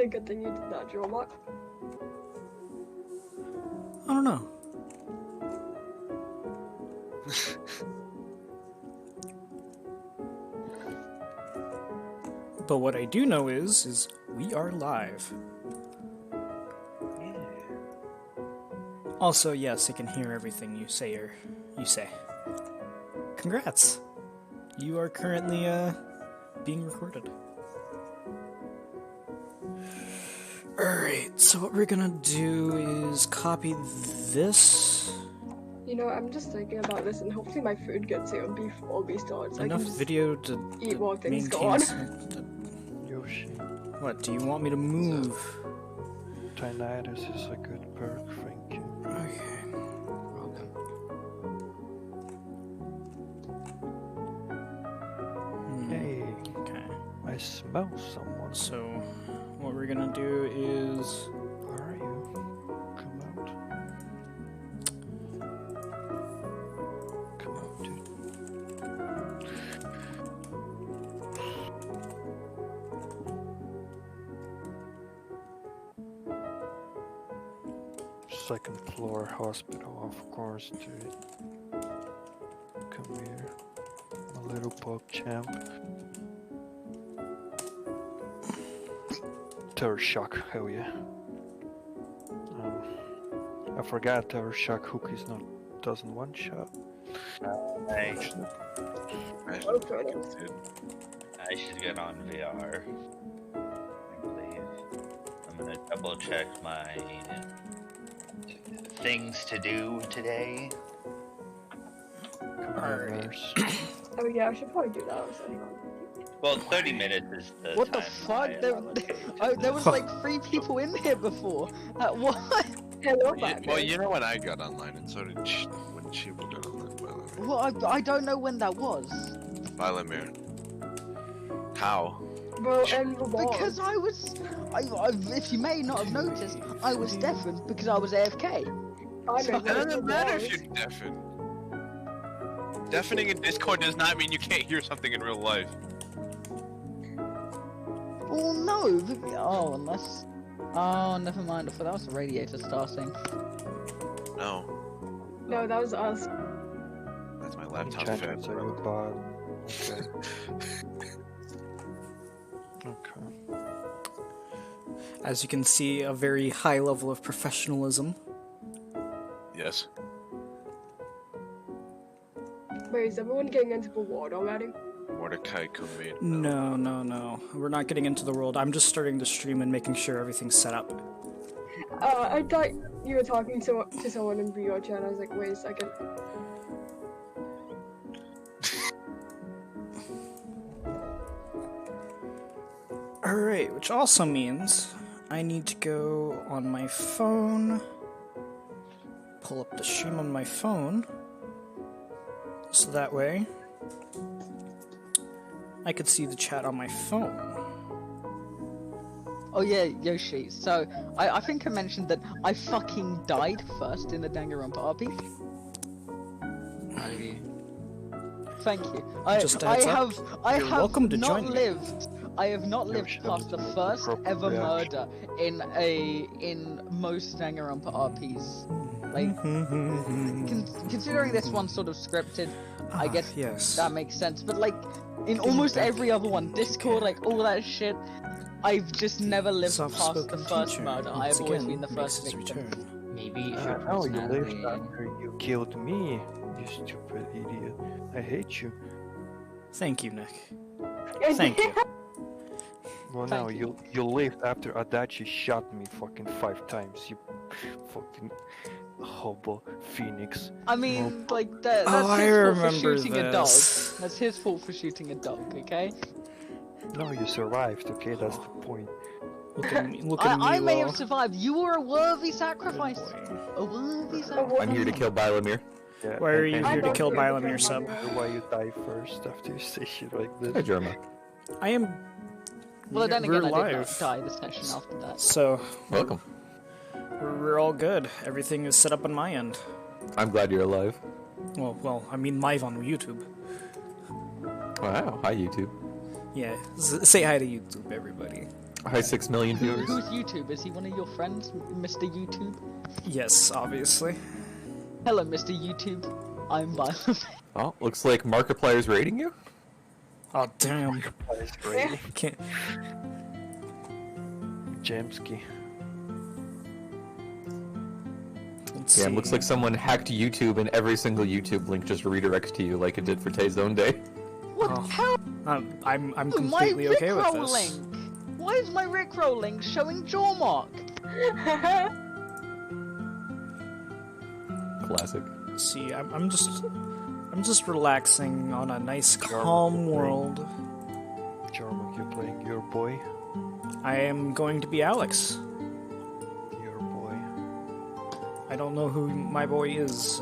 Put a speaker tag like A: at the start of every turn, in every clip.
A: A good thing you did that, Joel.
B: I don't know. But what I do know is we are live. Also, yes, I can hear everything you say or you say. Congrats! You are currently being recorded. Alright, so what we're gonna do is copy this.
A: You know, I'm just thinking about this, and hopefully my food gets here before we start. So
B: Enough
A: I can
B: video to
A: eat while things go on.
C: Yoshi.
B: What, do you want me to move?
C: Tinnitus is a good perk, thank you.
B: Okay.
C: Hey,
B: Okay.
C: I smell someone.
B: So, what we're gonna do is...
C: Where are you? Come out. Come out, dude. Second floor hospital, of course, dude. Come here, my little pug champ. Terror shock, hell yeah. I forgot terror shock hook is not doesn't one shot.
D: I
A: Okay.
D: should get on VR. I believe. I'm gonna double check my things to do today.
B: Alright.
C: Nurse.
A: Oh yeah, I should probably do that. I was like,
D: Well, 30 minutes is the
E: What the
D: time
E: fuck?
D: I
E: There,
D: allocate.
E: there was like 3 people in here before. What?
A: hello,
F: Yeah,
A: back
F: well, you know when I got online, and so did she, when she got online, by the way.
E: Well, I don't know when that was.
F: Violemir. How?
A: Bro, and
E: Because I was, if you may not have noticed, I was deafened because I was AFK.
A: I
E: So-
A: know
F: It doesn't matter if you're deafened. Deafening in Discord does not mean you can't hear something in real life.
E: Oh no! Oh, unless. Oh, never mind. I thought that was the radiator starting.
F: No,
A: No, that was us.
F: that's my laptop
C: Chat
F: fan.
C: is a good bot. Okay. Okay.
B: As you can see, a very high level of professionalism.
F: Yes.
A: Wait, is everyone getting into the ward already?
F: Mordecai Kumbin.
B: No. We're not getting into the world. I'm just starting to stream and making sure everything's set up.
A: I thought you were talking to someone in Vrchat. I was like, wait a second.
B: Alright, which also means I need to go on my phone, pull up the stream on my phone, so that way I could see the chat on my phone.
E: Oh yeah, Yoshi. So I think I mentioned that I fucking died first in the DanganRp. Thank you.
B: Just a heads up,
E: I
B: you're
E: have
B: welcome to
E: not
B: join me.
E: lived. I have not lived
C: Yoshi,
E: past the
C: that was
E: first
C: an
E: ever
C: appropriate
E: murder in most DanganRp RPs. Like, considering this one's sort of scripted, I guess
B: yes.
E: that makes sense. But like, in almost every other one, Discord, like all that shit, I've just never lived past the
B: Soft-spoken
E: first
B: teacher
E: murder. I
B: once
E: have always
B: again
E: been the
B: makes
E: first
B: his
E: victim.
B: return.
G: Maybe if your
C: Oh, you lived
G: personality...
C: after you killed me, you stupid idiot. I hate you.
B: Thank you, Nick. Thank you.
C: Well,
E: Thank
C: no,
E: you.
C: you lived after Adachi shot me fucking 5 times. You fucking hobo phoenix.
E: I mean, like that's
B: Oh, I
E: his fault for
B: remember
E: shooting a dog.
B: this.
E: That's his fault for shooting a dog. Okay.
C: No, you survived. Okay, that's the point.
B: Look at me, look at me,
E: I may
B: Will.
E: have survived. You were a worthy
B: Good
E: sacrifice.
B: boy.
E: A worthy sacrifice.
H: I'm here to kill Bailamir.
C: Yeah,
B: Why are you
C: and
B: here to
A: don't
B: kill
A: care about
B: Bailamir, sub?
C: why you die first after you say shit like this?
H: Hey, Jerma.
B: I am.
E: Well, then
B: we're
E: again, I did
B: live.
E: not die the session after that.
B: So
H: Welcome.
B: we're all good. Everything is set up on my end.
H: I'm glad you're alive.
B: Well, I mean live on YouTube.
H: Wow. Hi, YouTube.
B: Yeah, say hi to YouTube, everybody.
H: Hi, 6 million viewers.
E: Who's YouTube? Is he one of your friends, Mr. YouTube?
B: Yes, obviously.
E: Hello, Mr. YouTube. I'm Violet.
H: Oh, looks like Markiplier's rating you.
B: Oh damn!
C: Really?
B: Can't.
C: Jamsky.
B: Let's
H: Yeah,
B: see.
H: it looks like someone hacked YouTube and every single YouTube link just redirects to you like it did for Tay's own day.
E: What the hell?
B: I'm
E: My
B: completely okay with
E: Rickroll
B: this.
E: link! Why is my Rickroll link showing Jawmark?
H: Classic.
B: See, I'm just relaxing on a nice, calm world.
C: Jarmark, you're playing your boy.
B: I am going to be Alex.
C: Your boy.
B: I don't know who my boy is.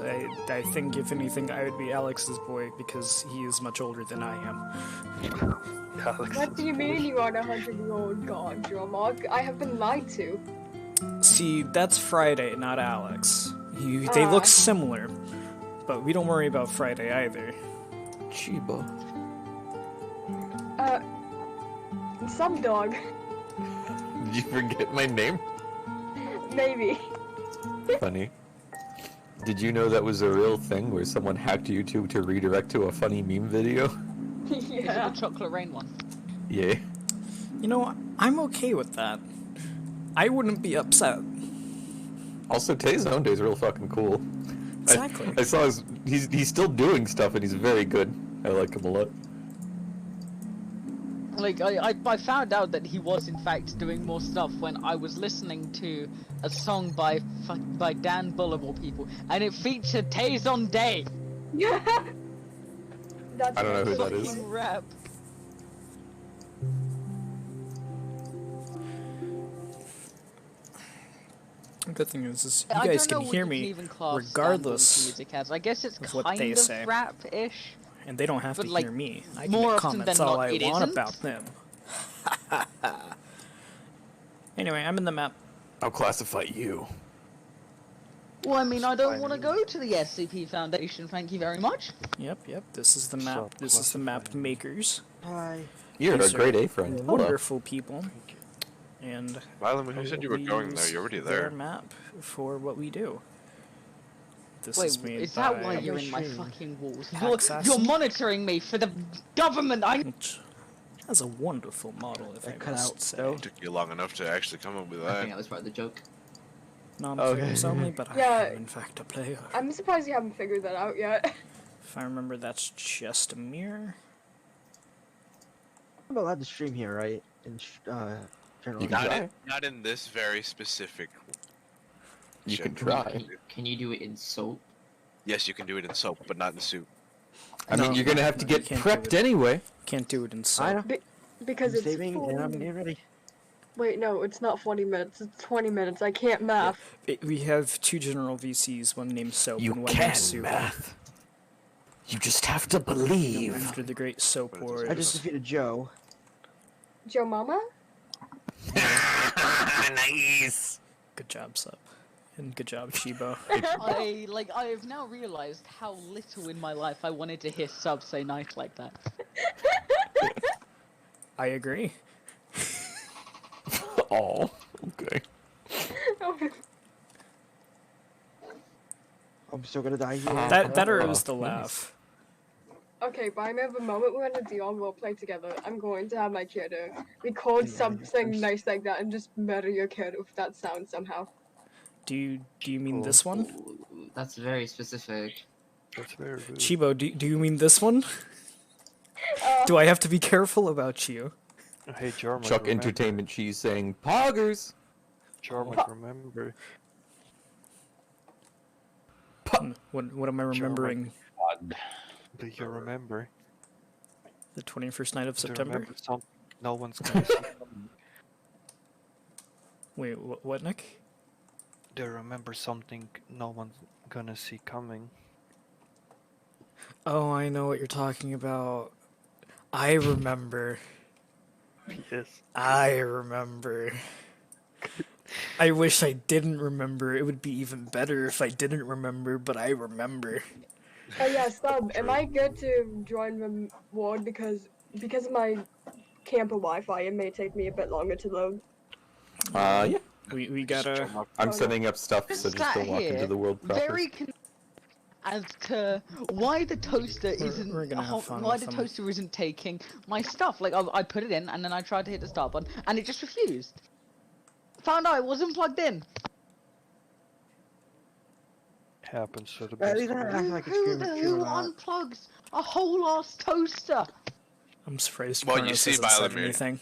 B: I think, if anything, I would be Alex's boy because he is much older than I am.
C: Alex
A: What do you
C: is
A: mean
C: boy.
A: you are a 100-year-old god, Jawmark? I have been lied to.
B: See, that's Friday, not Alex. They look similar, but we don't worry about Friday either.
H: Chiba.
A: Some dog.
H: Did you forget my name?
A: Maybe.
H: Funny. Did you know that was a real thing where someone hacked YouTube to redirect to a funny meme video?
E: Is it
A: Yeah.
E: the Chocolate Rain one?
H: Yeah.
B: You know, I'm okay with that. I wouldn't be upset.
H: Also, Tay's own day is real fucking cool.
B: Exactly.
H: I saw he's still doing stuff and he's very good. I like him a lot.
E: Like, I found out that he was in fact doing more stuff when I was listening to a song by Dan Bull of all people, and it featured Taze on Day.
A: Yeah. That's
H: I don't know who that
E: Fucking
H: is.
E: rap.
B: The good thing is
E: I
B: you guys
E: don't know
B: can
E: what
B: hear
E: you
B: me
E: even class
B: regardless,
E: Dan Bull's music as. I guess it's
B: of what
E: kind
B: they
E: of
B: say.
E: rap-ish.
B: and they don't have
E: But,
B: to
E: like,
B: hear me. I
E: more
B: can
E: often
B: make
E: than
B: comments all
E: not,
B: I
E: it
B: want
E: isn't.
B: about them. Anyway, I'm in the map.
H: I'll classify you.
E: Well, I mean, I don't want to go to the SCP Foundation, thank you very much.
B: Yep. This is the map.
C: Stop
B: This is the map
C: classifying.
B: makers.
C: Hi.
H: You're
B: These
H: a
B: are
H: grade A friend. Hello.
B: Wonderful people. And
F: Violet, who said you were
B: we
F: going there?
B: use
F: You're already
B: their
F: there.
B: map for what we do. This
E: Wait,
B: is made
E: is that
B: by
E: why you're in my
C: Machine.
E: fucking walls?
B: Access.
E: You're monitoring me for the government.
B: which has a wonderful model, if I
G: cut
B: must
G: out,
B: say.
G: though.
F: Took you long enough to actually come up with
G: I
F: that.
G: think that was part of the joke.
B: Non-players only, but
A: Yeah.
B: I am in fact a player.
A: I'm surprised you haven't figured that out yet.
B: If I remember, that's just a mirror.
G: I'm allowed to stream here, right? In general.
H: You can
F: Not
H: try.
F: not in this very specific.
H: You can
F: genre.
H: try.
G: Can you do it in soap?
F: Yes, you can do it in soap, but not in soup.
H: I mean,
B: No,
H: you're gonna have to
B: no, you
H: get
B: can't do
H: prepped
B: it.
H: anyway.
B: Can't do it in
G: I
B: soap.
G: know.
A: Because
G: I'm
A: it's
G: saving and I'm
A: full-
G: getting ready.
A: Wait, no, it's not 40 minutes. It's 20 minutes. I can't math.
B: We have two general VCs, one named Soap
H: You
B: and one
H: can
B: named Soup.
H: math. You just have to believe.
B: After the Great Soap
F: What is
B: Wars.
G: I just defeated Joe.
A: Joe Mama?
H: Nice.
B: Good job, Sup. And good job, Shibo.
E: I have now realized how little in my life I wanted to hear Sub say night like that.
B: I agree.
H: Oh, okay.
G: I'm still gonna die here.
B: That or it was
H: Oh,
B: the
H: nice.
B: laugh.
A: Okay, but I remember the moment we're gonna Dion will play together, I'm going to have my character record
G: Yeah,
A: something
G: I'm
A: nice like that and just murder your character with that sound somehow.
B: Do you mean
C: Cool.
B: this one?
G: Ooh, that's very specific.
C: That's very good.
B: Chibo, do you mean this one? Do I have to be careful about you?
C: Hey, Jarmark,
H: Chuck
C: remember?
H: Entertainment Cheese saying poggers.
C: Jarmark, remember?
B: What am I remembering?
C: Do you remember?
B: The 21st night of
C: Do you
B: September?
C: remember some no one's gonna see coming?
B: Wait, what, Nick?
C: Do you remember something no one's gonna see coming?
B: Oh, I know what you're talking about. I remember.
C: Yes.
B: I remember. I wish I didn't remember. It would be even better if I didn't remember, but I remember.
A: Oh yeah, Sub, am I good to join the ward because of my camper Wi-Fi. It may take me a bit longer to load.
H: Yeah.
B: We gotta.
H: I'm setting up stuff so
E: Just
H: just
E: sat
H: don't walk
E: here,
H: into the world proper.
E: very as to why the toaster
B: We're
E: isn't
B: gonna have fun
E: why
B: with
E: the
B: them.
E: toaster isn't taking my stuff. Like I put it in and then I tried to hit the start button and it just refused. Found out it wasn't plugged in.
C: Happens to the
G: At
C: best
G: least
C: of
G: I
C: us.
G: act like a
E: Who
G: streamer
E: the
G: too.
E: who unplugs a whole ass toaster?
B: I'm surprised.
F: Well, you
B: Kronos
F: see,
B: hasn't said
F: Violet,
B: anything.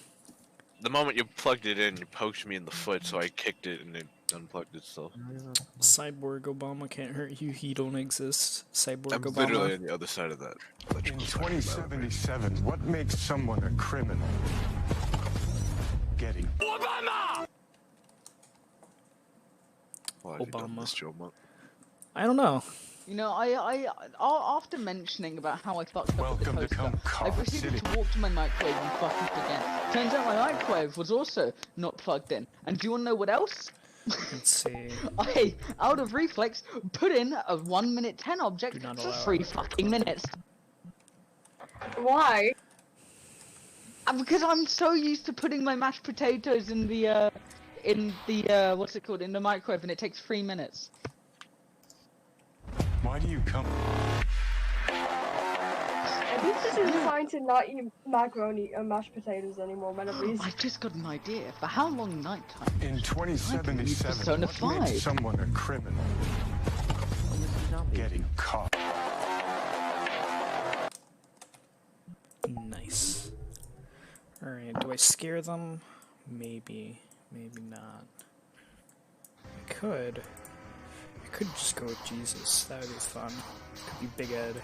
F: The moment you plugged it in, you poked me in the foot, so I kicked it and it unplugged itself.
B: Cyborg Obama can't hurt you. He don't exist. Cyborg
F: I'm
B: Obama.
F: literally on the other side of that.
I: In
F: electrical spectrum, by the way.
I: 2077, what makes someone a criminal? Getting
F: Why have you done
B: Obama.
F: this, Joe Monk?
B: I don't know.
E: You know, I after mentioning about how I fucked up with the
I: Welcome to
E: toaster, I
I: Cobb
E: proceeded
I: City.
E: to walk to my microwave and fucking forget. Turns out my microwave was also not plugged in. And do you wanna know what else?
B: Let's see.
E: I, out of reflex, put in a 1 minute 10 object
B: Do not
E: for
B: allow
E: 3 fucking minutes.
A: Why?
E: And because I'm so used to putting my mashed potatoes in the what's it called, in the microwave, and it takes 3 minutes.
I: Why do you come?
A: At least this is trying to not eat macaroni or mashed potatoes anymore whenever he's...
E: I've just got an idea for how long nighttime.
I: In 2077,
E: Persona
I: what
E: 5.
I: makes someone a criminal? Getting caught.
B: Nice. Alright, do I scare them? Maybe. Maybe not. I could just go with Jesus. That would be fun. Could be Big Ed.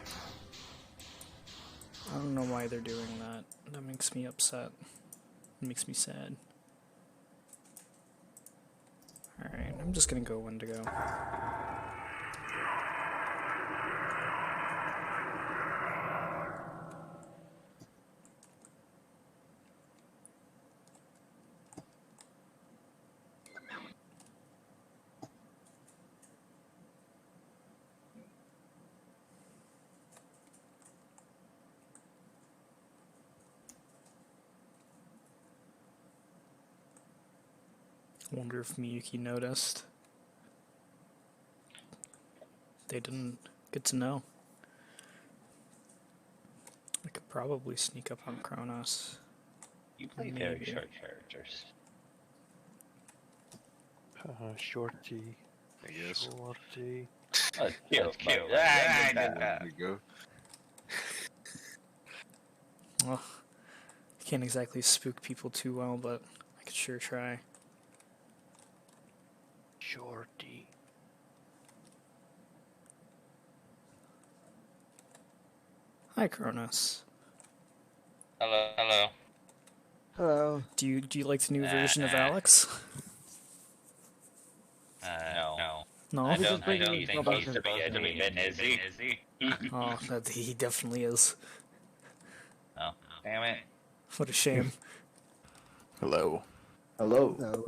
B: I don't know why they're doing that. That makes me upset. It makes me sad. Alright, I'm just gonna go Wendigo. Wonder if Miyuki noticed. They didn't get to know. I could probably sneak up on Kronos.
D: You play very short characters.
C: Shorty.
F: I guess.
C: Shorty.
D: Oh, cute.
F: There we go.
B: Well, I can't exactly spook people too well, but I could sure try.
C: Shorty.
B: Hi, Kronos.
D: Hello.
G: Hello.
B: Do you like the new version of Alex?
D: No.
B: No?
D: I
G: He's
D: don't
G: just bringing
D: think he's
G: Robot
D: supposed to be been, is he?
B: Oh, that he definitely is.
D: Oh, damn it.
B: What a shame.
H: Hello.
G: Hello. No.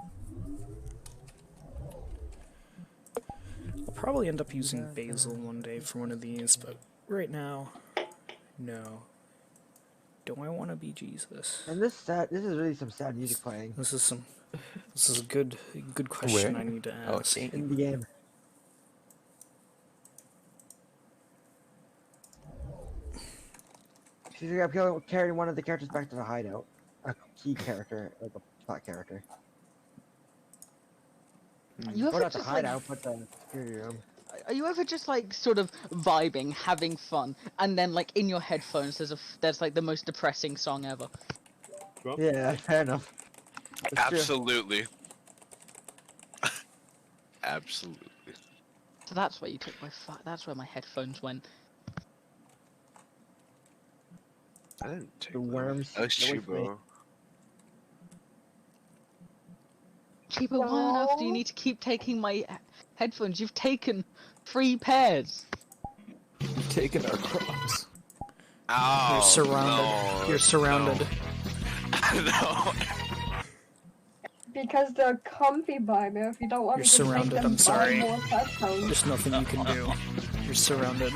B: I'll probably end up using Basil one day for one of these, but right now, no. Do I want to be Jesus?
G: And this is really some sad music playing
B: This is a good question
H: Where?
B: I need to
H: Oh,
B: ask.
G: in the game. She's carrying one of the characters back to the hideout. A key character, like a plot character.
E: You
G: Or
E: ever
G: not the
E: just like,
G: hideout, but the security room.
E: are you ever just like sort of vibing, having fun, and then like in your headphones there's like the most depressing song ever?
G: Yeah, fair enough. That's true.
F: Absolutely. Absolutely.
E: So that's where you took my that's where my headphones went.
F: I didn't take
G: The
F: that.
G: worms.
F: That was
G: Get away from me.
F: Chibo.
E: Cheaper, why on earth do you
A: No.
E: need to keep taking my headphones? You've taken 3 pairs.
H: You've taken our crops.
F: Oh,
B: You're surrounded.
F: no,
B: You're surrounded.
F: No.
A: Because they're comfy by me. If you don't want
B: You're
A: me to make
B: surrounded,
A: them
B: I'm
A: buy
B: sorry.
A: more headphones.
B: There's nothing you can do. You're surrounded.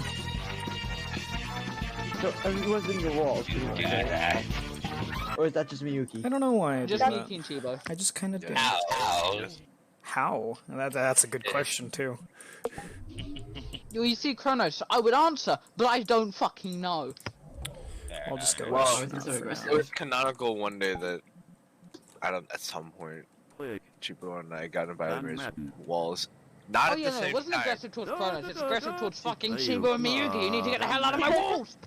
G: So, what's in your walls?
D: Do that.
G: Or is that just Miyuki?
B: I don't know why I did
E: Just
B: that.
E: Miyuki and Chibo.
B: I just kind of did.
D: Ow.
B: How? That's a good question too.
E: You see, Kronos, I would answer, but I don't fucking know.
B: I'll just go.
F: Well,
B: with
J: so
B: for
J: aggressive.
B: now.
F: It was canonical one day that at some point, Chipo and I got invited to walls. Not
E: Oh
F: at
E: yeah,
F: the
E: no, it
F: same
E: wasn't
F: time.
E: aggressive towards Kronos, it's aggressive towards fucking Chibo and Miyuki. You need to get the hell out of my walls!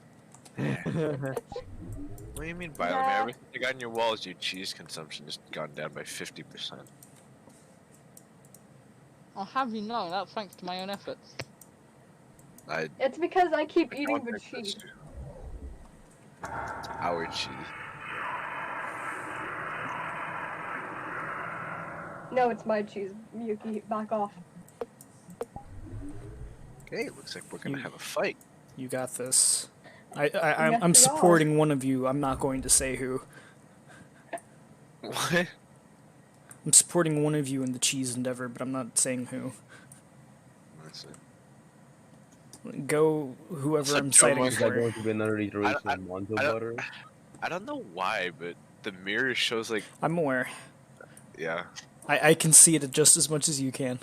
F: What do you mean by that? I mean, everything you got in your walls, your cheese consumption has gone down by 50%.
E: I'll have you know, that's thanks to my own efforts.
A: It's because I keep eating the cheese.
F: Our cheese.
A: No, it's my cheese. Miyuki, back off.
F: Okay, looks like we're gonna have a fight.
B: You got this.
A: Yes,
B: I'm
A: we
B: supporting one of you. I'm not going to say who.
F: What?
B: I'm supporting one of you in the cheese endeavor, but I'm not saying who.
F: That's it.
B: Go whoever I'm citing
K: Is that
B: for.
K: going to be another iteration of Monzo Butter?
F: I don't know why, but the mirror shows like,
B: I'm aware.
F: yeah.
B: I can see it just as much as you can.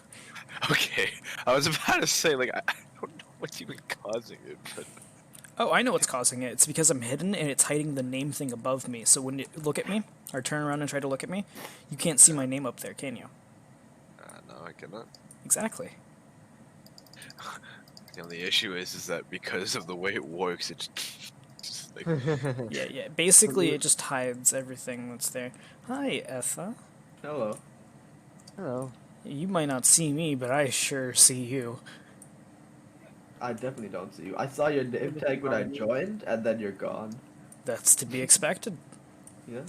F: Okay, I was about to say like I don't know what's even causing it, but
B: Oh, I know what's causing it. It's because I'm hidden and it's hiding the name thing above me. So when you look at me, or turn around and try to look at me, you can't see my name up there, can you?
F: no, I cannot.
B: Exactly.
F: The only issue is that because of the way it works, it's just like
B: Yeah. Basically, it just hides everything that's there. Hi, Etha.
J: Hello.
G: Hello.
B: You might not see me, but I sure see you.
J: I definitely don't see you. I saw your name tag when I joined, and then you're gone.
B: That's to be expected.
J: Yeah.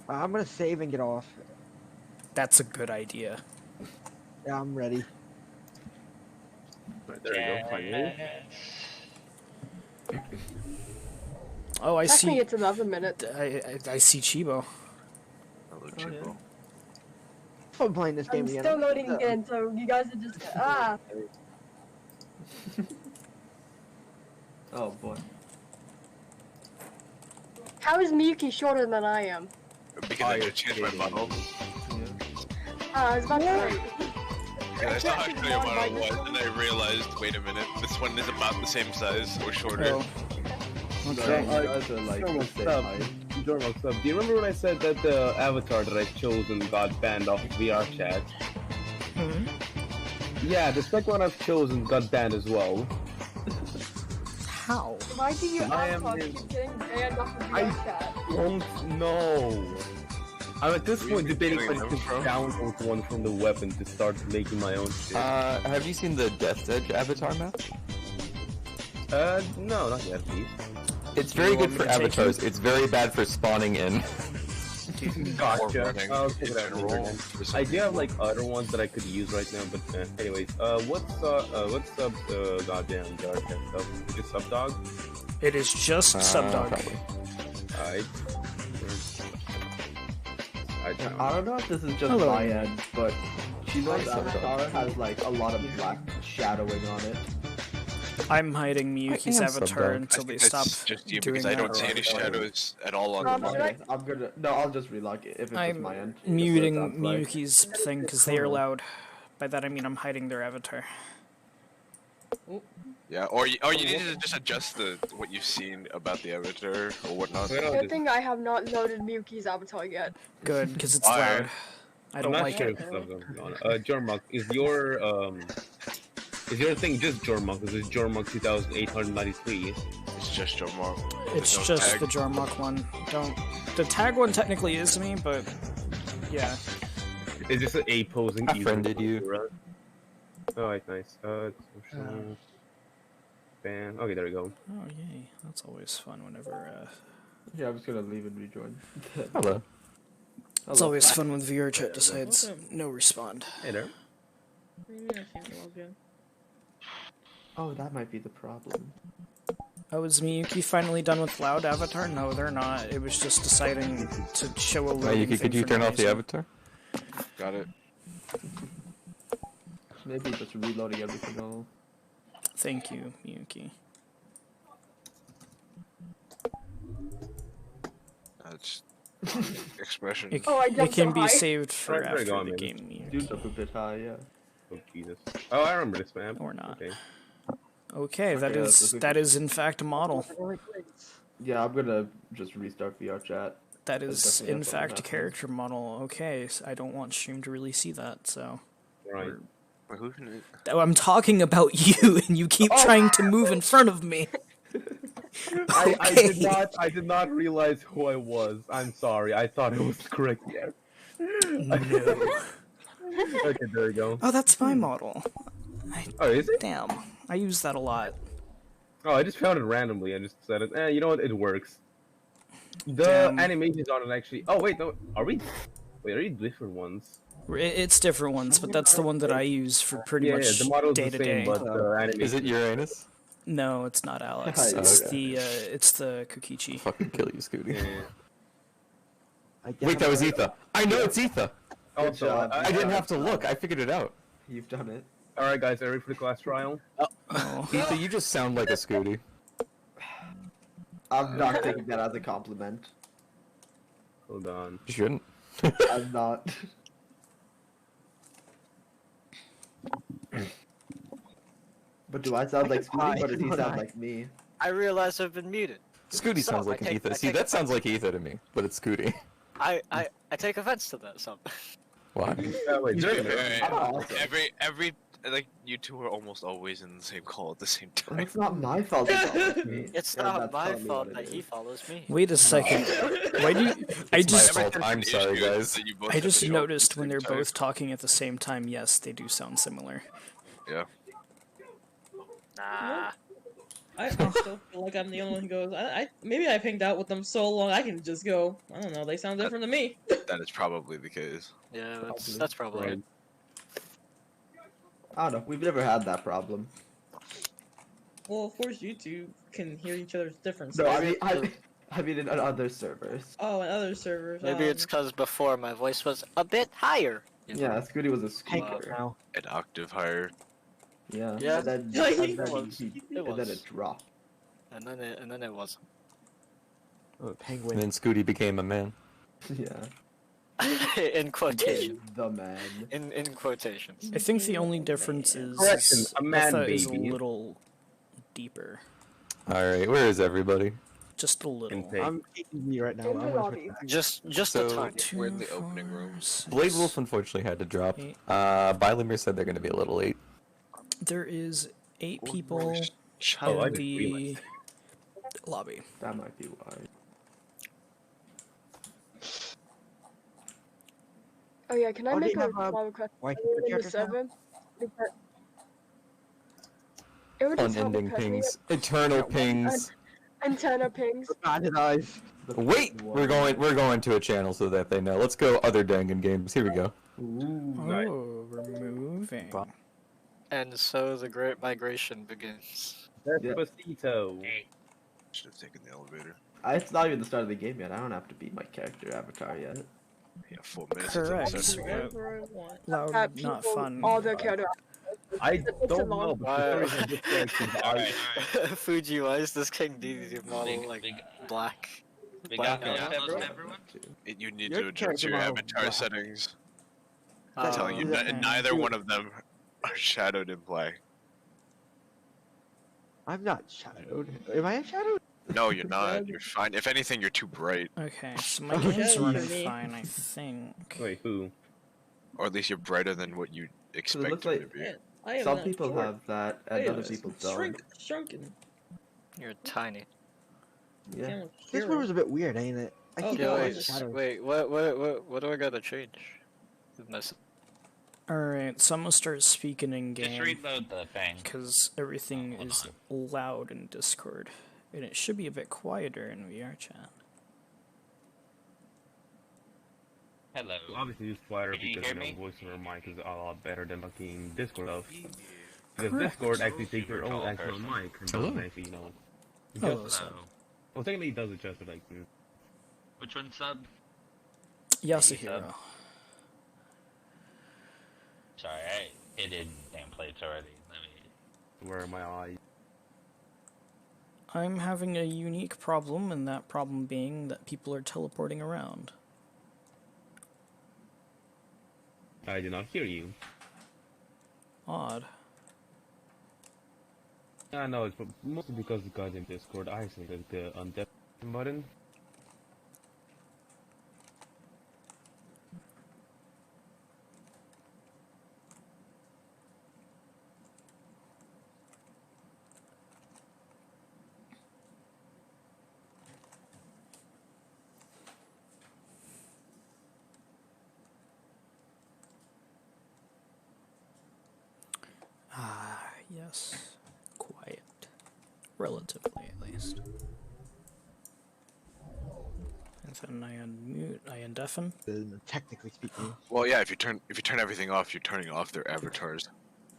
G: I'm gonna save and get off.
B: That's a good idea.
G: Yeah, I'm ready.
J: Right, there we go. Finally.
B: Oh, I
A: Technically,
B: see.
A: it's another minute.
B: I see Chibo.
F: hello,
J: yeah.
F: Chipo.
G: I'm playing this game
A: I'm
G: again.
A: still loading again, so you guys are just
J: Oh boy.
A: How is Miyuki shorter than I am?
F: Because I gotta change my model.
A: I was about to say.
F: Yeah, that's not actually a model was, and I realized, wait a minute, this one is about the same size or shorter.
B: Oh. Okay.
K: Do you remember when I said that the avatar that I chosen got banned off of Vrchat? Yeah, the second one I've chosen got banned as well.
B: How?
A: Why do you
K: I am
A: keep
K: in-
A: getting banned off of Vrchat?
K: Don't know. I'm at this point debating
F: getting
K: if I
F: them
K: should
F: from?
K: download one from the weapon to start making my own shit.
H: Have you seen the Death's Edge avatar map?
K: No, not yet, please.
H: It's very good for avatars. It's very bad for spawning in.
K: Gotcha.
F: running
K: I'll check it
F: in
K: out later
F: general
K: then.
F: for some
K: I do have
F: people.
K: like other ones that I could use right now, but anyways, what's goddamn Jarka stuff? Is it Subdog?
B: It is just Subdog.
H: Probably.
K: Alright. I don't
J: I
K: know.
J: don't know if this is just
B: Hello.
J: my end, but Chino's avatar has like a lot of black shadowing on it.
B: I'm hiding Miyuki's
H: am
B: avatar
H: Subdog.
B: until
F: I
B: they
F: think
B: stop
F: that's just you
B: doing
F: because I
B: that.
F: don't see any shadows at all on the model.
J: Okay, I'm gonna. No, I'll just relog it if it's just
B: I'm
J: my end.
B: muting
J: That's what it sounds like.
B: Miyuki's thing because they are loud. By that I mean I'm hiding their avatar.
F: Yeah, or you need to just adjust what you've seen about the avatar or whatnot.
A: Good thing I have not loaded Miyuki's avatar yet.
B: Good, because it's
F: Why?
B: loud. I
K: I'm
B: don't
K: not
B: like
K: sure
B: it.
K: if Subdog's on. Jormuk, is your thing just Jormuk? Is it Jormuk 2893?
F: It's just your mark.
B: It's
F: no
B: just
F: tag.
B: the Jarmuk one. Don't. The tag one technically is me, but yeah.
K: Is this an A posing?
H: I friended you.
K: Alright, nice. Social ban. Okay, there we go.
B: Oh yay, that's always fun whenever.
J: Yeah, I'm just gonna leave and rejoin.
H: Hello.
B: It's always fun when Vrchat decides no respond.
K: Hey there.
J: Oh, that might be the problem.
B: Oh, is Miyuki finally done with loud avatar? No, they're not. It was just deciding to show a loading
H: Yuki,
B: thing
H: could you
B: for
H: turn
B: no
H: off the
B: reason.
H: avatar?
F: Got it.
J: Maybe just reloading everything all.
B: Thank you, Miyuki.
F: That's Expression.
B: It,
A: Oh, I
B: it
A: jumped
B: can
A: so
B: be
A: high.
B: saved for
K: Alright, there you
B: after
K: go,
B: the
K: man.
B: game.
J: Dude, up a bit high, yeah.
K: Oh Jesus. Oh, I remember this map.
B: Or not.
K: Okay.
B: Okay, that
J: Okay, that's
B: is
J: a
B: that is in fact a model.
J: Yeah, I'm gonna just restart Vrchat.
B: That
J: That's
B: is
J: definitely
B: in
J: what
B: fact a
J: happened.
B: character model. Okay, so I don't want stream to really see that. So
K: Right.
B: we're-
F: Wait, who can it?
B: Oh, I'm talking about you, and you keep trying to move in front of me. Okay.
K: I did not realize who I was. I'm sorry. I thought it was correct. Yeah.
B: No.
K: Okay, there you go.
B: Oh, that's my model.
K: Oh, is it?
B: Damn, I use that a lot.
K: Oh, I just found it randomly and just said it. You know what? It works. The
B: Damn.
K: animations on it actually. Oh wait, no. Are we? Wait, are you different ones?
B: It's different ones, but that's the one that I use for pretty
K: Yeah,
B: much
K: the model's
B: day
K: the
B: to
K: same,
B: day.
K: but the animation.
H: Is it Uranus?
B: No, it's not Alex.
J: Yeah,
B: It's
J: okay.
B: the Kokichi.
H: Fucking kill you, Scooty.
K: Yeah.
H: Wait, that was Etha. I know it's Etha.
K: Also,
J: job.
H: I didn't have to look. I figured it out.
J: You've done it.
K: All right, guys, are you ready for the class trial?
B: Oh.
H: Etha, you just sound like a Scooty.
J: I'm not taking that as a compliment.
K: Hold on.
H: You shouldn't.
J: I'm not. But do I sound like Scooty, or does he sound like me?
L: I realize I've been muted.
H: Scooty
L: So,
H: sounds like
L: I
H: an
L: take-
H: Etha.
L: I
H: See,
L: take
H: that sounds like Etha to me, but it's Scooty.
L: I take offense to that. So
H: Why?
K: Wait,
F: Every like you two are almost always in the same call at the same time.
J: It's not my fault he follows me.
L: it's
J: Yeah,
L: not
J: that's
L: my
J: probably
L: fault
J: what
L: that
J: it
L: he
J: is.
L: follows me.
B: Wait a second. Why do you? I
H: It's my
B: just
H: fault. I'm sorry, guys.
B: I just noticed when they're both talking at the same time. Yes, they do sound similar.
F: Yeah.
L: Nah.
M: I still feel like I'm the only one who goes. Maybe I pinged out with them so long I can just go. I don't know. They sound different to me.
F: That is probably the case.
L: Yeah, that's probably it.
J: I don't know. We've never had that problem.
M: Well, of course you two can hear each other's differences.
J: No, I mean in other servers.
M: Oh, and other servers.
L: Maybe it's because before my voice was a bit higher. You know?
J: Yeah, Scooty was a squeaker.
G: now.
F: An octave higher.
J: Yeah.
L: Yeah.
J: And then,
M: Yeah,
J: and
M: it
J: then,
L: was.
J: he,
L: It
J: and then
L: was.
J: it dropped.
L: And then it wasn't.
G: Oh,
H: And
G: penguin.
H: then Scooty became a man.
J: Yeah.
L: In quotation.
J: The man.
L: In quotations.
B: I think the only difference is
K: Correction, a man
B: Etha is a
K: baby.
B: little deeper,
H: Alright, where is everybody?
B: just a little.
G: I'm kicking me right now.
A: In the
G: I want
A: lobby.
G: to
L: Just
H: So-
L: a tiny.
F: We're in the opening rooms.
H: Blade Wolf unfortunately had to drop.
B: Eight.
H: Bylimer said they're going to be a little late.
B: There is 8
F: Or
B: people
F: more
B: in
K: Oh, I just
B: the
K: realized.
B: lobby.
J: That might be why.
A: Oh yeah, can I
G: Oh, do
A: make
G: you
A: a
G: have,
A: small request?
G: why
A: In
G: can't the
A: the
G: characters now?
A: server? Because it would just help
H: Unending
A: request me
H: pings. Eternal pings.
A: antenna pings.
G: Advertise.
H: Wait! We're going to a channel so that they know. Let's go other Dangan games. Here we go.
J: Ooh.
B: Oh, we're moving.
L: And so the great migration begins.
K: Despacito.
F: Should have taken the elevator.
J: It's not even the start of the game yet. I don't have to be my character avatar yet.
F: Yeah, 4 minutes. until the
B: Correct.
F: session.
M: Whatever I want.
B: Loud,
A: People,
B: not fun.
A: all their character.
K: I
A: It's a
K: don't
A: long-
K: know, but for some reason this character's eyes.
L: Fuji, why is this King DD model like black?
D: We
L: Black
D: got
L: out.
D: close to everyone?
F: You need
J: Your
F: to adjust
J: character
F: your
J: model-
F: avatar settings. I'm
L: Uh,
F: telling you,
B: yeah.
F: neither one of them are shadowed in play.
G: I'm not shadowed. Am I shadowed?
F: No, you're not. You're fine. If anything, you're too bright.
B: Okay, so my
G: Okay.
B: game's
M: Yeah,
B: running
M: for me.
B: fine, I think.
K: Wait, who?
F: Or at least you're brighter than what you expect
J: looks
F: them
J: like-
F: to be.
M: Yeah, I am
J: Some
M: not
J: people
M: short.
J: have that,
M: I
J: and
M: am
J: other people don't.
M: Shrunken.
L: You're tiny.
J: Yeah.
M: Damn,
G: This
M: hero.
G: one was a bit weird, ain't it? I
M: Oh,
G: keep
M: yeah,
G: going
L: Yeah,
M: wait,
G: with shadows.
L: wait, what do I gotta change? With my
B: Alright, so I'm gonna start speaking in
D: Just
B: game.
D: reload the thing.
B: Because everything
D: Hold
B: is loud in Discord. And it should be a bit quieter in Vrchat.
D: Hello.
K: Obviously, use Flatter
D: Can you
K: because
D: hear me?
K: voice over mic is a lot better than fucking Discord stuff. Because Discord actually takes your own actual mic and doesn't actually,
B: Hello,
K: adjust
B: sub.
K: it. Well, technically, it does adjust it like.
D: Which one sub?
B: Yasuhiro.
D: Sorry, I hit in nameplates already. Let me.
K: Where are my eyes?
B: I'm having a unique problem, and that problem being that people are teleporting around.
K: I did not hear you.
B: Odd.
K: I know it's mostly because the goddamn Discord isolated the undead button.
B: Ah, yes. Quiet. Relatively, at least. And then I unmute, I undeafen.
G: Technically speaking.
F: Well, yeah. If you turn everything off, you're turning off their avatars.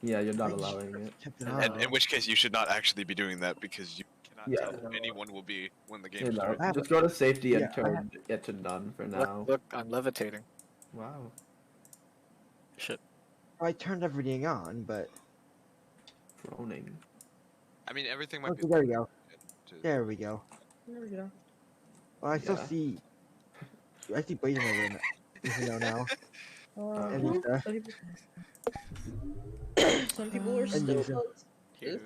J: Yeah, you're not allowing it.
F: And in which case, you should not actually be doing that because you cannot
J: Yeah.
F: tell who anyone will be when the
J: Hey,
F: game
J: no,
F: starts.
J: just go to safety and
G: Yeah,
J: turn it to none for now.
L: Look, I'm levitating.
J: Wow.
L: Shit.
G: I turned everything on, but
J: Droning.
F: I mean, everything might
G: okay,
F: be.
G: there we go. There we go.
M: There we go.
G: Well, I still
J: Yeah.
G: see. I see Blaze in my room. You know now. And
M: Some
G: Lisa.
M: people, some people are
G: And
M: still.
G: Lisa.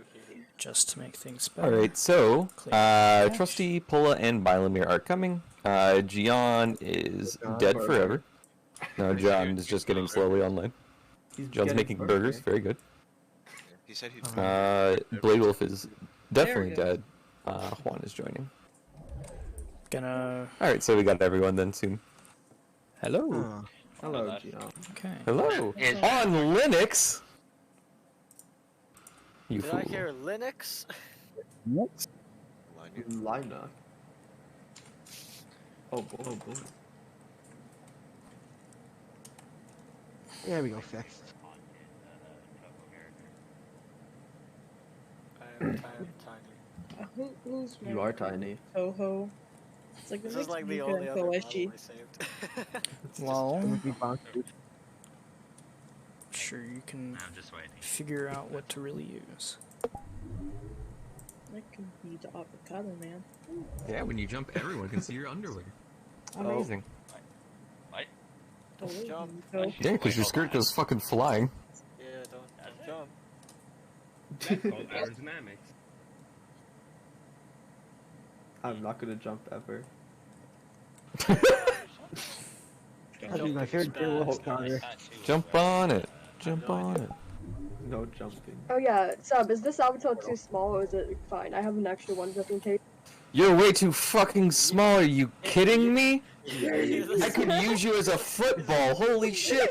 B: Just to make things better.
H: Alright, so,
B: Clear.
H: Trusty, Pola, and Bylomir are coming. Gian is dead forever. No, John is just getting slowly online. John's making burgers, very good.
F: He said he'd.
H: Blade Wolf is definitely
M: There we
H: dead. Juan is joining.
B: Gonna.
H: Alright, so we got everyone then soon. Hello.
G: Oh.
J: Hello, Gian.
B: Okay.
H: Hello. On Linux. You
L: Did
H: fool.
L: I hear Linux?
J: Lina. Oh boy. Oh boy.
G: There we go, fixed.
L: I'm tiny.
M: Who's
J: You are tiny.
M: Toho. It's like the
L: This
M: next
L: is like the
M: week
L: only
M: in
L: other model
M: OSG.
L: I saved.
B: Well,
G: Bonkers.
B: sure you can
D: I'm just waiting.
B: figure out what to really use.
M: That could be the avocado man.
H: Yeah, when you jump, everyone can see your underwear.
J: Oh.
H: Amazing.
M: Oh,
L: Jump.
M: Nico.
H: Yeah, because your skirt goes fucking flying.
L: Yeah, don't jump.
K: That's called aerodynamics.
J: I'm not gonna jump ever.
G: That'd be my favorite Beowulf starter.
H: Jump on it. Jump on it.
J: No jumping.
A: Oh yeah, Sub, is this avatar too small or is it fine? I have an extra one just in case.
H: You're way too fucking small, are you kidding me?
J: Yeah.
H: I could use you as a football, holy shit!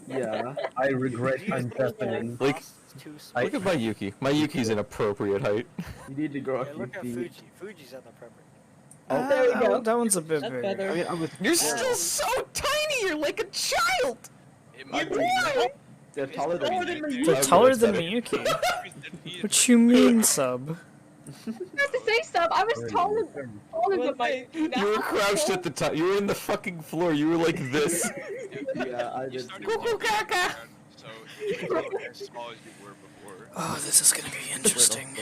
J: Yeah.
K: I regret undeafening.
H: Like, look at my Yuki. My Yuki's an appropriate height.
J: You need to grow a
L: Yeah,
J: few
L: look at
J: feet.
L: Fuji. Fuji's at the pepper.
J: Oh,
A: There we go.
B: That one's a bit
M: That's
B: bigger.
M: better.
G: I mean, I was.
H: You're still so tiny, you're like a child!
F: It might be.
J: They're taller than me.
B: They're taller than Miyuki. What you mean, Sub?
A: I have to say, Sub, I was taller than my.
H: You were crouched at the top. You were in the fucking floor. You were like this.
J: Yeah, I
F: You
J: did.
F: started walking around, so you can look as small as you were before.
B: Oh, this is gonna be interesting.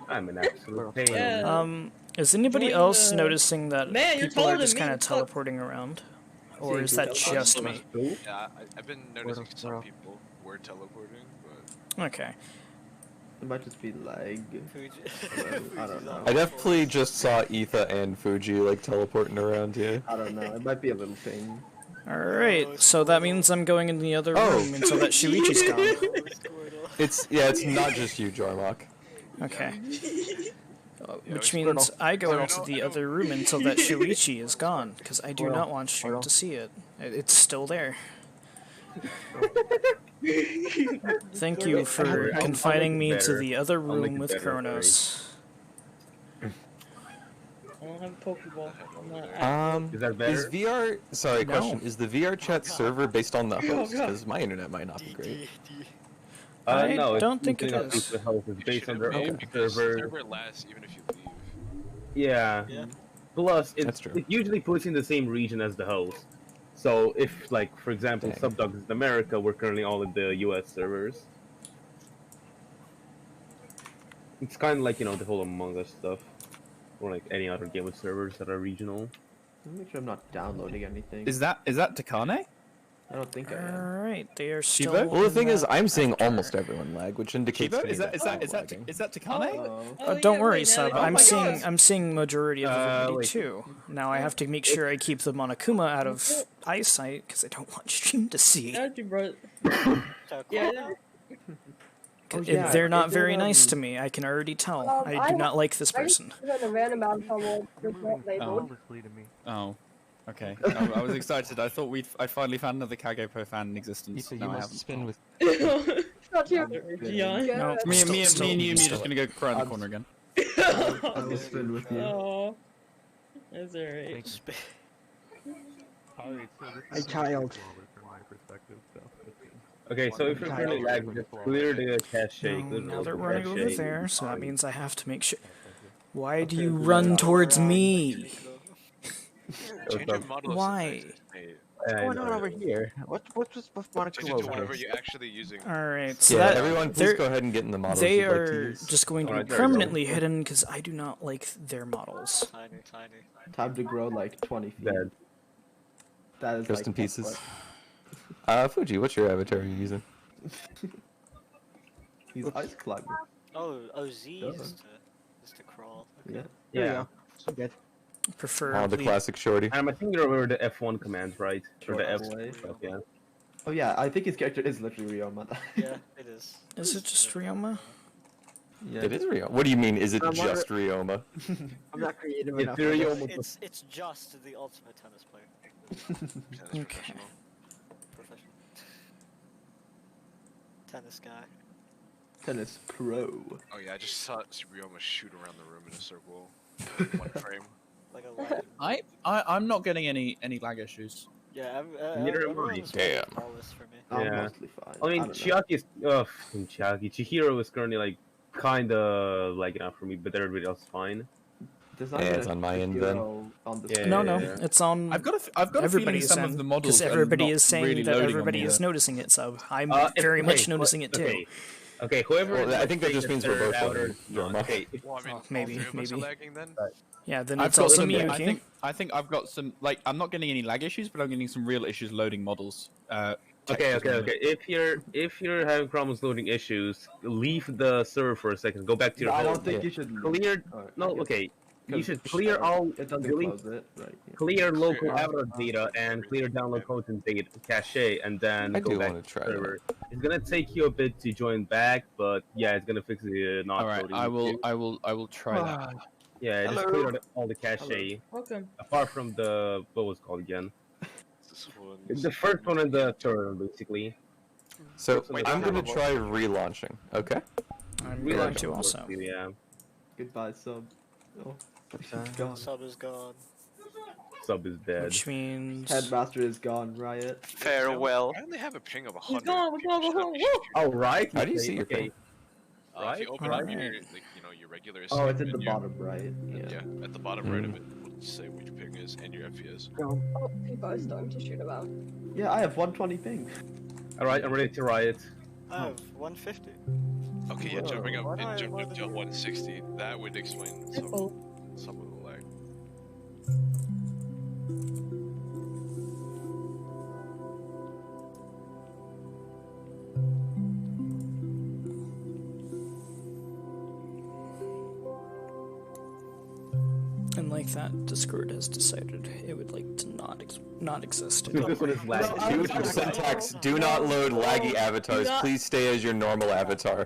K: I'm an absolute pain.
M: Yeah.
B: Is anybody
M: Join
B: else
M: the-
B: noticing that
M: Man, you're
B: people
M: taller
B: are
M: than
B: just
M: me,
B: kind of
M: fuck.
B: teleporting around? Or is that just me?
F: Yeah, I've been noticing some people were teleporting, but
B: Okay.
J: It might just be lag.
L: Fuji.
J: I don't know.
H: I definitely just saw Etha and Fuji like teleporting around here.
J: I don't know. It might be a little thing.
B: Alright, so that means I'm going in the other
H: Oh.
B: room until that Shuichi's gone.
H: It's not just you, Jarmok.
B: Okay. Which means I go into the other room until that Shuichi is gone, because I do not want Shu to see it. It's still there. Thank you for confining me to the other room with Kronos.
M: I don't have a Pokeball. I'm not.
K: Is that better?
H: Is VR? Sorry,
B: No.
H: question. Is the VRchat server based on the host?
M: God.
H: Because my internet might not be great.
B: I
K: No,
B: don't think it
K: usually not
B: is.
K: The host is based on their
F: It should
K: own
F: be, because
K: server.
F: server lasts even if you leave.
K: Yeah. Plus,
H: That's true.
K: it usually puts in the same region as the host. So if, like, for example,
H: Dang.
K: Subdog is in America, we're currently all in the US servers. It's kind of like, you know, the whole Among Us stuff. Or like any other game with servers that are regional.
J: Let me make sure I'm not downloading anything.
N: Is that Takane?
J: I don't think I am.
B: Alright, they are still.
N: Chibo?
H: Well, the thing is, I'm seeing
B: avatar.
H: almost everyone lag, which indicates
N: Chibo?
H: to me
N: Is that
H: lagging.
N: Takane?
B: Don't worry,
M: wait,
B: Sub.
M: now- oh
B: I'm
M: my
B: seeing
M: God.
B: I'm seeing majority of everybody
K: wait.
B: too. Now I have to make sure I keep the Monokuma out of eyesight because I don't want stream to see.
M: Actually, bro. Yeah.
B: They're not
G: is
B: very
G: it,
B: nice to me. I can already tell. I do not like this person.
A: I just a random amount of not labeled.
N: Oh. Okay. I was excited. I thought I finally found another Kagepo fan in existence. No, I haven't.
H: Spin with.
A: Not you.
M: Gian.
B: No,
N: Me and you
B: still-
N: are just gonna go cry in the corner again.
J: I will spin with you.
M: Oh. That's alright.
G: A child.
K: Okay, so if you're currently lagging, just clear the cache.
B: Now they're running over there, so that means I have to make sure. Why do you run towards me?
F: Change your model.
B: Why?
G: What's going on over here? What's with
F: Change
G: Monaco
F: it to
G: over
F: whatever
G: here?
F: you're actually using.
B: Alright, so
H: Yeah,
B: that
H: everyone, please
B: they're-
H: go ahead and get in the models
B: They
H: you'd like to
B: are
H: use.
B: just going to be
K: Alright, there we go.
B: permanently hidden because I do not like their models.
L: Tiny.
J: Time to grow like 20 feet.
K: Dead.
J: That is
H: Just
J: like
H: in pieces. Fuji, what's your avatar you're using?
J: He's ice climbing.
L: Oh, Z
J: Duh.
L: is to crawl.
J: Yeah.
G: There you
K: Yeah.
G: go. So good.
B: Prefer.
H: The classic shorty.
K: I think you remember the F1 command, right? Or the F.
J: Away.
K: Yeah.
J: Oh yeah, I think his character is literally Ryoma.
L: Yeah, it is.
B: Is it just Ryoma?
J: Yeah.
H: It is Ryoma. What do you mean? Is it
G: I'm
H: just Ryoma?
G: I'm not creative
K: It's
G: enough.
K: Ryoma.
L: It's just the ultimate tennis player.
B: Okay.
L: Professional. Tennis guy.
J: Tennis pro.
F: Oh yeah, I just saw Ryoma shoot around the room in a circle. One frame.
L: Like a legend.
N: I'm not getting any lag issues.
L: Yeah,
K: Neither am I.
L: everyone's
H: Damn.
L: flawless for me.
J: I'm
K: Yeah.
J: mostly fine.
K: I mean,
J: don't know.
K: Chiaki's. Chihiro is currently like kinda lagging out for me, but everybody else is fine.
J: There's not
H: Yeah,
J: even
H: it's
J: a
H: on my end then.
J: hero on the
K: Yeah,
J: screen.
B: No,
K: yeah.
B: it's on.
N: I've got a feeling
B: Everybody's
N: some of the models
B: because
N: are
B: everybody
N: not
B: is saying
N: really
B: that
N: loading on
B: everybody
N: me
B: is
N: yet.
B: noticing it. So I'm
K: If-
B: very
K: okay,
B: much noticing it too.
K: Okay. Okay, whoever.
H: Well, I think that just means we're both
K: outer.
H: lagging.
K: Okay.
F: Well, I mean,
B: maybe,
F: all three of us are
B: maybe.
F: lagging then.
B: Yeah, then
N: I've
B: it's
N: got
B: also
N: some,
B: Miyuki.
N: I think I've got some, like, I'm not getting any lag issues, but I'm getting some real issues loading models.
K: Okay. If you're having problems loading issues, leave the server for a second. Go back to your
J: I
K: home.
J: don't think you should
K: Clear.
J: Alright,
K: No,
J: I guess.
K: okay. You
J: 'Cause
K: should clear all.
J: It doesn't
K: delete-
J: close it, right? Yeah.
K: Clear local
F: Clear
K: avatar data and clear download content data cache, and then
H: I
K: go
H: do
K: back
H: wanna
K: to the
H: try
K: server. It's gonna take you a bit to join back, but yeah, it's gonna fix the not
N: All right,
K: loading.
N: I
K: issue.
N: will try that.
K: Yeah, just
J: Hello.
K: clear all the cache.
J: Hello.
M: Welcome.
K: Apart from the what was it called again?
F: This one.
K: The first one and the third, basically.
H: So
K: Wait,
H: I'm
K: I have
H: gonna
K: a
H: try relaunching. Okay.
B: I'm
K: We
B: going
K: like
B: to
K: it,
B: also.
K: Yeah.
J: Goodbye, sub. Oh, gone.
L: Sub is gone.
K: Sub is dead.
B: Which means
J: Headmaster is gone. Riot.
L: Farewell.
F: I only have a ping of
M: He's
F: 100.
M: gone. We're going home. Woo!
K: Oh right.
H: How do you see your
K: okay.
H: ping?
F: If you open up your, like, your regular.
J: Oh, it's at
F: menu,
J: the bottom right. Yeah.
F: Yeah, at the bottom right of it, will say which ping is and your FPS.
A: Oh, people are starting to shoot about.
J: Yeah, I have 120 ping.
K: All right, I'm ready to riot.
L: I have 150.
F: Okay, yeah, jumping up
L: Why do I
F: and jumping
L: more
F: up
L: than
F: to
L: you?
F: 160. That would explain some of the lag.
B: and like that, Discord has decided it would like to not exist.
K: This one is lag.
H: Future syntax: do not load laggy avatars. Please stay as your normal avatar.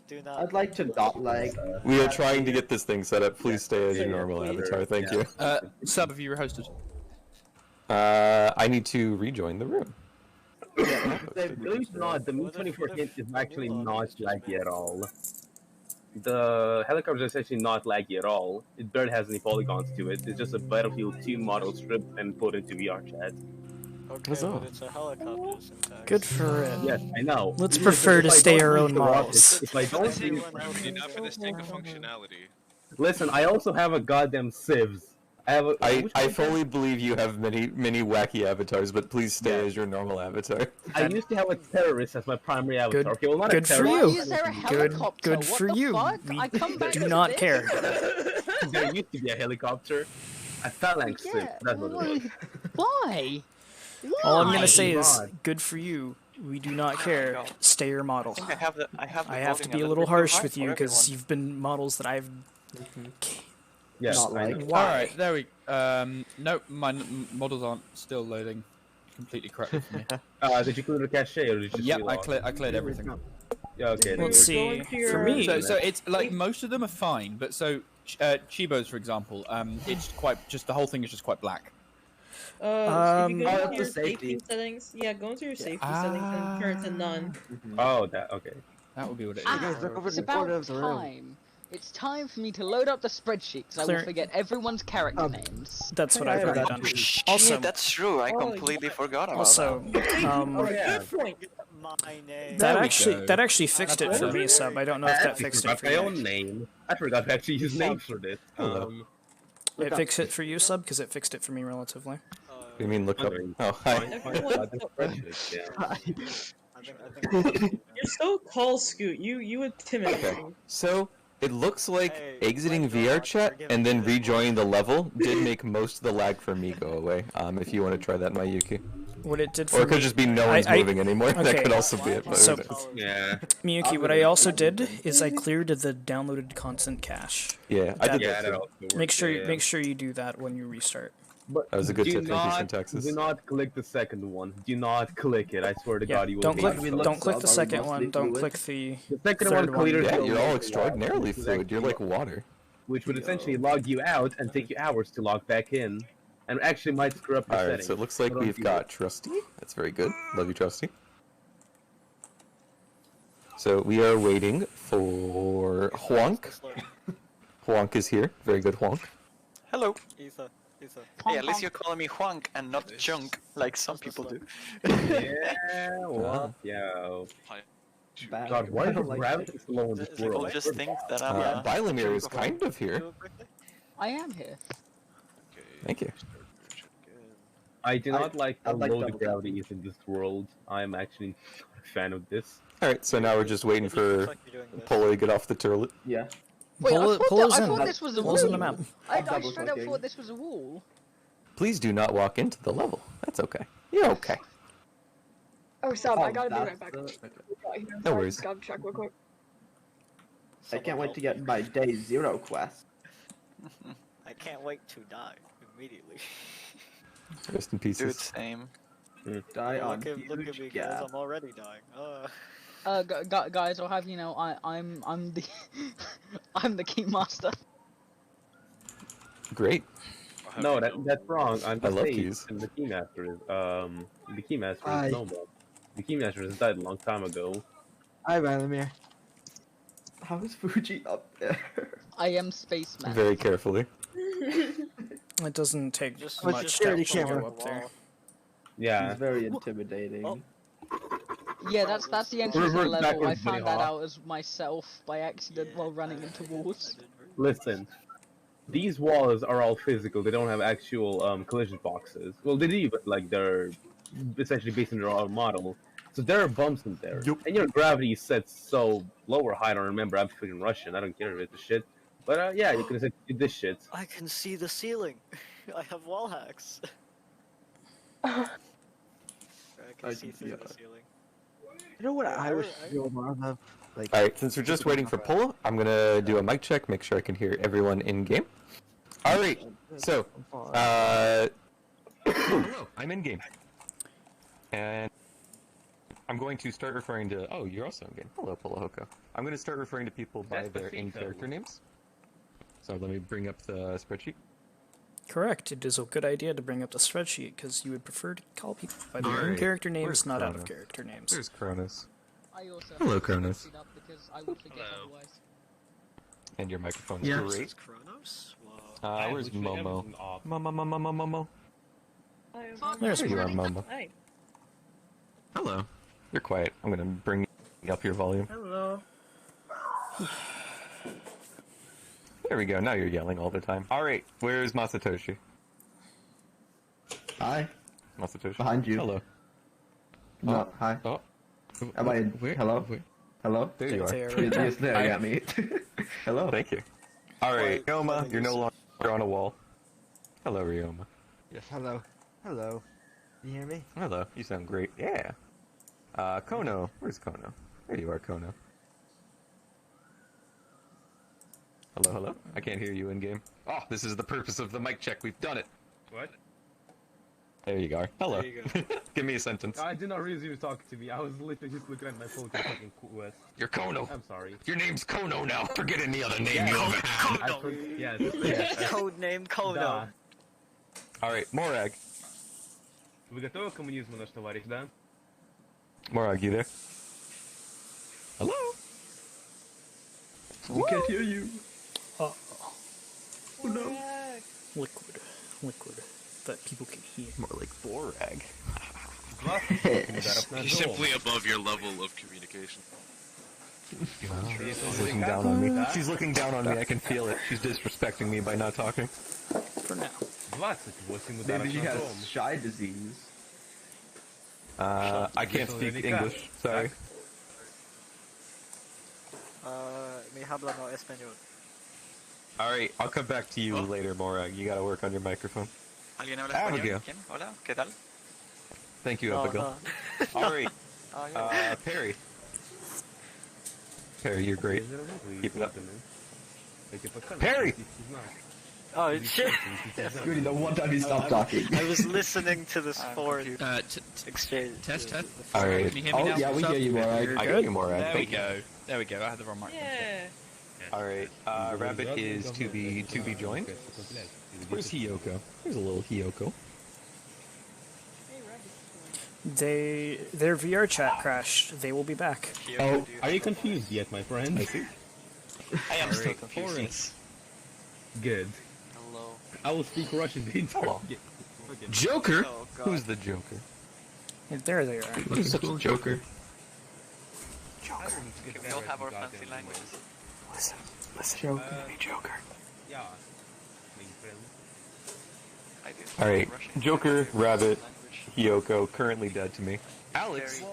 L: Do not.
J: I'd like to not lag.
H: We are trying to get this thing set up. Please stay as your normal avatar. Thank you.
N: Sub, have you hosted?
H: I need to rejoin the room.
K: Believe it or not, the Mi 2014 is actually not laggy at all. The helicopter is actually not laggy at all. It barely has any polygons to it. It's just a Battlefield 2 model stripped and put into Vrchat.
L: Okay, but it's a helicopter syntax.
B: Good for it.
K: Yes, I know.
B: Let's
K: If
B: prefer to
K: I
B: stay
K: don't
B: our
K: use
B: own
K: the
B: models.
K: rockets, if I don't use...
F: Not for the sake of functionality.
K: Listen, I also have a goddamn civs.
H: I fully believe you have many wacky avatars, but please stay as your normal avatar.
K: I used to have a terrorist as my primary avatar.
B: Good,
K: Okay, well, not
B: good
K: a
B: for
K: terrorist.
B: you.
E: Is there a
B: Good,
E: helicopter?
B: good
E: What
B: for
E: the
B: you.
E: fuck?
B: We
E: I come back
B: do
E: to
B: not
E: this?
B: care.
K: There used to be a helicopter. A phalanx suit. That's what it was.
E: Why?
B: All I'm
K: Why?
B: gonna say is,
K: God.
B: good for you. We do not care. Stay your model.
L: I have the
B: I have to
L: voting
B: be a
L: of
B: little
L: the
B: harsh
L: high
B: with
L: for
B: you because
L: everyone.
B: you've been models that I've.
K: Yeah.
J: Not like.
N: Alright, there we nope, my models aren't still loading completely correctly for me.
K: Did you clear the cache or did you just
N: Yep,
K: relog?
N: I cleared everything.
K: Yeah, okay. then
B: Let's
K: you're-
B: see. For me,
N: So it's like most of them are fine, but so Chibo's for example, it's quite just the whole thing is just quite black.
M: If you go
J: Oh,
M: into
J: that's
M: your
J: the safety.
M: safety settings, yeah, go into your safety settings and turn it to none.
K: Oh, that okay.
N: That would be what it is.
E: It's about time. It's time for me to load up the spreadsheet because I will forget everyone's character names.
B: that's what I've already done. Also,
L: Shit, that's true. I completely forgot about
B: also,
M: Good point.
L: My name.
B: that actually fixed it for me, Sub. I don't know if that fixed it for
K: my
B: you.
K: own name. I forgot to actually use names for this.
B: It fixed it for you, Sub, because it fixed it for me relatively.
H: You mean look up? Oh, hi.
M: You're so call Scoot. You intimidate
H: Okay.
M: me.
H: So it looks like exiting VRchat and then rejoining the level did make most of the lag for me go away. If you want to try that, Miyuki.
B: What it did for
H: Or it could
B: me-
H: just be no one's moving anymore. That
B: okay.
H: could also be it. But
B: So,
H: who knows?
K: Yeah.
B: Miyuki, what I also did is I cleared the downloaded content cache.
H: Yeah, I did that
K: that
H: too.
K: also works,
B: Make sure
K: yeah.
B: make sure you do that when you restart.
K: But
H: That was a good
K: do
H: tip. Thank you,
K: not-
H: Syntaxis.
K: Do not click the second one. Do not click it. I swear to
B: Yeah,
K: God, you will
B: don't
K: hate
B: click
K: yourself.
B: don't click the
J: Are we
B: second
J: mostly
B: one. Don't
J: fluid?
B: click the
K: The second
B: third
K: one clears
H: Yeah,
K: your
H: you're all
K: log,
H: extraordinarily
K: which is
H: fluid. You're
K: actually-
H: like water.
K: Which would essentially log you out and take you hours to log back in, and actually might screw up your
H: Alright,
K: settings.
H: so it looks like
K: don't
H: we've
K: do
H: got
K: it.
H: Trusty. That's very good. Love you, Trusty. So we are waiting for Huonk. Huonk is here. Very good, Huonk.
L: Hello, Ether. Hey, at least you're calling me Huank and not Junk, like some people do.
K: Yeah, what? Yo.
J: Bad.
K: God, why
J: I
K: is
J: don't like
K: gravity slow in this
L: People
K: world?
L: just think that I'm
H: Bylomir is kind of here.
E: I am here.
H: Thank you.
K: I do not like
J: I
K: how
J: like
K: low the
J: double
K: gravity is in this world. I'm actually a fan of this.
H: Alright, so now we're just waiting for Polo to get off the turlet.
J: Yeah.
E: Wait,
B: Polo-
E: I thought,
B: Polo's
E: I
B: in.
E: thought this was a
B: Polo's
E: wall.
B: in the map.
E: I
J: double
E: straight up
J: clicking.
E: thought this was a wall.
H: Please do not walk into the level. That's okay. You're okay.
A: Oh, Sab, I
J: Oh,
A: gotta be
J: that's
A: right back.
J: the-
H: No worries.
A: Gotta check real quick.
J: I can't wait to get my day 0 quest.
L: I can't wait to die immediately.
H: Rest in
L: Dude,
H: pieces.
L: same.
J: Die on
L: Look at me,
J: huge
L: guys.
J: gap.
L: I'm already dying.
E: Guys, I'll have you know, I'm the I'm the keymaster.
H: Great.
K: No, that's wrong. I'm
H: I love
K: Sage,
H: keys.
K: and the keymaster is the keymaster
G: Hi.
K: is Nomo. The keymaster has died a long time ago.
G: Hi, Bylomir.
J: How is Fuji up there?
E: I am spaceman.
H: Very carefully.
B: It doesn't take
L: Just-
B: much
L: just
B: to
G: security
B: actually
G: camera.
B: go up there.
K: Yeah.
J: He's very intimidating.
E: Yeah, that's the entrance to the
K: Revert
E: level. I
K: backwards,
E: found that
K: Bunny
E: out as myself by accident while running into walls.
K: Listen, these walls are all physical. They don't have actual collision boxes. Well, they do, but like they're essentially based on their own model. So there are bumps in there.
H: Yup.
K: And your gravity is set so low or high. I don't remember. I'm freaking Russian. I don't care if it's the shit. But yeah, you can essentially do this shit.
L: I can see the ceiling. I have wall hacks. I can see through the ceiling.
G: You know what I wish you more of? Like,
H: Alright, since we're just waiting for Polo, I'm gonna do a mic check, make sure I can hear everyone in game. Alright, so, hello, I'm in game. And I'm going to start referring to, oh, you're also in game. Hello, Polo Hoko. I'm going to start referring to people by
K: That's the
H: their
K: thing,
H: in-character
K: though.
H: names. So let me bring up the spreadsheet.
B: Correct. It is a good idea to bring up the spreadsheet because you would prefer to call people by their
H: Alright.
B: in-character names,
H: Where's
B: not out
H: Chrono?
B: of character names.
H: There's Cronus.
E: I also
H: Hello,
E: have to
H: Cronus.
E: speed up because I would forget otherwise.
H: And your microphone is
B: Yeah.
H: great.
L: Chronos? Wow.
H: Where's Momo? Momo.
B: There's
H: There you are, Momo.
M: Hi.
H: Hello. You're quiet. I'm gonna bring up your volume.
M: Hello.
H: There we go. Now you're yelling all the time. All right, where's Masatoshi?
J: Hi.
H: Masatoshi.
J: Behind you.
H: Hello.
J: No, hi.
H: Oh.
J: Am I in? Hello? Hello?
H: There you are.
J: Yes, there, I got me. Hello.
H: Thank you. All right, Ryoma, you're no longer on a wall. Hello, Ryoma.
G: Yes, hello. Hello. You hear me?
H: Hello. You sound great. Yeah. Kono. Where's Kono? There you are, Kono. Hello, hello? I can't hear you in-game. Oh, this is the purpose of the mic check. We've done it.
K: What?
H: There you go. Hello.
K: There you go.
H: Give me a sentence.
K: I did not realize you were talking to me. I was literally just looking at my phone to fucking quest.
H: You're Kono.
K: I'm sorry.
H: Your name's Kono now. Forget any other name
K: Yeah,
H: you ever had.
L: Kono.
K: Yes.
L: Codename Kono.
H: Alright, Morag.
K: Вы готовы к коммунизму, наш товарищ, да?
H: Morag, you there? Hello?
J: We can't hear you.
B: Oh
J: no.
B: Liquid. That people can hear.
H: More like Borag.
F: He's simply above your level of communication.
H: She's looking down on me. She's looking down on me. I can feel it. She's disrespecting me by not talking.
B: For now.
J: Maybe she has shy disease.
H: I can't speak English. Sorry.
L: Me habla no español.
H: Alright, I'll come back to you later, Morag. You gotta work on your microphone.
O: ¿Alguien habla
H: Abigail.
O: español? ¿Quién? Hola, ¿qué tal?
H: Thank you, Abigail. Alright. Perry. Perry, you're great. Keep it up. Perry!
L: Oh shit!
J: Really, the one time he stopped talking.
L: I was listening to this fourth exchange.
N: Test.
H: Alright.
N: Can you hear me now?
J: Yeah, we hear you, Morag.
H: I hear you, Morag.
N: There we go. There we go. I had the wrong microphone.
M: Yeah.
H: Alright, Rabbit is to be joined. Where's Hiyoko? There's a little Hiyoko.
B: Their VR chat crashed. They will be back.
K: Oh, are you confused yet, my friend?
H: I see.
O: I am still confused. Yes.
K: Good.
O: Hello.
K: I will speak Russian the entire game.
H: Joker?
O: Oh, God.
H: Who's the Joker?
B: There they are.
H: Who's such a Joker?
O: We all have our fancy languages.
B: Listen, Joker. Hey, Joker.
K: Yeah.
O: I do.
H: Alright,
O: Russian.
H: Joker, Rabbit, Hiyoko, currently dead to me. Alex!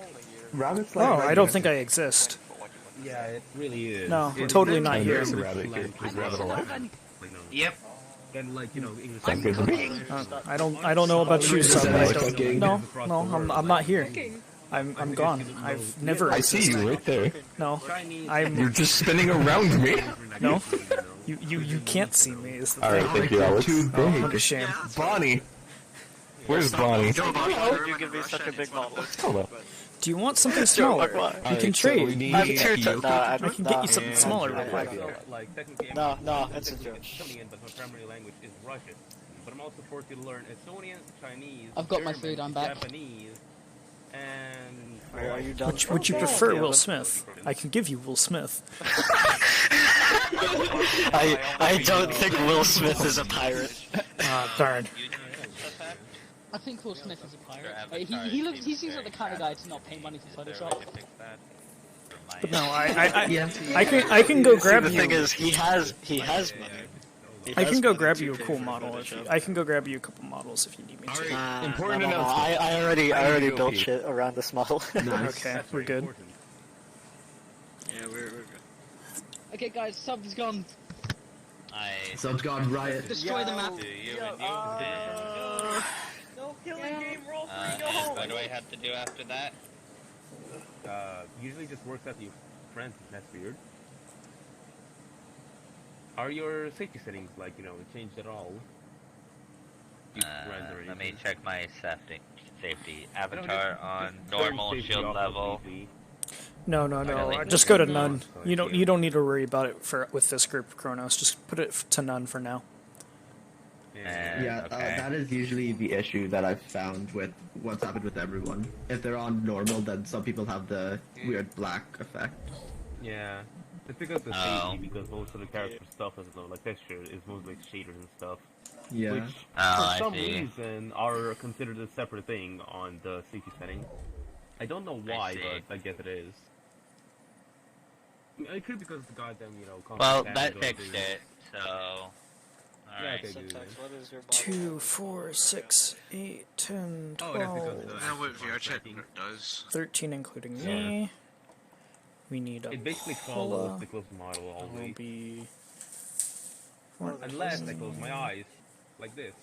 J: Rabbit's
B: Oh, I don't think I exist.
K: Yeah, it really is.
B: No, totally not here.
H: There's a Rabbit here. Is Rabbit alive?
K: Yep. Then, like, you know, English.
H: That's good to me.
B: I don't know about you, son. No, I'm not here. I'm gone. I've never.
H: I see you right there.
B: No, I'm.
H: You're just spinning around me.
B: No, you can't see me. Is the
H: Alright, thank you, Alex.
B: Oh, what a shame.
H: Bonnie! Where's Bonnie?
L: You give me such a big model.
H: Hello.
B: Do you want something smaller? We can trade.
L: I'm too
B: I can get you something smaller real quick.
L: No, it's a joke.
K: Coming in, but my primary language is Russian. But I'm also forced to learn Estonian, Chinese,
E: I've got my
K: German,
E: food, I'm back.
K: Japanese, and...
L: Are you done?
B: Would you prefer Will Smith? I can give you Will Smith.
L: I don't think Will Smith is a pirate.
B: Darn.
E: I think Will Smith is a pirate. He seems like the kind of guy to not pay money for Photoshop.
B: But no, I can go grab you.
L: The thing is, he has money.
B: I can go grab you a cool model. I can go grab you a couple models if you need me to.
H: Important
L: No,
H: announcement.
L: I already built shit around this model.
B: Okay, we're good.
L: Yeah, we're good.
E: Okay, guys, sub's gone.
J: Sub's gone riot.
E: Destroy the map.
M: No killing game, roll free, go home.
D: What do I have to do after that?
K: Usually just works out your friends, that's weird. Are your safety settings, like, you know, changed at all?
D: Let me check my safety. Avatar on normal shield level.
B: No. Just go to none. You don't need to worry about it with this group, Kronos. Just put it to none for now.
J: Yeah, that is usually the issue that I've found with what's happened with everyone. If they're on normal, then some people have the weird black effect.
K: Yeah, it's because of safety, because most of the character stuff is like texture is mostly like shaders and stuff.
J: Yeah.
K: Which for some reason are considered a separate thing on the safety setting. I don't know why, but I guess it is. It could be because the goddamn, you know.
D: Well,
K: constant
D: that
K: tab
D: fixed
K: goes
D: it, so. Alright.
K: okay, good.
L: What is your
B: 2, 4, 6, 8, 10,
K: Oh, that's because
B: 12,
F: I know what Vrchat does.
B: 13 including me. We need a
K: It basically
B: cola.
K: follows the close model
B: Will
K: always.
B: be
K: Unless I close my eyes, like this.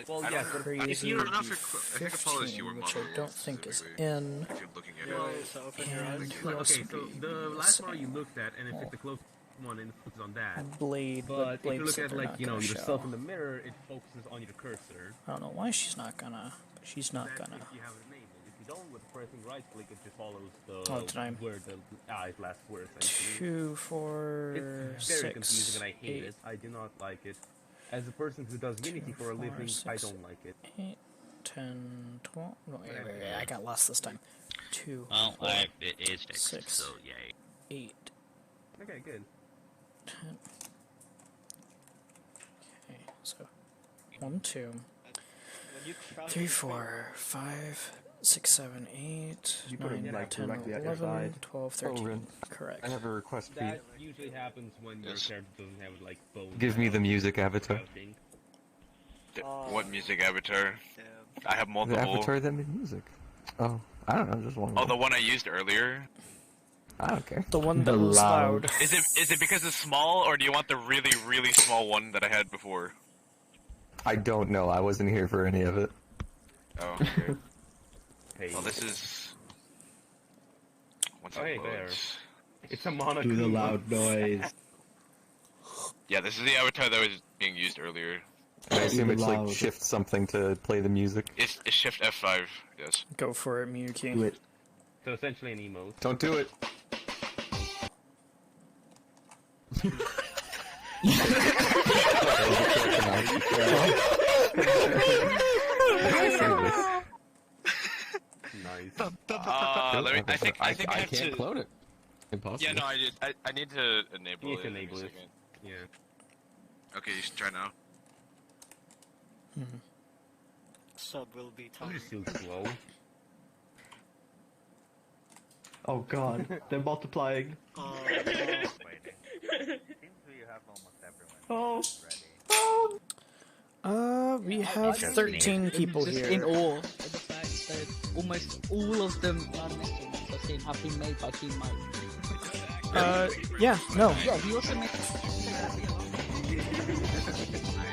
F: Well,
B: yeah,
F: if
B: crazy
F: you don't know if I think it follows
B: 15,
F: your
B: which
F: model.
B: I don't think is in.
F: If you're looking at
L: You
F: it.
L: always open your eyes.
B: And who else
K: Okay,
B: would
K: so
B: be
K: the last model you
B: missing?
K: looked at, and if it's the close one, and it focuses on that.
B: Blade,
K: But if you
B: Blade
K: look
B: said
K: at,
B: they're
K: like,
B: not
K: you know,
B: gonna
K: yourself
B: show.
K: in the mirror, it focuses on your cursor.
B: I don't know why she's not gonna. But she's not
K: That's
B: gonna.
K: if you have it enabled. If you don't, with pressing right click, it just follows the
B: Oh, did I?
K: where the eyes last word.
B: 2, 4,
K: It's very
B: 6,
K: confusing, and I hate
B: 8,
K: it. I do not like it. As a person who does Unity for a
B: 4,
K: living,
B: 6,
K: I don't like it.
B: 8, 10, 12. No, wait, I got lost this time. 2,
D: Well,
B: 4,
D: it is fixed,
B: 6,
D: so yay.
B: 8,
K: Okay, good.
B: 10. Okay, so 1, 2, 3, 4, 5, 6, 7, 8,
J: You put
B: 9,
J: them, like,
B: 10,
J: directly at your
B: 11,
J: side.
B: 12, 13.
H: Rin.
B: Correct.
H: I have a request for you.
K: That usually happens when your character doesn't have like bones.
H: Give me the music avatar.
F: What music avatar? I have
H: The
F: multiple.
H: avatar that made music. Oh, I don't know, just one.
F: Oh, the one I used earlier?
H: I don't care.
B: The one that was loud.
F: Is it because it's small, or do you want the really, really small one that I had before?
H: I don't know. I wasn't here for any of it.
F: Oh, okay.
K: Hey.
F: Well, this is... Once
K: Oh,
F: it
K: hey, there.
F: loads.
K: It's a Monokuma.
J: Do the loud noise.
F: Yeah, this is the avatar that was being used earlier.
H: I assume it's
J: loud.
H: like shift something to play the music.
F: It's Shift F5, yes.
B: Go for it, Miyuki.
H: Do it.
K: So essentially an emote.
H: Don't do it.
K: Nice.
F: I think I have
H: can't
F: to...
H: clone it. Impossible.
F: Yeah, no, I did. I need to enable
K: You need
F: it.
K: to
F: in a
K: enable it.
F: second.
K: Yeah.
F: Okay, you should try now.
L: Sub will be
K: I'm
L: tired.
K: just too slow.
J: Oh god, they're multiplying.
L: Oh,
D: Seems we have almost everyone
J: Oh.
D: ready.
B: We have 13 people
E: Just
B: here.
E: in awe at the fact that almost all of them missions I've seen have been made by Team Mike.
B: Yeah, no.
E: Yeah, he also made.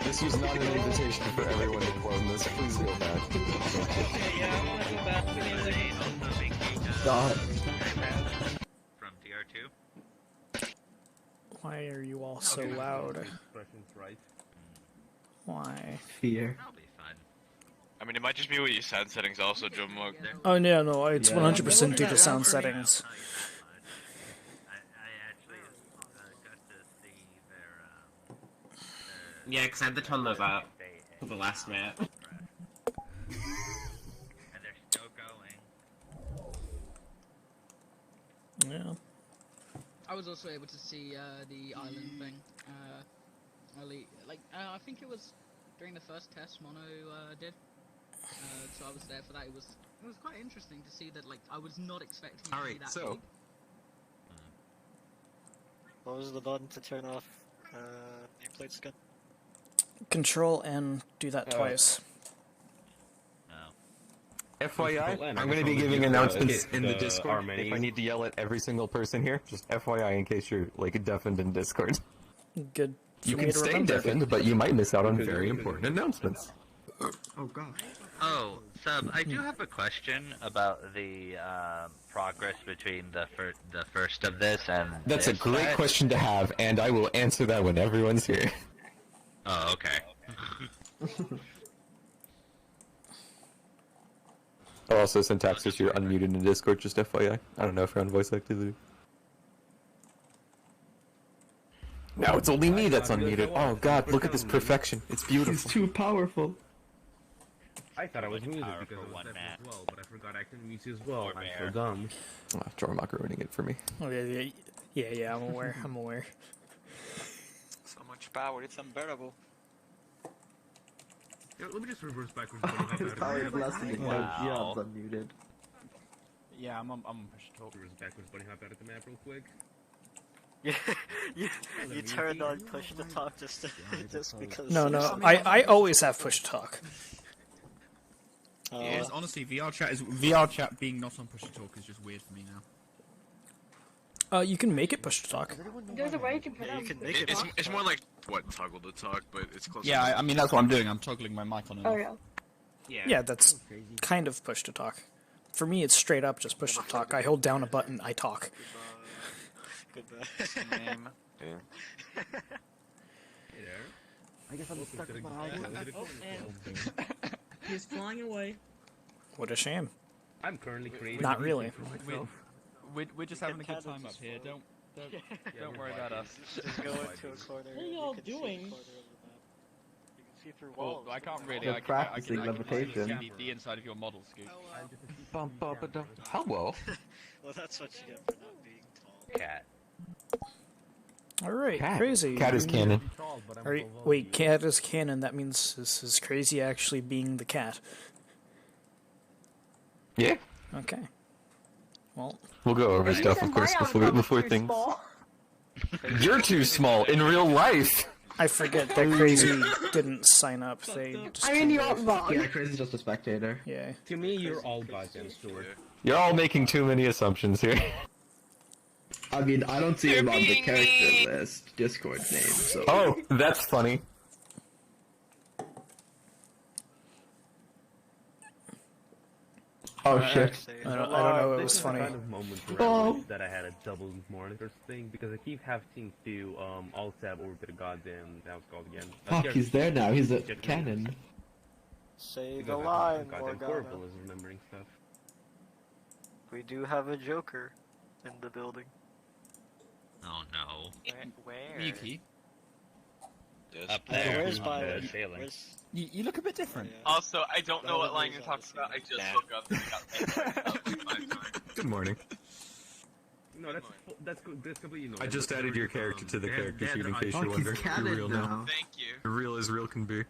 H: This was not an invitation for everyone to clone this. Please go back.
M: Okay, yeah, I'm gonna go back to the music.
J: God.
D: From TR2.
B: Why are you all so loud?
K: Expressions right.
B: Why?
J: Fear.
D: That'll be fun.
F: I mean, it might just be what your sound settings also, Jumbo.
B: Oh, yeah, no, it's
J: Yeah.
B: 100% due to sound settings.
D: I actually got to see their
P: Yeah, because I had to turn those up for the last map.
D: and they're still going.
B: Yeah.
E: I was also able to see the island thing. Early, like I think it was during the first test Mono did. So I was there for that. It was quite interesting to see that. Like I was not expecting to see that.
H: so-
E: big.
L: What was the button to turn off nameplates again?
B: Control and do that twice.
H: FYI,
K: Well,
H: I'm going to be
K: it's
H: giving
K: only
H: announcements
K: the-
H: in the
K: the
H: Discord.
K: R-menus.
H: If I need to yell at every single person here, just FYI in case you're like deafened in Discord.
B: Good. for
H: You
B: me
H: can
B: to
H: stay
B: remember.
H: deafened, but you might miss out on very important announcements.
J: Oh god.
D: Oh, Sub, I do have a question about the progress between the first of this and.
H: That's a
D: this
H: great
D: set.
H: question to have, and I will answer that when everyone's here.
D: Oh, okay.
H: Oh, also, Syntaxis, you're unmuted in Discord, just FYI. I don't know if you're on voice activity. Now it's only me that's unmuted. Oh god, look at this perfection. It's
J: He's
H: beautiful.
J: too powerful.
K: I thought I was muted
D: Power
K: because
D: for
K: I was
D: one
K: deaf
D: man.
K: as well, but I forgot I can mute you as well.
D: Or
K: I'm
D: bear.
K: so dumb.
H: Oh, Jormok ruining it for me.
B: Oh, yeah, I'm aware. I'm aware.
O: So much power, it's unbearable.
K: Yeah, let me just reverse backwards.
J: His power is less than
D: Wow.
J: John's unmuted.
N: Yeah, I'm push talk.
K: Reverse backwards bunny hop out of the map real quick.
L: You turned on push to talk just because.
B: No, I always have push to talk.
N: Yes, honestly, VR chat being not on push to talk is just weird for me now.
B: You can make it push to talk.
A: There's a way you can put on.
F: It's more like what toggle to talk, but it's close.
N: Yeah, I mean that's what I'm doing. I'm toggling my mic on and off.
B: Yeah, that's kind of push to talk. For me, it's straight up just push to talk. I hold down a button, I talk.
L: Goodbye.
G: I guess I'm stuck with my
M: He's flying away.
B: What a shame.
Q: I'm currently creating.
B: Not really.
N: We're just having a good time up here. Don't worry about us.
L: Just go into a corner.
M: What are y'all doing?
L: You can see through walls.
N: Well, I can't really.
J: They're practicing levitation.
N: See the inside of your model, Scoot.
H: Hello.
L: Well, that's what you get for not being tall.
D: Cat.
B: Alright,
H: Cat.
B: crazy.
H: Cat is canon.
B: Alright, wait, cat is canon. That means this is crazy actually being the cat.
H: Yeah.
B: Okay. Well,
H: we'll go over stuff, of course, before things. You're too small in real life.
B: I forget that Crazy didn't sign up. They just.
A: I mean, you're not wrong.
J: Yeah, Crazy's just a spectator.
B: Yeah.
Q: To me, you're all goddamn steward.
H: You're all making too many assumptions here.
J: I mean, I don't see him on the character list, Discord name, so...
H: Oh, that's funny.
J: Oh shit.
B: I don't know, it was
Q: This
B: funny.
Q: is the kind of moment where I wish that I had a double monitor thing, because I keep having to alt-tab over to the goddamn, that was called again.
J: Fuck, he's there now, he's a canon.
L: Say the
Q: Because
L: line,
Q: goddamn
L: Morgana.
Q: horrible is remembering stuff.
L: We do have a Joker in the building.
D: Oh no.
L: Where?
N: Miyuki.
D: Up
L: Hey,
D: there.
L: where's my...
D: Sailing.
L: Where's...
N: You look a bit different.
R: Also, I don't know what line you're talking about. I just woke up and got paid.
H: Good morning.
Q: No, that's completely normal.
I: I just added your character to the character sheet in case you're wondering. You're real now.
R: Thank you.
I: You're real as real can be.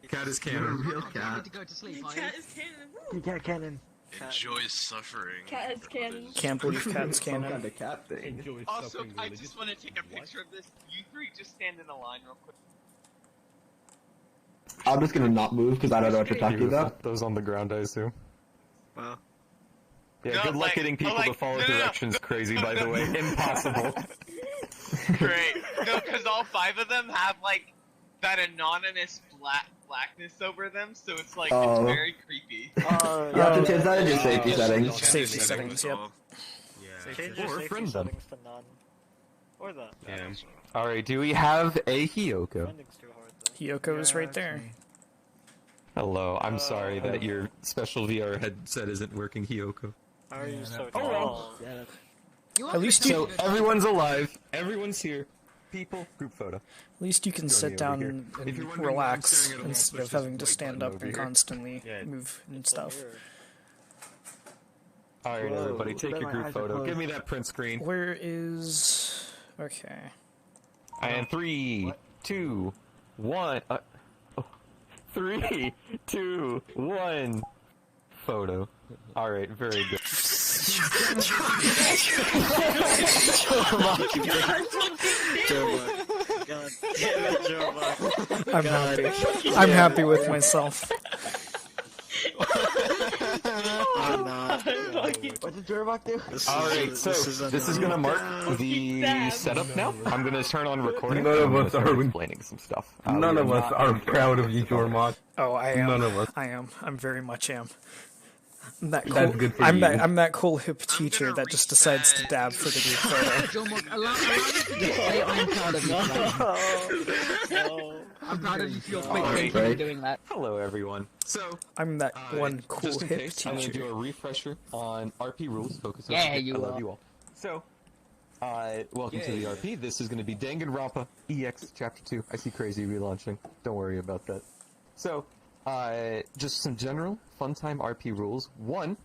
I: Cat is
J: You're a
I: canon.
J: real
E: You
J: cat.
E: to go to sleep,
M: Cat is canon.
G: You cat canon.
F: Enjoys suffering.
A: Cat is canon.
B: Can't believe cat's
J: Some
B: canon.
J: kind of cat thing.
R: Also, I just want to take a picture of this. You three just stand in a line real quick.
J: I'm just gonna not move because I don't know what you're talking about.
H: Those on the ground, I assume.
L: Well...
H: Yeah,
R: No,
H: good luck
R: like-
H: getting people
R: like-
H: to follow
R: no.
H: directions, Crazy, by the way. Impossible.
R: Great. No, because all 5 of them have, like, that anonymous blackness over them, so it's like,
J: Oh.
R: it's very creepy.
J: You have to change that in your safety settings.
B: Safety settings, yep.
L: Change your
H: Or
L: safety
H: friend them.
L: settings to none. Or that.
Q: Yeah.
H: Alright, do we have a Hiyoko?
L: Friending's too hard, though.
B: Hyoko is right there.
H: Hello, I'm sorry that your special VR headset isn't working, Hiyoko.
L: How are you so
H: Oh,
L: tall?
B: At least
H: So, everyone's alive, everyone's here. People, group photo.
B: At least you can sit down and
I: If you're wondering why I'm
B: relax
I: staring at a
B: instead
I: wall,
B: of having to
I: push this
B: stand
I: white
B: up
I: button
B: and
I: over here.
B: constantly
Q: Yeah.
B: move and
L: It's a
B: stuff.
L: mirror.
H: Alright,
G: Whoa,
H: everybody, take
G: my
H: your group
G: eyes are
H: photo.
G: closed.
H: Give me that print screen.
B: Where is... Okay.
H: And 3, 2, 1. 3, 2, 1. Photo. Alright, very good.
L: God damn it, Joe.
B: I'm happy. I'm happy with myself.
L: I'm not.
G: What did Durlock do?
H: Alright, so this is gonna mark the setup now. I'm gonna turn on recording.
Q: None of
H: I'm gonna
Q: us
H: start
Q: are-
H: explaining some stuff.
Q: None of us are proud of you, Jormot.
B: Oh, I am.
Q: None of us.
B: I am. I'm very much am. I'm that cool.
Q: That's good for
B: I'm
Q: you.
B: that cool hip teacher that just decides to dab for the group photo.
E: John Mark, allow me to say I'm proud of you.
L: No.
E: I'm proud of you for your quick
H: Alright,
E: thinking
H: right.
E: of doing that.
H: Hello, everyone. So,
B: I'm that one cool
H: just in
B: hip
H: case, I'm gonna do
B: teacher.
H: a refresher on RP rules. Focus on
E: Yeah,
H: RP.
E: you
H: I love
E: are.
H: you all. So, welcome to the RP. This is going to be DanganRp EX Chapter 2. I see Crazy relaunching. Don't worry about that. So, just some general fun time RP rules. One,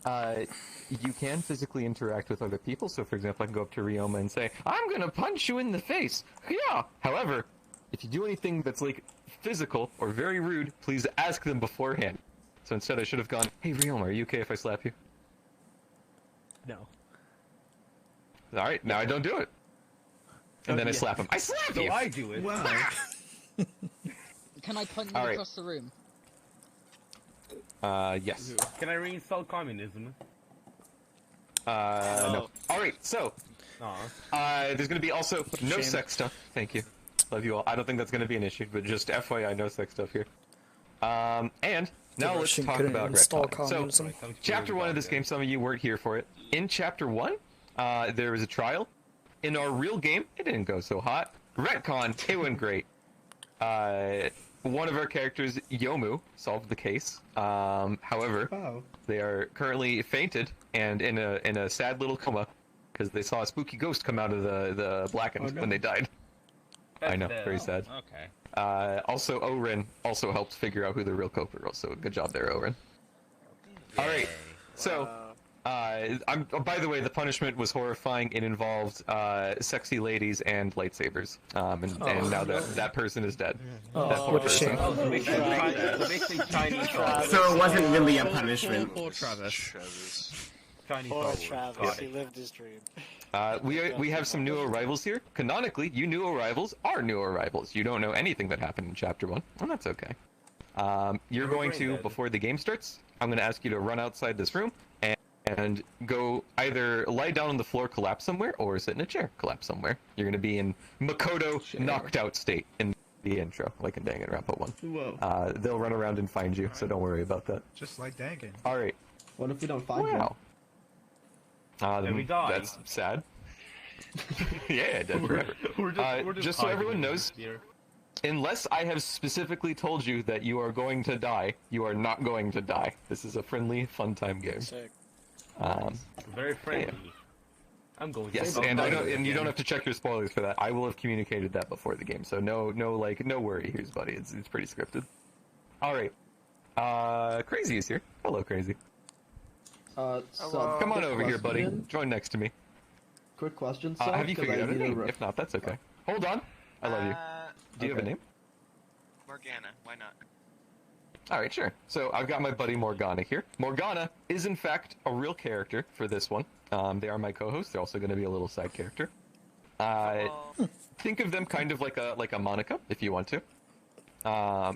H: you can physically interact with other people. So, for example, I can go up to Ryoma and say, "I'm gonna punch you in the face." Yeah. However, if you do anything that's like physical or very rude, please ask them beforehand. So instead, I should have gone, "Hey, Ryoma, are you okay if I slap you?"
G: No.
H: All right, now I don't do it. and then I slap him. I slap
Q: So
H: you!
Q: I do it.
J: Wow.
E: Can I punt you
H: All right.
E: across the room?
H: Yes.
Q: Can I reinstall communism?
H: No. Alright, so, there's gonna be also no
B: Shame.
H: sex stuff. Thank you. Love you all. I don't think that's gonna be an issue, but just FYI, no sex stuff here. And now let's
B: Russian
H: talk
B: couldn't
H: about
B: install
H: retcon. So,
B: communism.
H: Chapter 1 of this game, some of you weren't here for it. In Chapter 1, there was a trial. In our real game, it didn't go so hot. Retcon, it went great. One of our characters, Yomu, solved the case. However, they are currently fainted and in a sad little coma because they saw a spooky ghost come out of the blackened when they died. I know, very sad.
D: Okay.
H: Also, Oren also helped figure out who the real culprit was, so good job there, Oren. Alright, so, by the way, the punishment was horrifying. It involved sexy ladies and lightsabers. And now that person is dead. That poor
B: what a
H: person.
B: shame.
P: So it wasn't really a punishment.
N: Poor Travis.
L: Poor Travis, he lived his dream.
H: We have some new arrivals here. Canonically, you new arrivals are new arrivals. You don't know anything that happened in Chapter 1. Well, that's okay. You're going to, before the game starts, I'm going to ask you to run outside this room and go either lie down on the floor, collapse somewhere, or sit in a chair, collapse somewhere. You're going to be in Makoto knocked out state in the intro, like in DanganRp 1.
J: Whoa.
H: They'll run around and find you, so don't worry about that.
S: Just like Dangan.
H: Alright.
J: What if we don't find
H: Wow.
Q: Then we die.
H: That's sad. Yeah, dead forever.
Q: We're
H: Just so everyone knows, unless I have specifically told you that you are going to die, you are not going to die. This is a friendly, fun time game.
Q: Very friendly. I'm going.
H: Yes,
Q: to
H: and I don't, and you don't have to check your spoilers for that. I will have communicated that before the game, so no worry, here's buddy. It's pretty scripted. All right, Crazy is here. Hello, Crazy. Come on over here, buddy. Join next to me.
J: Quick question,
H: have you figured out a name? If not, that's okay. Hold on. I love you. Do you have a name?
R: Morgana, why not?
H: Alright, sure. So I've got my buddy Morgana here. Morgana is in fact a real character for this one. They are my co-hosts. They're also going to be a little side character. Think of them kind of like a Monica, if you want to.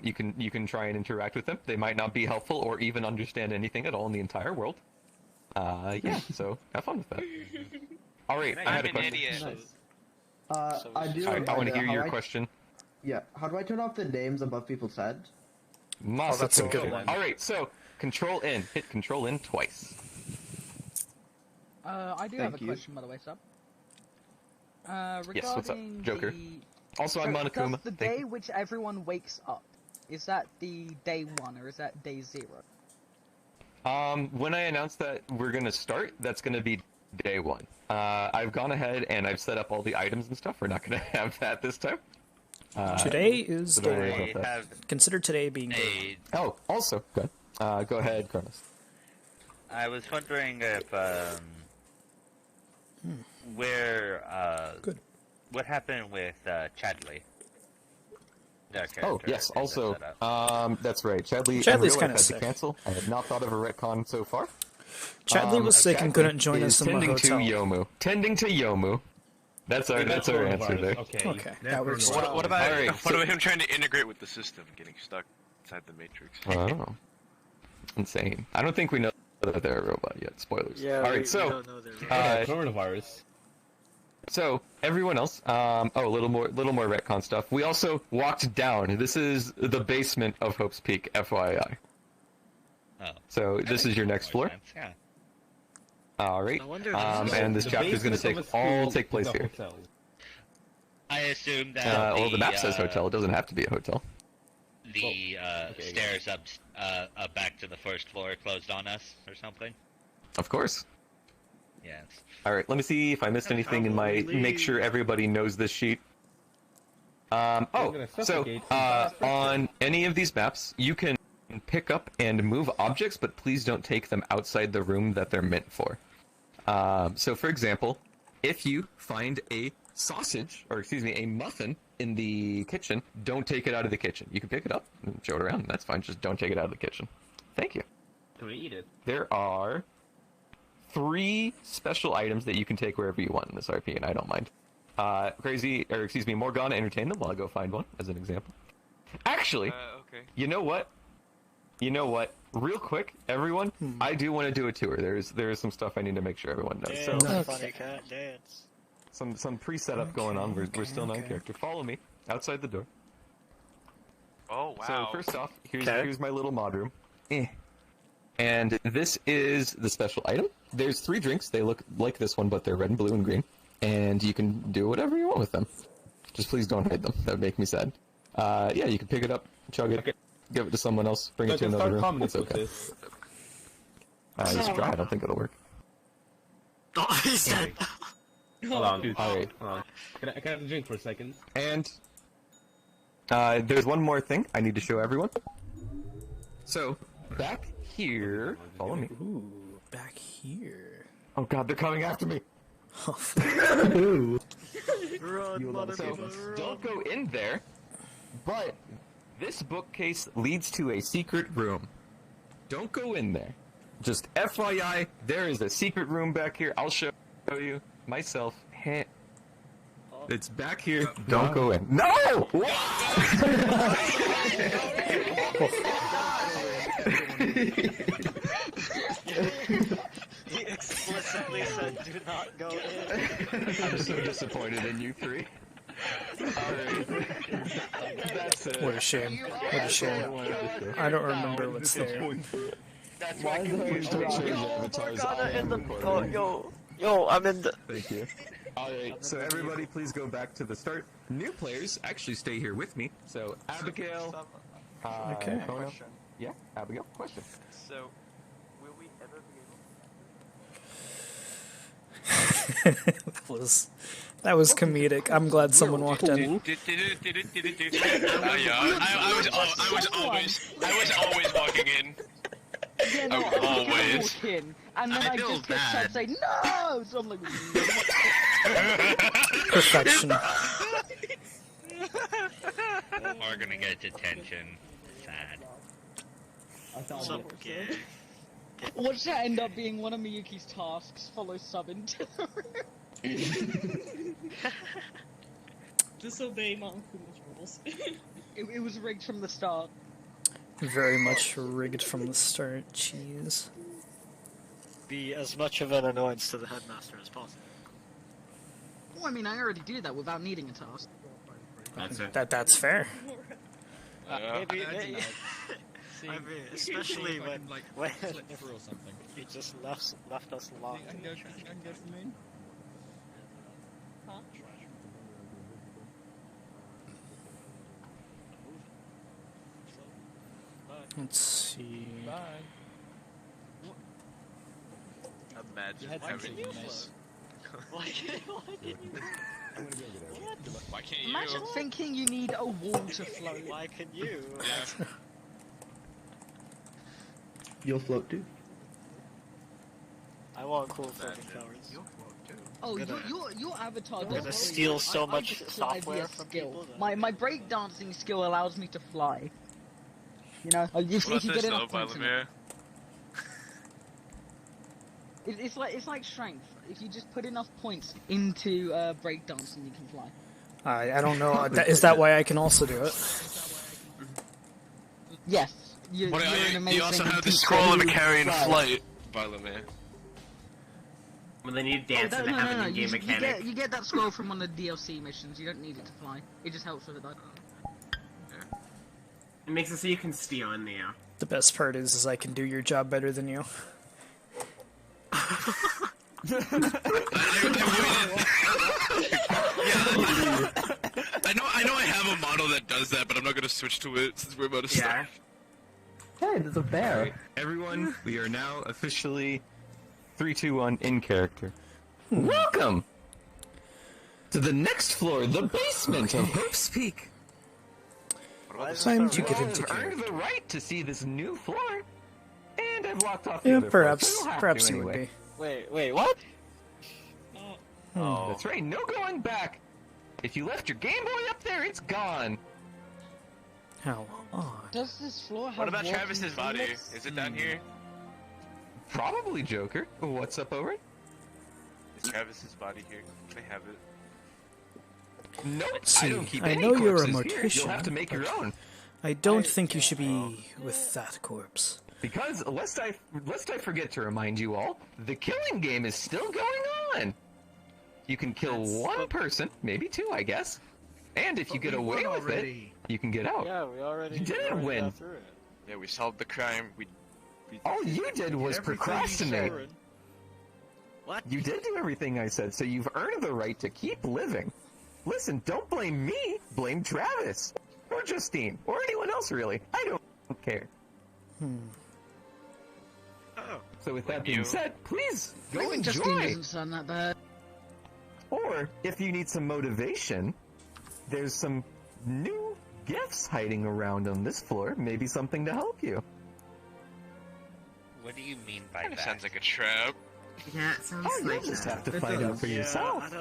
H: You can try and interact with them. They might not be helpful or even understand anything at all in the entire world. Yeah, so have fun with that. Alright, I had a question.
J: I do.
H: I want to hear your question.
J: Yeah, how do I turn off the names above people's heads?
H: That's a good one. Alright, so Control in. Hit Control in twice.
E: I do have a question, by the way, Sub. Regarding
H: yes, what's up, Joker? Also, I'm Monokuma.
E: Does the day which everyone wakes up, is that the day 1 or is that day 0?
H: When I announce that we're gonna start, that's gonna be day 1. I've gone ahead and I've set up all the items and stuff. We're not gonna have that this time.
B: Today is
H: so don't worry
B: day
H: about that.
B: Consider today being day.
H: Oh, also, good. Go ahead, Cronus.
D: I was wondering if,
B: Good.
D: what happened with, Chadley?
H: Oh, yes, also, that's right. Chadley's
B: kind of
H: had
B: sick.
H: to cancel. I have not thought of a retcon so far.
B: Chadley was sick and couldn't join us in the
H: tending
B: hotel.
H: to Yomu. Tending to Yomu. That's our answer there.
B: Okay, that works.
F: What about
H: Alright,
F: what about him trying to integrate with the system, getting stuck inside the Matrix?
H: Oh, insane. I don't think we know that they're a robot yet. Spoilers.
L: Yeah,
H: Alright,
L: we
H: so
L: don't know they're
Q: coronavirus.
H: So everyone else, a little more retcon stuff. We also walked down. This is the basement of Hope's Peak, FYI.
D: Oh.
H: So this is your next floor.
D: Yeah.
H: All right. And this chapter is going to take place here.
D: I assume that
H: well, the map says hotel. It doesn't have to be a hotel.
D: The stairs up back to the first floor closed on us or something.
H: Of course.
D: Yes.
H: All right. Let me see if I missed anything in my. Make sure everybody knows this sheet. On any of these maps, you can pick up and move objects, but please don't take them outside the room that they're meant for. So, for example, if you find a sausage, or excuse me, a muffin in the kitchen, don't take it out of the kitchen. You can pick it up and show it around, and that's fine. Just don't take it out of the kitchen. Thank you.
Q: Don't eat it.
H: There are 3 special items that you can take wherever you want in this RP, and I don't mind. Morgana entertain them while I go find one, as an example. Actually,
O: okay.
H: You know what? Real quick, everyone, I do want to do a tour. There is some stuff I need to make sure everyone knows.
L: Dance, funny cat, dance.
H: Some pre-setup going on. We're still non-character. Follow me outside the door.
O: Oh wow.
H: So first off, here's my little mod room. And this is the special item. There's 3 drinks. They look like this one, but they're red and blue and green. And you can do whatever you want with them. Just please don't hide them. That would make me sad. Yeah, you can pick it up, chug it, give it to someone else, bring it to another room. It's okay. Just try. I don't think it'll work.
L: Oh, he said.
K: Hold on.
H: Alright.
K: Hold on. Can I have a drink for a second?
H: And there's one more thing I need to show everyone. So, back here, follow me.
B: Ooh, back here.
H: Oh god, they're coming after me!
L: Run,
H: So, don't go in there, but this bookcase leads to a secret room. Don't go in there. Just FYI, there is a secret room back here. I'll show you myself. It's back here. Don't go in. No!
L: He explicitly said, "Do not go in."
H: I'm so disappointed in you 3. Alright. That's it.
B: What a shame. What a shame. I don't remember what's there.
H: That's why
L: Yo, I'm in the...
H: Thank you. Alright, so everybody please go back to the start. New players actually stay here with me. So, Abigail...
B: Okay.
H: Yeah, Abigail, question.
O: So, will we ever be able
B: That was comedic. I'm glad someone walked in.
R: I was always walking in.
E: Yeah, no, I always walk in, and then I just get to say no. So I'm like,
B: Perfection.
D: We're gonna get detention. Sad.
E: Watch that end up being one of Miyuki's tasks. Follow sub into the room.
M: Disobey Monkuma's rules.
E: It was rigged from the start.
B: Very much rigged from the start. Jeez.
L: Be as much of an annoyance to the headmaster as possible.
E: Well, I mean, I already do that without needing a task.
P: That's it.
B: That's fair.
L: Maybe, I mean, especially when
N: through or something.
L: you just left us locked.
N: I can go for me.
M: Huh?
B: Let's see.
N: Bye.
O: imagine
L: Why
O: having
L: can't you Why can't you?
O: Why can't you?
E: Imagine thinking you need a wall to float.
L: Why can you?
O: Yeah.
J: You'll float too.
L: I want cool floating towers.
E: Oh,
L: Gonna-
E: your avatar
L: I'm
E: does
L: gonna
E: really
L: steal
E: well.
L: so
E: I
L: much
E: just fly
L: software
E: via
L: from
E: skill.
L: people that-
E: My breakdancing skill allows me to fly. You know, if
O: What's
E: you
O: this
E: get
O: though,
E: enough points in it.
O: Vladimir?
E: It's like strength. If you just put enough points into breakdancing, you can fly.
B: I don't know. Is that why I can also do it?
E: Yes. You're
R: But
E: an amazing
R: you also have the
E: teacher
R: scroll of a
E: who
R: carrying
E: flies.
R: flight, Vladimir.
P: Well, then you dance
E: Oh,
P: and have an in-game
E: you
P: mechanic.
E: you get that scroll from one of the DLC missions. You don't need it to fly. It just helps with it though.
P: It makes it so you can steal in the air.
B: The best part is I can do your job better than you.
R: I know I have a model that does that, but I'm not gonna switch to it since we're about to start.
H: Hey, there's a bear. Right, everyone, we are now officially 3, 2, 1 in character. Welcome to the next floor, the basement of Hope's Peak.
B: Time to get
H: I've
B: into
H: earned
B: character.
H: the right to see this new floor, and I've locked off.
B: Yeah,
H: the other floor,
B: perhaps.
H: so you'll have
B: Perhaps
H: to
B: you would
H: anyway.
B: be.
L: Wait, what?
H: That's right. No going back. If you left your Game Boy up there, it's gone.
B: How odd.
E: Does this floor have
R: What about
E: walking
R: Travis's body?
E: toilets?
R: Is it down here?
H: Probably Joker. What's up, Owen?
F: Is Travis's body here? Can I have it?
H: Nope,
B: See,
H: I don't keep
B: I
H: any
B: know you're a
H: corpses here.
B: mortician.
H: You'll have to make your own.
B: I don't think you should be with that corpse.
H: Because, lest I forget to remind you all, the killing game is still going on! You can kill one person, maybe two, I guess. And if you get away with it, you can get out.
L: Yeah, we already
H: You didn't win.
L: got through it.
F: Yeah, we solved the crime. We
H: All you did was procrastinate.
L: What?
H: You did do everything I said, so you've earned the right to keep living. Listen, don't blame me. Blame Travis. Or Justine. Or anyone else, really. I don't care. So with that being said, please, go enjoy.
E: Justine doesn't sound that bad.
H: Or, if you need some motivation, there's some new gifts hiding around on this floor. Maybe something to help you.
D: What do you mean by
F: Kinda
D: that?
F: sounds like a trap.
P: Yeah, it sounds
H: Oh,
P: like
H: you just
P: that.
H: have to
E: It
H: find out
E: does.
H: for yourself.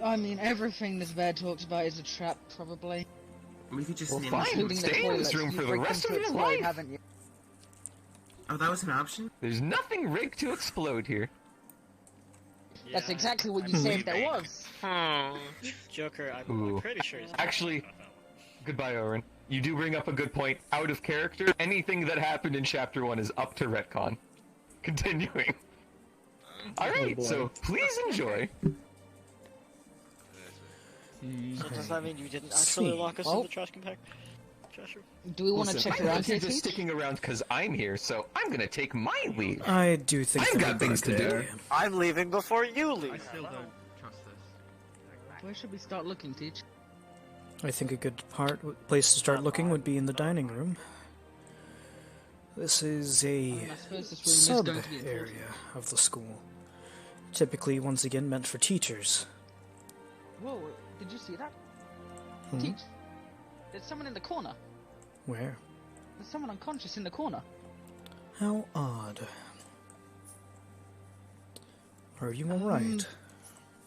E: I mean, everything this bear talks about is a trap, probably.
P: We could just
H: Well,
P: name
H: fine.
P: it.
E: Including the
H: Stay in this
E: toilets.
H: room
E: You
H: for the
E: rigged
H: rest
E: them
H: of
E: to
H: your
E: explode,
H: life.
E: haven't you?
P: Oh, that was an option?
H: There's nothing rigged to explode here.
E: That's exactly what you said there was.
L: Joker,
H: Ooh.
L: I'm pretty sure he's
H: Actually, goodbye, Oren. You do bring up a good point. Out of character, anything that happened in Chapter 1 is up to retcon. Continuing. Alright, so please enjoy.
L: So does that mean you didn't actually lock us in the trash compactor?
E: Do we want to
H: Listen,
E: check
H: I
E: around
H: know
E: here,
H: you're just
E: Teach?
H: sticking around because I'm here, so I'm gonna take my leave.
B: I do think
H: I've
B: that
H: got things to do.
L: I'm leaving before you leave.
O: I still don't trust this.
E: Where should we start looking, Teach?
B: I think a good place to start looking would be in the dining room. This is a
E: I suppose this room is going to be important.
B: sub-area of the school. Typically, once again, meant for teachers.
E: Whoa, did you see that?
B: Hmm?
E: Teach, there's someone in the corner.
B: Where?
E: There's someone unconscious in the corner.
B: How odd. Are you alright?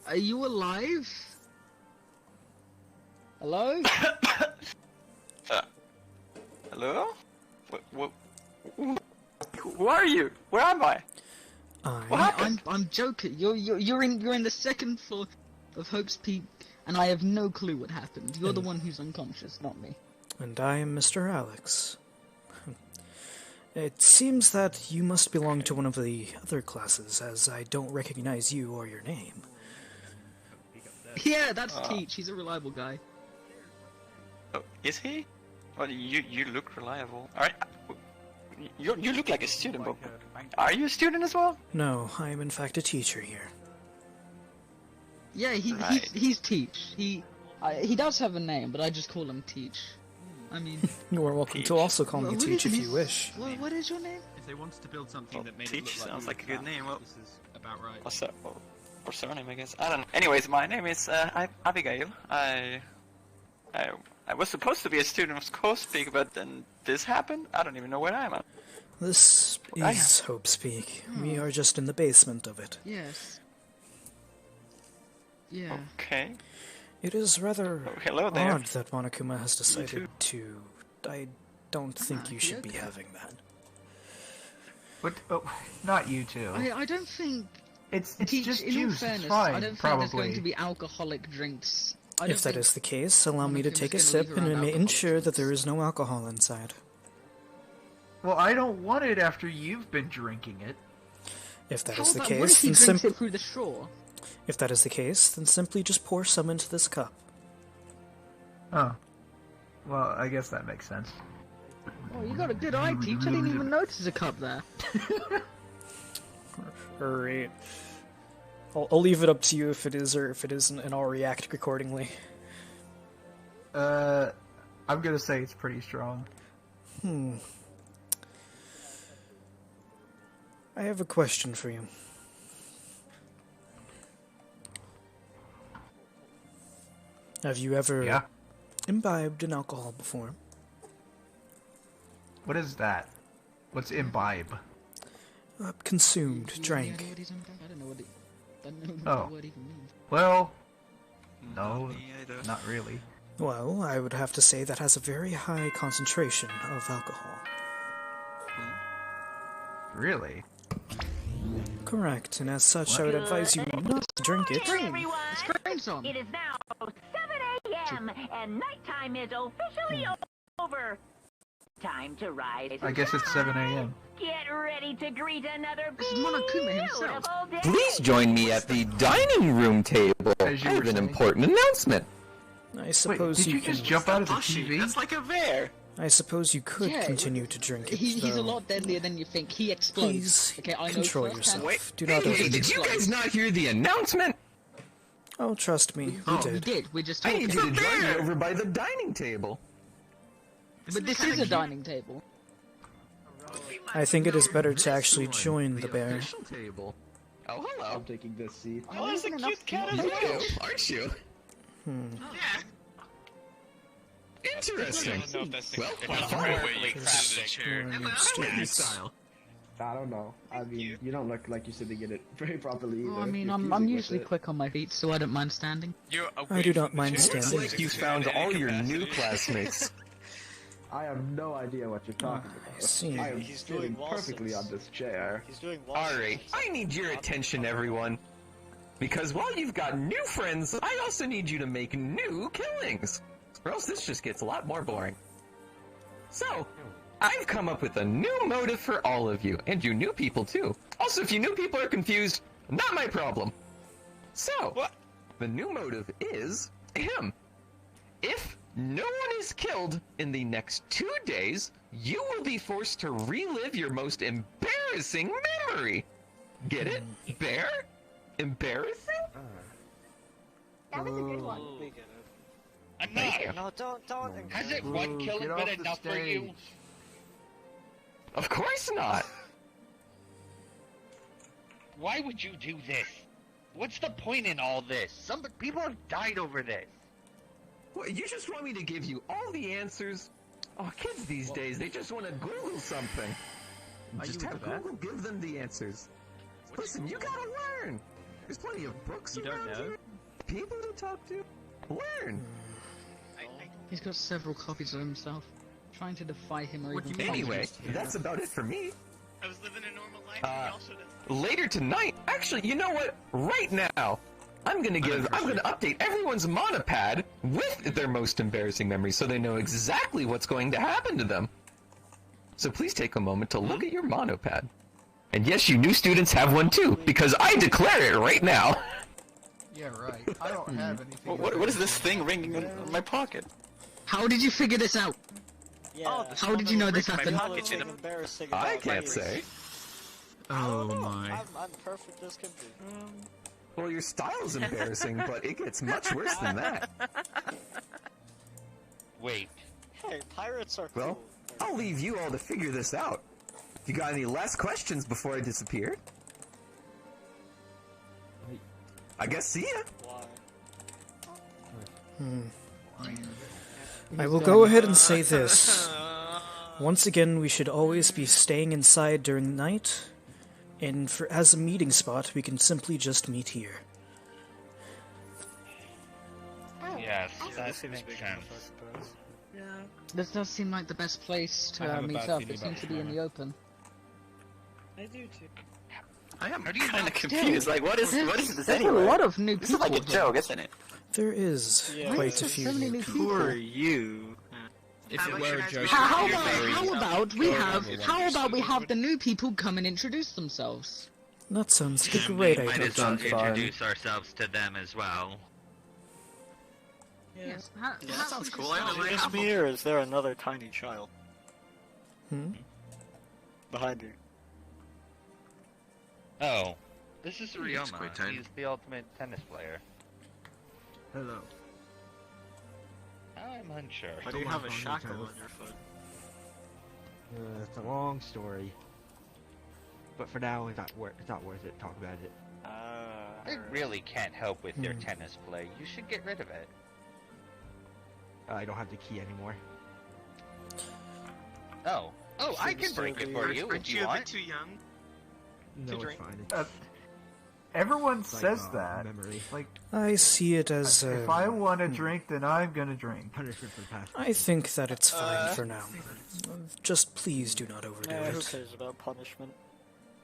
E: Are you alive? Hello?
O: Hello? Who are you? Where am I? What happened?
E: I'm joking. You're in the second floor of Hope's Peak, and I have no clue what happened. You're the one who's unconscious, not me.
B: And I am Mr. Alex. It seems that you must belong to one of the other classes, as I don't recognize you or your name.
E: Yeah, that's Teach. He's a reliable guy.
O: Oh, is he? Well, you look reliable. Alright. You look like a student, but are you a student as well?
B: No, I am in fact a teacher here.
E: Yeah, he's Teach. He does have a name, but I just call him Teach. I mean,
B: You are welcome to also call me
E: What
B: Teach
E: is
B: if
E: his-
B: you wish.
E: What is your name?
O: If they wanted to build something that made
K: Teach
O: it look like
K: sounds
O: we
K: like a
O: were
K: good name. Well,
O: this is about right.
K: What's that? Or surname, I guess. I don't know. Anyways, my name is Abigail. I was supposed to be a student of Coast Peak, but then this happened. I don't even know where I am.
B: This is Hope's Peak. We are just in the basement of it.
E: Yes. Yeah.
K: Okay.
B: It is rather
K: hello there.
B: odd that Monokuma has decided to... I don't think you should be having that.
S: What? Oh, not you two.
E: I don't think.
S: It's
E: Teach,
S: just
E: in all
S: juice.
E: fairness,
S: It's fine.
E: I don't think
S: probably.
E: there's going to be alcoholic drinks. I don't
B: If that
E: think
B: is the case, allow me to
E: Monokuma's
B: take a
E: gonna
B: sip
E: leave
B: and
E: around
B: ensure that there is no alcohol inside.
S: Well, I don't want it after you've been drinking it.
B: If that
E: How
B: is the
E: about- what
B: case,
E: if he
B: then
E: drinks
B: simply...
E: it through the straw?
B: If that is the case, then simply just pour some into this cup.
S: Oh. Well, I guess that makes sense.
E: Oh, you got a good eye, Teach. I didn't even notice a cup there.
B: Alright. I'll leave it up to you if it is or if it isn't, and I'll react accordingly.
S: I'm gonna say it's pretty strong.
B: I have a question for you. Have you ever imbibed in alcohol before?
S: What is that? What's imbibe?
B: Consumed, drank.
E: I don't know what
S: Oh.
E: the word even means.
S: Well, no, not really.
B: Well, I would have to say that has a very high concentration of alcohol.
S: Really?
B: Correct, and as such, I would advise you not to drink it.
E: The screen's on.
T: It is now 7
E: p.m.
T: and nighttime is officially over. Time to rise.
S: I guess it's 7 a.m.
T: Get ready to greet another
E: Monokuma himself.
T: beautiful day.
H: Please join me at the dining room table. I have an important announcement.
B: I suppose
S: did you just jump out of the TV?
O: That's like a bear.
B: I suppose you could
E: Yeah,
B: continue to drink it,
E: He's a
B: though.
E: lot deadlier than you think. He explodes.
B: Please,
E: okay, I know
B: control
E: firsthand.
B: yourself. Do not
H: Hey, did you guys not hear the announcement?
B: Oh, trust me, we
E: We
B: did.
E: did. We're just
H: I
E: talking.
H: need you to join me over by the dining table.
E: But this is a dining table.
B: I think it is better to actually join the bear.
H: Table. Oh, hello.
J: I'm taking this seat.
O: Oh, there's a cute cat as
H: You
O: well.
H: do, aren't you?
O: Yeah.
H: Interesting.
O: I don't know if that's the
H: Well,
O: appropriately crafted chair.
H: style.
J: I don't know. I mean, you don't look like you're sitting in it very properly either.
E: Well, I mean,
J: You're
E: I'm
J: confusing
E: usually
J: with it.
E: quick on my feet, so I don't mind standing.
B: I do not mind
H: Looks
B: standing.
H: like you found all your new classmates.
J: I have no idea what you're talking about.
B: see.
J: I am
L: He's
J: sitting
L: doing
J: perfectly
L: Watsons.
J: on this chair.
L: He's doing
H: Alright, I need your attention, everyone. Because while you've got new friends, I also need you to make new killings. Or else this just gets a lot more boring. So, I've come up with a new motive for all of you, and you new people too. Also, if you new people are confused, not my problem. So, the new motive is him. If no one is killed in the next 2 days, you will be forced to relive your most embarrassing memory. Get it? Bear? Embarrassing?
L: That was a good one. We get it. No, don't.
D: Hasn't one killing been enough for you?
H: Of course not.
D: Why would you do this? What's the point in all this? Some people have died over this.
H: What, you just want me to give you all the answers? Oh, kids these days, they just want to Google something. Just have Google give them the answers. Listen, you gotta learn. There's plenty of books around here. People to talk to. Learn.
E: He's got several copies of himself. Trying to defy him or even
H: Anyway, that's about it for me.
R: I was living a normal life and y'all should have.
H: Later tonight, actually, you know what? Right now, I'm gonna update everyone's monopad with their most embarrassing memories so they know exactly what's going to happen to them. So please take a moment to look at your monopad. And yes, you new students have one too, because I declare it right now.
S: Yeah, right. I don't have anything.
O: What is this thing ringing in my pocket?
E: How did you figure this out?
L: Yeah.
E: How did you know this happened?
L: Embarrassing
H: I
L: about
H: can't
L: me.
H: say.
L: Oh my. I'm perfect as can be.
H: Well, your style's embarrassing, but it gets much worse than that.
D: Wait.
L: Hey, pirates are cool.
H: Well, I'll leave you all to figure this out. If you got any last questions before I disappear? I guess see ya.
B: I will go ahead and say this. Once again, we should always be staying inside during the night, and as a meeting spot, we can simply just meet here.
D: Yes, that
L: seems
D: makes
L: big
D: sense.
L: enough, I suppose.
E: Yeah. This does seem like the best place
N: I
E: to
N: have a
E: meet
N: bad
E: up.
N: feeling
E: It
N: about
E: seems to be in the open.
M: I do too.
O: I am
D: How do you
O: kind
D: not
O: of confused. Like, what is this
E: There's
O: anyway?
E: a lot of new
O: This is
E: people.
O: like a joke, isn't it?
B: There is quite a few new people.
O: Who are you?
N: If it were a joke,
E: How
N: it would be very
E: about we have the new people come and introduce themselves?
B: That sounds like a
D: And
B: great
D: we might
B: idea.
D: as well introduce ourselves to them as well.
E: Yes.
O: That sounds cool. I
L: Is
O: don't
L: it
O: know.
L: just me or is there another tiny child behind you?
D: Oh, this is
F: It's
D: Ryoma.
F: quite tiny.
D: He's the ultimate tennis player.
S: Hello.
D: I'm unsure.
L: Why do you have a shackle on your foot?
G: It's a long story. But for now, it's not worth it. Talk about it.
D: It really can't help with your tennis play. You should get rid of it.
G: I don't have the key anymore.
D: Oh, I can break it for you if
R: Aren't
D: you
R: you a bit
D: want.
R: too young?
G: No,
R: To
G: it's
R: drink?
G: fine.
S: Everyone
G: It's like,
S: says that.
G: memory.
S: Like,
B: I see it as
S: if I want to drink, then I'm gonna drink.
G: Punishment for the past.
B: I think that it's fine for now. Just please do not overdo
L: Who
B: it.
L: cares about punishment?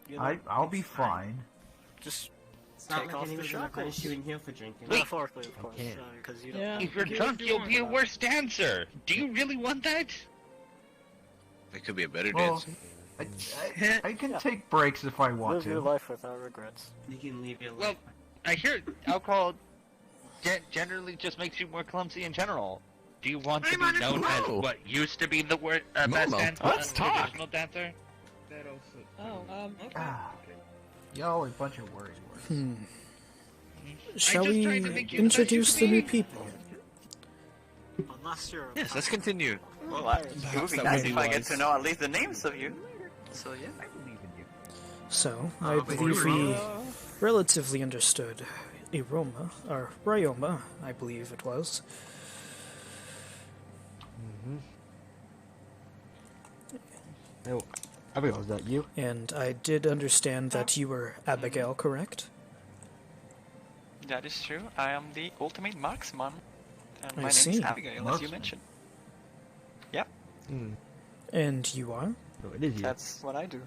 L: You know,
S: I'll be
L: it's
S: fine.
L: Just take off the shackles.
J: You in here for drinking.
L: Metaphorically, of course, because you don't.
M: Yeah.
D: If you're drunk, you'll be a worse dancer. Do you really want that?
F: It could be a better
S: Well,
F: dancer.
S: I can take breaks if I want
L: Live your
S: to.
L: life without regrets.
J: You can leave your life.
D: Well, I hear alcohol generally just makes you more clumsy in general. Do you want to be known as what used to be the best dancer?
H: Let's talk.
D: Traditional dancer?
M: Okay.
S: Y'all a bunch of worried words.
B: Shall
D: just
B: we
D: tried to make you
B: introduce the new people?
L: Unless you're.
F: Yes, let's continue.
O: Well, it would be nice if I get to know at least the names of you. So yeah, I believe in you.
B: So, I believe we relatively understood Iroma, or Ryoma, I believe it was.
G: Oh, Abigail, is that you?
B: And I did understand that you were Abigail, correct?
O: That is true. I am the ultimate marksman. And my
B: I
O: name
B: see.
O: is Abigail, as you mentioned. Yep.
B: And you are?
G: No, it is you.
O: That's what I do.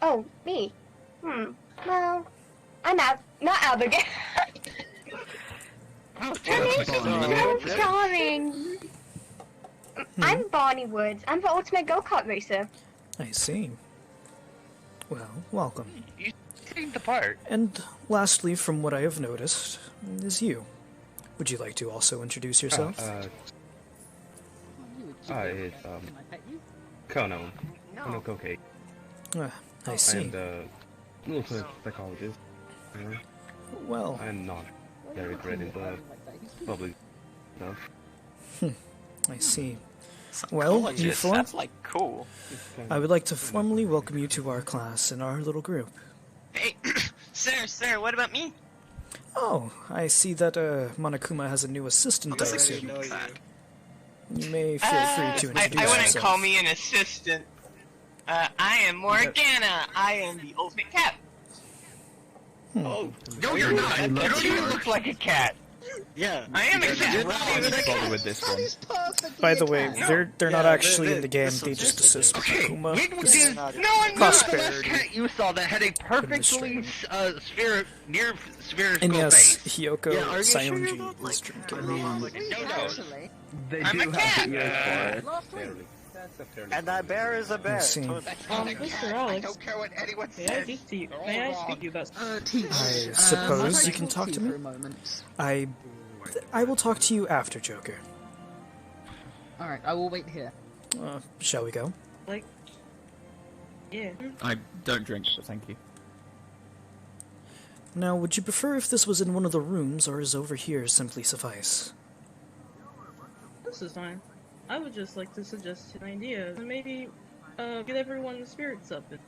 U: Oh, me? Well, I'm not Abigail.
D: Oh,
U: Her name's so charming. I'm Bonnie Woods. I'm the ultimate go-kart racer.
B: I see. Well, welcome.
D: You seem the part.
B: And lastly, from what I have noticed, is you. Would you like to also introduce yourself?
Q: It's Kono. Kono Koke.
B: I see.
Q: And also a psychologist.
B: Well,
Q: I'm not very great in the public stuff.
B: I see. Well, you four,
O: That's like cool.
B: I would like to formally welcome you to our class and our little group.
R: Hey, sir, what about me?
B: Oh, I see that Monokuma has a new assistant, I assume. You may feel free to introduce
R: I wouldn't
B: yourself.
R: call me an assistant. I am Morgana. I am the ultimate cat.
D: Oh, no, you're not. You don't even look like a cat.
L: Yeah,
R: I am a cat.
N: Bother with this one.
B: By the way, they're not actually in the game, they just assist Monokuma.
D: No, the cat you saw that had a perfectly near spherical
B: And yes,
D: face.
B: Hyoko Sayonji is drinking.
J: They
R: I'm
J: do
R: a
J: have
R: cat.
L: And that bear is a bear.
B: I see.
M: Mr. Alex,
D: don't care what anyone
M: may I speak to you? May I speak to you about?
B: I suppose you can talk to me? I will talk to you after, Joker.
E: Alright, I will wait here.
B: Shall we go?
M: Like, yeah.
N: I don't drink, but thank you.
B: Now, would you prefer if this was in one of the rooms, or is over here simply suffice?
M: This is fine. I would just like to suggest an idea. Maybe, get everyone's spirits up and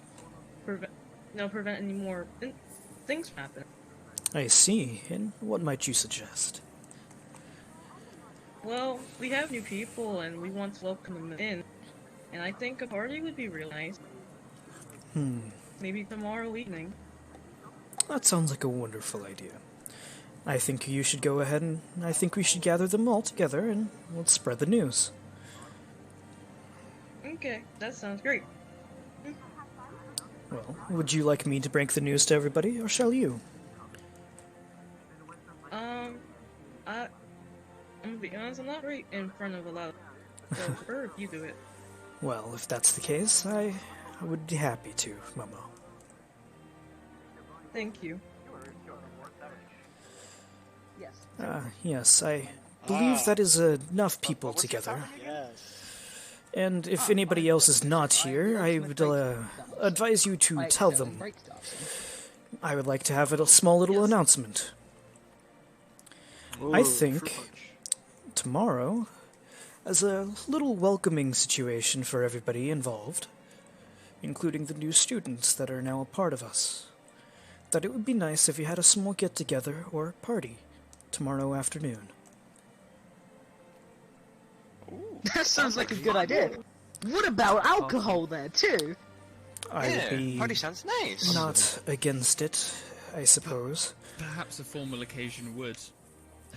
M: prevent any more things from happening.
B: I see. And what might you suggest?
M: Well, we have new people and we want to welcome them in. And I think a party would be real nice. Maybe tomorrow evening.
B: That sounds like a wonderful idea. I think you should go ahead and I think we should gather them all together and let's spread the news.
M: Okay, that sounds great.
B: Well, would you like me to break the news to everybody, or shall you?
M: I'm gonna be honest, I'm not right in front of a lot of so I prefer if you do it.
B: Well, if that's the case, I would be happy to, Momo.
M: Thank you.
B: Yes, I believe that is enough people together. And if anybody else is not here, I would advise you to tell them. I would like to have a small little announcement. I think tomorrow, as a little welcoming situation for everybody involved, including the new students that are now a part of us, that it would be nice if you had a small get-together or party tomorrow afternoon.
E: That sounds like a good idea. What about alcohol there too?
B: I would be
F: party sounds nice.
B: not against it, I suppose.
N: Perhaps a formal occasion would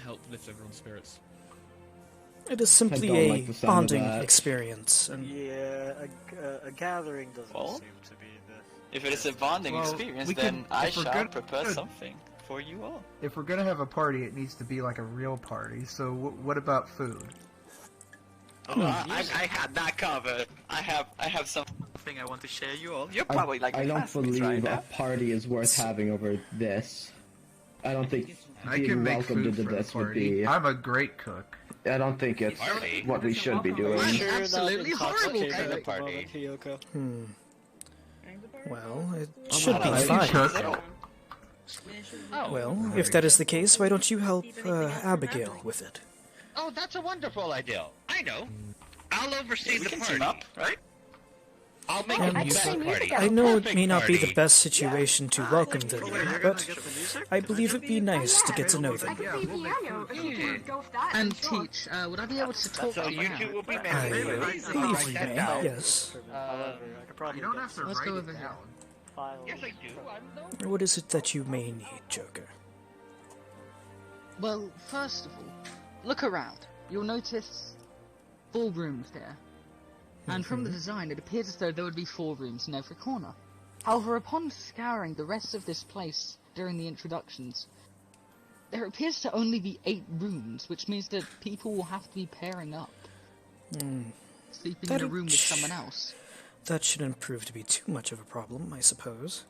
N: help lift everyone's spirits.
B: It is simply
J: don't
B: a
J: like the sound of
B: bonding
J: that.
B: experience, and
L: Yeah, a gathering doesn't seem to be
O: If it is a bonding experience,
S: we
O: then
S: could-
O: I
S: if we're
O: shall
S: good-
O: prepare
S: good.
O: something for you all.
S: If we're gonna have a party, it needs to be like a real party. So what about food?
O: Oh, I had that covered. I have something I want to share you all. You're probably like
J: I don't
O: classmates
J: believe
O: right
J: a
O: now.
J: party is worth having over this. I don't think
S: I
J: being
S: can make
J: welcomed
S: food
J: into
S: for the
J: this would
S: party.
J: be.
S: I'm a great cook.
J: I don't think it's what we should be doing.
E: Absolutely horrible
D: party.
B: Well, it should be
S: I
B: fine.
S: can cook.
B: Well, if that is the case, why don't you help Abigail with it?
D: Oh, that's a wonderful idea. I know. I'll oversee the
O: can
D: party.
O: team up, right?
D: I'll make
B: And
D: a best party.
B: I know it
D: Perfect
B: may not be the
D: party.
B: best situation to welcome them in, but I believe it'd be nice to get to know
U: I
B: them.
U: can play piano if you can go for that.
E: And
U: sure.
E: teach. Would I be able to talk
D: So
E: to
D: you two will be
B: I
D: members.
B: believe you may, yes.
L: However, I could probably
S: You don't have to
E: Let's
S: write
E: go
S: it
E: over here.
S: down.
L: files.
D: Yes, I do.
B: What is it that you may need, Joker?
E: Well, first of all, look around. You'll notice 4 rooms here. And from the design, it appears as though there would be 4 rooms in every corner. However, upon scouring the rest of this place during the introductions, there appears to only be 8 rooms, which means that people will have to be pairing up, sleeping in a room with someone else.
B: That shouldn't prove to be too much of a problem, I suppose.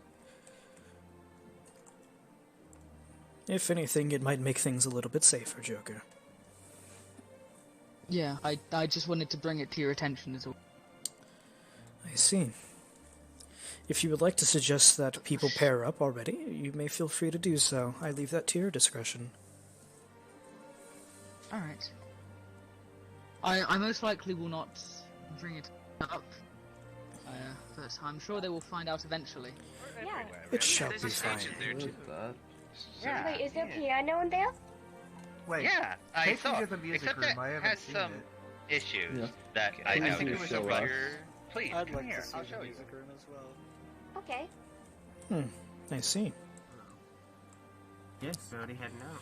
B: If anything, it might make things a little bit safer, Joker.
E: Yeah, I just wanted to bring it to your attention as well.
B: I see. If you would like to suggest that people pair up already, you may feel free to do so. I leave that to your discretion.
E: Alright. I most likely will not bring it up, but I'm sure they will find out eventually.
U: Yeah.
B: It shall be fine.
D: Yeah.
U: Wait, is there piano in there?
S: Wait.
D: Yeah, I
S: take me
D: saw.
S: to the music
D: Except
S: room.
D: it
S: I haven't
D: has
S: seen
D: some
S: it.
D: issues that I
J: Can you
D: think it was
J: show
D: a
J: us?
D: Please,
L: I'd
D: come
L: like
D: here.
L: to see
D: I'll
L: the
D: show you.
L: music room as well.
U: Okay.
B: I see.
P: Yes, already heading out.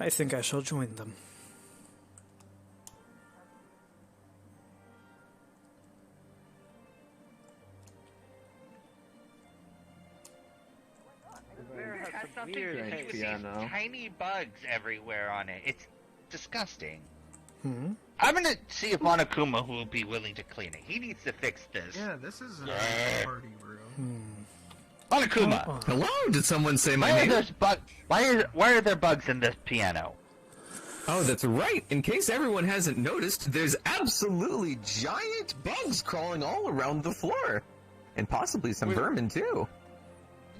B: I think I shall join them.
D: It has something
J: weird
D: to do with these
J: piano.
D: tiny bugs everywhere on it. It's disgusting.
B: Hmm?
D: I'm gonna see if Monokuma will be willing to clean it. He needs to fix this.
S: Yeah, this is
D: Yeah.
S: a party room.
D: Monokuma!
I: Hello? Did someone say my
D: Why are
I: name?
D: there why are there bugs in this piano?
H: Oh, that's right. In case everyone hasn't noticed, there's absolutely giant bugs crawling all around the floor. And possibly some vermin, too.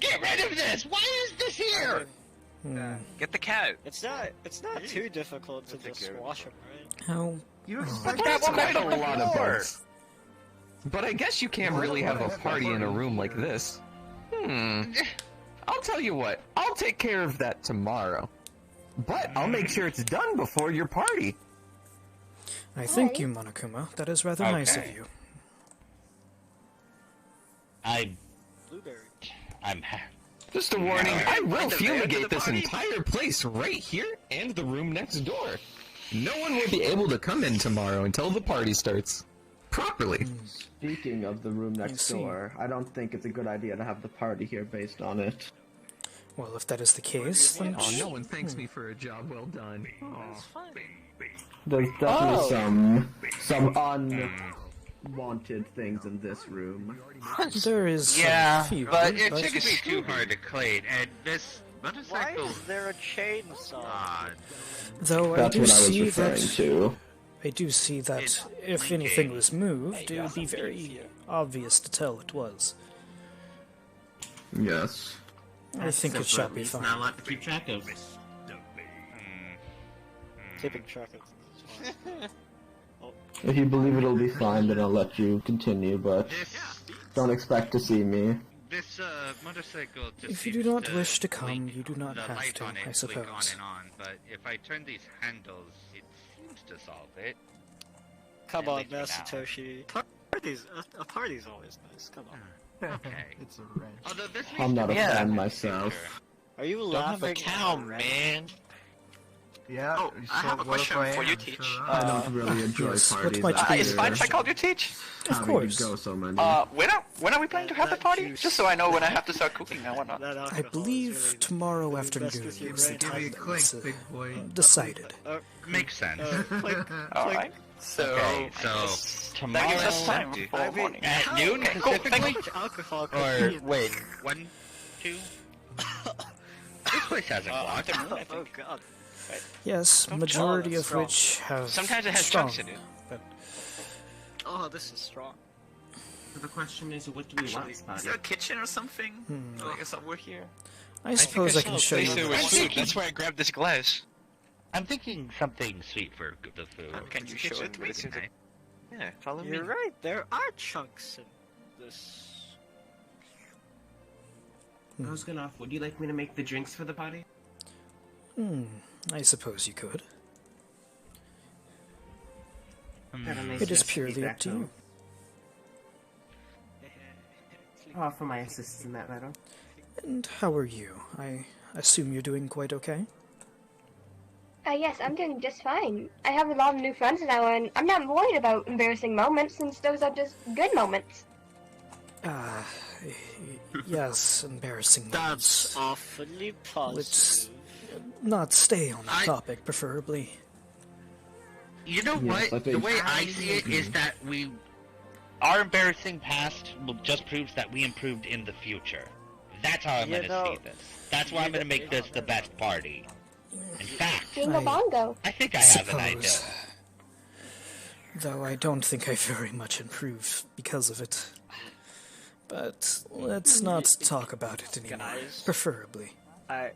D: Get rid of this! Why is this here?
O: Get the cat.
L: It's not too difficult to just wash them, right?
B: How?
S: You
H: But
S: expect
H: that's
D: will make
H: quite a
D: the
H: lot of
D: floor.
H: bugs. But I guess you can't really have a party in a room like this. I'll tell you what, I'll take care of that tomorrow. But I'll make sure it's done before your party.
B: I thank you, Monokuma. That is rather nice of
D: Okay.
B: you.
D: I'm
H: Just a warning, I will
O: Find the way to
H: fumigate
O: the
H: this
O: party.
H: entire place right here and the room next door. No one will be able to come in tomorrow until the party starts. Properly.
J: Speaking of the room next door, I don't think it's a good idea to have the party here based on it.
B: Well, if that is the case, then
I: Oh, no one thanks me for a job well done.
J: There's definitely some unwanted things in this room.
B: there is
D: Yeah,
B: a few,
D: but it shouldn't be too hard to clean. And this
L: Why
D: motorcycle.
L: is there a chainsaw?
B: Though
J: That's
B: I do
J: what I was
B: see
J: referring
B: that
J: to.
B: I do see that if anything was moved, it would be very obvious to tell it was.
J: Yes.
B: I think it shall be fine.
P: Not a lot to keep track of.
L: Keeping track of things.
J: If you believe it'll be fine, then I'll let you continue, but don't expect to see me.
D: This motorcycle just
B: If you do
D: seems
B: not
D: to
B: wish to come,
D: blink.
B: you do not
D: The
B: have
D: light
B: to,
D: on it
B: I
D: blink on
B: suppose.
D: and on, but if I turn these handles, it seems to solve it.
L: Come
D: At
L: on,
D: least for
L: Master
D: now.
L: Toshi. A party's always nice. Come on.
D: Okay.
S: It's a wrench.
D: Although this
J: I'm not a
D: needs to
J: fan
D: be
J: myself.
L: Are you
K: Don't have
L: laughing?
K: a cow,
L: at-
K: man.
S: Yeah.
O: Oh, I have a question for you, Teach.
J: I don't really enjoy
B: yes, what
J: parties.
B: might
J: either.
B: be
O: It's fine if I call you Teach.
B: Of
J: Having
B: course.
J: to go so many.
O: When are we planning to have the party? Just so I know when I have to start cooking and whatnot.
B: I believe tomorrow afternoon
L: with your
B: is the
L: brain.
B: time
S: Give me a
B: that
S: clink,
B: was
S: big boy.
B: decided.
D: Makes sense.
O: Alright.
D: So, tomorrow
O: That gives us time for morning.
D: at noon
O: Okay, cool.
D: specifically?
O: Thank you.
L: Alcohol.
D: Or wait, 1, 2? This place has a clock.
O: Afternoon, I
L: Oh
O: think.
L: god.
B: Yes,
O: Don't
B: majority
L: that's
B: of
L: strong.
B: which have
O: Sometimes it has
B: strong,
O: chunks in it.
B: but
L: Oh, this is strong.
P: So the question is, what do we want,
O: Is
P: Spotty?
O: there a kitchen or something? I guess we're here.
B: I suppose I can show you.
O: Place with
B: the-
O: food. That's why I grabbed this glass.
D: I'm thinking something sweet for the food.
O: Can you show it to me? It seems like... Yeah, follow me.
L: You're right. There are chunks in this.
P: I was gonna off. Would you like me to make the drinks for the party?
B: I suppose you could.
P: Have a nice
B: It is
P: recipe
B: purely up
P: back
B: to
P: home.
B: you.
P: Oh, for my assist in that matter.
B: And how are you? I assume you're doing quite okay?
U: Yes, I'm doing just fine. I have a lot of new friends now, and I'm not worried about embarrassing moments since those are just good moments.
B: Yes, embarrassing
L: That's
B: moments.
L: awfully positive.
B: Let's not stay on the topic, preferably.
D: You know
J: Yes,
D: what?
J: I think-
D: The way I see it is that our embarrassing past just proves that we improved in the future. That's how I'm
L: You
D: gonna
L: know-
D: see this. That's why I'm gonna make this the best party. In fact,
U: Jingle bongo.
D: I think I have an idea.
B: Suppose. Though I don't think I very much improved because of it. But let's not talk about it anymore.
L: Guys.
B: Preferably.
L: Alright.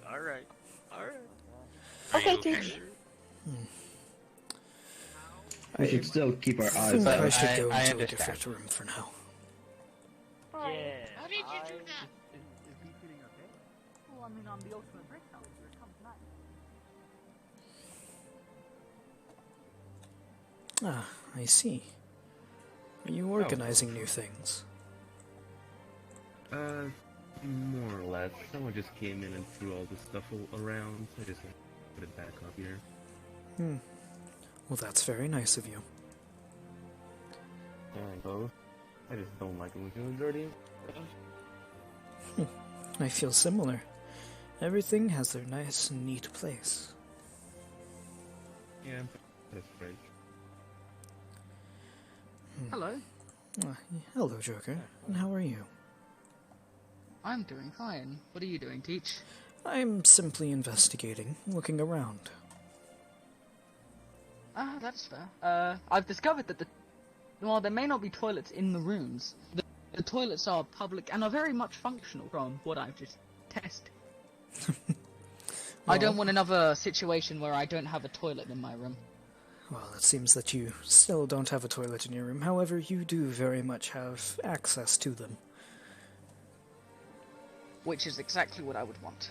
L: Alright.
U: Okay, Teach.
J: We should still keep our
B: I
J: eyes
B: think
J: out.
B: I should go
D: I
B: into a
D: understand.
B: different room for now.
L: Yeah.
R: How did you do that?
T: Well, I mean, on the ultimate breakdown, here it comes next.
B: Ah, I see. Are you organizing new things?
Q: More or less. Someone just came in and threw all this stuff around, so I just put it back up here.
B: Well, that's very nice of you.
Q: There I go. I just don't like it when things dirty.
B: I feel similar. Everything has their nice, neat place.
Q: Yeah, that's right.
E: Hello.
B: Hello, Joker. And how are you?
E: I'm doing fine. What are you doing, Teach?
B: I'm simply investigating, looking around.
E: Ah, that's fair. I've discovered that while there may not be toilets in the rooms, the toilets are public and are very much functional from what I've just tested. I don't want another situation where I don't have a toilet in my room.
B: Well, it seems that you still don't have a toilet in your room. However, you do very much have access to them.
E: Which is exactly what I would want.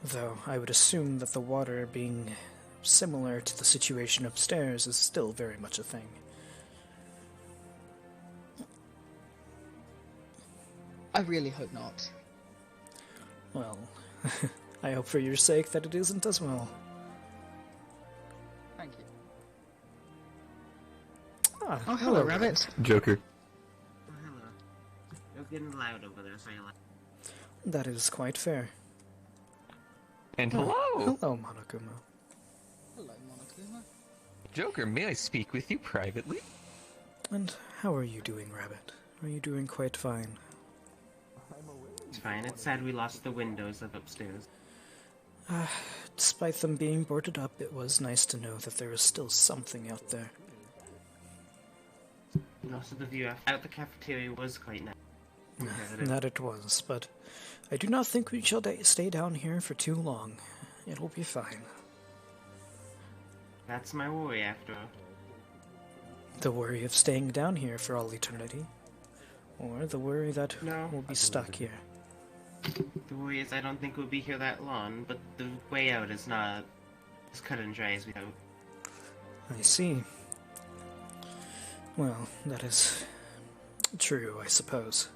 B: Though I would assume that the water being similar to the situation upstairs is still very much a thing.
E: I really hope not.
B: Well, I hope for your sake that it isn't as well.
E: Thank you.
B: Ah,
E: Oh, hello, Rabbit.
H: Joker.
P: Oh, hello. You're getting loud over there, so you like.
B: That is quite fair.
H: And
B: Oh,
H: hello!
B: hello, Monokuma.
E: Hello, Monokuma.
H: Joker, may I speak with you privately?
B: And how are you doing, Rabbit? Are you doing quite fine?
P: It's fine. It's sad we lost the windows of upstairs.
B: Despite them being boarded up, it was nice to know that there is still something out there.
P: And also the view out the cafeteria was quite nice.
B: That it was, but I do not think we shall stay down here for too long. It'll be fine.
P: That's my worry after all.
B: The worry of staying down here for all eternity, or the worry that we'll be stuck here.
P: The worry is I don't think we'll be here that long, but the way out is not as cut and dry as we hope.
B: I see. Well, that is true, I suppose.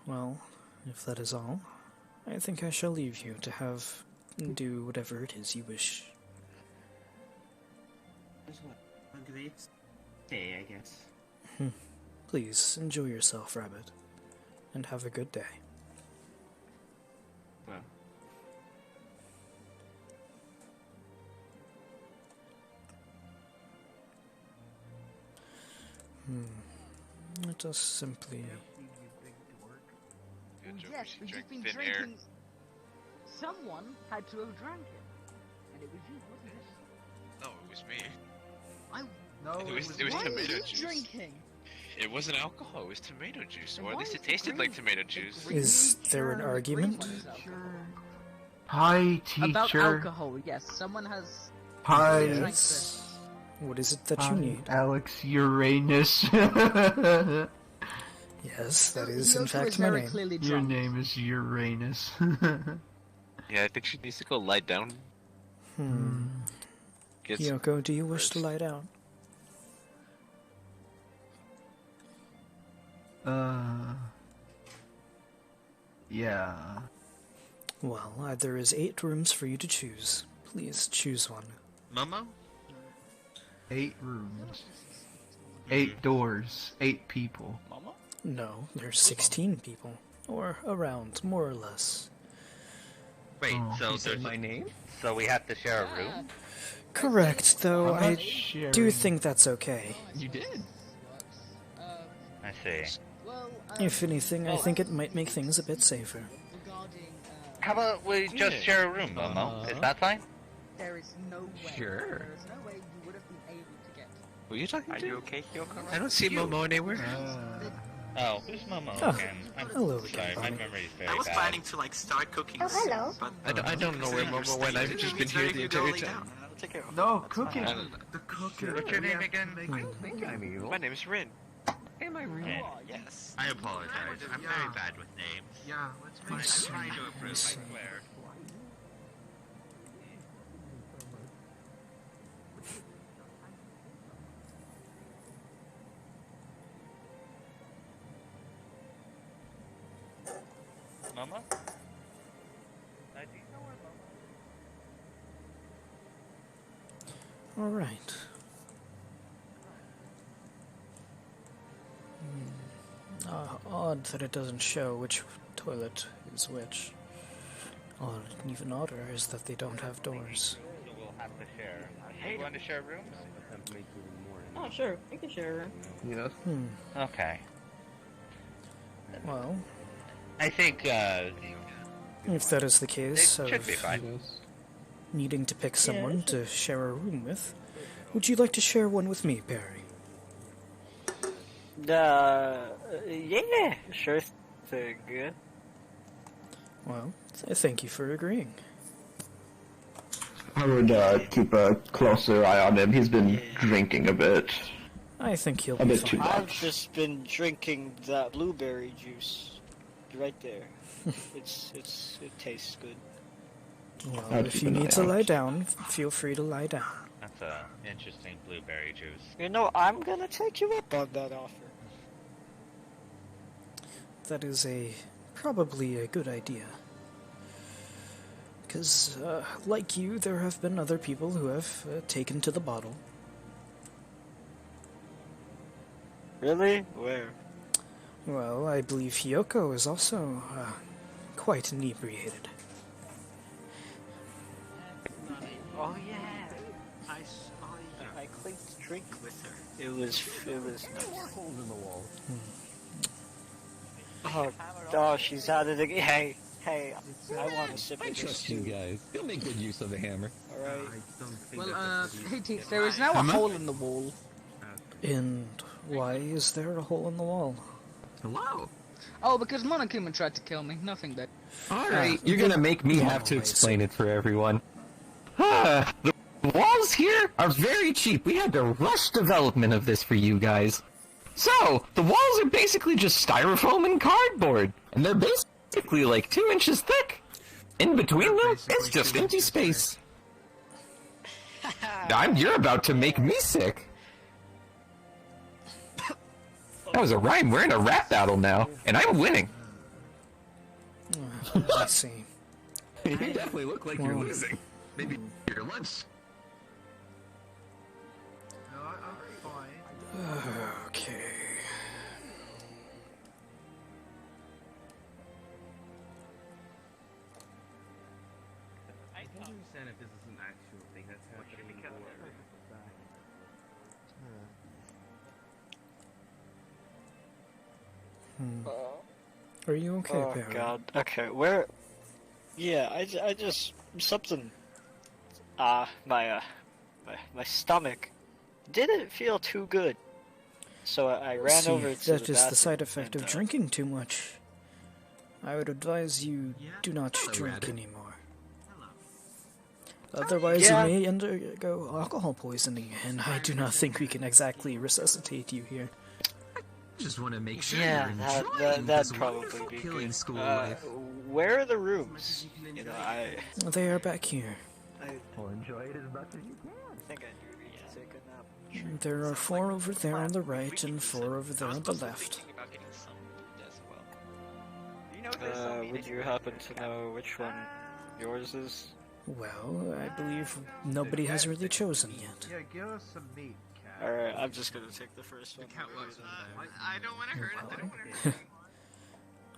B: Well, if that is all, I think I shall leave you to do whatever it is you wish.
P: A great day, I guess.
B: Please, enjoy yourself, Rabbit, and have a good day.
P: Well.
B: Let us simply...
T: Yes, but you've been drinking... Someone had to have drank it. And it was you, wasn't it?
F: No, it was me.
T: No,
F: it was tomato
T: Why are you
F: juice.
T: drinking?
F: It wasn't alcohol, it was tomato juice, or at least it tasted like tomato juice.
B: Is there an argument?
S: Hi, teacher.
E: About alcohol, yes. Someone has...
S: Hi.
E: drank
B: Yes.
E: this.
B: What is it that you need?
S: Alex Uranus.
B: Yes, that is in
E: Yoko
B: fact
E: is
B: my
E: very
B: name.
E: clearly
S: Your
E: drunk.
S: name is Uranus.
F: Yeah, I think she needs to go lie down. Get some
B: Yoko, do you wish to lie down?
S: Yeah.
B: Well, there is 8 rooms for you to choose. Please choose one.
F: Momo?
S: 8 rooms. 8 doors. 8 people.
B: No, there's 16 people. Or around, more or less.
D: Wait,
S: Oh,
D: so
S: he said
D: there's
S: my name?
D: So we have to share a room?
B: Correct, though
S: I'm
B: I
S: not sharing.
B: do think that's okay.
H: You did.
D: I see.
B: If anything, I think it might make things a bit safer.
D: How about we just share a room, Momo? Is that fine?
E: There is no way.
H: Sure.
E: There is no way you would have been able to get...
F: Who are you talking to?
O: Are you okay, Kyoko?
F: I don't see Momo anywhere.
D: Oh, who's Momo
B: Oh,
D: again? I'm
B: hello
D: sorry,
B: again,
D: my
B: Bonnie.
D: memory is very
O: I was
D: bad.
O: planning to like start cooking.
U: Oh, hello.
O: But
F: I don't know where Momo went. I've just been here the entire time.
S: No, cooking.
F: I don't-
S: The cooking.
D: What's your name again?
H: I think I'm evil.
O: my name's Rin.
H: Am I real?
D: Rin.
O: Yes.
D: I apologize. I'm very bad with names.
S: Yeah, let's
D: I'm
S: make
D: trying to improve, I swear. Mama? Do you know where Mama?
B: Alright. Odd that it doesn't show which toilet is which. Odd, even odder is that they don't have doors.
D: So we'll have to share. Hey, you want to share rooms?
M: Oh, sure. We can share a room.
F: Yes.
D: Okay.
B: Well,
D: I think,
B: if that is the case
D: it should be
B: of
D: fine.
B: needing to pick someone to share a room with, would you like to share one with me, Perry?
L: Yeah, sure thing.
B: Well, thank you for agreeing.
J: I would keep a closer eye on him. He's been drinking a bit.
B: I think he'll
J: A
B: be
J: bit too
B: fine.
J: much.
L: I've just been drinking that blueberry juice right there. it tastes good.
B: Well,
J: I'll
B: if
J: keep
B: you
J: an
B: need
J: eye
B: to
J: out.
B: lie down, feel free to lie down.
D: That's a interesting blueberry juice.
L: You know, I'm gonna take you up on that offer.
B: That is probably a good idea. Because, like you, there have been other people who have taken to the bottle.
L: Really? Where?
B: Well, I believe Hyoko is also quite inebriated.
L: Oh yeah, I saw you. I clicked drink with her. It was nice.
H: Holes in the wall.
L: Oh, she's at it again. Hey, I want a sip
H: I
L: of this
H: trust you
L: too.
H: guys. You'll make good use of the hammer.
L: Alright.
E: Well, hey, Teach, there is now a hole in the wall.
B: And why is there a hole in the wall?
H: Hello.
E: Oh, because Monokuma tried to kill me. Nothing but.
H: Alright, you're gonna make me have to explain it for everyone. The walls here are very cheap. We had to rush development of this for you guys. So, the walls are basically just styrofoam and cardboard. And they're basically like 2 inches thick. In between them, it's just empty space. You're about to make me sick. That was a rhyme. We're in a rap battle now, and I'm winning.
B: I see.
H: You definitely look like you're
B: Well,
H: losing. Maybe your lunch.
S: No, I'm fine.
B: Okay.
Q: I don't understand if this is an actual thing that's happening or
B: Are you okay,
L: Oh
B: Perry?
L: god. Okay, where? Yeah, I just something. My stomach didn't feel too good, so I ran
B: See,
L: over to
B: that
L: the
B: is the side
L: bathroom
B: effect
L: and,
B: of drinking too much. I would advise you do not
H: Hello,
B: drink
H: Rabbit.
B: anymore. Otherwise,
L: Yeah.
B: you may undergo alcohol poisoning, and I do not think we can exactly resuscitate you here.
H: Just want to make sure
L: Yeah,
H: you're
L: that'd
H: enjoying this
L: probably
H: wonderful
L: be
H: killing
L: good.
H: school life.
L: Where are the rooms? You know,
B: They are back here.
S: Well, enjoy it as much as you can.
L: I think I need to take a nap.
B: There are 4 over there on the right and 4 over there on the left.
L: Would you happen to know which one yours is?
B: Well, I believe nobody has really chosen yet.
S: Yeah, give us some meat, cat.
L: Alright, I'm just gonna take the first one.
R: I don't want to hurt it. I don't want to hurt it.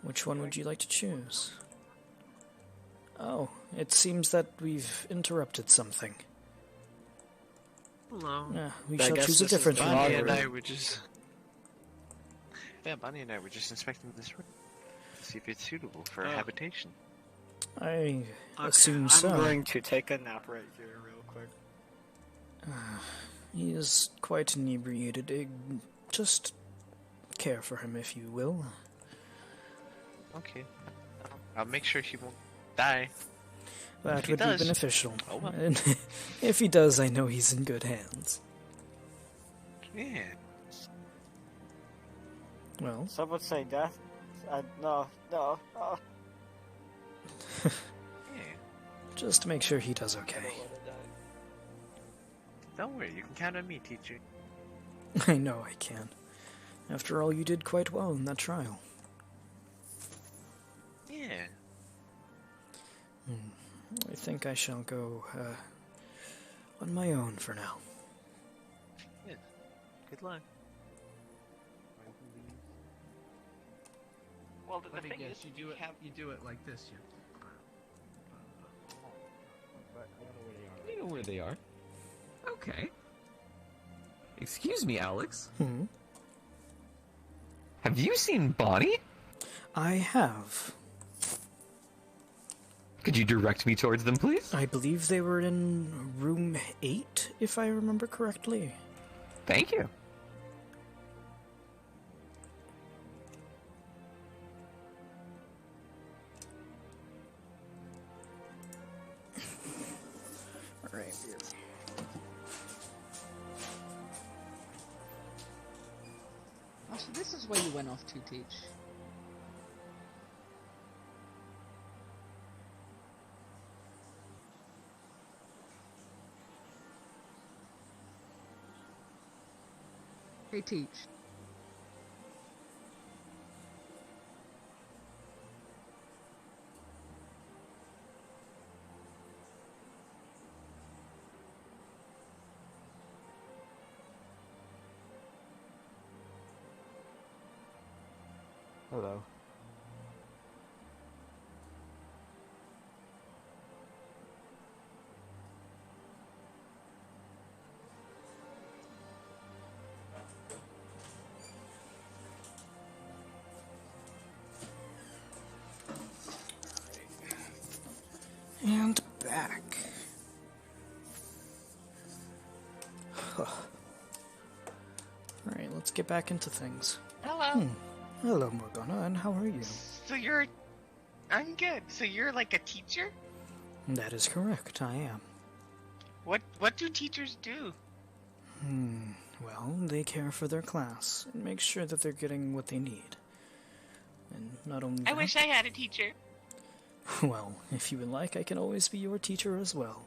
B: Which one would you like to choose? Oh, it seems that we've interrupted something.
F: Hello.
B: Yeah, we
L: I
B: shall
L: guess
B: choose a
L: this is
B: different
L: the
B: one.
F: Bonnie and I were just... Yeah, Bonnie and I were just inspecting this room to see if it's suitable for habitation.
B: I assume so.
L: I'm going to take a nap right here real quick.
B: He is quite inebriated. Just care for him, if you will.
F: Okay. I'll make sure he won't die.
B: That
F: If he
B: would be
F: does-
B: beneficial.
F: Oh well.
B: And if he does, I know he's in good hands.
F: Yeah.
B: Well,
L: Some would say death. No.
B: just make sure he does okay.
F: Don't worry, you can count on me, teacher.
B: I know I can. After all, you did quite well in that trial.
F: Yeah.
B: I think I shall go on my own for now.
F: Yeah. Good luck.
O: Well,
S: Let me guess, you do it like this, yeah.
H: You know where they are. Okay. Excuse me, Alex. Have you seen Bonnie?
B: I have.
H: Could you direct me towards them, please?
B: I believe they were in room 8, if I remember correctly.
H: Thank you.
B: Alright.
E: Oh, so this is where you went off to teach. Hey, teach.
G: Hello.
B: And back. Alright, let's get back into things.
R: Hello.
B: Hello, Morgana, and how are you?
R: So I'm good. So you're like a teacher?
B: That is correct, I am.
R: What do teachers do?
B: Well, they care for their class and make sure that they're getting what they need. And not only
R: I
B: that,
R: wish I had a teacher.
B: well, if you would like, I can always be your teacher as well.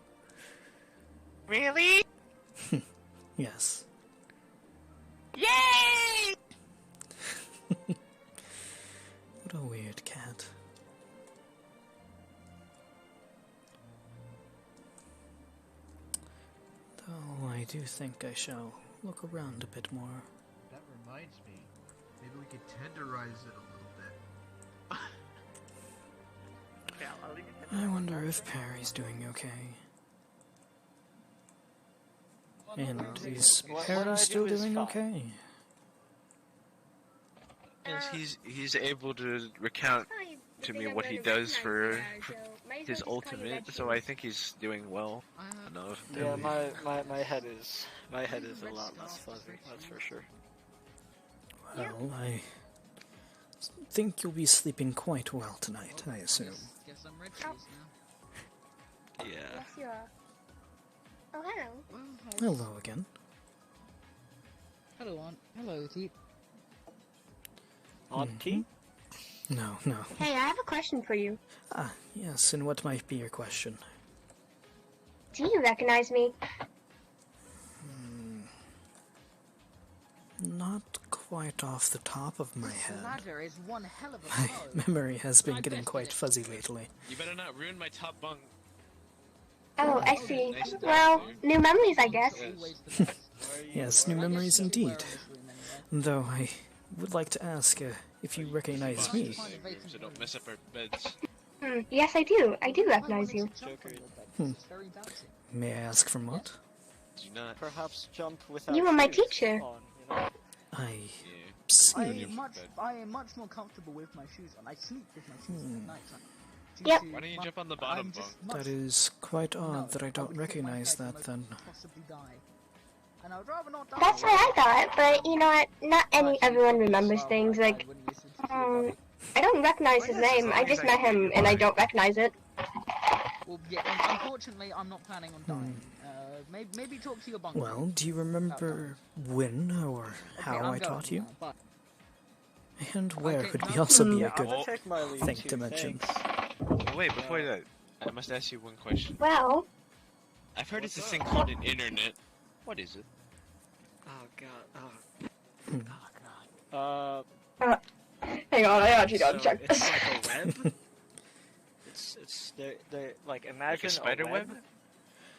R: Really?
B: Yes.
R: Yay!
B: What a weird cat. I do think I shall look around a bit more.
S: That reminds me. Maybe we could tenderize it a little bit.
L: Okay, I'll leave it.
B: I wonder if Perry's doing okay. And is Perry still doing okay?
F: Yes, he's able to recount to me what he does for his ultimate, so I think he's doing well enough.
L: Yeah, my head is a lot less fuzzy. That's for sure.
B: Well, I think you'll be sleeping quite well tonight, I assume.
E: Guess I'm red cheese now.
F: Yeah.
U: Yes, you are. Oh, hello.
B: Hello again.
E: Hello, Aunt. Hello, Teep.
L: Auntie?
B: No.
U: Hey, I have a question for you.
B: Ah, yes, and what might be your question?
U: Do you recognize me?
B: Not quite off the top of my head.
T: Ladder is one hell of a
B: My
T: blow.
B: memory has been getting quite fuzzy lately.
F: You better not ruin my top bunk.
U: Oh, I see. Well, new memories, I guess.
B: Yes, new memories indeed. Though I would like to ask if you recognize me.
F: So don't mess up our beds.
U: Yes, I do. I do recognize you.
B: May I ask from what?
F: Do not.
L: Perhaps jump without
U: You were my
L: shoes
U: teacher.
L: on, you know?
B: I
T: I
B: see.
T: am much more comfortable with my shoes on. I sleep with my shoes on at night time.
U: Yep.
F: Why don't you jump on the bottom bunk?
B: That is quite odd that I don't recognize that then.
T: Possibly die. And I would rather not die.
U: That's what I thought, but you know what? Not everyone remembers things. Like, I don't recognize his name. I just met him, and I don't recognize it.
T: Well, yeah, unfortunately, I'm not planning on dying. Maybe talk to your bunk.
B: Well, do you remember when or how I taught you? And where would be also be a good thing to mention.
F: Oh, wait, before that, I must ask you one question.
U: Well,
F: I've heard it's this thing called an internet. What is it?
L: Oh god. Oh.
U: hang on, I actually gotta
L: So
U: check
L: it's
U: this.
L: like a web. they're like imagine
F: Like a spider web?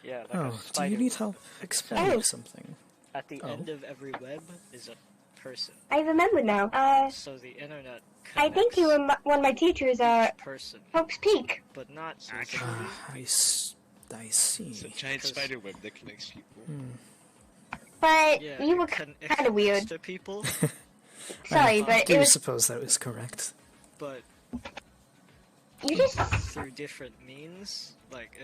L: Yeah. Like a
B: Oh, do
L: spider
B: you need
L: web.
B: help explaining something?
L: At the end of every web is a person.
U: I remember now.
L: So the internet
U: I think you were one of my teachers at
L: person,
U: Hope's Peak.
L: but not
B: I see.
F: It's a giant spider web that connects people.
U: But
L: Yeah,
U: you were
L: it
U: kind of
L: connects
U: weird.
L: to people,
U: Sorry,
B: I
U: but
B: do
U: it was
B: suppose that was correct.
L: but
U: you just.
L: through different means. Like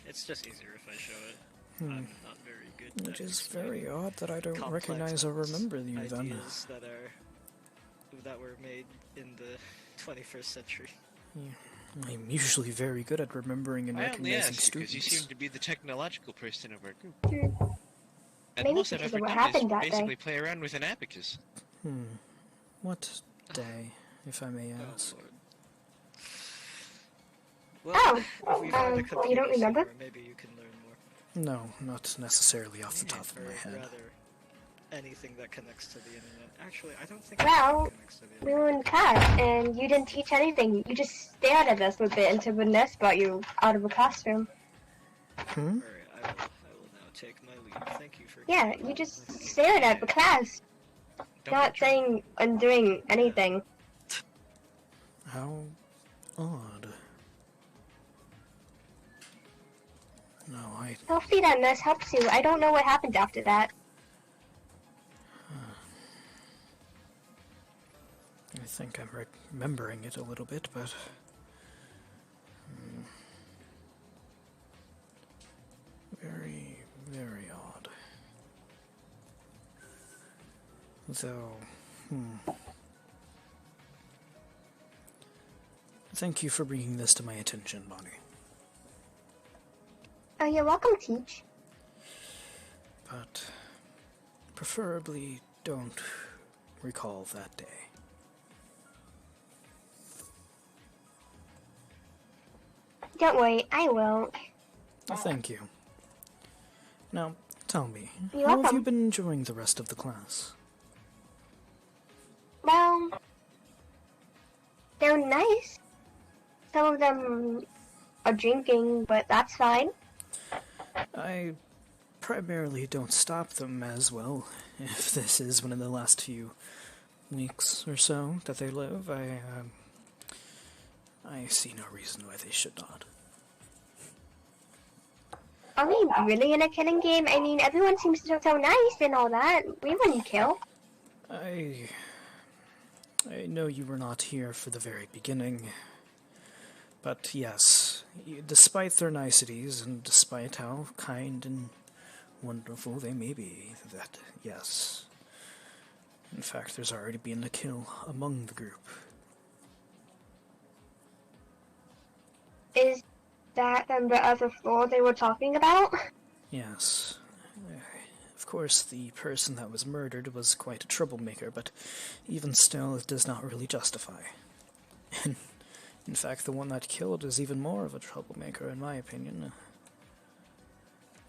L: it's just easier if I show it. I'm not very good.
B: It
L: at
B: is very odd that I don't
L: complex
B: recognize or remember you then.
L: ideas that were made in the 21st century.
B: I'm usually very good at remembering and
F: I only
B: recognizing
F: ask because
B: students.
F: you seem to be the technological person of our group. And
U: Maybe
F: most I've
U: because
F: ever
U: of what
F: done
U: happened
F: is
U: that day.
F: basically play around with an abacus.
B: What day, if I may ask?
L: Well,
U: Oh,
L: if we find a
U: you
L: computer
U: don't remember?
L: somewhere, maybe you can learn more.
B: No, not necessarily off the top of my
L: Or
B: head.
L: rather, anything that connects to the internet. Actually, I don't think
U: Well,
L: anything connects to the
U: we
L: internet.
U: were in class, and you didn't teach anything. You just stared at us a bit until the nurse brought you out of the classroom.
L: Alright, I will now take my leave. Thank you for
U: Yeah, you just stared at the class, not saying and doing anything.
B: How odd. No,
U: Hopefully that nurse helps you. I don't know what happened after that.
B: I think I'm remembering it a little bit, but... Very, very odd. Though, Thank you for bringing this to my attention, Bonnie.
U: Oh, you're welcome, Teach.
B: But preferably don't recall that day.
U: Don't worry, I won't.
B: Thank you. Now, tell me,
U: You're
B: how have
U: welcome.
B: you been enjoying the rest of the class?
U: Well, they're nice. Some of them are drinking, but that's fine.
B: I primarily don't stop them as well. If this is one of the last few weeks or so that they live, I see no reason why they should not.
U: Are we really in a killing game? I mean, everyone seems so nice and all that. We wouldn't kill.
B: I know you were not here for the very beginning, but yes, despite their niceties and despite how kind and wonderful they may be, that, yes. In fact, there's already been a kill among the group.
U: Is that the other floor they were talking about?
B: Yes. Of course, the person that was murdered was quite a troublemaker, but even still, it does not really justify. In fact, the one that killed is even more of a troublemaker, in my opinion.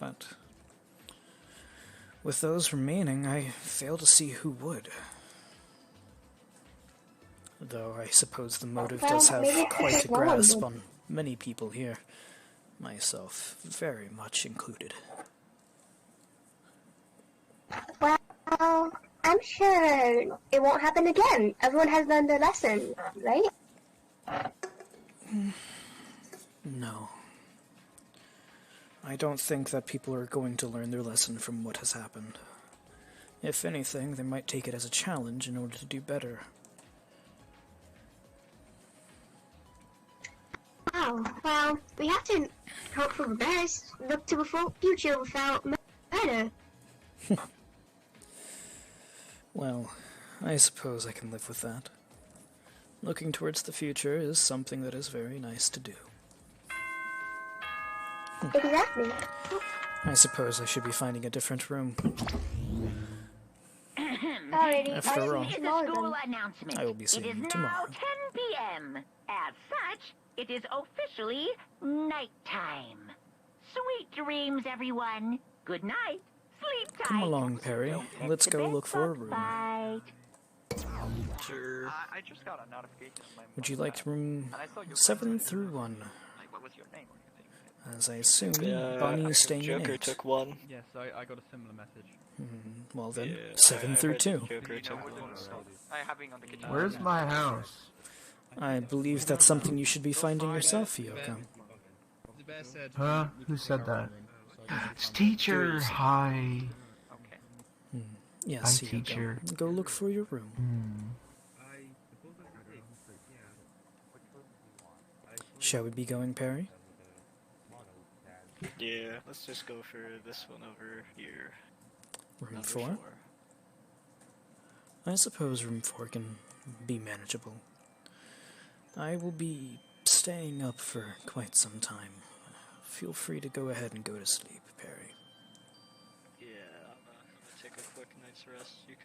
B: But with those remaining, I fail to see who would. Though I suppose the motive does have quite a grasp on many people here, myself very much included.
U: Well, I'm sure it won't happen again. Everyone has learned their lesson, right?
B: No. I don't think that people are going to learn their lesson from what has happened. If anything, they might take it as a challenge in order to do better.
U: Oh, well, we have to hope for the best. Look to the future without murder.
B: Well, I suppose I can live with that. Looking towards the future is something that is very nice to do.
U: Exactly.
B: I suppose I should be finding a different room.
U: Alrighty,
B: After all,
C: It's a school announcement.
B: I will be seeing
C: It is
B: you
C: now
B: tomorrow.
C: 10 p.m. As such, it is officially nighttime. Sweet dreams, everyone. Good night. Sleep tight.
B: Come along, Perry. Let's go look for a room.
C: Bye.
B: Sure.
V: I just got a notification on my
B: Would you like room
V: and I saw your
B: 7 through 1?
V: Like, what was your name?
B: As I assume
V: Yeah,
B: Bonnie is staying in
V: Joker
B: 8.
V: took one.
N: Yes, I got a similar message.
B: Well then,
V: Yeah,
B: 7
V: I
B: through
V: heard
B: 2.
V: Joker took one. I have it on the kitchen.
S: Where's my house?
B: I believe that's something you should be finding yourself, Yoko.
S: Huh? Who said that? It's teacher. Hi.
B: Yes,
S: Hi,
B: Yoko.
S: teacher.
B: Go look for your room. Shall we be going, Perry?
V: Yeah, let's just go for this one over here.
B: Room
V: Number
B: 4? I suppose room 4 can be manageable. I will be staying up for quite some time. Feel free to go ahead and go to sleep, Perry.
V: Yeah, I'm gonna take a quick night's rest. You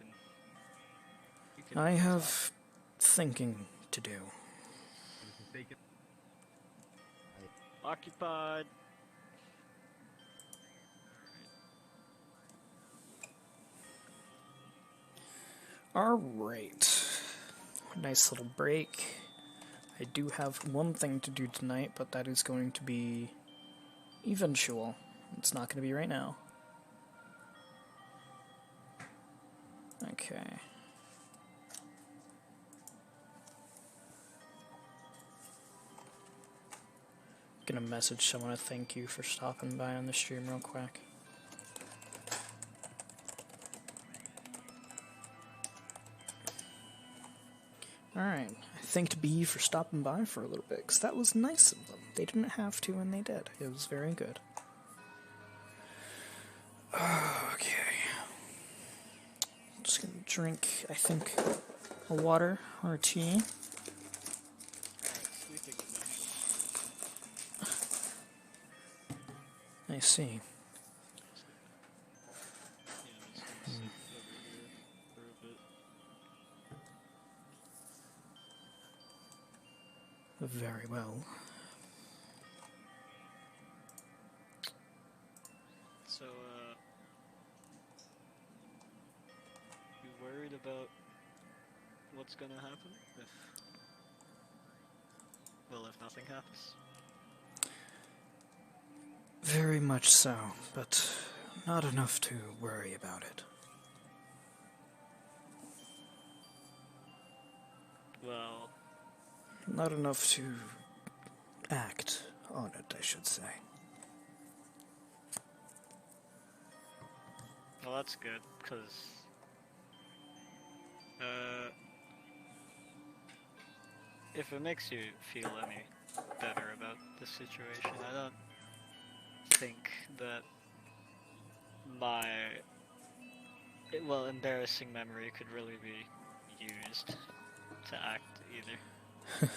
V: can
B: I have thinking to do.
V: Occupied.
B: Alright. Nice little break. I do have one thing to do tonight, but that is going to be eventual. It's not going to be right now. Okay. Gonna message someone to thank you for stopping by on the stream real quick. Alright, I thanked B for stopping by for a little bit, because that was nice of them. They didn't have to, and they did. It was very good. Okay. Just gonna drink, I think, a water or a tea. I see. Very well.
V: So, you worried about what's gonna happen if nothing happens?
B: Very much so, but not enough to worry about it.
V: Well...
B: Not enough to act on it, I should say.
V: Well, that's good, because... if it makes you feel any better about the situation, I don't think that my, embarrassing memory could really be used to act either.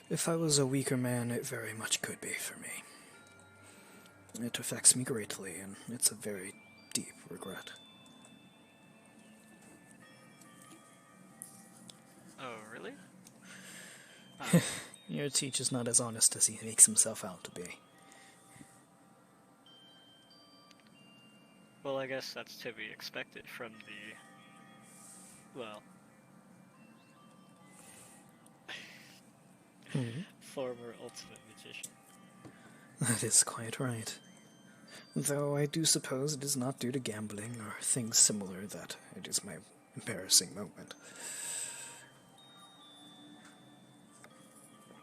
B: If I was a weaker man, it very much could be for me. It affects me greatly, and it's a very deep regret.
V: Oh, really?
B: Your teacher's not as honest as he makes himself out to be.
V: Well, I guess that's to be expected from the... well... former Ultimate Magician.
B: That is quite right. Though I do suppose it is not due to gambling or things similar that it is my embarrassing moment.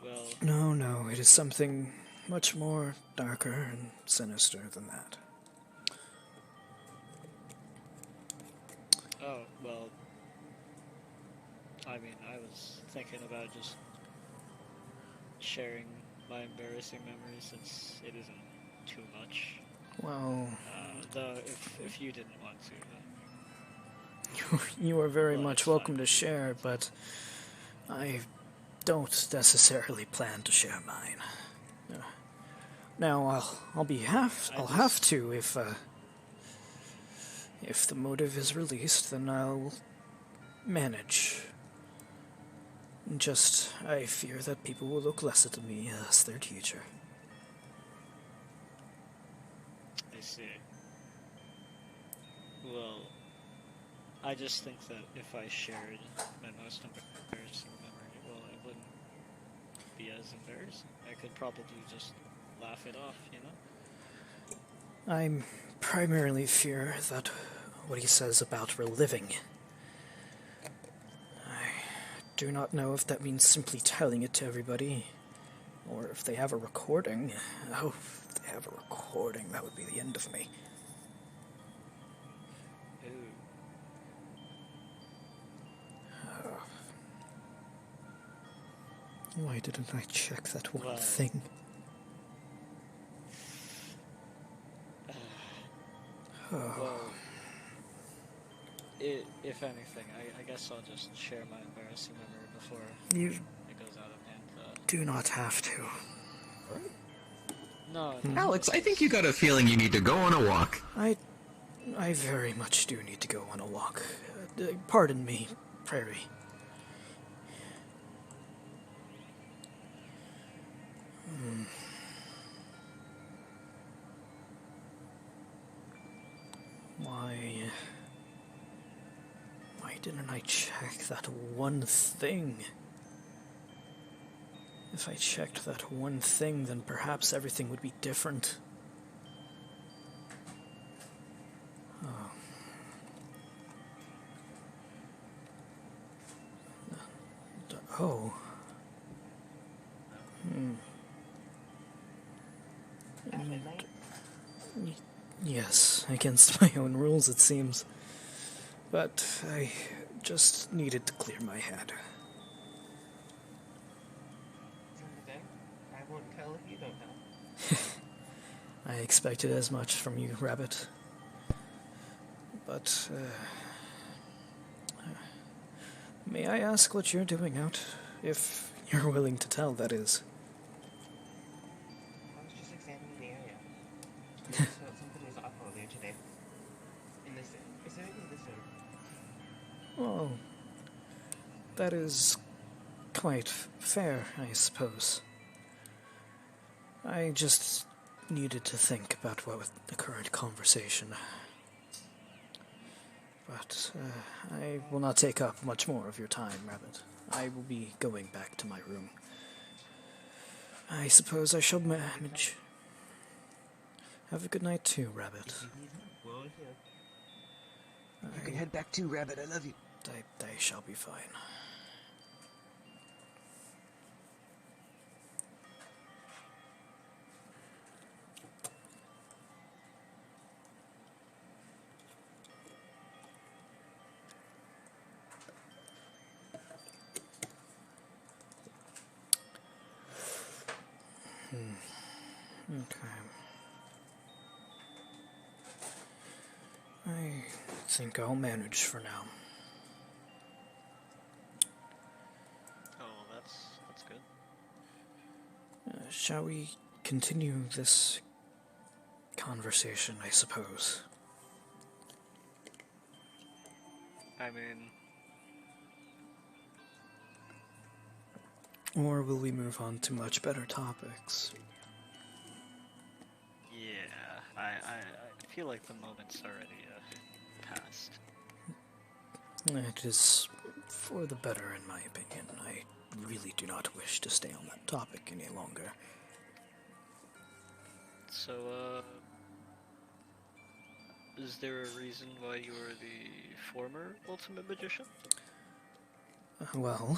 V: Well...
B: No, it is something much more darker and sinister than that.
V: Oh, well... I mean, I was thinking about just sharing my embarrassing memories since it isn't too much.
B: Well...
V: though, if you didn't want to, then...
B: You are very much welcome to share, but I don't necessarily plan to share mine. Now, I'll have to if the motive is released, then I'll manage. Just, I fear that people will look less at me as their teacher.
V: I see. Well, I just think that if I shared my most embarrassing memory, well, it wouldn't be as embarrassing. I could probably just laugh it off, you know?
B: I'm primarily fear that what he says about reliving. I do not know if that means simply telling it to everybody, or if they have a recording. Oh, if they have a recording, that would be the end of me. Why didn't I check that one thing?
V: Well, if anything, I guess I'll just share my embarrassing memory before it goes out of hand.
B: Do not have to.
V: No.
H: Alex, I think you got a feeling you need to go on a walk.
B: I very much do need to go on a walk. Pardon me, Prairie. Why didn't I check that one thing? If I checked that one thing, then perhaps everything would be different. Oh. Yes, against my own rules it seems. But I just needed to clear my head.
P: I won't tell if you don't tell.
B: I expected as much from you, Rabbit. But, may I ask what you're doing out? If you're willing to tell, that is.
P: I was just examining the area. Something was off earlier today. In this room. Is there in this room?
B: Well, that is quite fair, I suppose. I just needed to think about what the current conversation. But I will not take up much more of your time, Rabbit. I will be going back to my room. I suppose I shall manage. Have a good night too, Rabbit.
F: You can head back too, Rabbit. I love you.
B: I shall be fine. Okay. I think I'll manage for now.
V: Oh, that's good.
B: Shall we continue this conversation, I suppose?
V: I mean,
B: Or will we move on to much better topics?
V: yeah, I feel like the moment's already passed.
B: It is for the better, in my opinion. I really do not wish to stay on that topic any longer.
V: So, is there a reason why you are the former Ultimate Magician?
B: Well,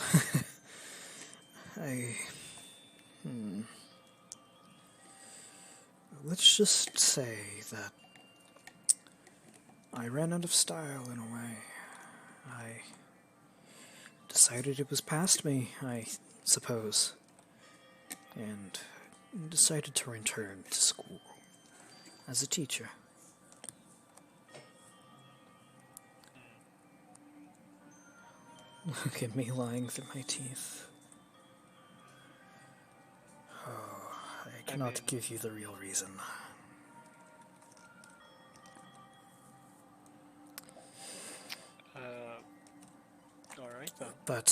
B: let's just say that I ran out of style in a way. I decided it was past me, I suppose, and decided to return to school as a teacher. Look at me lying through my teeth. Oh, I cannot give you the real reason.
V: Alright then.
B: But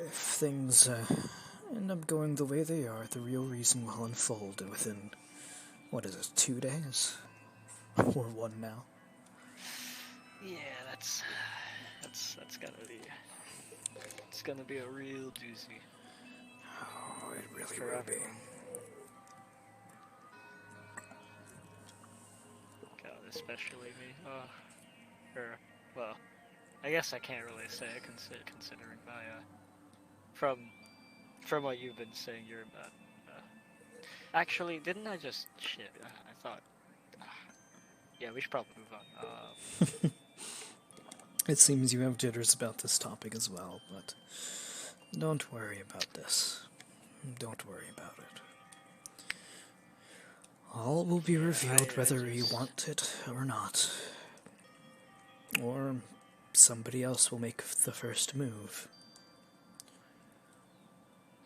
B: if things end up going the way they are, the real reason will unfold within, what is it, 2 days? Or 1 now?
V: Yeah, that's gonna be. It's gonna be a real doozy.
B: Oh, it really
V: for
B: will be.
V: everyone. God, especially me. Well, I guess I can't really say it considering my from what you've been saying, you're about. Actually, didn't I just shit? I thought. Yeah, we should probably move on.
B: It seems you have jitters about this topic as well, but don't worry about this. Don't worry about it. All will be revealed whether you want it or not. Or somebody else will make the first move.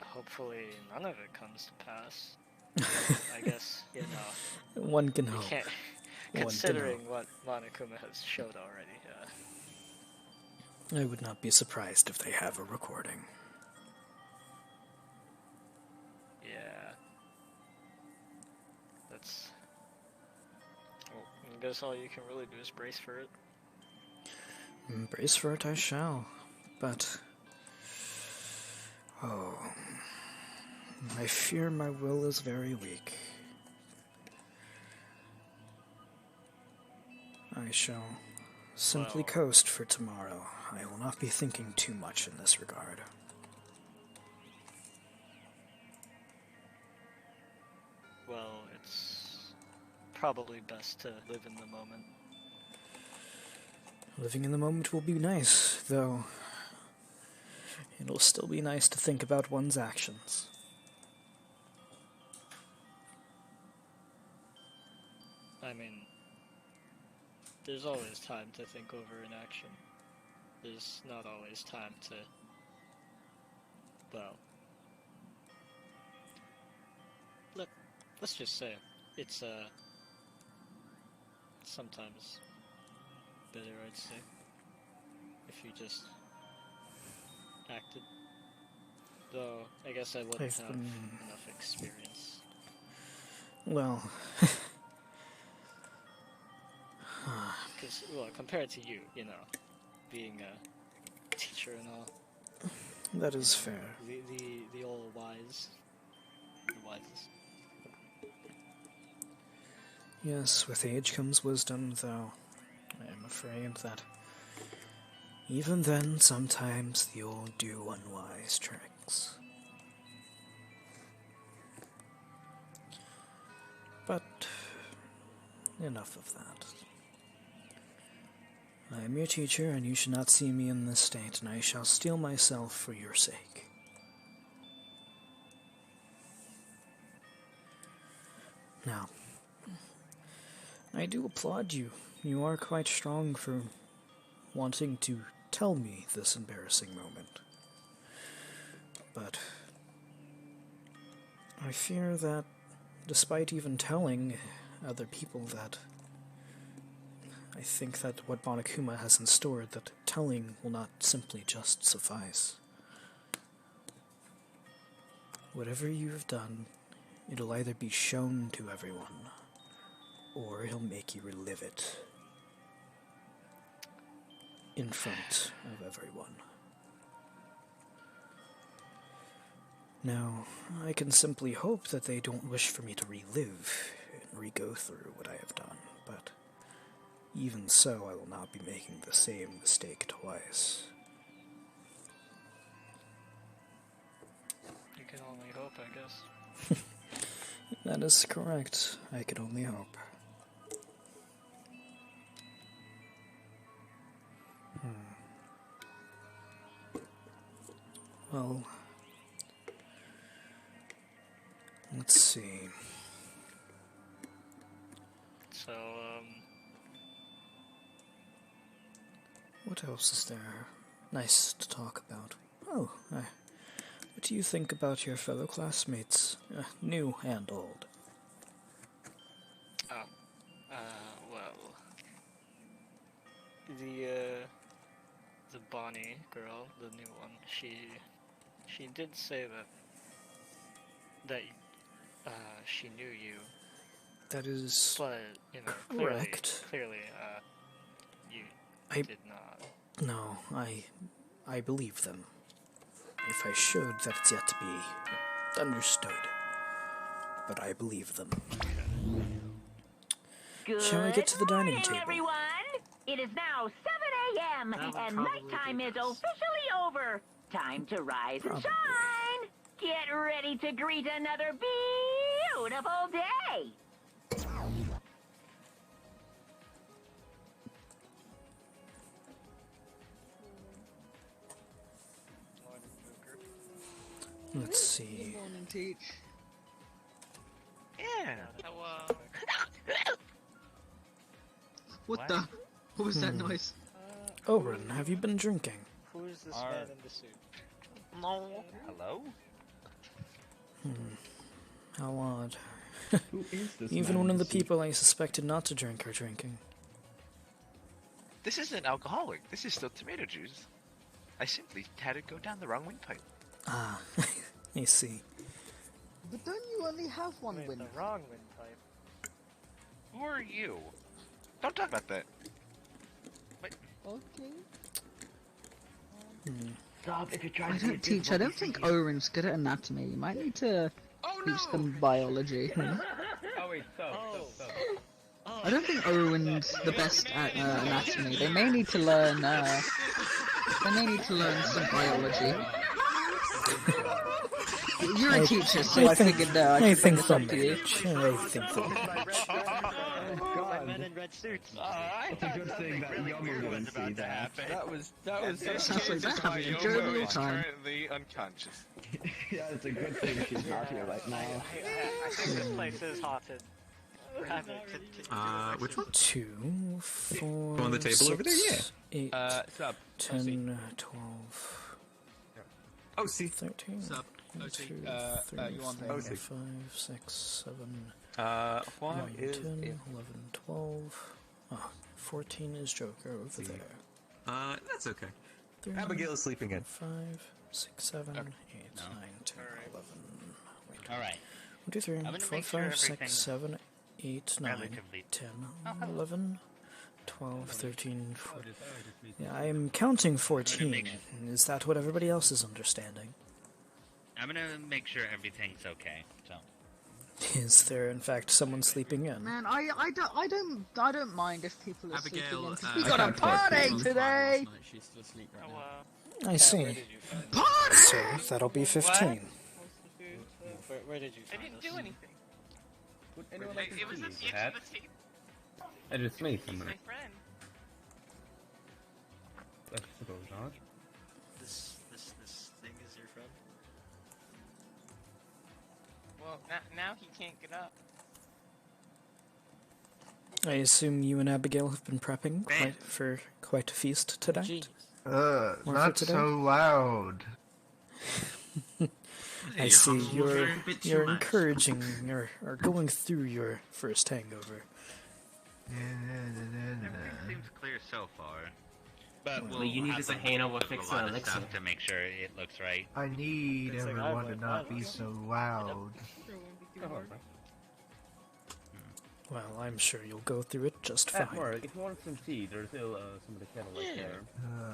V: Hopefully, none of it comes to pass. I guess, you know.
B: One can
V: you
B: hope.
V: Can't,
B: One
V: considering
B: can
V: what Monokuma has showed already.
B: I would not be surprised if they have a recording.
V: Yeah. That's. Well, I guess all you can really do is brace for it.
B: Brace for it I shall, but... Oh... I fear my will is very weak. I shall simply coast for tomorrow. I will not be thinking too much in this regard.
V: Well, it's probably best to live in the moment.
B: Living in the moment will be nice, though it'll still be nice to think about one's actions.
V: I mean, there's always time to think over an action. There's not always time to, well, let's just say it's sometimes better, I'd say, if you just acted. Though I guess I wouldn't have enough experience.
B: Well,
V: because compared to you, you know, being a teacher and all.
B: That is fair.
V: The old wise, the wisest.
B: Yes, with age comes wisdom, though I am afraid that even then, sometimes the old do unwise tricks. But enough of that. I am your teacher, and you should not see me in this state, and I shall steel myself for your sake. Now, I do applaud you. You are quite strong for wanting to tell me this embarrassing moment. But I fear that despite even telling other people that I think that what Monokuma has in store, that telling will not simply just suffice. Whatever you have done, it'll either be shown to everyone, or it'll make you relive it in front of everyone. Now, I can simply hope that they don't wish for me to relive and re-go through what I have done, but even so, I will not be making the same mistake twice.
V: You can only hope, I guess.
B: That is correct. I can only hope. Well, let's see.
V: So,
B: what else is there nice to talk about? Oh, what do you think about your fellow classmates, new and old?
V: oh, well, the Bonnie girl, the new one, she did say that she knew you.
B: That is
V: but, you know,
B: correct.
V: Clearly, you did not.
B: No, I believe them. If I should, that's yet to be understood. But I believe them.
C: Good
B: Shall we get to the dining
C: morning,
B: table?
C: everyone! It is now 7 a.m. and nighttime is officially over. Time to rise and shine. Get ready to greet another beautiful day.
B: Let's see.
E: Good morning, Teach.
F: Yeah.
E: What the? What was that noise?
B: Oren, have you been drinking?
V: Who is this man in the suit?
F: No. Hello?
B: How odd.
J: Who is this
B: Even
J: man
B: one
J: in
B: of the
J: the suit?
B: people I suspected not to drink are drinking.
F: This isn't alcoholic. This is still tomato juice. I simply had it go down the wrong windpipe.
B: Ah, I see.
T: But don't you only have one wind?
V: The wrong windpipe.
F: Who are you? Don't talk about that.
T: Okay.
J: Stop if you're trying
E: I
J: to
E: don't teach. I don't think Oren's good at anatomy. You might need to teach them biology.
K: Oh wait, so.
E: I don't think Owen's the best at anatomy. They may need to learn. They may need to learn some biology. You're a teacher, so I figured I could bring this up to you.
B: I think so.
V: Men in red suits.
J: It's a good thing that Yomu wouldn't see that.
N: That was
E: Sounds like they're having a enjoyable time.
F: Currently unconscious.
J: Yeah, it's a good thing she's not here right now.
V: I think this place is haunted.
A: Which one?
B: 2, 4,
A: On the table over there?
B: 6, 8,
N: Sub.
B: 10, 12,
A: Oh, see.
B: 13,
N: Sub.
B: 1, 2, 3,
N: you want
B: 4,
N: the-
B: 5, 6, 7,
A: Why
B: 9,
A: is
B: 10,
A: it?
B: 11, 12. 14 is Joker over there.
A: That's okay.
B: 3,
A: Abigail is sleeping in.
B: 5, 6, 7, 8, 9, 10, 11.
D: Alright.
B: 1, 2, 3,
D: I'm gonna
B: 4,
D: make sure
B: 5, 6,
D: everything's
B: 7, 8, 9,
D: relatively-
B: 10,
D: Oh, hello.
B: 11, 12, 13, 14. Yeah, I am counting 14. Is that what everybody else is understanding?
D: I'm gonna make sure everything's okay, so.
B: Is there, in fact, someone sleeping in?
E: Man, I don't mind if people are sleeping in,
A: Abigail,
E: 'cause we got a party today!
N: She's still asleep right
A: Oh,
N: now.
B: I see. So, that'll be 15.
L: Where did you
R: I
L: find
R: didn't
L: this?
R: do anything.
Q: Would anyone like
R: It was
Q: to
R: a
Q: see,
R: feature
Q: perhaps?
R: of the tape.
Q: I just made some
R: He's
Q: of
R: my
Q: it.
R: friend.
Q: I suppose not.
L: This thing is your friend?
R: Well, now he can't get up.
B: I assume you and Abigail have been prepping for quite a feast today? Or for
S: Not
B: today?
S: so loud.
B: I see you're encouraging or going through your first hangover.
D: Everything seems clear so far. But
P: Well, you needed to hang out with fix
D: a lot of
P: elixir.
D: stuff to make sure it looks right.
S: I need
L: It's like
S: everyone
L: I
S: to not be so loud.
B: Well, I'm sure you'll go through it just
Q: Hey,
B: fine.
Q: Mark, if you want some tea, there's still some of the kettle right there.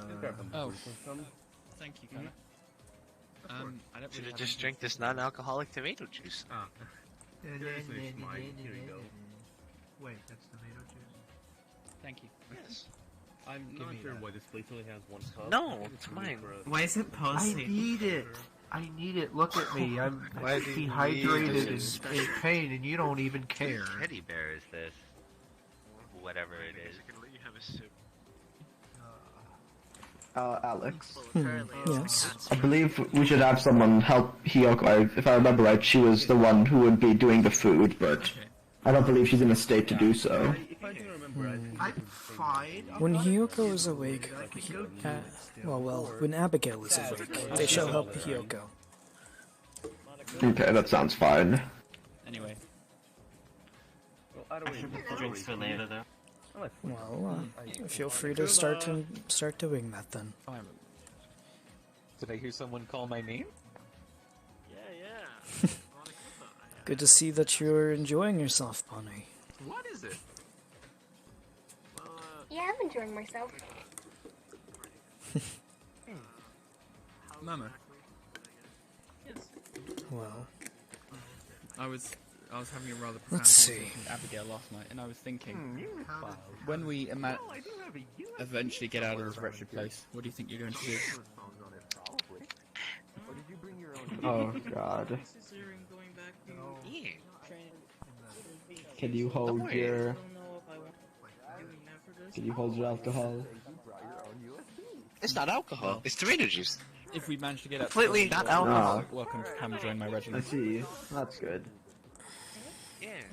Q: Just grab them.
N: Oh.
Q: Some.
N: Thank you, Connor. I don't
F: Should
N: really
F: have
N: have
F: just drink this non-alcoholic tomato juice.
Q: Ah. Seriously, it's mine. Here you go.
S: Wait, that's tomato juice?
N: Thank you.
F: Yes.
Q: I'm not sure why this place only has one cup.
F: No, it's mine.
P: Why is it
S: I
P: posting?
S: need it. I need it. Look at me. I'm
F: Why do you need
S: dehydrated
F: this?
S: and in pain, and you don't even care.
D: Teddy bear is this? Whatever it is.
F: I can let you have a sip.
J: Alex.
B: Yes.
J: I believe we should have someone help Hiyoko. If I remember right, she was the one who would be doing the food, but I don't believe she's in a state to do so.
Q: If I do remember,
S: I'm fine.
B: When Hiyoko is awake, when Abigail is awake, they shall help Hiyoko.
J: Okay, that sounds fine.
N: Anyway.
Q: well, either way,
P: The drinks for later, though.
B: Well, feel free to start doing that then.
H: Did I hear someone call my name?
L: Yeah.
B: Good to see that you're enjoying yourself, Bonnie.
A: What is it?
U: Yeah, I'm enjoying myself.
N: Mama.
B: Well,
N: I was having a rather profound
B: Let's see.
N: conversation with Abigail last night, and I was thinking, when we eventually get out of this wretched place, what do you think you're going to do?
J: Oh god. Can you hold your... Can you hold your alcohol?
F: It's not alcohol. It's tomato juice.
N: If we manage to get out,
F: Completely not alcohol.
N: Welcome to come join my
J: I
N: regiment.
J: see. That's good.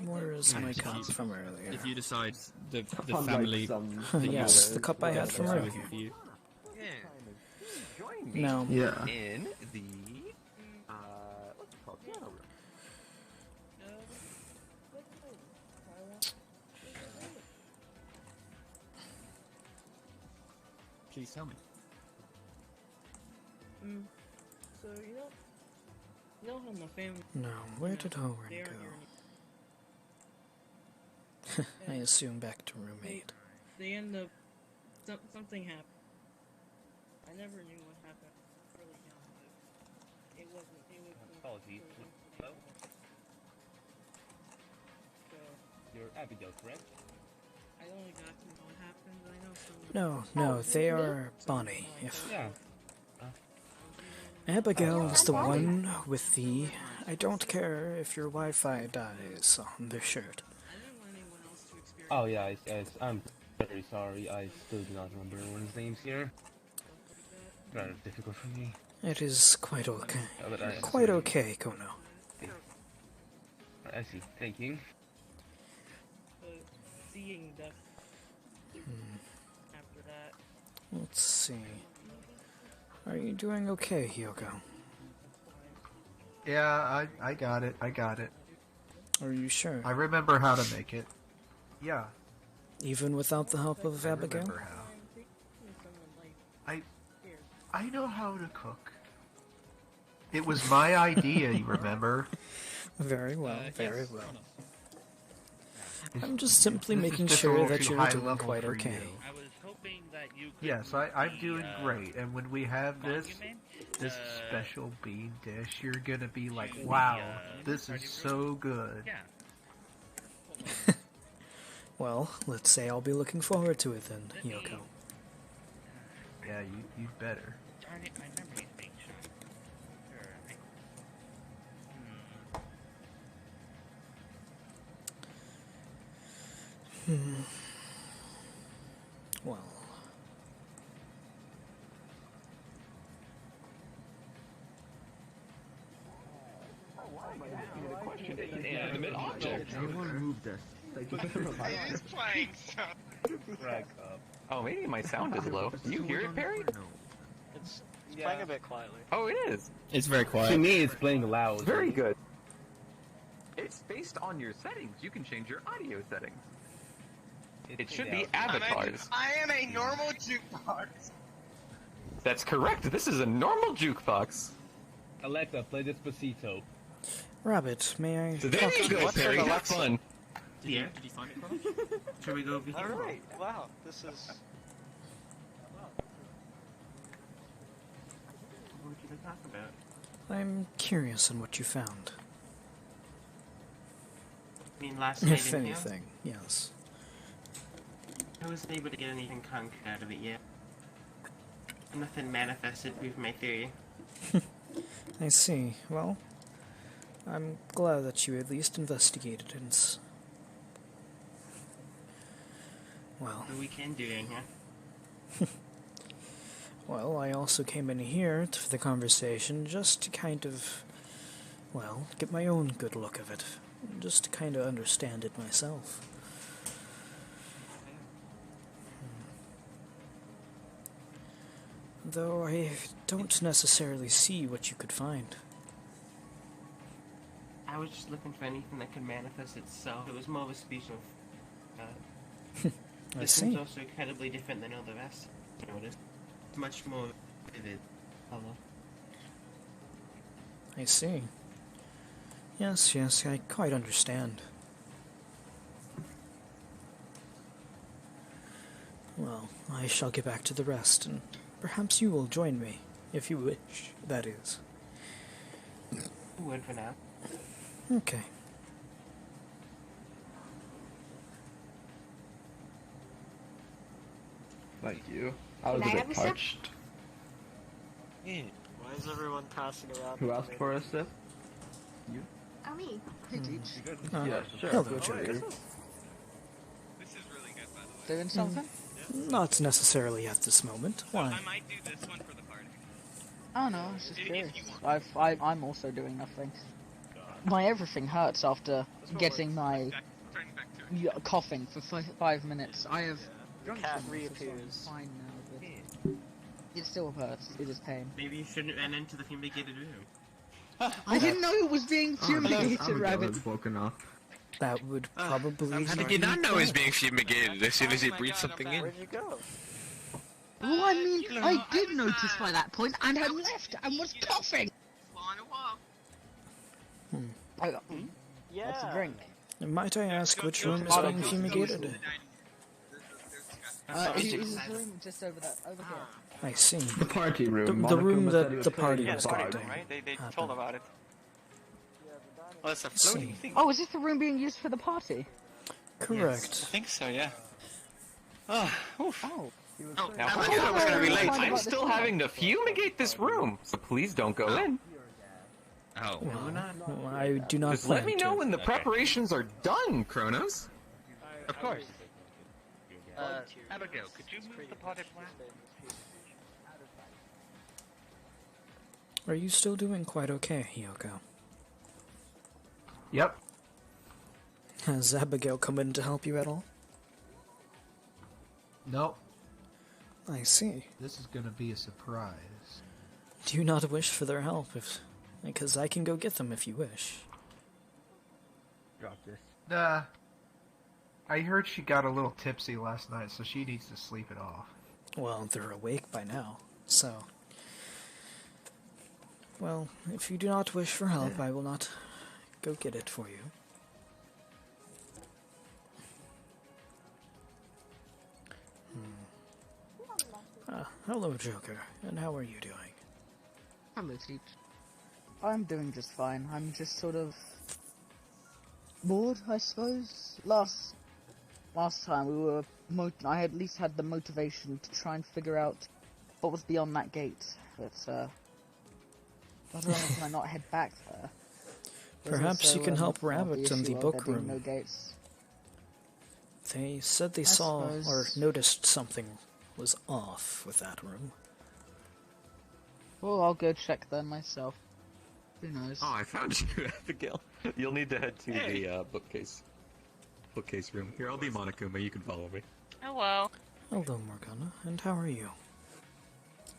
B: where is my cup from earlier?
N: If you decide the
J: Unlike
N: family,
J: some-
N: that you
B: Yes,
N: want,
B: the cup I had
N: that's
B: from
N: also
B: earlier.
N: for you.
B: No.
J: Yeah.
H: In the what's it called? Piano room.
N: Please tell me.
I: So you know how my family.
B: No, where did Owen go? I assume back to roommate.
I: They end up. Something happened. I never knew what happened early on, but it wasn't. It was.
Q: Apologies.
I: So,
Q: You're Abigail, correct?
I: I only got to know what happened. I know some.
B: No, they are Bonnie. If
Q: Yeah.
B: Abigail is the one with the "I don't care if your Wi-Fi dies" on their shirt.
Q: Oh yeah, I'm very sorry. I still do not remember everyone's names here. Rather difficult for me.
B: It is quite okay.
Q: Yeah, but I-
B: Quite okay, Kono.
Q: I see. Thank you.
I: Seeing death after that.
B: Let's see. Are you doing okay, Hyoko?
S: Yeah, I got it. I got it.
B: Are you sure?
S: I remember how to make it. Yeah.
B: Even without the help of Abigail?
S: Remember how. I know how to cook. It was my idea, you remember?
B: Very well, very well. I'm just simply
S: This is
B: making
S: just a
B: sure
S: little
B: that
S: too
B: you're
S: high
B: doing
S: level
B: quite
S: for
B: okay.
S: you.
D: I was hoping that
S: Yes, I'm doing great. And when we have this special bean dish, you're gonna be like, wow, this is so good.
B: Well, let's say I'll be looking forward to it then, Yoko.
S: Yeah, you better.
D: Darn it, my memory's being shot.
B: Well.
H: Inanimate object.
J: Anyone move this?
R: It is playing stuff.
H: Oh, maybe my sound is low. Do you hear it, Perry?
L: It's playing a bit quietly.
H: Oh, it is.
N: It's very quiet.
K: To me, it's playing loud.
H: Very good. It's based on your settings. You can change your audio settings. It should be avatars.
R: I am a normal jukebox.
H: That's correct. This is a normal jukebox.
K: Alexa, play Despacito.
B: Rabbit, may I?
H: So there you go, Perry. Have fun.
P: Yeah. Did you find it, Carl? Shall we go over here?
L: Alright, wow, this is...
P: What would you talk about?
B: I'm curious on what you found.
P: I mean, last night
B: If
P: in
B: anything, yes.
P: I wasn't able to get anything concrete out of it yet. Nothing manifested proof my theory.
B: I see. Well, I'm glad that you at least investigated it. Well.
P: What we can do in here.
B: Well, I also came in here for the conversation just to kind of, well, get my own good look of it. Just to kind of understand it myself. Though I don't necessarily see what you could find.
P: I was just looking for anything that could manifest itself. It was more of a speech of...
B: I
P: this
B: see.
P: one's also incredibly different than all the rest. You know, it is much more vivid color.
B: I see. Yes, yes, I quite understand. Well, I shall get back to the rest, and perhaps you will join me, if you wish, that is.
P: Would for now.
B: Okay.
F: Thank you.
J: I was a
U: Can I
J: bit
U: have a sip?
J: parched.
L: Why is everyone passing around?
J: Who asked for a sip?
U: Oh, me.
E: Hey, Teach.
J: Yeah, sure.
B: Hello, Jerry.
R: This is really good, by the way.
E: Doing something?
B: Not necessarily at this moment. Why?
R: I might do this one for the party.
E: Oh no, I was just curious. I'm also doing nothing. My everything hurts after getting my coughing for 5 minutes. I have drunk
L: Cat
E: some, so
L: reappears.
E: it's fine now, but it still hurts. It is pain.
P: Maybe you shouldn't run into the fumigated room.
E: I didn't know it was being fumigated, Rabbit.
J: was woken up.
B: That would probably...
F: How did you not know he was being fumigated as soon as he breathed something in?
L: Where'd you go?
E: Well, I mean, I did notice by that point, and had left, and was coughing!
R: On a walk.
L: Yeah.
E: What's a drink?
B: Might I ask which room is being fumigated?
E: Is this room just over here?
B: I see.
J: The party room.
B: The room
J: Monica said
B: that
J: he was
B: the
J: playing
B: party
J: the
B: was
J: party
B: going to
J: room,
A: Right? They
B: happen.
A: told about it.
R: Oh, it's a
B: see.
R: floating thing.
E: Oh, is this the room being used for the party?
B: Correct.
A: I think so, yeah. Oh, oof.
E: Oh.
A: Now,
H: I
A: I
H: thought
A: thought I was gonna be late.
H: I'm still having to fumigate this room, so please don't go in.
D: Oh.
B: Well, I do not
H: Just
B: plan
H: let me
B: to.
H: know when the preparations are done, Kronos.
D: Of course. Abigail, could you move the potted plant?
B: Are you still doing quite okay, Yoko?
S: Yep.
B: Has Abigail come in to help you at all?
S: Nope.
B: I see.
S: This is gonna be a surprise.
B: Do you not wish for their help? Because I can go get them if you wish.
K: Drop this.
S: Nah. I heard she got a little tipsy last night, so she needs to sleep it off.
B: Well, they're awake by now, so... Well, if you do not wish for help, I will not go get it for you. Hello, Joker. And how are you doing?
E: Hello, Teach. I'm doing just fine. I'm just sort of bored, I suppose. Last time we were, I at least had the motivation to try and figure out what was beyond that gate. But not only can I not head back there.
B: Perhaps you can help Rabbit in the book
E: there being
B: room.
E: no gates.
B: They said they
E: I
B: saw
E: suppose.
B: or noticed something was off with that room.
E: Well, I'll go check there myself. Who knows?
H: Oh, I found you, Abigail. You'll need to head to the bookcase room. Here, I'll be Monokuma. You can follow me.
R: Hello.
B: Hello, Morgana. And how are you?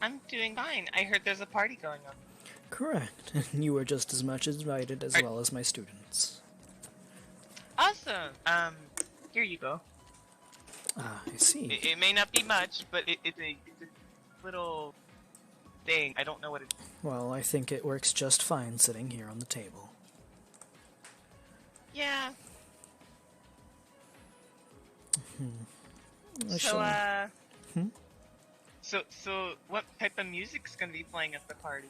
R: I'm doing fine. I heard there's a party going on.
B: Correct. And you were just as much invited as well as my students.
R: Awesome. Here you go.
B: Ah, I see.
R: It may not be much, but it's a little thing. I don't know what it is.
B: Well, I think it works just fine sitting here on the table.
R: Yeah.
B: I
R: So,
B: shall-
R: So what type of music's gonna be playing at the party?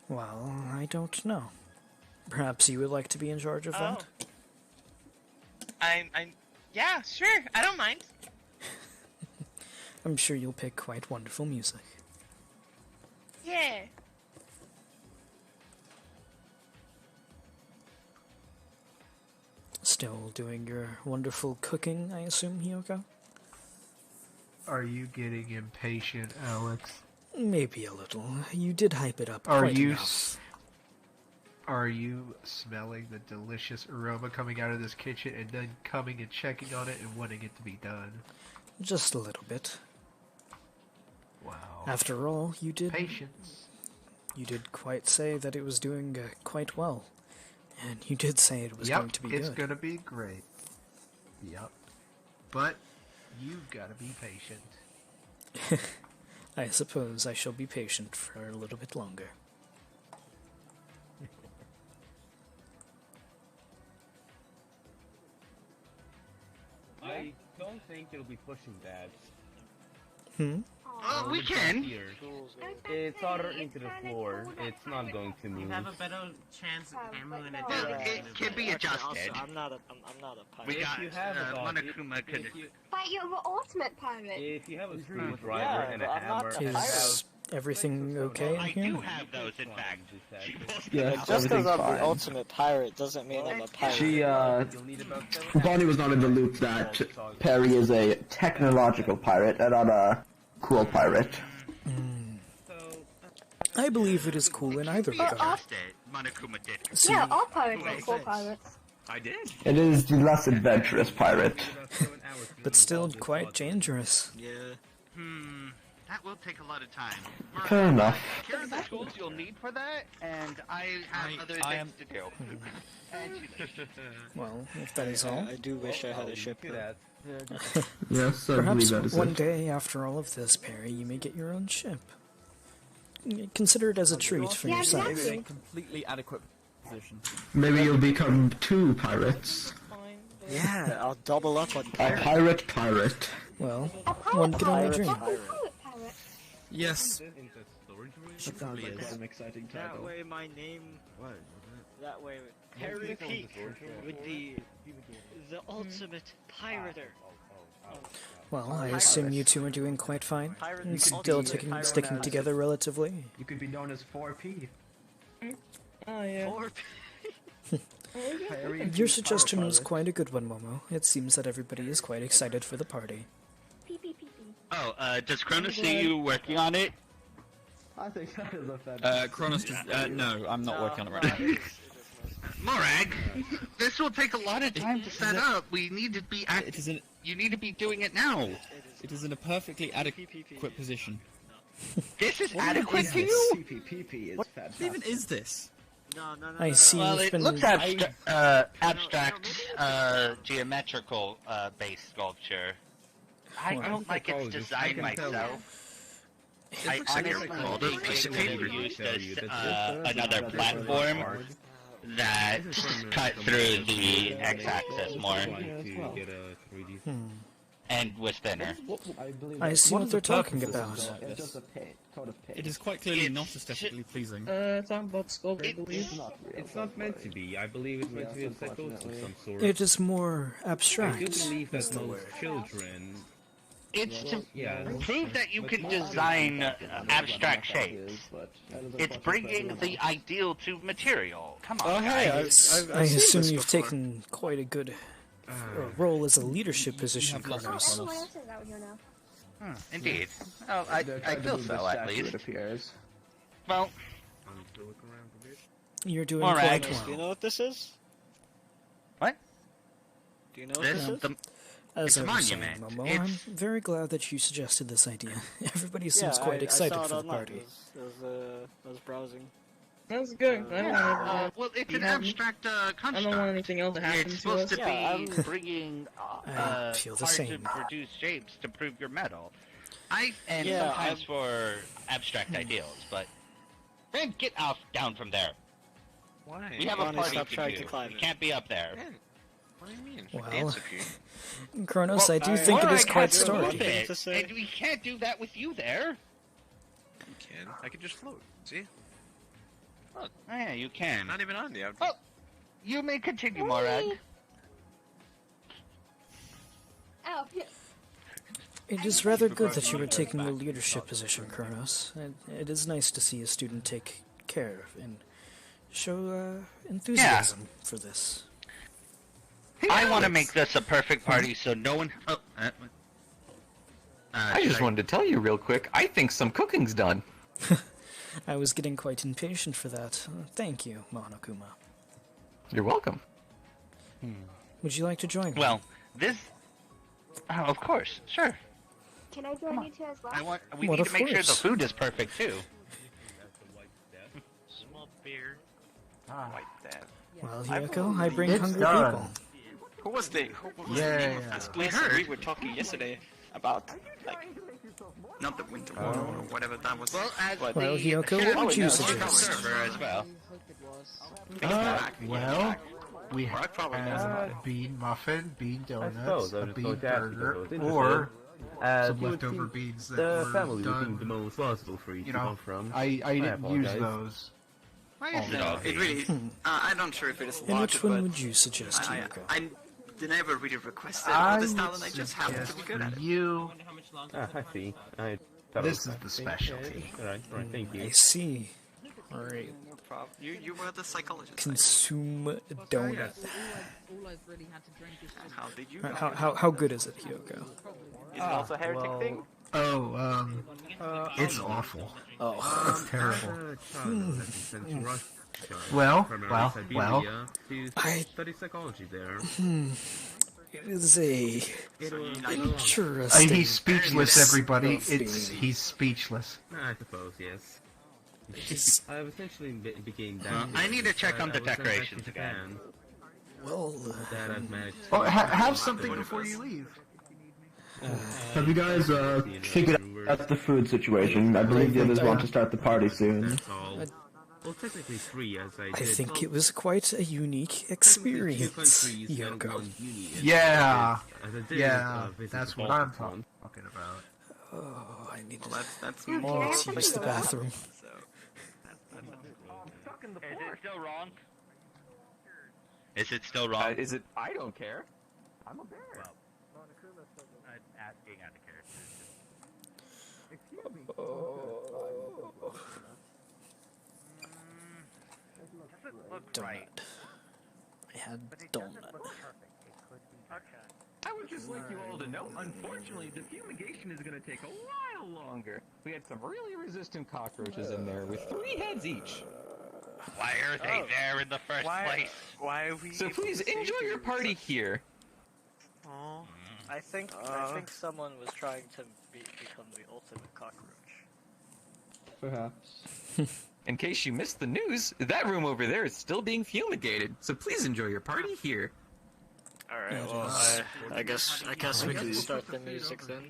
B: Well, I don't know. Perhaps you would like to be in charge of that?
R: Yeah, sure. I don't mind.
B: I'm sure you'll pick quite wonderful music.
R: Yeah.
B: Still doing your wonderful cooking, I assume, Hiyoko?
S: Are you getting impatient, Alex?
B: Maybe a little. You did hype it up
S: Are
B: quite
S: you
B: enough.
S: Are you smelling the delicious aroma coming out of this kitchen and then coming and checking on it and wanting it to be done?
B: Just a little bit.
S: Wow.
B: After all, you did...
S: Patience.
B: You did quite say that it was doing quite well. And you did say it was going to be
S: it's
B: good.
S: gonna be great. Yep. But you've gotta be patient.
B: I suppose I shall be patient for a little bit longer.
Q: I don't think it'll be pushing that.
D: We can.
Q: It's order into the floor. It's not going to
P: You
Q: move.
P: have a better chance at handling it.
D: It can be adjusted.
L: I'm not a pirate.
D: We got
Q: you have a dog,
D: Monokuma could.
U: But you're the ultimate pirate.
Q: If you have a screwdriver and a
L: but I'm not
Q: hammer,
L: a
Q: and
B: Is everything okay in
D: I
B: here?
D: do have those, in fact.
J: Yes,
L: Just because
J: everything's
L: I'm
J: fine.
L: the ultimate pirate doesn't mean I'm a pirate.
J: Bonnie was not in the loop that Perry is a technological pirate and not a cool pirate.
B: I believe it is cool in either regard.
D: Monokuma did.
B: See,
U: Yeah, all pirates are cool pirates.
D: I did.
J: It is the less adventurous pirate.
B: but still quite dangerous.
L: Yeah.
D: That will take a lot of time.
J: Fair enough.
D: Here are the tools you'll need for that, and I have other things to do.
B: Well, if that is all.
L: I do wish I had a ship.
J: Yes, I believe
B: Perhaps
J: that is
B: one
J: it.
B: day, after all of this, Perry, you may get your own ship. Consider it as a treat for
U: Yeah,
B: yourself.
U: exactly.
N: Completely adequate position.
J: Maybe you'll become two pirates.
L: Yeah, I'll double up on
J: A
L: pirate.
J: pirate.
B: Well,
U: A pirate
B: one can only
U: pirate.
B: dream.
U: That's a pirate pirate.
N: Yes.
J: That sounds like an exciting
L: That way my name... That way Perry Peak would be the ultimate pirater.
B: Well, I assume you two are doing quite fine.
L: Pirate
B: And
L: you can
B: still
L: be a
B: sticking
L: pirate.
B: together relatively.
S: You could be known as 4P.
L: Oh yeah.
B: Your suggestion was quite a good one, Momo. It seems that everybody is quite excited for the party.
U: Pee pee pee pee.
D: Oh, does Cronus see you working on it?
J: I think that is a fantastic.
N: Kronos just, no, I'm not working on it right now.
D: Morag, this will take a lot of time to set up. We need to be. You need to be doing it now.
N: It is in a perfectly adequate position.
D: This is
N: What
D: adequate
N: is
D: to
N: this?
D: you?
J: PPP is
N: What
J: fantastic.
N: even is this?
L: No.
B: I see
D: Well,
B: you've
D: it
B: been...
D: looks abstract, geometrical based sculpture. I
B: Well,
D: don't like its design myself. I honestly think it could be used as another platform that cut through the x-axis more. and was thinner.
B: I see what they're talking about.
J: It's just a pit, coat of pit.
N: It is quite clearly not aesthetically pleasing.
Q: It's on both scope, I believe. It's not meant to be. I believe it's meant to be a psychosis of some sort.
B: It is more abstract.
Q: I do believe
B: is
Q: that
B: the
Q: most
B: word.
Q: children.
D: It's to prove that you can design abstract shapes. It's bringing the ideal to material. Come on,
B: Oh, hey,
D: guys.
B: I assume you've taken quite a good role as a leadership position, Carlos.
D: Indeed. Oh, I feel so, at least.
J: It appears.
D: Well,
B: You're doing
D: Morag.
B: quite well.
V: Do you know what this is?
D: What?
V: Do you know what this is?
B: As
D: It's
B: I
D: a
B: was saying,
D: monument.
B: Momo, I'm very glad that you suggested this idea. Everybody seems quite excited
V: I saw it
B: for the
V: online.
B: party.
V: I was browsing.
I: That's good. I don't want
D: well, it's an
I: have-
D: abstract construct.
I: I don't want anything else to happen
D: It's
I: to
D: supposed
I: us.
D: to be bringing
B: I feel the
D: hard
B: same.
D: to produce shapes to prove your metal. And
V: Yeah,
D: sometimes for abstract ideals, but then get down from there.
F: Why?
D: We have a
V: Ronnie,
D: party
V: stop
D: to
V: trying
D: do.
V: to climb
D: You
V: it.
D: can't be up there.
F: What do you mean?
B: Well,
F: Dance with you.
B: Kronos,
D: Well,
B: I do think it is
D: Morag
B: quite
D: has to move
B: sturdy.
D: it, and we can't do that with you there.
F: You can. I can just float. See?
D: Look, oh, yeah, you can.
F: Not even on the outfit.
D: Oh, you may continue, Morag.
U: Oh,
B: It is rather good that you are taking the leadership position, Kronos. It is nice to see a student take care and show enthusiasm for this.
D: I want to make this a perfect party so no one... Oh,
H: I just wanted to tell you real quick, I think some cooking's done.
B: I was getting quite impatient for that. Thank you, Monokuma.
H: You're welcome.
B: Would you like to join me?
D: Well, this... Oh, of course, sure.
U: Can I join you two as well?
D: We
B: Well,
D: need
B: of
D: to make sure the
B: course.
D: food is perfect, too.
F: Small beer.
S: White
F: death.
B: Well, Yoko, I bring
S: It's
B: hungry
S: done.
B: people.
A: Who was the name
S: Yeah.
A: of this
D: We
A: place?
D: heard.
A: We were talking yesterday about, like, not the winter war or whatever that was.
D: Well, as
A: but
B: Well, Yoko, what would you suggest?
D: server as well.
S: Well, we
A: Mark probably knows
S: have
A: about
S: a bean muffin, bean donuts,
Q: suppose I
S: a
Q: was
S: bean
Q: going to ask you
S: burger,
Q: if it was
S: or
Q: interested.
S: some
Q: You would
S: leftover
Q: think
S: beans that
Q: the
S: were
Q: family would
S: done.
Q: think the most responsible for you
S: You
Q: to
S: know,
Q: come from.
S: I didn't use
Q: apologize.
S: those.
D: Why is it
A: No,
D: all
A: it really. I'm not sure if it is
B: And
A: allowed,
B: which one
A: but
B: would you suggest,
A: I,
B: Yoko?
A: I never really requested
S: I
A: for this
S: would
A: talent. I just happen to be
S: suggest
A: good at it.
S: you.
Q: Ah, I see. I
S: This is the specialty.
Q: Alright, thank you.
B: I see. Alright.
A: No problem. You were the psychologist.
B: Consume donut.
E: All I've really had to drink is just
A: How did you?
B: How good is it, Yoko?
A: Is it also a heretic thing?
S: Oh, it's awful.
B: Oh.
S: It's terrible.
Q: Well,
B: I-
Q: study psychology there.
B: It is a interesting.
S: He's speechless, everybody.
B: of
S: He's speechless.
Q: I suppose, yes.
B: It's-
Q: I essentially became
D: I need to check on the
Q: I was sent back to
D: decorations
Q: Japan.
D: again.
B: Well,
Q: That I've managed to
S: Oh, have something before you leave.
J: Have you guys figured out the food situation? I believe the others want to start the party soon.
Q: That's all. Well, technically three, as I
B: I
Q: did.
B: think it was quite a unique experience, Yoko.
S: Yeah,
Q: As I did,
S: yeah,
Q: visit
S: that's
Q: the
S: what
Q: Baltic
S: I'm
Q: front.
S: talking about.
B: Oh, I need to.
A: That's
B: I need to use the bathroom.
A: So,
D: Is it still wrong? Is it still wrong?
H: Is it? I don't care. I'm a bear.
D: Well, I'm asking out of character.
B: Donut. I had donut.
H: I would just like you all to know, unfortunately, the fumigation is going to take a while longer. We had some really resistant cockroaches in there with 3 heads each.
D: Why are they there in the first place?
A: Why are we?
H: So please enjoy your party here.
A: Oh,
V: I think someone was trying to become the ultimate cockroach.
J: Perhaps.
H: In case you missed the news, that room over there is still being fumigated. So please enjoy your party here.
V: All right. Well, I guess we can start the music then.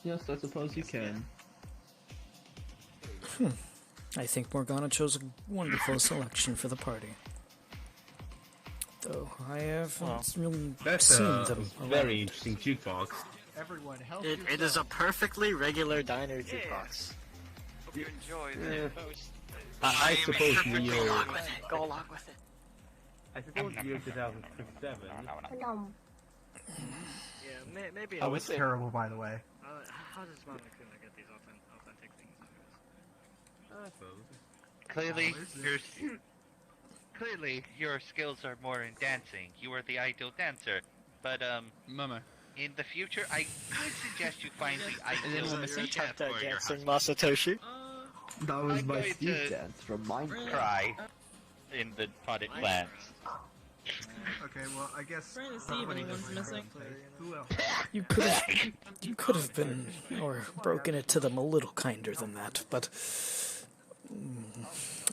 J: Yes, I suppose you can.
B: I think Morgana chose a wonderful selection for the party. though. I haven't really
K: That's
B: seen
K: a
B: them.
K: very interesting jukebox.
S: Everyone, help
V: It is a perfectly regular diner jukebox.
A: Hope you enjoyed
V: Yeah.
A: it.
K: I suppose the year.
V: Go along with it. Go along with it.
K: I suppose the year 2007.
V: Yeah, maybe.
S: That was terrible, by the way.
V: How does Mama Kuma get these authentic things?
D: I suppose. Clearly, your skills are more in dancing. You are the ideal dancer. But,
N: Mama.
D: in the future, I would suggest you find the ideal
V: Tap that
D: for your
V: dancing
D: husband.
V: Masatoshi.
J: That was
D: I'm
J: my
D: going
J: Steve
D: to
J: dance from Minecraft.
D: Cry in the potted plants.
S: Okay, well, I guess.
I: Trying to see if anyone's missing.
S: Who else?
B: You could have been, or broken it to them a little kinder than that, but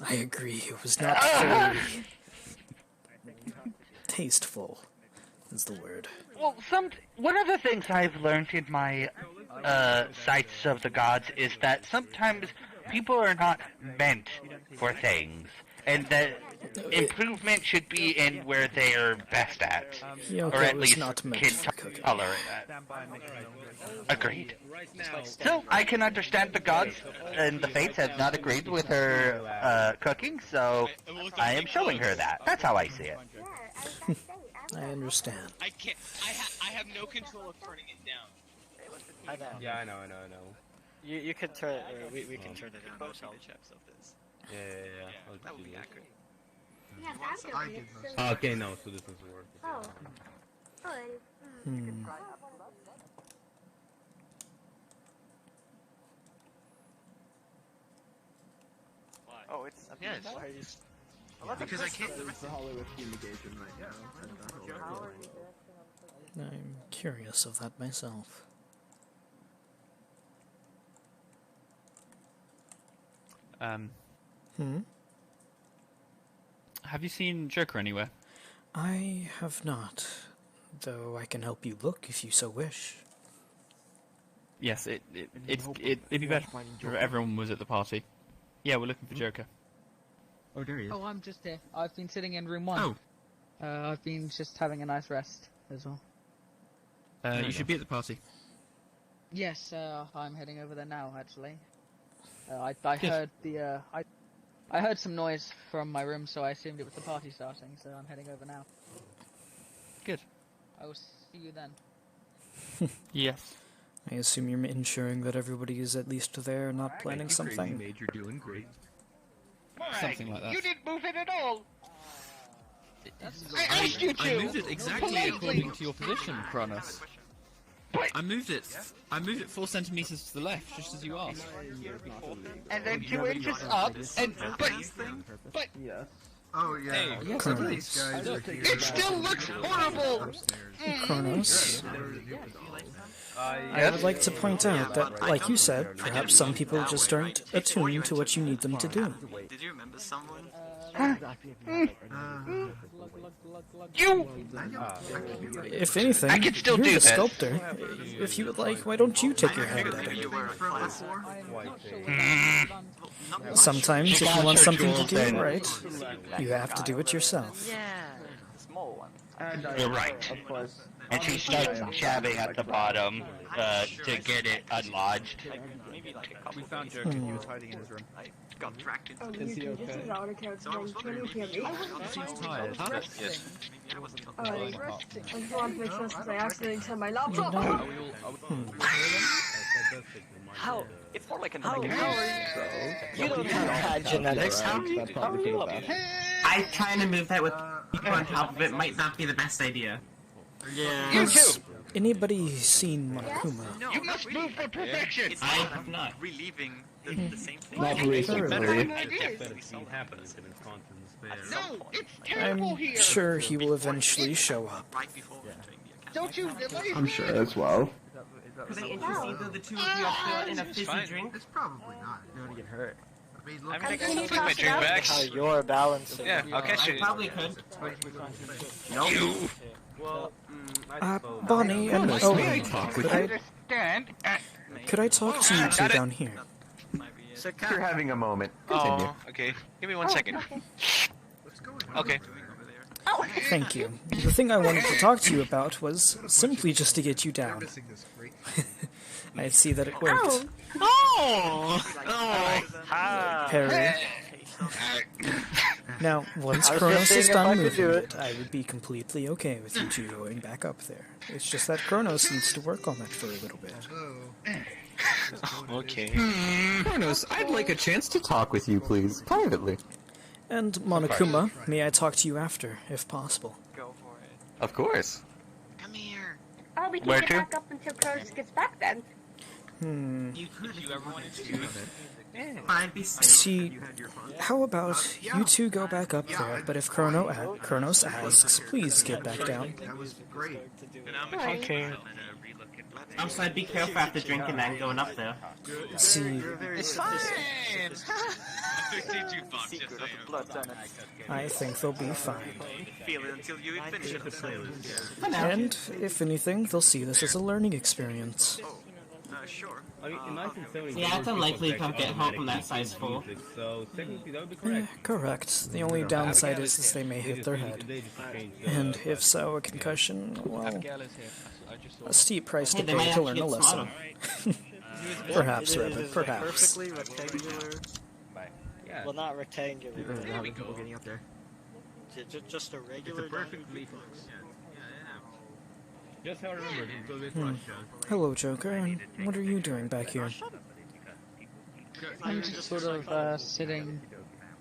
B: I agree, it was not very tasteful, is the word.
D: Well, one of the things I've learned in my sites of the gods is that sometimes people are not meant for things, and that improvement should be in where they are best at,
B: Yoko
D: or at
B: is
D: least
B: not meant
D: can
B: for cooking.
D: color it. Agreed. So I can understand the gods and the fates have not agreed with her cooking, so I am showing her that. That's how I see it.
B: I understand.
R: I can't. I have no control of turning it down.
V: I know.
K: Yeah, I know.
V: You can turn it. Or we can turn it down ourselves.
K: Yeah.
A: That would be accurate.
K: Okay, no, so this doesn't work.
A: Oh, it's
J: Yes.
A: because I can't.
J: It's the Hollywood fumigation right now.
B: I'm curious of that myself.
N: Have you seen Joker anywhere?
B: I have not, though I can help you look if you so wish.
N: Yes, it'd be better if everyone was at the party. Yeah, we're looking for Joker.
J: Oh, there he is.
E: Oh, I'm just here. I've been sitting in room 1.
N: Oh.
E: I've been just having a nice rest as well.
N: You should be at the party.
E: Yes, I'm heading over there now, actually. I heard the, I heard some noise from my room, so I assumed it was the party starting, so I'm heading over now.
N: Good.
E: I will see you then.
N: Yes.
B: I assume you're ensuring that everybody is at least there, not planning something.
F: You're doing great.
N: Something like that.
D: You didn't move it at all.
R: I asked you to.
N: I moved it exactly according to your position, Kronos. I moved it 4 centimeters to the left, just as you asked.
D: And then 2 inches up, and but
J: yes.
S: Oh yeah.
N: Hey, yes,
B: Kronos.
S: These guys are here.
D: it still looks horrible.
B: Kronos, I would like to point out that, like you said, perhaps some people just aren't attuned to what you need them to do.
A: Did you remember someone?
D: You.
B: If anything,
D: I can still
B: you're
D: do
B: the
D: this.
B: sculptor. If you would like, why don't you take your hand at it? Sometimes, if you want something to do right, you have to do it yourself.
A: Yeah, small one.
D: You're right.
J: Of course.
D: And she starts jabbing at the bottom to get it unlodged.
A: Maybe like a couple.
N: We found Joker. He was hiding in his room.
A: I got dragged into
J: Is he okay?
A: So I was wondering.
N: He seems tired.
A: Maybe I wasn't
N: Falling apart.
U: I just want to make sure because I accidentally turned my laptop
N: Are
U: off.
N: we all-
A: How? It's more like an.
V: You don't have bad genetics. How are you
R: I trying to move that with people on top of it might not be the best idea.
V: Yeah.
B: Has anybody seen Monokuma?
D: You must move for perfection.
R: I have not.
A: Reliving the same thing.
K: Not very
A: Better.
D: No, it's terrible
B: I'm
D: here.
B: sure he will eventually show up.
A: Right before entering the account.
D: Don't you realize?
J: I'm sure as well.
R: Could I interest either the two of you up in a fizzy drink?
S: It's probably not.
J: You're gonna get hurt.
S: I mean,
R: I
S: look
R: mean,
S: at
R: I
S: it.
R: can put my drink back.
V: How you're balancing.
R: Yeah, I'll catch
S: I
R: you.
S: probably
R: could.
D: You.
R: Well,
B: Bonnie and
D: May I
B: Owen,
D: talk
B: could
D: with
B: I talk to you two down here?
H: You're having a moment. Continue.
R: Oh, okay. Give me 1 second. Okay.
B: Thank you. The thing I wanted to talk to you about was simply just to get you down. I see that it worked. Perry. Now, once
L: I was
B: Kronos
L: just
B: is
L: seeing if I
B: done
L: could
B: moving
L: do
B: it, I would be completely okay with you two going back up there. It's just that Kronos needs to work on that for a little bit.
F: Okay.
H: Kronos, I'd like a chance to talk with you, please, privately.
B: And Monokuma, may I talk to you after, if possible?
A: Go for it.
H: Of course.
U: Oh, we can
H: Where
U: get
H: to?
U: back up until Kronos gets back then.
A: If you ever wanted to.
B: See, how about you two go back up there, but if Kronos asks, please get back down.
F: Okay.
P: Outside, be careful after drinking that and going up there.
B: See,
A: It's fine!
B: I think they'll be fine.
A: Feel it until you finish it.
B: And, if anything, they'll see this as a learning experience.
A: Sure.
P: Yeah, it's unlikely to get help from that size 4.
B: Yeah, correct. The only downside is they may hit their head. And if so, a concussion, well, a steep price to pay to learn a lesson. Perhaps, Rabbit, perhaps.
L: Perfectly rectangular. Well, not rectangular.
G: Getting up there.
L: Just a regular.
Q: Just how I remember.
B: Hello, Joker, and what are you doing back here?
E: I'm just sort of sitting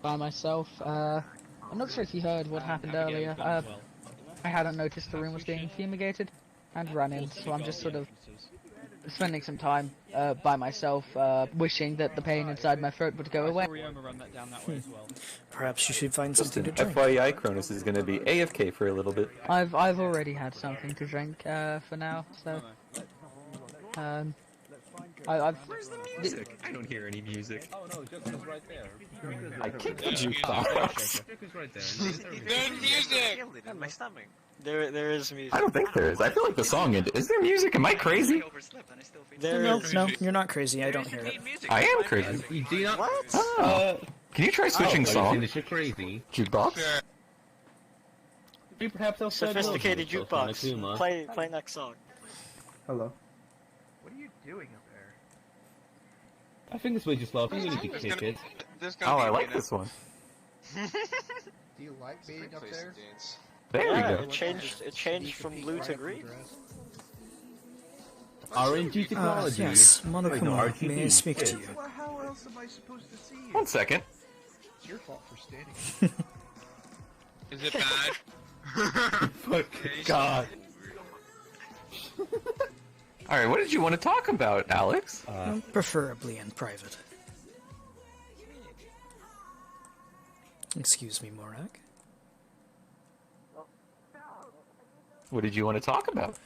E: by myself. I'm not sure if you heard what happened earlier. I hadn't noticed the room was being fumigated and ran in, so I'm just sort of spending some time by myself, wishing that the pain inside my throat would go away.
B: Perhaps you should find
H: Just
B: something
H: an
B: to drink.
H: FYI, Kronos is going to be AFK for a little bit.
E: I've already had something to drink for now, so I've.
H: Where's the music? I don't hear any music.
Q: Oh no, Joker's right there.
H: I kicked the jukebox.
Q: Joker's right there.
A: Good music! In my stomach.
L: There is music.
H: I don't think there is. I feel like the song ended. Is there music? Am I crazy?
B: No, you're not crazy. I don't hear it.
H: I am crazy.
Q: You do not.
L: What?
H: Oh. Can you try switching song?
Q: You're crazy.
H: Jukebox?
Q: Maybe perhaps I'll
L: Sophisticated jukebox. Play next song.
G: Hello.
S: What are you doing up there?
Q: I think this way just love. You need to kick it.
H: Oh, I like this one.
S: Do you like being up there?
H: There we go.
L: It changed from blue to green.
Q: RNG technology.
B: Yes, Monokuma, may I speak to you?
S: Well, how else am I supposed to see you?
H: 1 second.
S: It's your fault for standing.
R: Is it bad?
H: Fuck God. Alright, what did you want to talk about, Alex?
B: Preferably in private. Excuse me, Morak.
H: What did you want to talk about?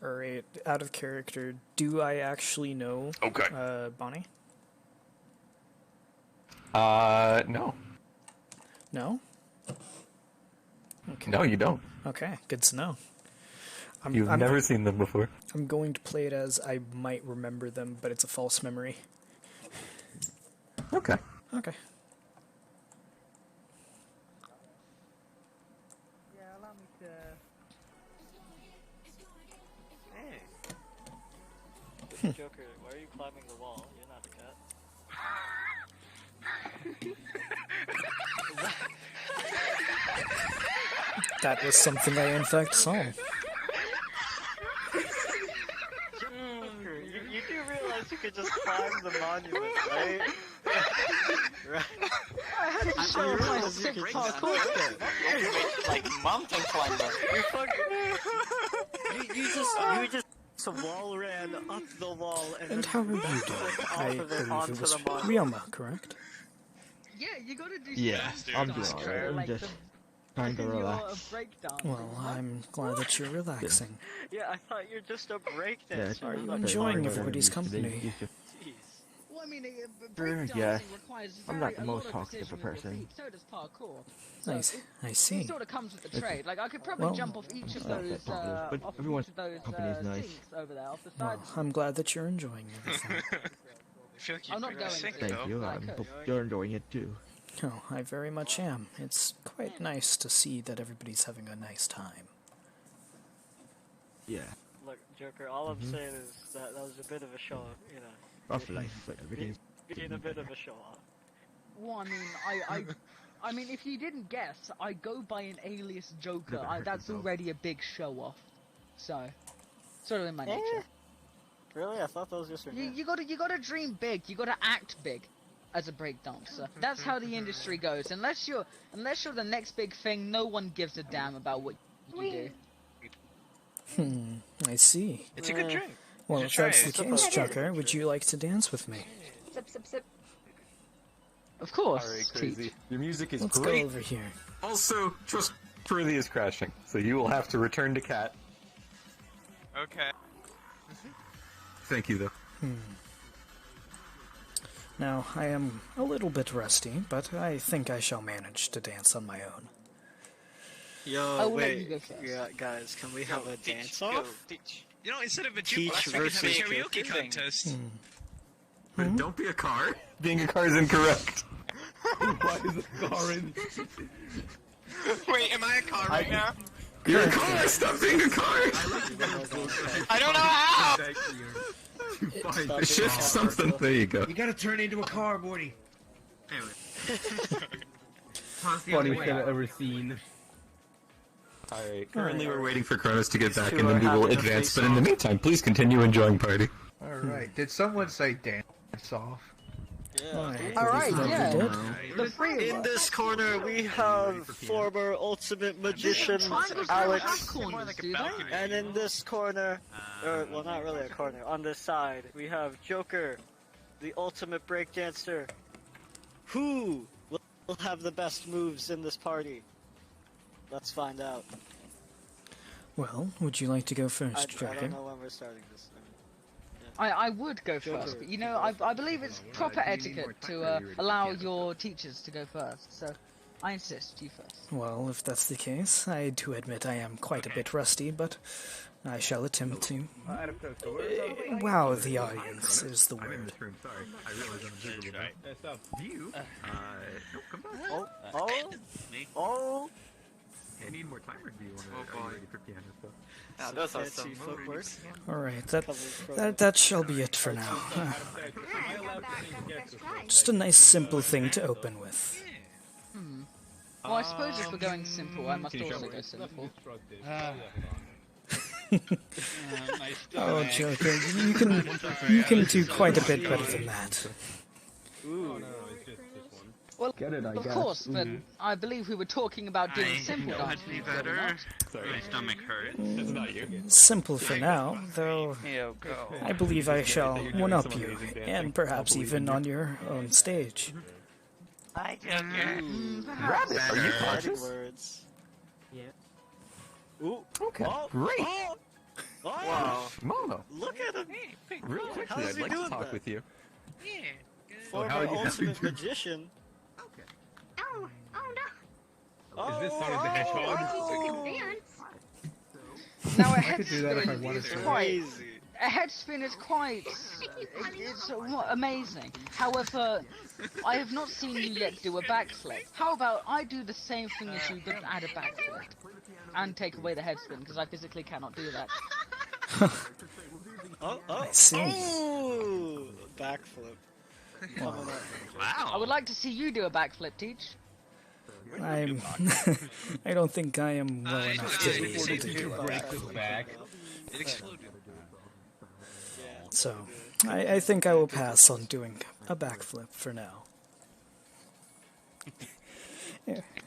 B: Alright, out of character, do I actually know Bonnie?
H: No.
B: No? Okay.
H: No, you don't.
B: Okay, good to know.
H: You've never seen them before.
B: I'm going to play it as I might remember them, but it's a false memory.
H: Okay.
B: Okay.
E: Yeah, allow me to.
L: Hey. Joker, why are you climbing the wall? You're not a cat.
B: That was something I in fact saw.
L: You do realize you could just climb the monument, right? Right. I had to show you how sick parkour.
A: Like mountain climber.
L: You just wall ran up the wall
B: And how are you doing? I believe it was Ryoma, correct?
E: Yeah, you gotta do.
G: Yeah, I'm doing alright. I'm just trying to relax.
B: Well, I'm glad that you're relaxing.
L: Yeah, I thought you're just a breakdancer.
B: Are you enjoying everybody's company?
E: Well, I mean,
G: Yeah,
E: requires
G: I'm not the
E: a
G: most
E: lot of
G: talkative
E: precision with
G: person.
E: feet, so does parkour.
B: I see.
E: It sort of comes with the trade. Like I could probably
B: Well,
E: jump off each of
G: not
E: those,
G: that talkative, but
E: off
G: everyone's
E: each of those
G: company is nice.
E: sinks over there, off the
B: Well,
E: side.
B: I'm glad that you're enjoying everything.
R: I feel like
E: I'm not going
R: sick,
E: to.
G: Thank you. I hope you're enjoying it too.
B: Oh, I very much am. It's quite nice to see that everybody's having a nice time.
J: Yeah.
V: Look, Joker, all I'm saying is that was a bit of a show, you know.
J: Rough life, but everything's...
V: Being a bit of a show off.
T: Well, I mean, I mean, if you didn't guess, I go by an alias Joker. That's already a big show off. So, sort of in my nature.
V: Really? I thought that was just your name.
T: You gotta dream big. You gotta act big as a breakdancer. That's how the industry goes. Unless you're the next big thing, no one gives a damn about what you do.
B: I see.
F: It's a good drink.
B: Well, if that's the case, Joker, would you like to dance with me?
U: Sip, sip, sip.
T: Of course.
H: Alright, Crazy. Your music is
B: Let's
H: great.
B: go over here.
H: Also, Trustworthy is crashing, so you will have to return to Cat.
R: Okay.
H: Thank you, though.
B: Now, I am a little bit rusty, but I think I shall manage to dance on my own.
V: Yo, wait, yeah, guys, can we have a dance-off?
A: You know, instead of a
V: Teach
A: jukebox, we could have a
V: versus
A: karaoke
V: cooking.
A: contest.
H: But don't be a car. Being a car is incorrect.
J: Why is a car in?
R: Wait, am I a car right now?
H: You're a car! Stop being a car!
R: I don't know how!
H: Shift something. There you go.
J: You gotta turn into a car, Morty.
K: Funniest thing I've ever seen.
H: Alright, currently we're waiting for Kronos to get back and then we will advance, but in the meantime, please continue enjoying party.
S: Alright, did someone say dance off?
V: Alright,
B: yeah.
V: In this corner, we have former Ultimate Magician Alex. And in this corner, or, well, not really a corner, on this side, we have Joker, the Ultimate Breakdancer. Who will have the best moves in this party? Let's find out.
B: Well, would you like to go first, Joker?
V: I don't know when we're starting this.
T: I would go first, but you know, I believe it's proper etiquette to allow your teachers to go first, so I insist, you first.
B: Well, if that's the case, I do admit I am quite a bit rusty, but I shall attempt to wow the audience is the word.
V: Oh!
H: I need more time, or do you want to ready for piano stuff?
V: Oh, those are some footwork.
B: Alright, that shall be it for now. Just a nice simple thing to open with.
T: Well, I suppose if we're going simple, I must also go simple.
B: Oh, Joker, you can do quite a bit better than that.
V: Ooh.
T: Well,
J: Get it, I
T: of
J: guess.
T: course, but I believe we were talking about doing simple dance.
A: Sorry, my stomach hurts.
H: It's not you.
B: Simple for now, though I believe I shall one-up you, and perhaps even on your own stage.
R: Hi, Joker.
H: Rabbit, are you conscious?
V: Words.
K: Yeah.
V: Ooh.
H: Okay,
V: Oh,
H: great.
V: Oh, oh,
H: Wow. Momo,
V: look at him.
H: real quickly,
V: How's
H: I'd
V: he
H: like to
V: doing
H: talk
V: that?
H: with you.
A: Yeah.
V: Former
J: how are you
V: Ultimate
J: doing?
V: Magician.
U: Oh, oh
V: Is
K: this Sonic the Hedgehog?
T: Now, a
S: I
T: head
S: could do that if I
T: spin
S: wanted
T: is
S: to.
T: quite... A head spin is quite... It's amazing. However, I have not seen you yet do a backflip. How about I do the same thing as you, but add a backflip? And take away the head spin, because I physically cannot do that.
B: I see.
V: Oh, backflip. Coming up.
A: Wow.
T: I would like to see you do a backflip, Teach.
B: I don't think I am well enough to be able to do it.
A: It exploded.
B: So, I think I will pass on doing a backflip for now.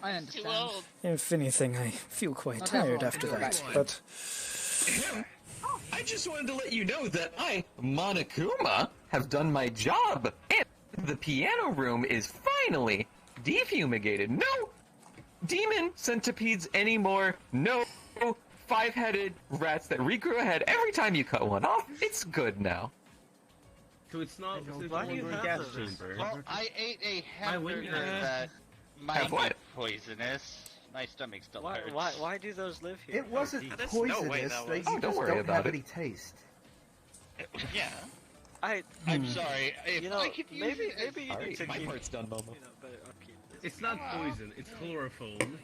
T: I understand.
B: If anything, I feel quite
T: Not
B: tired
T: everyone
B: after
T: can do
B: that,
T: that.
B: but
H: I just wanted to let you know that I, Monokuma, have done my job, and the piano room is finally defumigated. No demon centipedes anymore. No five-headed rats that regrow a head every time you cut one off. It's good now.
K: So it's not
V: Why do you have
K: gas
V: those?
K: chamber.
D: Well, I ate a hamburger that might
H: Have what?
D: be poisonous. My stomach still hurts.
V: Why do those live here?
S: It wasn't
A: There's no way
S: poisonous,
A: that
S: they
A: was-
S: you
H: Oh, don't
S: just
H: worry
S: don't
H: about
S: have
H: it.
S: any taste.
D: Yeah.
V: I'm
D: sorry. If
V: you know,
D: I could use
V: maybe you
H: Alright,
V: need to
H: my
V: keep
H: part's done, Momo.
V: better upkeep.
Q: It's not poison, it's chloroform.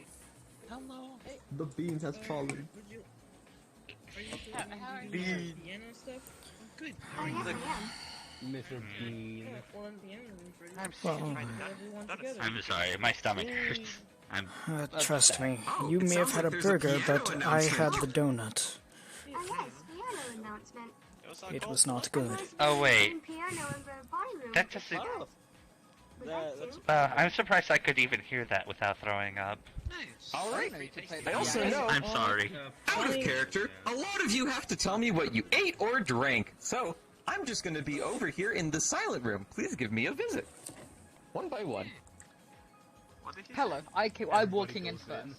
E: Hello.
J: The bean has fallen.
I: Bean. Piano stuff? Good.
Q: Mr. Bean.
D: I'm sorry, my stomach hurts.
B: Trust me, you may have had a burger, but I had the donut. It was not good.
D: Oh wait. That just... I'm surprised I could even hear that without throwing up.
H: Alright. I also know...
D: I'm sorry.
H: Out of character, a lot of you have to tell me what you ate or drank, so I'm just gonna be over here in the silent room. Please give me a visit. One by one.
T: Hello, I'm walking in first.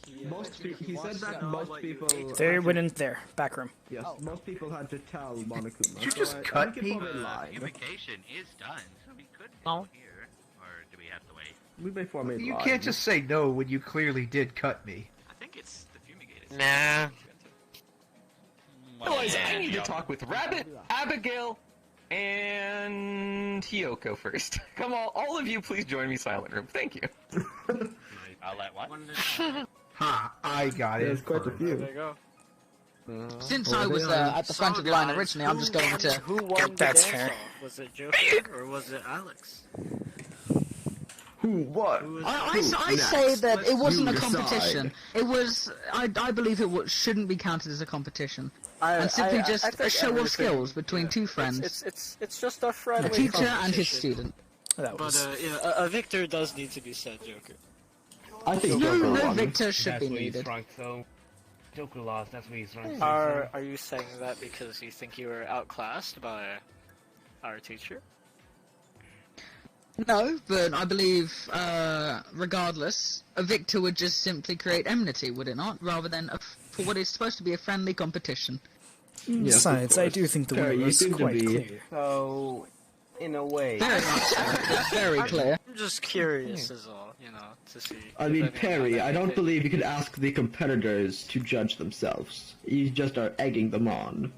J: He said that most people...
B: They went in there, back room.
J: Yes, most people had to tell Monokuma.
S: Did you just cut me?
D: Fumigation is done, so we could go here. Or do we have to wait?
J: We may form a
S: You
J: line.
S: can't just say no when you clearly did cut me.
A: I think it's the fumigated.
F: Nah.
H: Boys, I need to talk with Rabbit, Abigail, and Hiyoko first. Come on, all of you, please join me, silent room. Thank you.
D: I'll let one.
S: Ha! I got it.
J: There's quite a few.
V: There you go.
T: Since I was at the front of the line originally, I'm just going to...
V: Who won
B: That's
V: the
B: fair.
V: dance-off? Was it Joker or was it Alex?
J: Who? What?
T: I say that it wasn't a competition. It was... I believe it shouldn't be counted as a competition. And simply just a show of skills between two friends.
V: It's just a friendly
T: A teacher and his
V: competition.
T: student.
V: But a victor does need to be said, Joker.
J: I think
T: no victor should
Q: That's
T: be
Q: where he's
T: needed.
Q: drunk, so... Joker lost, that's where he's drunk.
V: Are you saying that because you think you were outclassed by our teacher?
T: No, but I believe, regardless, a victor would just simply create enmity, would it not? Rather than for what is supposed to be a friendly competition.
B: Besides, I do think the winner is quite clear.
K: So, in a way...
T: Very much so. It's very clear.
V: I'm just curious is all, to see...
J: I mean, Perry, I don't believe you could ask the competitors to judge themselves. You just are egging them on.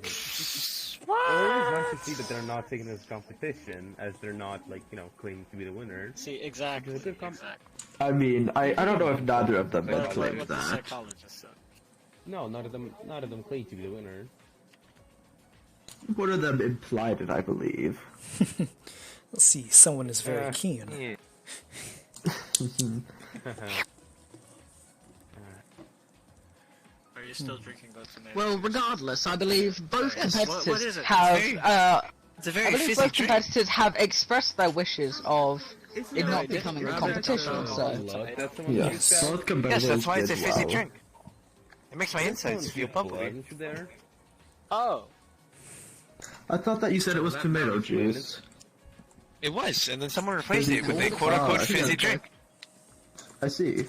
Q: It's nice to see that they're not taking this competition, as they're not, claiming to be the winner.
V: See, exactly.
J: I mean, I don't know if neither of them would claim
V: what the
J: that.
V: psychologist said.
Q: No, none of them claim to be the winner.
J: One of them implied it, I believe.
B: Let's see, someone is very keen.
V: Are you still drinking those tomatoes?
T: Well, regardless, I believe both
V: Yes,
T: competitors
V: what is it?
T: have.
V: It's a very
T: I believe
V: fizzy
T: both
V: drink.
T: competitors have expressed their wishes of it not becoming a competition. So.
J: Yes, both competitors
F: Yes, that's why it's a
J: did
F: fizzy
J: well.
F: drink. It makes my insides feel bubbly.
V: Oh.
J: I thought that you said it was tomato juice.
F: It was, and then someone replaced it with a quote-unquote fizzy drink.
J: I see.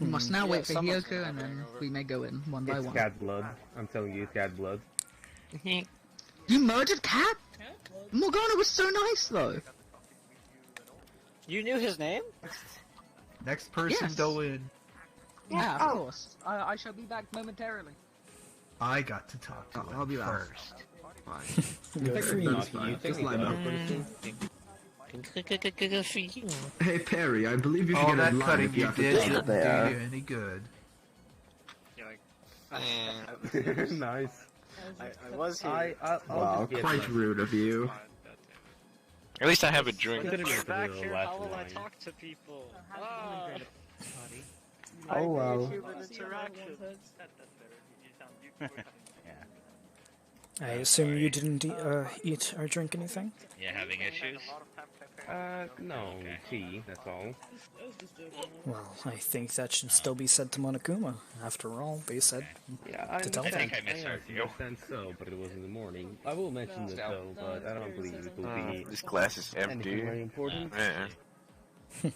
T: We must now wait for Hiyoko, and then we may go in one by
Q: It's
T: one.
Q: cat blood. I'm telling you, it's cat blood.
T: You murdered Cat? Morgana was so nice, though.
V: You knew his name?
S: Next person
T: Yes.
S: go in.
T: Yeah, of course. I shall be back momentarily.
S: I got to talk to him
J: I'll be back.
S: first.
B: You're free.
J: Just line up. Hey Perry, I believe you should
S: All
J: get
S: that
J: in line
S: cutting
J: if you
S: you
J: have to
S: did
J: sit
S: didn't
J: there.
S: do you any good.
Q: Nice.
V: I was here.
J: Wow, quite rude of you.
F: At least I have a drink.
V: I'm back here, how will I talk to people? Ah.
J: Oh well.
V: Human interaction.
B: I assume you didn't eat or drink anything?
D: You having issues?
Q: No, tea, that's all.
B: Well, I think that should still be said to Monokuma. After all, they said
Q: Yeah,
B: to tell
D: I
B: them.
D: think I misheard you.
Q: understand so, but it was in the morning. I will mention this though, but I don't believe it will be
F: This glass is empty.
Q: anything very important.
F: Yeah.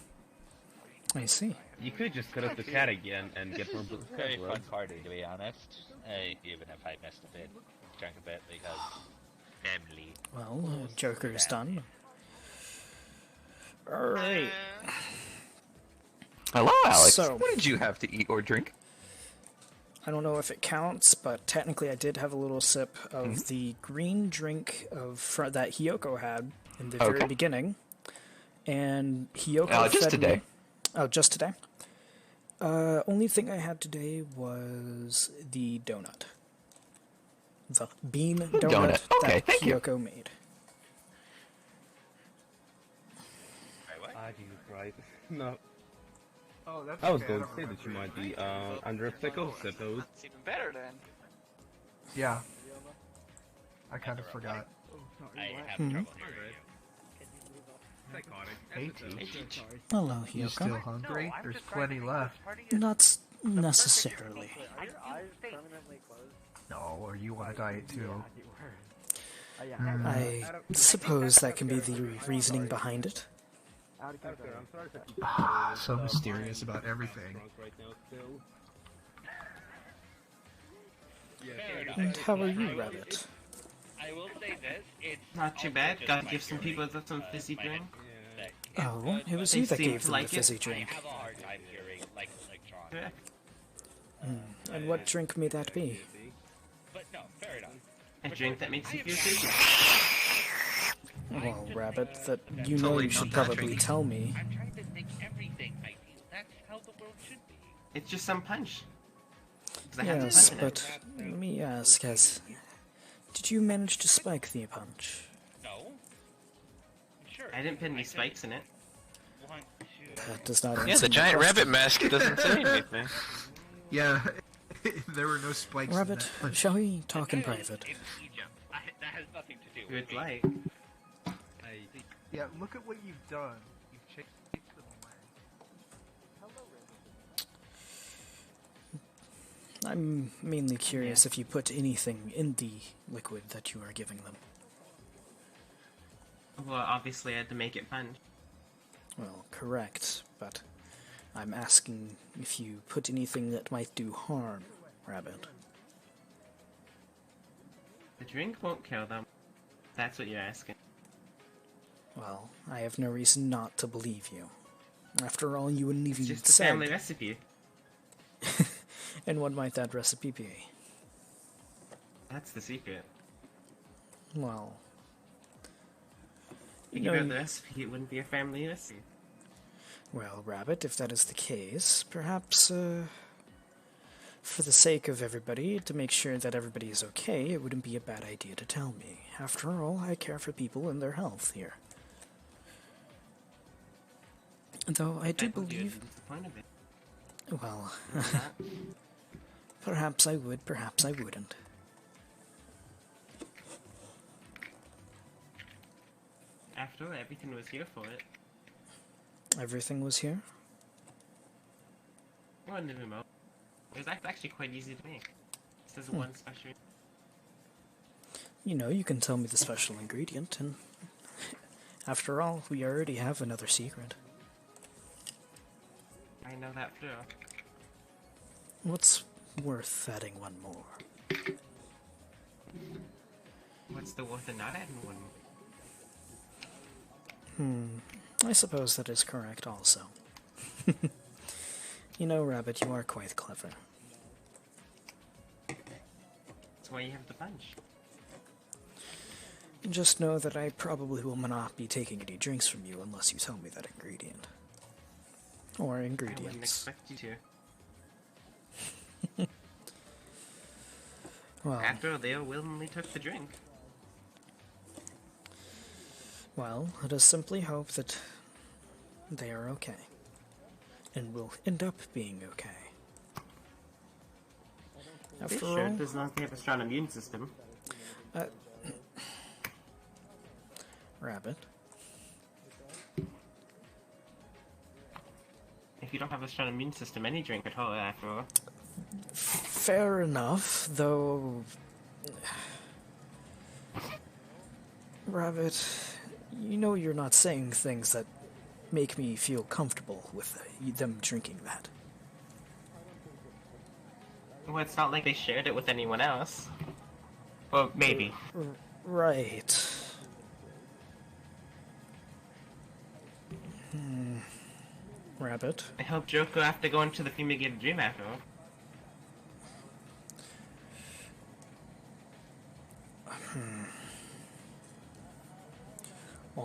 B: I see.
Q: You could just cut up the cat again and get more blood.
D: Very fun party, to be honest. Even if I missed a bit, drank a bit because family.
B: Well, Joker's done. Alright.
H: Hello, Alex.
B: So-
H: What did you have to eat or drink?
B: I don't know if it counts, but technically I did have a little sip of the green drink that Hiyoko had in the very
H: Okay.
B: beginning. And Hiyoko
H: just
B: fed
H: today.
B: me. Oh, just today? Only thing I had today was the donut. The bean donut
H: Okay,
B: that
H: thank you.
B: Hiyoko made.
Q: I do right. No.
S: Oh, that's
Q: I was
S: okay,
Q: going to
S: don't
Q: say that you
S: remember.
Q: might be under a pickle, suppose.
A: It's even better then.
S: Yeah. I kind of forgot.
D: I have
B: Mhm.
D: trouble hearing you.
S: Hey, Teach.
B: Hello,
S: You
B: Hiyoko.
S: still hungry? There's plenty left.
B: Not necessarily.
S: No, or you want to diet too?
B: I suppose that can be the reasoning behind it.
S: So mysterious about everything.
B: And how are you, Rabbit?
D: I will say this, it's
L: Not too bad. Gotta give some people some fizzy drink.
B: Oh, it was
L: They
B: you that
L: seem
B: gave
L: to
B: them
L: like
B: the
L: it.
B: fizzy drink.
D: I have a hard time hearing like electronics.
B: And what drink may that be?
D: But no, fair enough.
L: A drink that makes you feel fizzy.
B: Well, Rabbit, that you know
L: Totally
B: you should
L: not that
B: probably
L: drink.
B: tell me.
D: I'm trying to think everything I do. That's how the world should be.
L: It's just some punch. 'Cause I had to
B: Yes,
L: punch in it.
B: but let me ask, did you manage to spike the punch?
D: No. Sure.
L: I didn't put any spikes in it.
D: One, two.
B: That does not answer
F: Yeah, the
B: my
F: giant
B: question.
F: rabbit mask doesn't say anything.
S: Yeah, there were no spikes.
B: Rabbit,
S: in that.
B: shall we talk in private?
D: It's Egypt. That has nothing to do
L: Good
D: with me.
L: light.
S: Yeah, look at what you've done. You've chased them away.
B: I'm mainly curious if you put anything in the liquid that you are giving them.
L: Well, obviously I had to make it fun.
B: Well, correct, but I'm asking if you put anything that might do harm, Rabbit.
L: The drink won't kill them. That's what you're asking.
B: Well, I have no reason not to believe you. After all, you wouldn't even
L: It's just a
B: said.
L: family recipe.
B: And what might that recipe be?
L: That's the secret.
B: Well,
L: If
B: you
L: you
B: know,
L: wrote the recipe, it wouldn't be a family recipe.
B: well, Rabbit, if that is the case, perhaps, for the sake of everybody, to make sure that everybody is okay, it wouldn't be a bad idea to tell me. After all, I care for people and their health here. Though I do believe...
L: What's the point of it?
B: Well, perhaps I would, perhaps I wouldn't.
L: After all, everything was here for it.
B: Everything was here?
L: Well, the remote. It was actually quite easy to make. This is one special.
B: You know, you can tell me the special ingredient, and after all, we already have another secret.
L: I know that too.
B: What's worth adding one more?
L: What's the worth of not adding one?
B: I suppose that is correct also. You know, Rabbit, you are quite clever.
L: That's why you have the punch.
B: Just know that I probably will not be taking any drinks from you unless you tell me that ingredient. Or
L: I wouldn't
B: ingredients.
L: expect you to.
B: Well,
L: After all, they willingly took the drink.
B: well, let us simply hope that they are okay. And will end up being okay. After
L: They
B: all,
L: should, as long as they have a strong immune system.
B: Rabbit.
L: If you don't have a strong immune system, any drink at all, after all.
B: Fair enough, though... Rabbit, you know you're not saying things that make me feel comfortable with them drinking that.
L: Well, it's not like they shared it with anyone else. Well, maybe.
B: Right. Rabbit.
L: I hope Joko will have to go into the fumigated dream after all.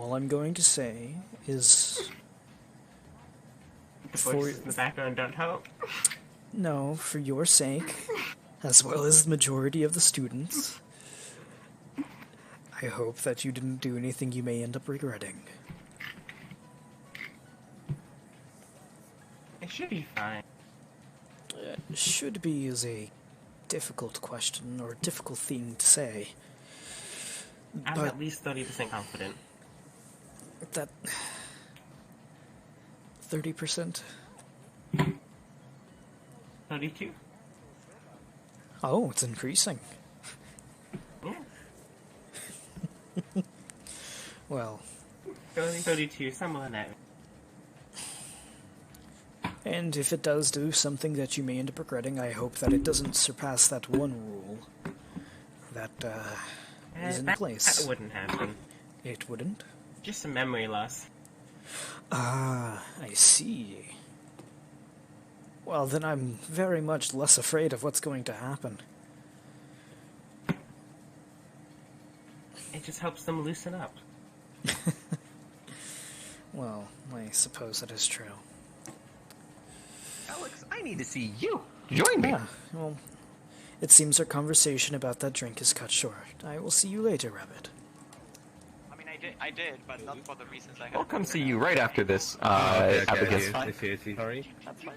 B: All I'm going to say is...
P: The voices in the background don't help.
B: No, for your sake, as well as the majority of the students, I hope that you didn't do anything you may end up regretting.
P: It should be fine.
B: Should be is a difficult question, or difficult thing to say.
P: I'm
B: But
P: at least 30% confident.
B: that... 30%?
P: 32?
B: Oh, it's increasing.
P: Yeah.
B: Well...
P: 32, somewhere in that.
B: And if it does do something that you may end up regretting, I hope that it doesn't surpass that one rule that is in place.
P: That wouldn't happen.
B: It wouldn't?
P: Just some memory loss.
B: Ah, I see. Well, then I'm very much less afraid of what's going to happen.
P: It just helps them loosen up.
B: Well, I suppose that is true.
H: Alex, I need to see you. Join me.
B: Yeah, well, it seems our conversation about that drink is cut short. I will see you later, Rabbit.
A: I mean, I did, but not for the reasons I had.
H: I'll come see you right after this. Abigail's fine.
Q: Sorry.
A: That's fine.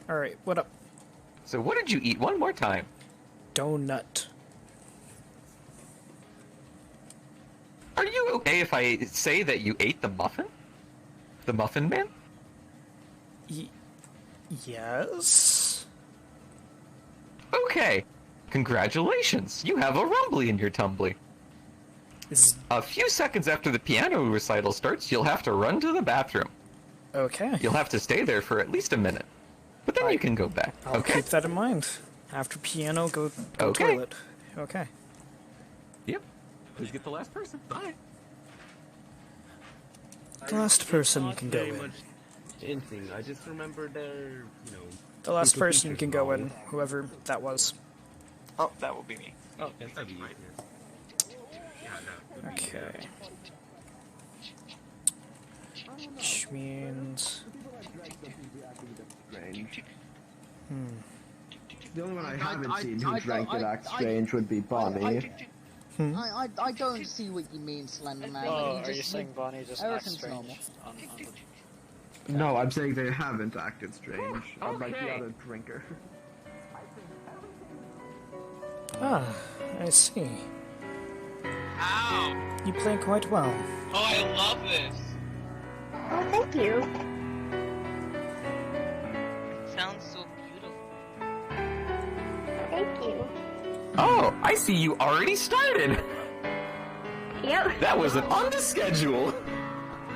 B: Alright, what up?
H: So what did you eat one more time?
B: Donut.
H: Are you okay if I say that you ate the muffin? The Muffin Man?
B: Yes?
H: Okay. Congratulations. You have a rumbly in your tumbly. A few seconds after the piano recital starts, you'll have to run to the bathroom.
B: Okay.
H: You'll have to stay there for at least a minute. But then you can go back.
B: I'll
H: Okay?
B: keep that in mind. After piano, go
H: Okay.
B: toilet. Okay.
H: Yep. Please get the last person. Bye.
B: The last person can go
Q: Very
B: in.
Q: much anything. I just remember their, you know.
B: The last
Q: group of
B: person
Q: features
B: can go
Q: wrong.
B: in, whoever that was.
A: Oh, that will be me.
Q: Oh, that'd be you.
B: Okay. Which means...
J: The only one I haven't seen who drank it act strange would be Bonnie.
T: I don't see what you mean, Slenderman.
V: Oh, are you saying Bonnie just acts
T: everything's
V: strange
T: normal.
V: on the...
J: No, I'm saying they haven't acted strange. Unlike the
A: Okay.
J: other drinker.
B: Ah, I see.
R: Ow!
B: You play quite well.
R: Oh, I love this.
U: Oh, thank you.
R: It sounds so beautiful.
U: Thank you.
H: Oh, I see you already started.
U: Yep.
H: That wasn't on the schedule.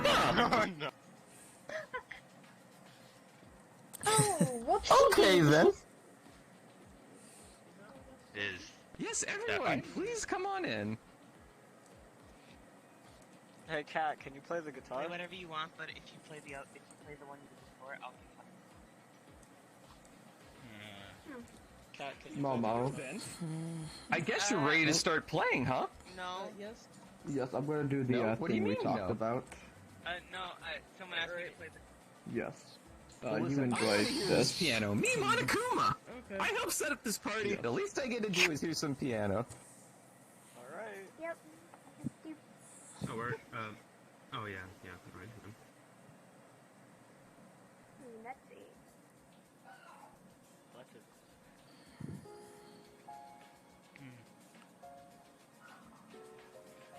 R: Oh, no.
U: Oh, whoops.
H: Okay then.
R: Is
H: Yes, everyone, please come on in.
V: Hey, Kat, can you play the guitar?
R: play whatever you want, but if you play the one you did before, I'll be fine.
V: Kat, can you
J: Momo.
V: play the guitar?
H: I guess you're ready to start playing, huh?
R: No.
I: Yes.
J: Yes, I'm gonna do the
H: No, what do you
J: thing we
H: mean,
J: talked
H: no?
J: about.
R: No. Someone asked me to play the.
J: Yes.
H: Well,
J: You
H: listen,
J: enjoyed
H: I wanna hear
J: this.
H: piano. Me, Monokuma!
I: Okay.
H: I helped set up this party. The least I get to do is hear some piano.
V: Alright.
U: Yep.
Q: Oh, we're, oh yeah, right.
U: Let's see.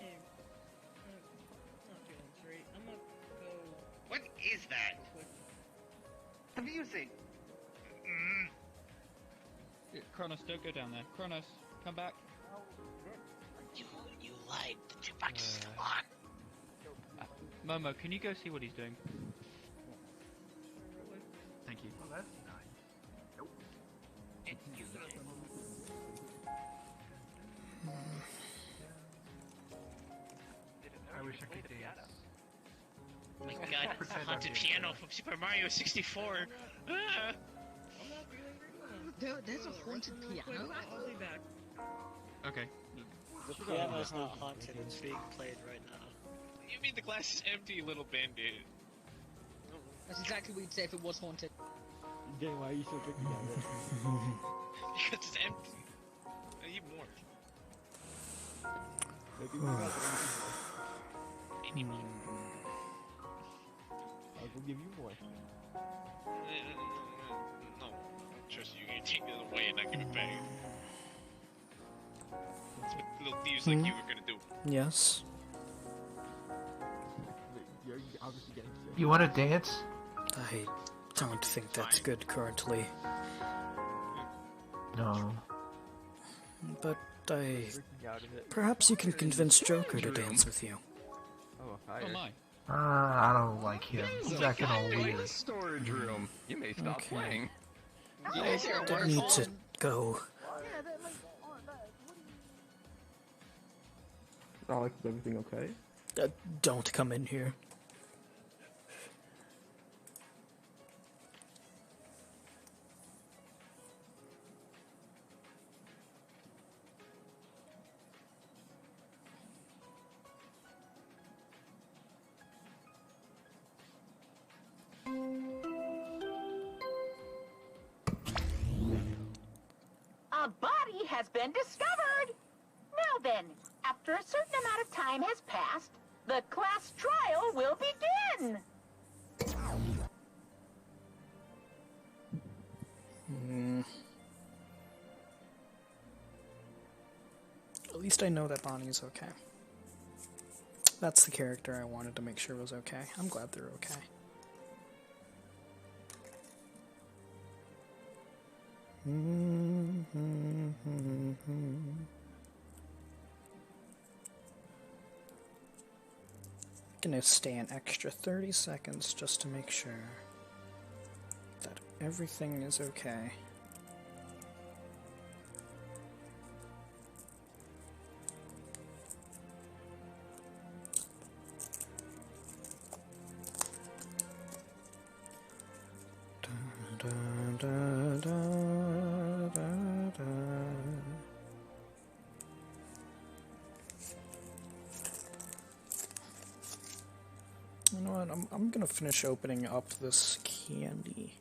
I: Hey, not feeling straight. I'm gonna go.
R: What is that? The music.
N: Kronos, don't go down there. Kronos, come back.
R: You lied. The jukebox is still on.
N: Momo, can you go see what he's doing? Thank you.
S: Well, that's nice.
R: It's music.
S: I wish I could dance.
R: Oh my god, it's a haunted piano from Super Mario 64. Ah!
T: There's a haunted piano?
I: I'll be back.
N: Okay.
V: The piano's not haunted, it's being played right now.
F: You mean the glass is empty, little bandit?
E: That's exactly what you'd say if it was haunted.
K: Then why are you so drinking that?
F: Because it's empty. I need more. I need more.
K: I will give you more.
F: No, trust you. You take it away and not give it back. That's what little thieves like you were gonna do.
B: Yes.
K: You're obviously getting sick.
S: You want to dance?
B: I don't think that's good currently.
S: No.
B: But perhaps you can convince Joker to dance with you.
H: Oh, hi.
N: Oh my.
S: I don't like him. He's acting all weird.
H: Storage room. You may stop playing.
B: I don't need to go.
J: Alex, is everything okay?
B: Don't come in here.
C: A body has been discovered! Now then, after a certain amount of time has passed, the class trial will begin!
B: At least I know that Bonnie's okay. That's the character I wanted to make sure was okay. I'm glad they're okay. Gonna stay an extra 30 seconds just to make sure that everything is okay. You know what, I'm gonna finish opening up this candy.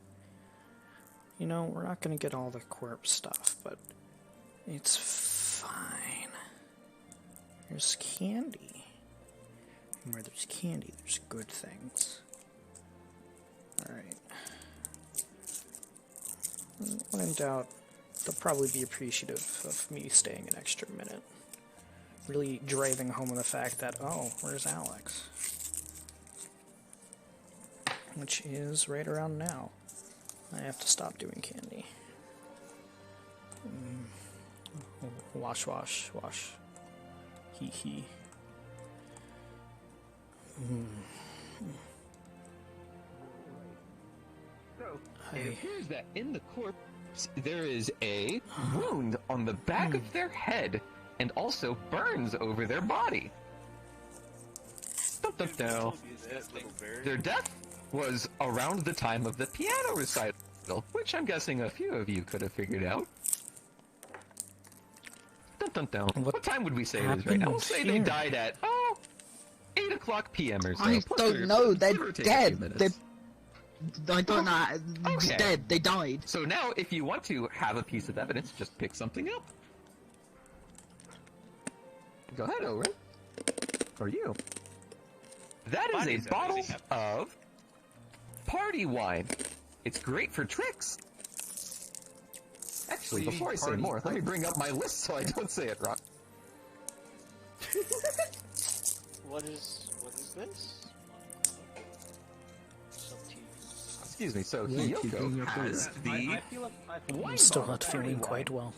B: You know, we're not gonna get all the corpse stuff, but it's fine. There's candy. And where there's candy, there's good things. Alright. When in doubt, they'll probably be appreciative of me staying an extra minute. Really driving home the fact that, oh, where's Alex? Which is right around now. I have to stop doing candy. Wash, wash, wash. Hee hee.
H: So, it appears that in the corpse there is a wound on the back of their head and also burns over their body. Their death was around the time of the piano recital, which I'm guessing a few of you could have figured out. What time would we say it is right now? We'll say they died at, 8 o'clock p.m. or so.
T: I don't know, they're dead. I don't know,
H: Okay.
T: they're dead, they died.
H: So now, if you want to have a piece of evidence, just pick something up. Go ahead, Oren. Or you. That is a bottle of party wine. It's great for tricks. Actually, before I say more, let me bring up my list so I don't say it wrong.
V: What is this?
H: Excuse me, so Hiyoko has the
B: I'm still not feeling quite well.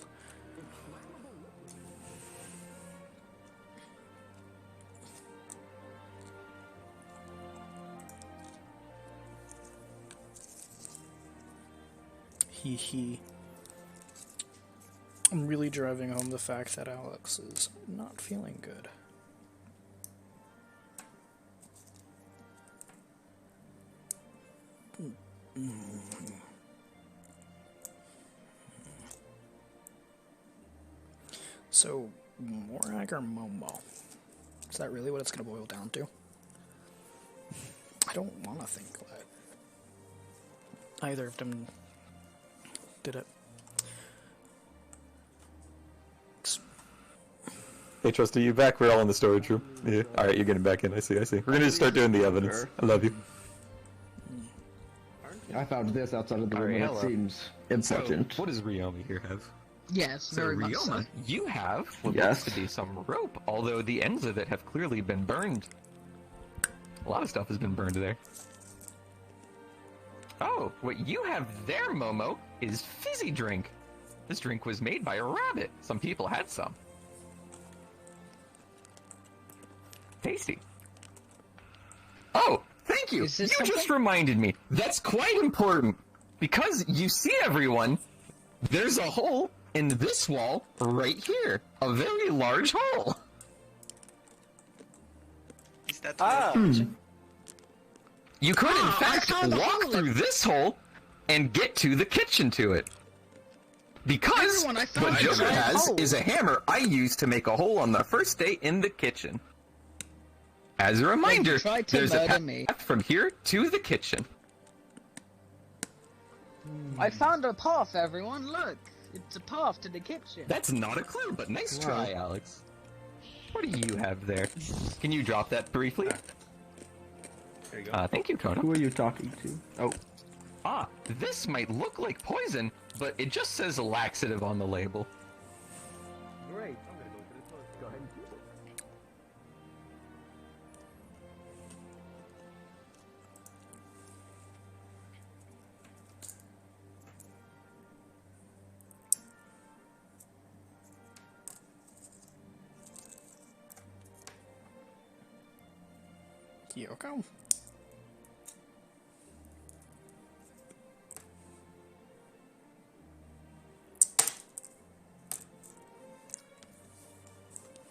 B: Hee hee. I'm really driving home the fact that Alex is not feeling good. So, Morag or Momo? Is that really what it's going to boil down to? I don't want to think that either of them did it.
H: Hey, Trusty, you back? We're all in the storage room. Yeah. Alright, you're getting back in. I see. We're gonna just start doing the evidence. I love you.
J: I found this outside of the room, and it seems important.
H: So, what does Ryomi here have?
E: Yes,
H: So,
E: very much
H: Ryoma,
E: so.
H: you have what
J: Yes.
H: looks to be some rope, although the ends of it have clearly been burned. A lot of stuff has been burned there. Oh, what you have there, Momo, is fizzy drink. This drink was made by a rabbit. Some people had some. Tasty. Oh, thank you. You just reminded me. That's quite important. Because you see, everyone, there's a hole in this wall right here. A very large hole.
A: Is that
H: You could, in fact, walk through this hole and get to the kitchen to it. Because
E: Everyone, I
H: what
E: found
H: Joker
E: a
H: has
E: hole.
H: is a hammer I used to make a hole on the first day in the kitchen. As a reminder,
E: tried to
H: there's a
E: murder
H: path
E: me.
H: from here to the kitchen.
T: I found a path, everyone. Look, it's a path to the kitchen.
H: That's not a clue, but nice try, Alex. What do you have there? Can you drop that briefly?
K: There you go.
H: Thank you, Kona.
J: Who are you talking to? Oh.
H: Ah, this might look like poison, but it just says laxative on the label.
K: Great. I'm gonna go to the toilet. Go ahead and keep it.
B: Kyoko?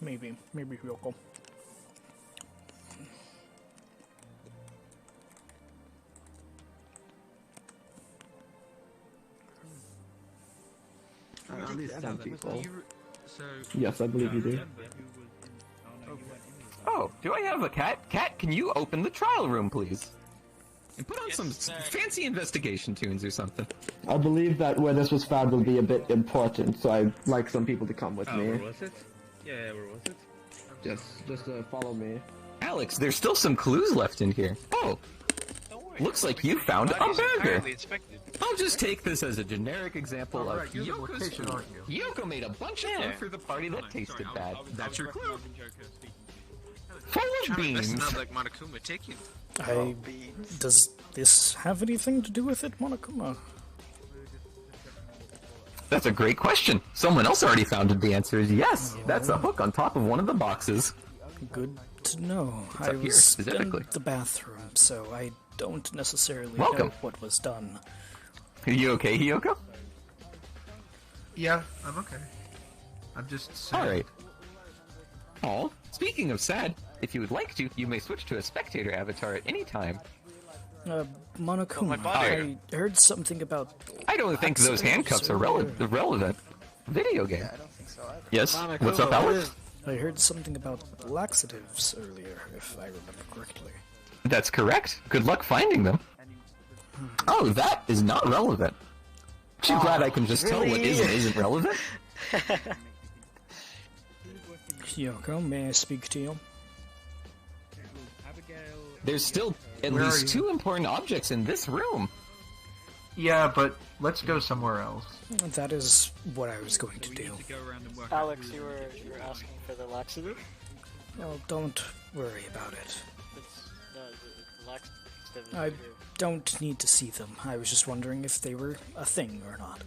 B: Maybe Kyoko.
J: At least some people.
Q: So,
J: Yes, I believe you do.
H: Oh, do I have a cat? Cat, can you open the trial room, please? And put on some fancy investigation tunes or something.
J: I believe that where this was found will be a bit important, so I'd like some people to come with me.
Q: where was it? Yeah, where was it?
J: Just follow me.
H: Alex, there's still some clues left in here. Oh, looks like you found a burger. I'll just take this as a generic example of Yoko's food. Yoko made a bunch of food for the party that tasted bad. That's your clue. Full of beans.
F: That's not like Monokuma taking.
B: Does this have anything to do with it, Monokuma?
H: That's a great question. Someone else already found it. The answer is yes. That's a hook on top of one of the boxes.
B: Good to know.
H: It's
B: I
H: up here,
B: was
H: specifically.
B: in the bathroom, so I don't necessarily
H: Welcome.
B: know what was done.
H: Are you okay, Hiyoko?
S: Yeah, I'm okay. I'm just sad.
H: Alright. Oh, speaking of sad, if you would like to, you may switch to a spectator avatar at any time.
B: Monokuma,
H: body.
B: I heard something about...
H: I don't think those handcuffs are relevant. Video game.
L: I don't think so either.
H: Yes?
L: Monokuma,
H: What's up, Alex?
B: I heard something about laxatives earlier, if I remember correctly.
H: That's correct. Good luck finding them. Oh, that is not relevant. Aren't you glad I can just tell what is and isn't relevant?
B: Kyoko, may I speak to you?
H: There's still at
S: Where are
H: least
S: you?
H: 2 important objects in this room.
S: Yeah, but let's go somewhere else.
B: That is what I was going to do.
V: Alex, you were asking for the laxative?
B: Well, don't worry about it.
V: The laxative is
B: I
V: right here.
B: don't need to see them. I was just wondering if they were a thing or not.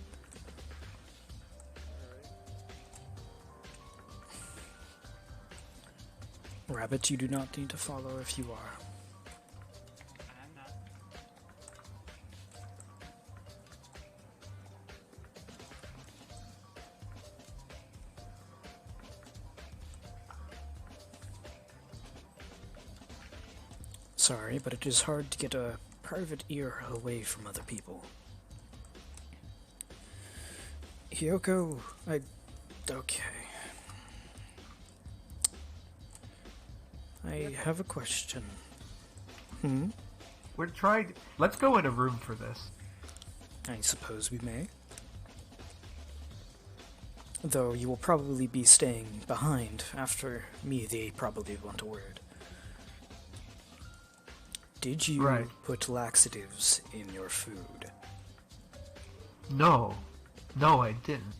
B: Rabbit, you do not need to follow if you are. Sorry, but it is hard to get a private ear away from other people. Hiyoko, okay. I have a question. Hmm?
S: We're trying. Let's go in a room for this.
B: I suppose we may. Though you will probably be staying behind. After me, they probably want a word. Did you put laxatives in your food?
S: No. No, I didn't.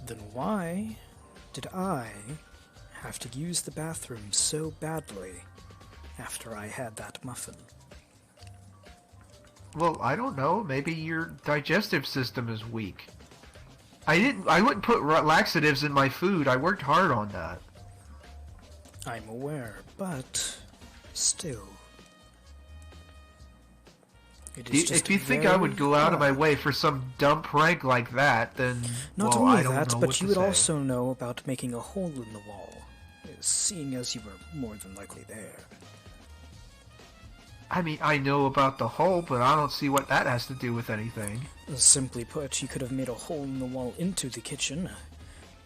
B: Then why did I have to use the bathroom so badly after I had that muffin?
S: Well, I don't know. Maybe your digestive system is weak. I wouldn't put laxatives in my food. I worked hard on that.
B: I'm aware, but still.
S: If you think I would go out of my way for some dumb prank like that, then
B: not
S: well,
B: only
S: I don't
B: that,
S: know
B: but
S: what
B: you
S: to
B: would
S: say.
B: also know about making a hole in the wall, seeing as you were more than likely there.
S: I mean, I know about the hole, but I don't see what that has to do with anything.
B: Simply put, you could have made a hole in the wall into the kitchen,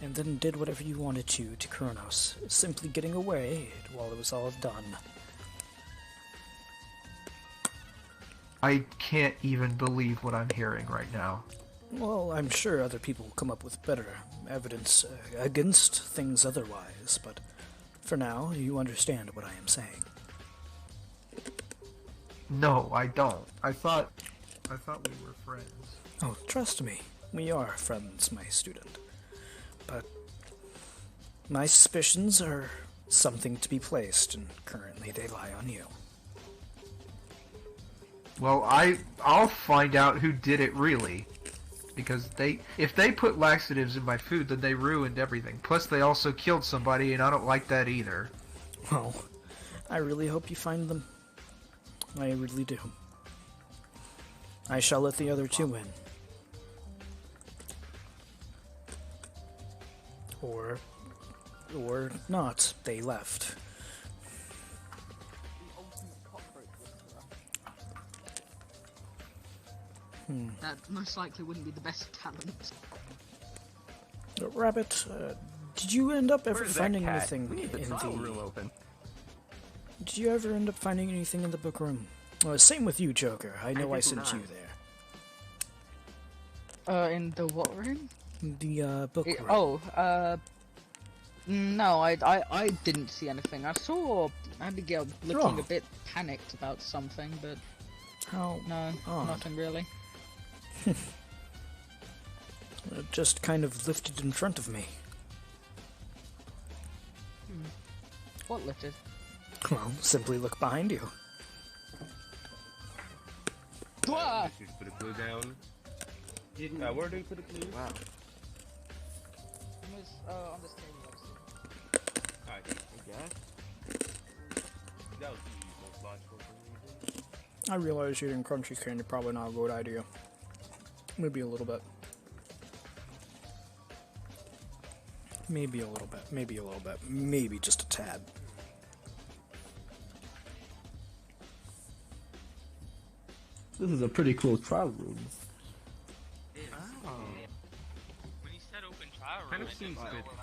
B: and then did whatever you wanted to Kronos, simply getting away while it was all done.
S: I can't even believe what I'm hearing right now.
B: Well, I'm sure other people will come up with better evidence against things otherwise, but for now, you understand what I am saying.
S: No, I don't. I thought we were friends.
B: Oh, trust me, we are friends, my student. But my suspicions are something to be placed, and currently they lie on you.
S: Well, I'll find out who did it really. Because if they put laxatives in my food, then they ruined everything. Plus, they also killed somebody, and I don't like that either.
B: Well, I really hope you find them. I really do. I shall let the other two in. Or not. They left.
T: That most likely wouldn't be the best talent.
B: Rabbit, did you end up ever
H: Where's that
B: finding
H: cat?
B: anything
H: We need the
B: in
H: trial
B: the
H: room open.
B: Did you ever end up finding anything in the book room? Same with you, Joker. I know I sent you there.
T: In the what room?
B: The book room.
T: Oh, no, I didn't see anything. I saw Abigail looking a bit panicked about something, but
B: how?
T: No,
B: odd.
T: nothing really.
B: It just kind of lifted in front of me.
T: What lifted?
B: Well, simply look behind you.
T: Ah!
Q: Just put a clue down. Where do you put a clue?
G: Wow.
T: It was on this table, obviously.
Q: Alright, I guess. That was the most logical reason.
B: I realize eating crunchy candy probably not a good idea. Maybe a little bit. Maybe a little bit. Maybe a little bit. Maybe just a tad.
J: This is a pretty cool trial room.
R: Oh. When you said open trial room,
Q: Kind of
R: I
Q: seems
R: didn't
Q: a bit
R: know what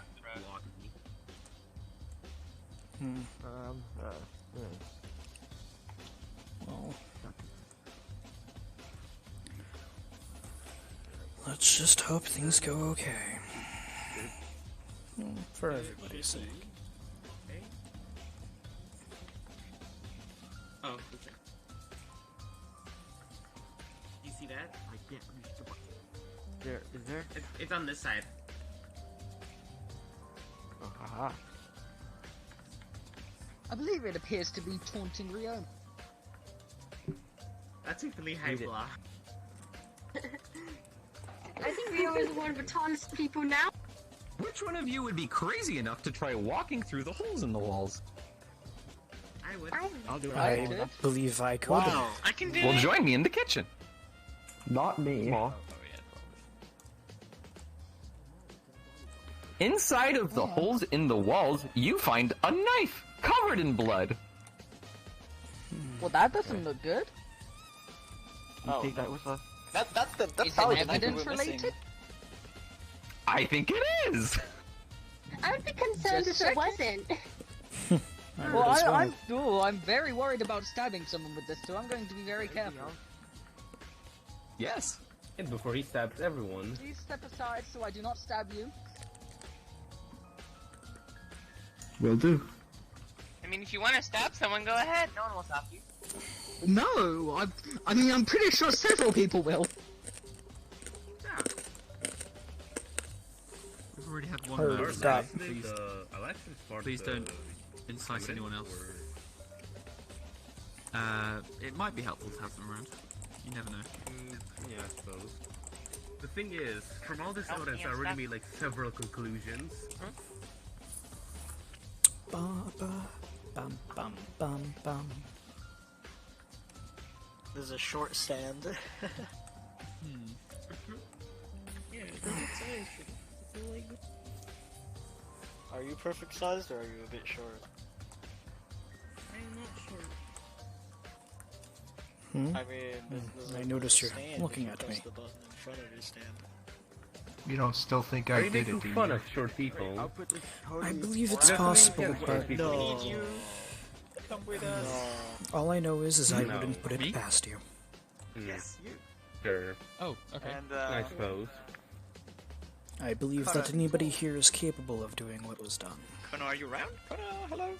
B: Well, let's just hope things go okay. For everybody's sake.
P: Oh, okay. You see that? I can't reach the button.
G: There, is there?
P: It's on this side.
G: Oh, haha.
T: I believe it appears to be taunting Rio.
P: That's equally high
G: Read it.
P: block.
U: I think Rio is one of Baton's people now.
H: Which one of you would be crazy enough to try walking through the holes in the walls?
P: I would.
G: I'll do it.
B: I believe I could.
A: Wow, I can do
H: Well,
A: it.
H: join me in the kitchen.
J: Not me.
H: Inside of the holes in the walls, you find a knife covered in blood.
T: Well, that doesn't look good.
G: You think that was a...
A: That's
T: Is
A: probably
T: it
A: the thing
T: evidence
A: we're missing.
T: related?
H: I think it is.
U: I would be concerned if it wasn't.
T: Well, I'm very worried about stabbing someone with this, so I'm going to be very careful.
Q: Yes. And before he stabs everyone.
T: Please step aside so I do not stab you.
J: Will do.
R: I mean, if you want to stab someone, go ahead. No one will stop you.
T: No, I mean, I'm pretty sure several people will.
M: We've already had one.
B: Hurry, stop.
M: Please don't incite anyone else. It might be helpful to have them around. You never know.
Q: Yeah, I suppose. The thing is, from all this evidence, I already made like several conclusions.
B: Bum, bum, bum, bum.
V: There's a short stand.
I: Yeah, perfect size. I feel like...
V: Are you perfect sized or are you a bit short?
I: I am not short.
V: I mean,
B: I notice you're
V: stand
B: looking
V: if
B: at
V: you press
B: me.
V: the button in front of your stand.
S: You don't still think
Q: Are
S: I
Q: you
S: did
Q: making
S: it, do
Q: fun
S: you?
Q: of short people?
B: I believe it's possible, but
V: No.
L: Come with us.
B: all I know is I
Q: No.
B: wouldn't put it
M: Me?
B: past you.
L: Yes, you.
Q: Sure.
M: Oh, okay.
L: And
Q: I suppose.
B: I believe that anybody here is capable of doing what was done.
A: Connor, are you around? Connor, hello?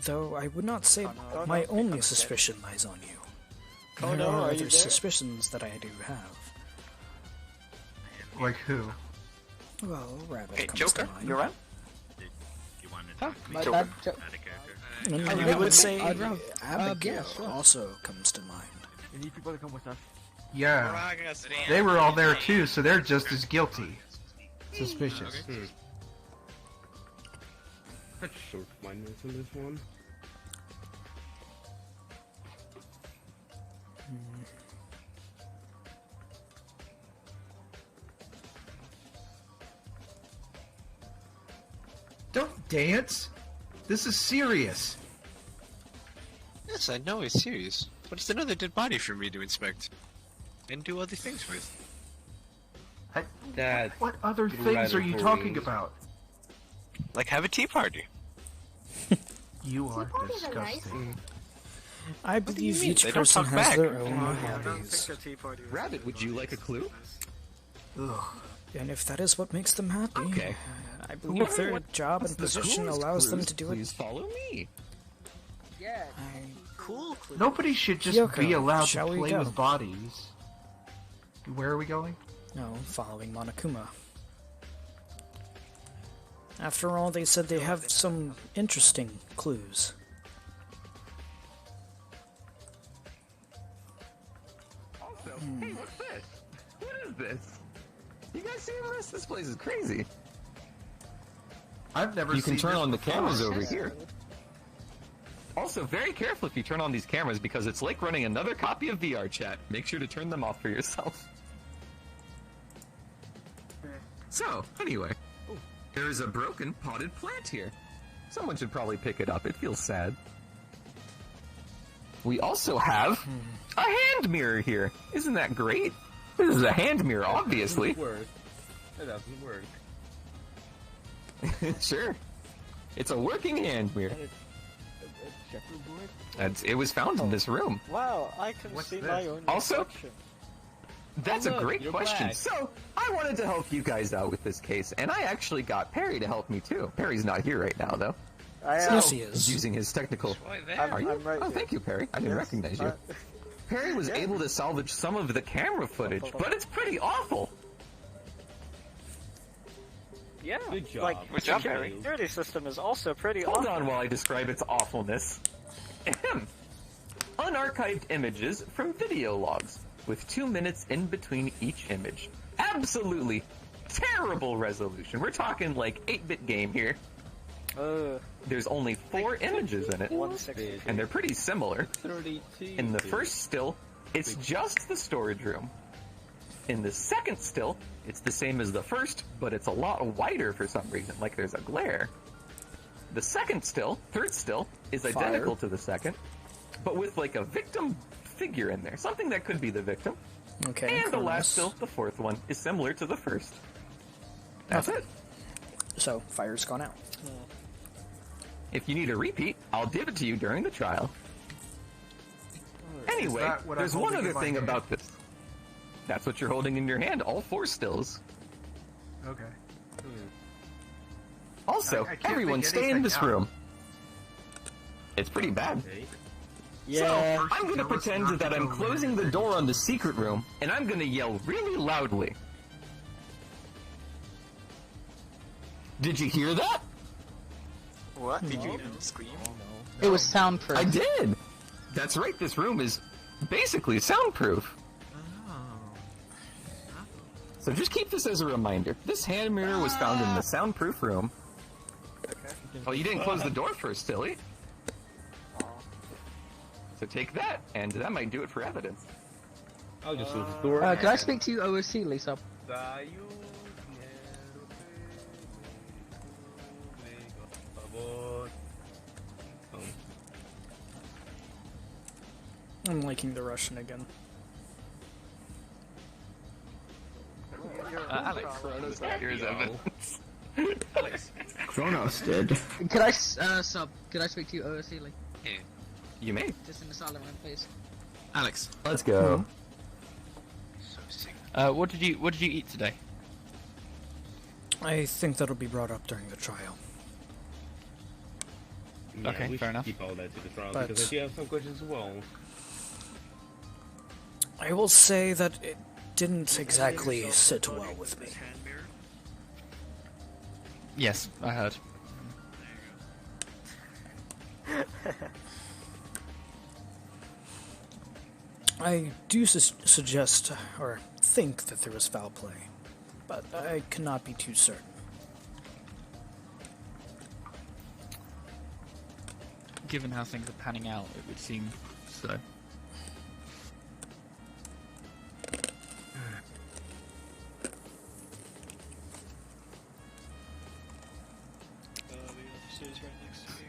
B: Though I would not say
V: Connor,
B: my
V: Connor,
B: only
V: Connor,
B: suspicion lies on you.
V: Connor,
B: There are
V: are you
B: other
V: there?
B: suspicions that I do have.
S: Like who?
B: Well, Rabbit
A: Hey,
B: comes
A: Joker,
B: to mind.
A: you around?
T: My
A: Joker.
T: bad.
B: And
T: Oh,
B: I
T: yeah,
B: would say
T: I'd rather-
B: Abigail
T: yeah, sure.
B: also comes to mind.
O: You need people to come with us.
S: Yeah. They were all there too, so they're just as guilty. Suspicious.
Q: Such short-mindedness in this one.
S: Don't dance! This is serious!
F: Yes, I know it's serious, but it's another dead body for me to inspect and do other things with.
S: What other things are you talking about?
F: Like have a tea party.
S: You are disgusting.
B: I believe
F: mean?
B: each
F: They don't
B: person
F: talk
B: has
F: back.
B: their own hobbies.
H: Rabbit, would you like a clue?
B: Ugh. And if that is what makes them happy,
H: Okay.
B: I believe their job
H: What's
B: and
H: the
B: position
H: coolest
B: allows them
H: clues?
B: to do
H: Please
B: it.
H: follow me.
T: Yeah.
V: Cool clue.
S: Nobody should just
B: Yoko,
S: be allowed
B: shall
S: to
B: we
S: play
B: go?
S: with bodies. Where are we going?
B: No, following Monokuma. After all, they said they have some interesting clues.
H: Also, hey, what's this? What is this? You guys see this? This place is crazy.
S: I've never
H: You can
S: seen
H: turn
S: this
H: on the
S: before.
H: cameras over here. Also, very careful if you turn on these cameras because it's like running another copy of Vrchat. Make sure to turn them off for yourself. So, anyway, there is a broken potted plant here. Someone should probably pick it up. It feels sad. We also have a hand mirror here. Isn't that great? This is a hand mirror, obviously.
Q: It doesn't work.
H: Sure. It's a working hand mirror. It was found in this room.
V: Wow, I can see my own
H: Also,
V: reflection.
H: That's
V: Oh,
H: a
V: look,
H: great
V: you're
H: question.
V: black.
H: So, I wanted to help you guys out with this case, and I actually got Perry to help me too. Perry's not here right now, though.
B: Yes, he is.
H: He's using his technical. Are you?
V: I'm right
H: Oh,
V: here.
H: thank you, Perry. I didn't recognize you. Perry was able to salvage some of the camera footage, but it's pretty awful.
V: Yeah,
Q: Good job.
V: like
H: Good job,
V: the
H: Harry.
V: security system is also pretty
H: Hold
V: awful.
H: on while I describe its awfulness. Ahem. Unarchived images from video logs, with 2 minutes in between each image. Absolutely terrible resolution. We're talking like 8-bit game here. There's only 4 images in it,
V: 160.
H: and they're pretty similar. In the first still, it's just the storage room. In the second still, it's the same as the first, but it's a lot wider for some reason, like there's a glare. The second still, third still, is identical to the second, but with like a victim figure in there, something that could be the victim.
B: Okay.
H: And the last
B: Cronus.
H: still, the fourth one, is similar to the first. That's it.
B: So, fire's gone out.
D: If you need a repeat, I'll give it to you during the trial. Anyway,
S: that what
D: there's
S: I'm
D: one
S: holding
D: other
S: in my
D: thing
S: hand?
D: about this. That's what you're holding in your hand, all 4 stills.
S: Okay.
D: Also,
S: I can't
D: everyone
S: think
D: stay in
S: anything
D: this
S: out.
D: room. It's pretty bad.
V: Yeah.
D: So, I'm gonna pretend that I'm closing the door on the secret room, and I'm gonna yell really loudly. Did you hear that?
A: What? Did you even scream?
T: It was soundproof.
D: I did! That's right, this room is basically soundproof. So just keep this as a reminder. This hand mirror was found in the soundproof room. Oh, you didn't close the door first, silly. So take that, and that might do it for evidence.
K: I'll just leave the door.
T: Can I speak to you OOC, Lisa?
B: I'm liking the Russian again.
D: Alex, Chronos here's evidence.
J: Alex. Chronos did.
E: Could I sub? Could I speak to you OOC? Like,
D: You may.
E: just in the silent room, please.
N: Alex,
D: Let's go.
N: what did you eat today?
B: I think that'll be brought up during the trial.
K: Yeah,
N: Okay,
K: we
N: fair
K: should
N: enough.
K: keep all that to the trial
B: But-
K: because I do have some questions as well.
B: I will say that it didn't exactly sit well with me.
N: Yes, I heard.
B: I do suggest, or think that there was foul play, but I cannot be too certain.
N: Given how things are panning out, it would seem so.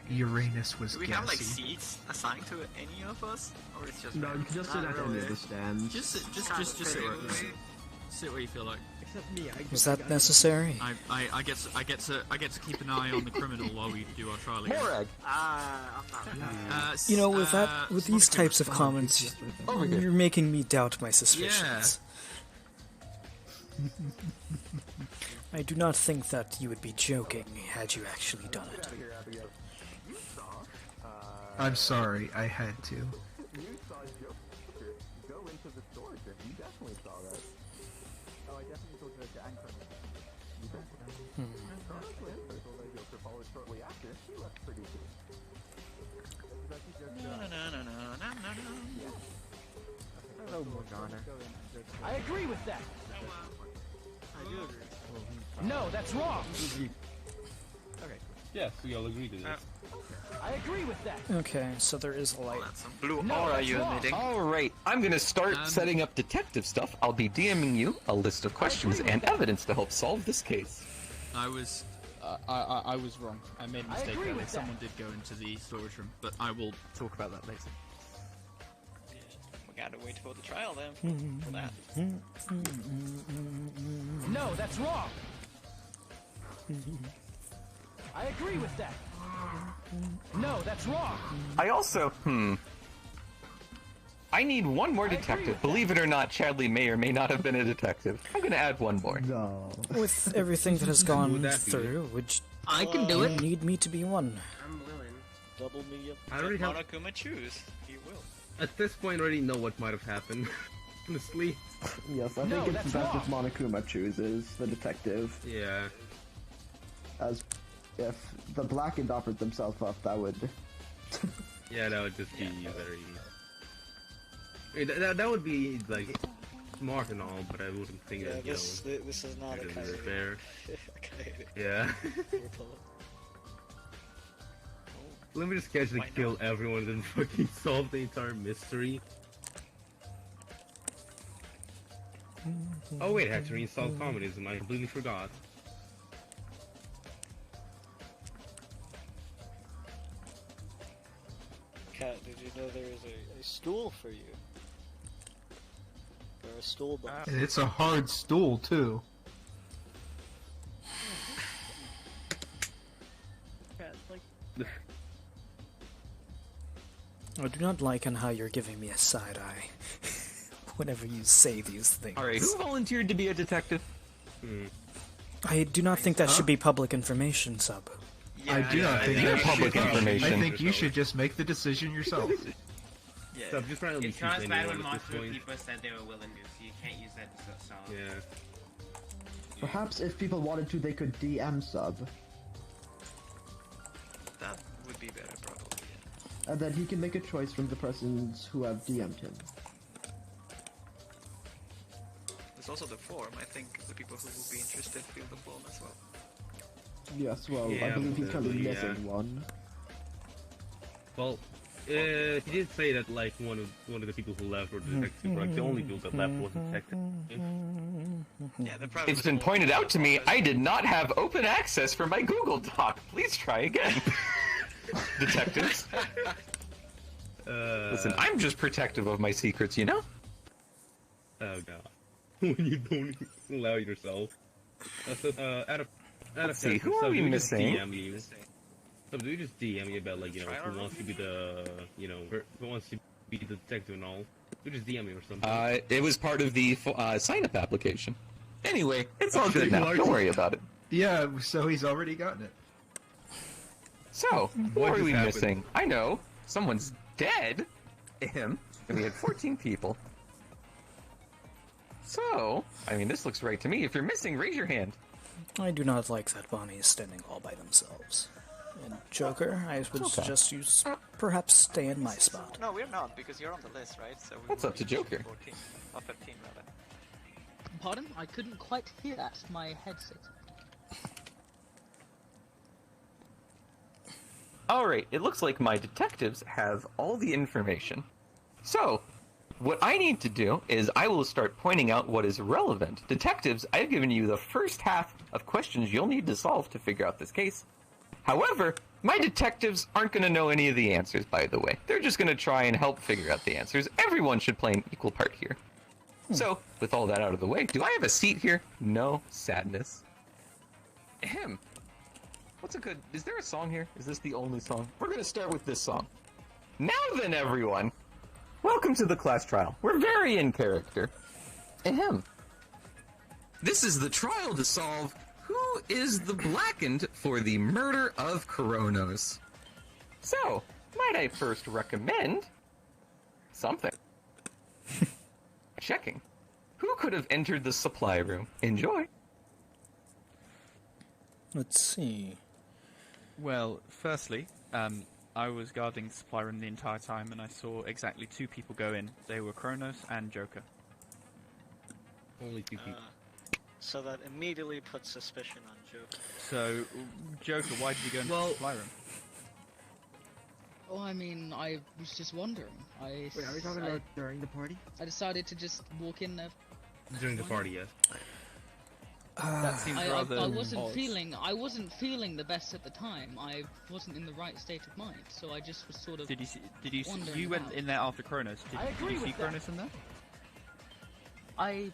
S: Uranus was
A: Do we have like
S: gassy.
A: seats assigned to any of us, or it's just
J: No, you can just sit at any of the stands.
N: Just sit where you feel like.
L: Except me.
B: Was that necessary?
N: I get to keep an eye on the criminal while we do our trial again.
D: Morag.
A: I'm not.
B: You know, with these types of comments, you're making me doubt my suspicions. I do not think that you would be joking had you actually done it.
S: I'm sorry, I had to.
D: You saw Joe go into the storage room. You definitely saw that. Oh, I definitely told you to anchor. Joker followed shortly after. He left pretty soon.
G: Hello, Morgana.
O: I agree with that.
L: I do agree.
O: No, that's wrong.
K: Okay. Yes, we all agree to this.
O: I agree with that.
B: Okay, so there is a light.
A: Blue aura you're emitting.
D: Alright, I'm gonna start setting up detective stuff. I'll be DMing you a list of questions and evidence to help solve this case.
N: I was wrong. I made a mistake there. Someone did go into the storage room, but I will talk about that later.
A: We gotta wait for the trial then. For that.
O: No, that's wrong. I agree with that. No, that's wrong.
D: I also, I need one more detective. Believe it or not, Chadley may or may not have been a detective. I'm gonna add one more.
G: No.
B: With everything that has gone through, would you need me to be one?
L: I'm willing.
V: Double me up.
K: I already have.
A: Monokuma choose. He will.
K: At this point, I already know what might have happened. Honestly.
G: Yes, I think it's best if Monokuma chooses the detective.
K: Yeah.
G: As if the Blackened offered themselves up, that would...
K: Yeah, that would just be very... I mean, that would be, like, smart and all, but I wouldn't think that, you
V: this is not a
K: know,
V: kind of
K: fair.
V: Coyote.
K: Yeah. Let me just casually kill everyone and then fucking solve the entire mystery. Oh wait, I had to reinstall communism, I completely forgot.
V: Cat, did you know there is a stool for you? Or a stool box.
S: And it's a hard stool, too.
L: Cat, like,
B: I do not like on how you're giving me a side eye whenever you say these things.
H: Alright, who volunteered to be a detective?
B: I do not think that should be public information, Sub.
S: I do not think
H: You're
S: that
H: public
S: should be.
H: information.
S: I think you should just make the decision yourself.
Q: Yeah. So just randomly
C: It's not as
Q: choose
C: bad when
Q: anyone at this
C: multiple
Q: point.
C: people said they were willing to, so you can't use that to solve.
Q: Yeah.
J: Perhaps if people wanted to, they could DM Sub.
A: That would be better, probably.
J: And then he can make a choice from the persons who have DM'd him.
A: There's also the form. I think the people who will be interested fill the form as well.
J: Yes, well, I
Q: Yeah,
J: believe he's currently
Q: yeah.
J: missing one.
Q: Well, he did say that like one of the people who left were detective, right? The only people that left was detective.
A: Yeah, the problem
H: It's been pointed out to me I did not have open access for my Google Doc. Please try again. Detectives. Listen, I'm just protective of my secrets, you know?
Q: Oh god. When you don't allow yourself. Out of
H: Let's see, who
Q: so
H: are we
Q: do just
H: missing?
Q: DM you? So do you just DM me about like, you know, who wants to be the, you know, who wants to be the detective and all? You just DM me or something.
H: It was part of the sign-up application. Anyway, it's all good now. Don't worry about it.
S: Yeah, so he's already gotten it.
H: So, who
S: What
H: are
S: just
H: we
S: happened?
H: missing? I know. Someone's dead. Him. And we had 14 people. So, I mean, this looks right to me. If you're missing, raise your hand.
B: I do not like that Bonnie is standing all by themselves. And Joker, I would suggest you perhaps stay in my spot.
A: No, we're not, because you're on the list, right? So we
B: What's
A: were
B: up to
A: each
B: Joker?
A: 14, or 15 rather.
T: Pardon? I couldn't quite hear that. My headset.
H: Alright, it looks like my detectives have all the information. So, what I need to do is I will start pointing out what is relevant. Detectives, I've given you the first half of questions you'll need to solve to figure out this case. However, my detectives aren't going to know any of the answers, by the way. They're just going to try and help figure out the answers. Everyone should play an equal part here. So, with all that out of the way, do I have a seat here? No sadness. Ahem. What's a good... Is there a song here? Is this the only song? We're going to start with this song. Now then, everyone! Welcome to the class trial. We're very in character. Ahem. This is the trial to solve who is the blackened for the murder of Kronos. So, might I first recommend something? Checking. Who could have entered the supply room? Enjoy.
B: Let's see.
N: Well, firstly, I was guarding the supply room the entire time, and I saw exactly 2 people go in. They were Kronos and Joker.
Q: Only 2 people.
V: So that immediately puts suspicion on Joker.
N: So, Joker, why did you go into the supply room?
E: Oh, I mean, I was just wondering.
G: Wait, are we talking about during the party?
E: I decided to just walk in there.
Q: During the party, yes.
N: That seems rather
E: I wasn't
N: odd.
E: feeling the best at the time. I wasn't in the right state of mind, so I just was sort of.
N: Did you
E: wondering
N: you went
E: about.
N: in there after Kronos? Did you see Kronos in there?
T: I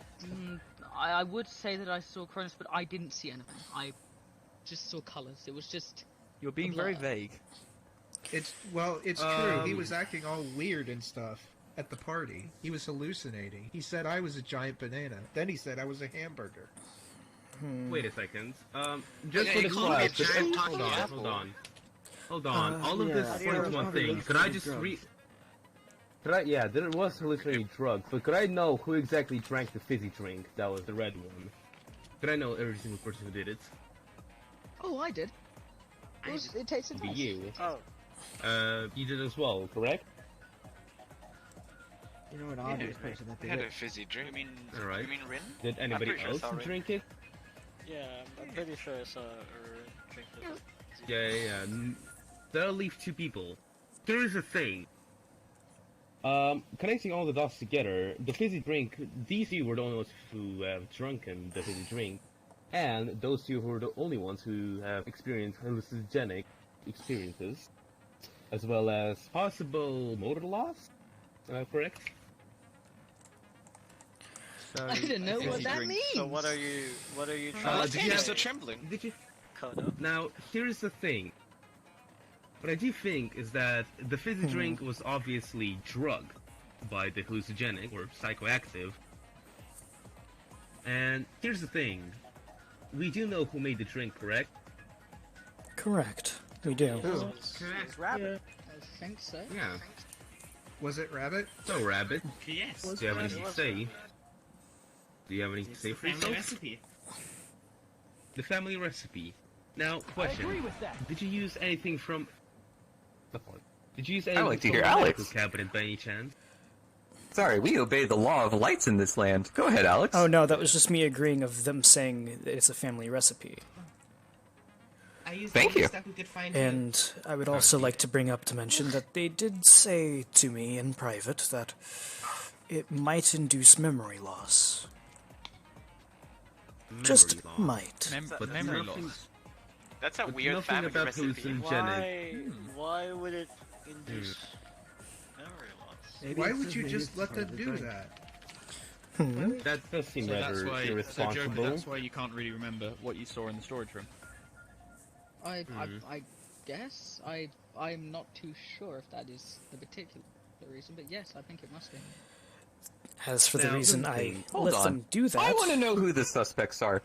T: would say that I saw Kronos, but I didn't see anything. I just saw colours. It was just.
N: You're being
T: a
N: very
T: blur.
N: vague.
S: It's true. He was acting all weird and stuff at the party. He was hallucinating. He said I was a giant banana. Then he said I was a hamburger.
Q: Wait a second. Just
S: Yeah,
Q: for the
S: he called me a
Q: class,
S: giant
Q: hold on,
S: apple.
Q: hold on. All of this
J: yeah,
Q: points
J: it was
Q: one
J: probably
Q: thing.
J: those
Q: Could I
J: crazy
Q: just
J: drugs.
K: Yeah, there was hallucinating drugs, but could I know who exactly drank the fizzy drink? That was the red one.
Q: Could I know every single person who did it?
E: Oh, I did. It tasted
Q: Be
E: nice.
Q: you.
V: Oh.
Q: You did as well, correct?
G: You know, an
F: Yeah,
G: obvious person that
F: we
G: did
F: had
G: it.
F: a fizzy drink. You mean,
Q: Alright.
F: you mean Rin?
Q: Did
F: I'm
Q: anybody
F: pretty sure I
Q: else
F: saw Rin.
Q: drink it?
V: Yeah, I'm pretty sure I saw her drink this.
Q: Yeah. That'll leave 2 people. Here's the thing.
K: Connecting all the dots together, the fizzy drink, these 2 were the only ones who have drunken the fizzy drink, and those 2 were the only ones who have experienced hallucinogenic experiences, as well as possible motor loss. Am I correct?
N: So,
E: I didn't know what that means.
V: So what are you trying
Q: Did
V: to
Q: you
V: say?
Q: have-
F: still trembling.
Q: Did you?
V: Kodo?
Q: Now, here's the thing.
K: what I do think is that the fizzy drink was obviously drugged by the hallucinogenic or psychoactive. And here's the thing. We do know who made the drink, correct?
B: Correct. We do.
C: Correct.
E: Rabbit. I think so.
K: Yeah.
S: Was it Rabbit?
K: So, Rabbit.
C: Yes.
K: Do you have anything to say? Do you have anything to say for
C: Family
K: yourself?
C: recipe.
K: The family recipe. Now, question.
O: agree with that.
K: Did you use anything from... Did you use
H: I
K: anything
H: like to
K: from
H: hear
K: the
H: Alex.
K: medical cabinet by any chance?
H: Sorry, we obey the law of lights in this land. Go ahead, Alex.
B: Oh no, that was just me agreeing of them saying that it's a family recipe.
H: Thank you.
B: And I would also like to bring up to mention that they did say to me in private that it might induce memory loss. Just might.
K: But
N: memory
K: nothing-
N: loss.
A: That's a
K: but
A: weird
K: nothing
A: family
K: about
A: recipe.
K: hallucinogenic.
V: Why would it induce memory loss?
S: Why would you just let them do that?
K: That does seem
N: So that's
K: rather
N: why, so
K: irresponsible.
N: Joker, that's why you can't really remember what you saw in the storage room.
E: I guess I'm not too sure if that is the particular reason, but yes, I think it must be.
B: As for the
H: Now,
B: reason
H: here's the
B: I
H: thing. Hold
B: let
H: on.
B: them do that,
H: I want to know who the suspects are.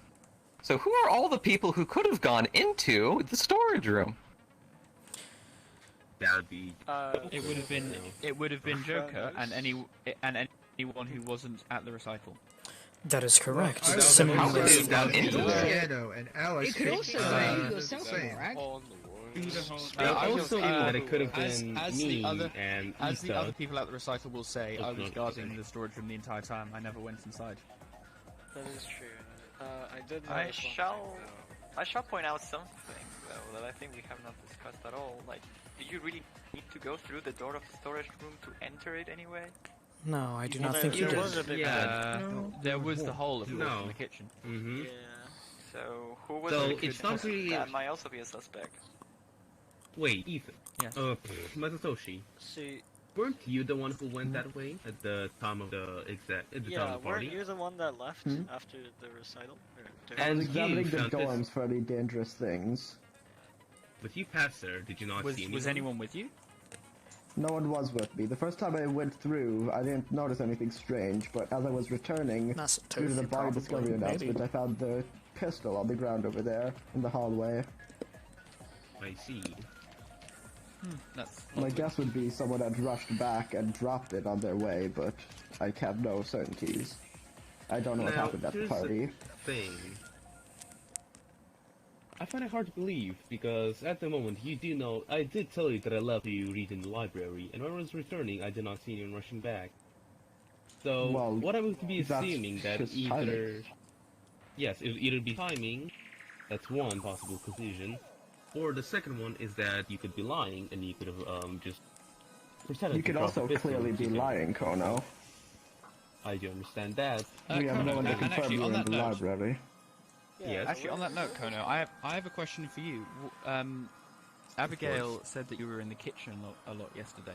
H: So who are all the people who could have gone into the storage room?
K: That would be...
N: It would have been Joker and anyone who wasn't at the recital.
B: that is correct.
S: I was
B: Similarly,
S: gonna say
H: down
S: that
H: into
S: Piano and Alex
E: It could also be yourself,
S: same.
E: right?
K: I also feel that it could have
N: as
K: been
N: the
K: me
N: other,
K: and
N: as the
K: Issa.
N: other people at the recital will say, I was
K: not
N: guarding the storage room the entire time. I never went inside.
V: That is true. I did
A: I
V: notice one
A: shall point out something though that I think we have not discussed at all. Like, do you really need to go through the door of the storage room to enter it anyway?
B: no, I do
V: Well,
B: not think you
V: there
B: did.
V: was a big
N: There was the hole of course,
K: No.
N: in the kitchen.
K: Mm-hmm.
V: Yeah.
A: So who was
K: So
A: it?
K: it's not really...
A: That might also be a suspect.
K: Wait, Ethan.
N: Yes.
K: Masatoshi.
V: See,
K: Weren't you the one who went that way at the time of the time
V: yeah,
K: of the
V: weren't
K: party?
V: you the one that left after the recital?
K: And
G: I was
K: you
G: examining the
K: found this-
G: golems for any dangerous things.
K: But you passed there, did you not see anyone?
N: Was anyone with you?
G: No one was with me. The first time I went through, I didn't notice anything strange, but as I was returning,
B: That's
G: due to the
B: Tofu,
G: body
B: probably,
G: discovery
B: maybe.
G: announcement, I found the pistol on the ground over there in the hallway.
K: I see.
N: That's
G: My guess would be someone had rushed back and dropped it on their way, but I have no certainties. I don't know what
K: Now,
G: happened at the
K: here's
G: party.
K: Thing. I find it hard to believe because at the moment you do know I did tell you that I left you read in the library, and when I was returning, I did not see anyone rushing back. So
G: Well,
K: what I would be
G: that's
K: assuming that
G: just
K: either
G: timing.
K: yes, it would either be timing. That's one possible conclusion, or the second one is that you could be lying and you could have just pretended.
G: You
K: to
G: could
K: drop the
G: also
K: pistol,
G: clearly
K: which
G: be
K: you can-
G: lying, Kono.
K: I do understand that.
G: We have no one to
N: and
G: confirm
N: actually,
G: you
N: on
G: in
N: that
G: the
N: note-
G: library.
K: Yes.
N: Actually, on that note, Kono, I have a question for you. Abigail said that you were in the kitchen a lot yesterday.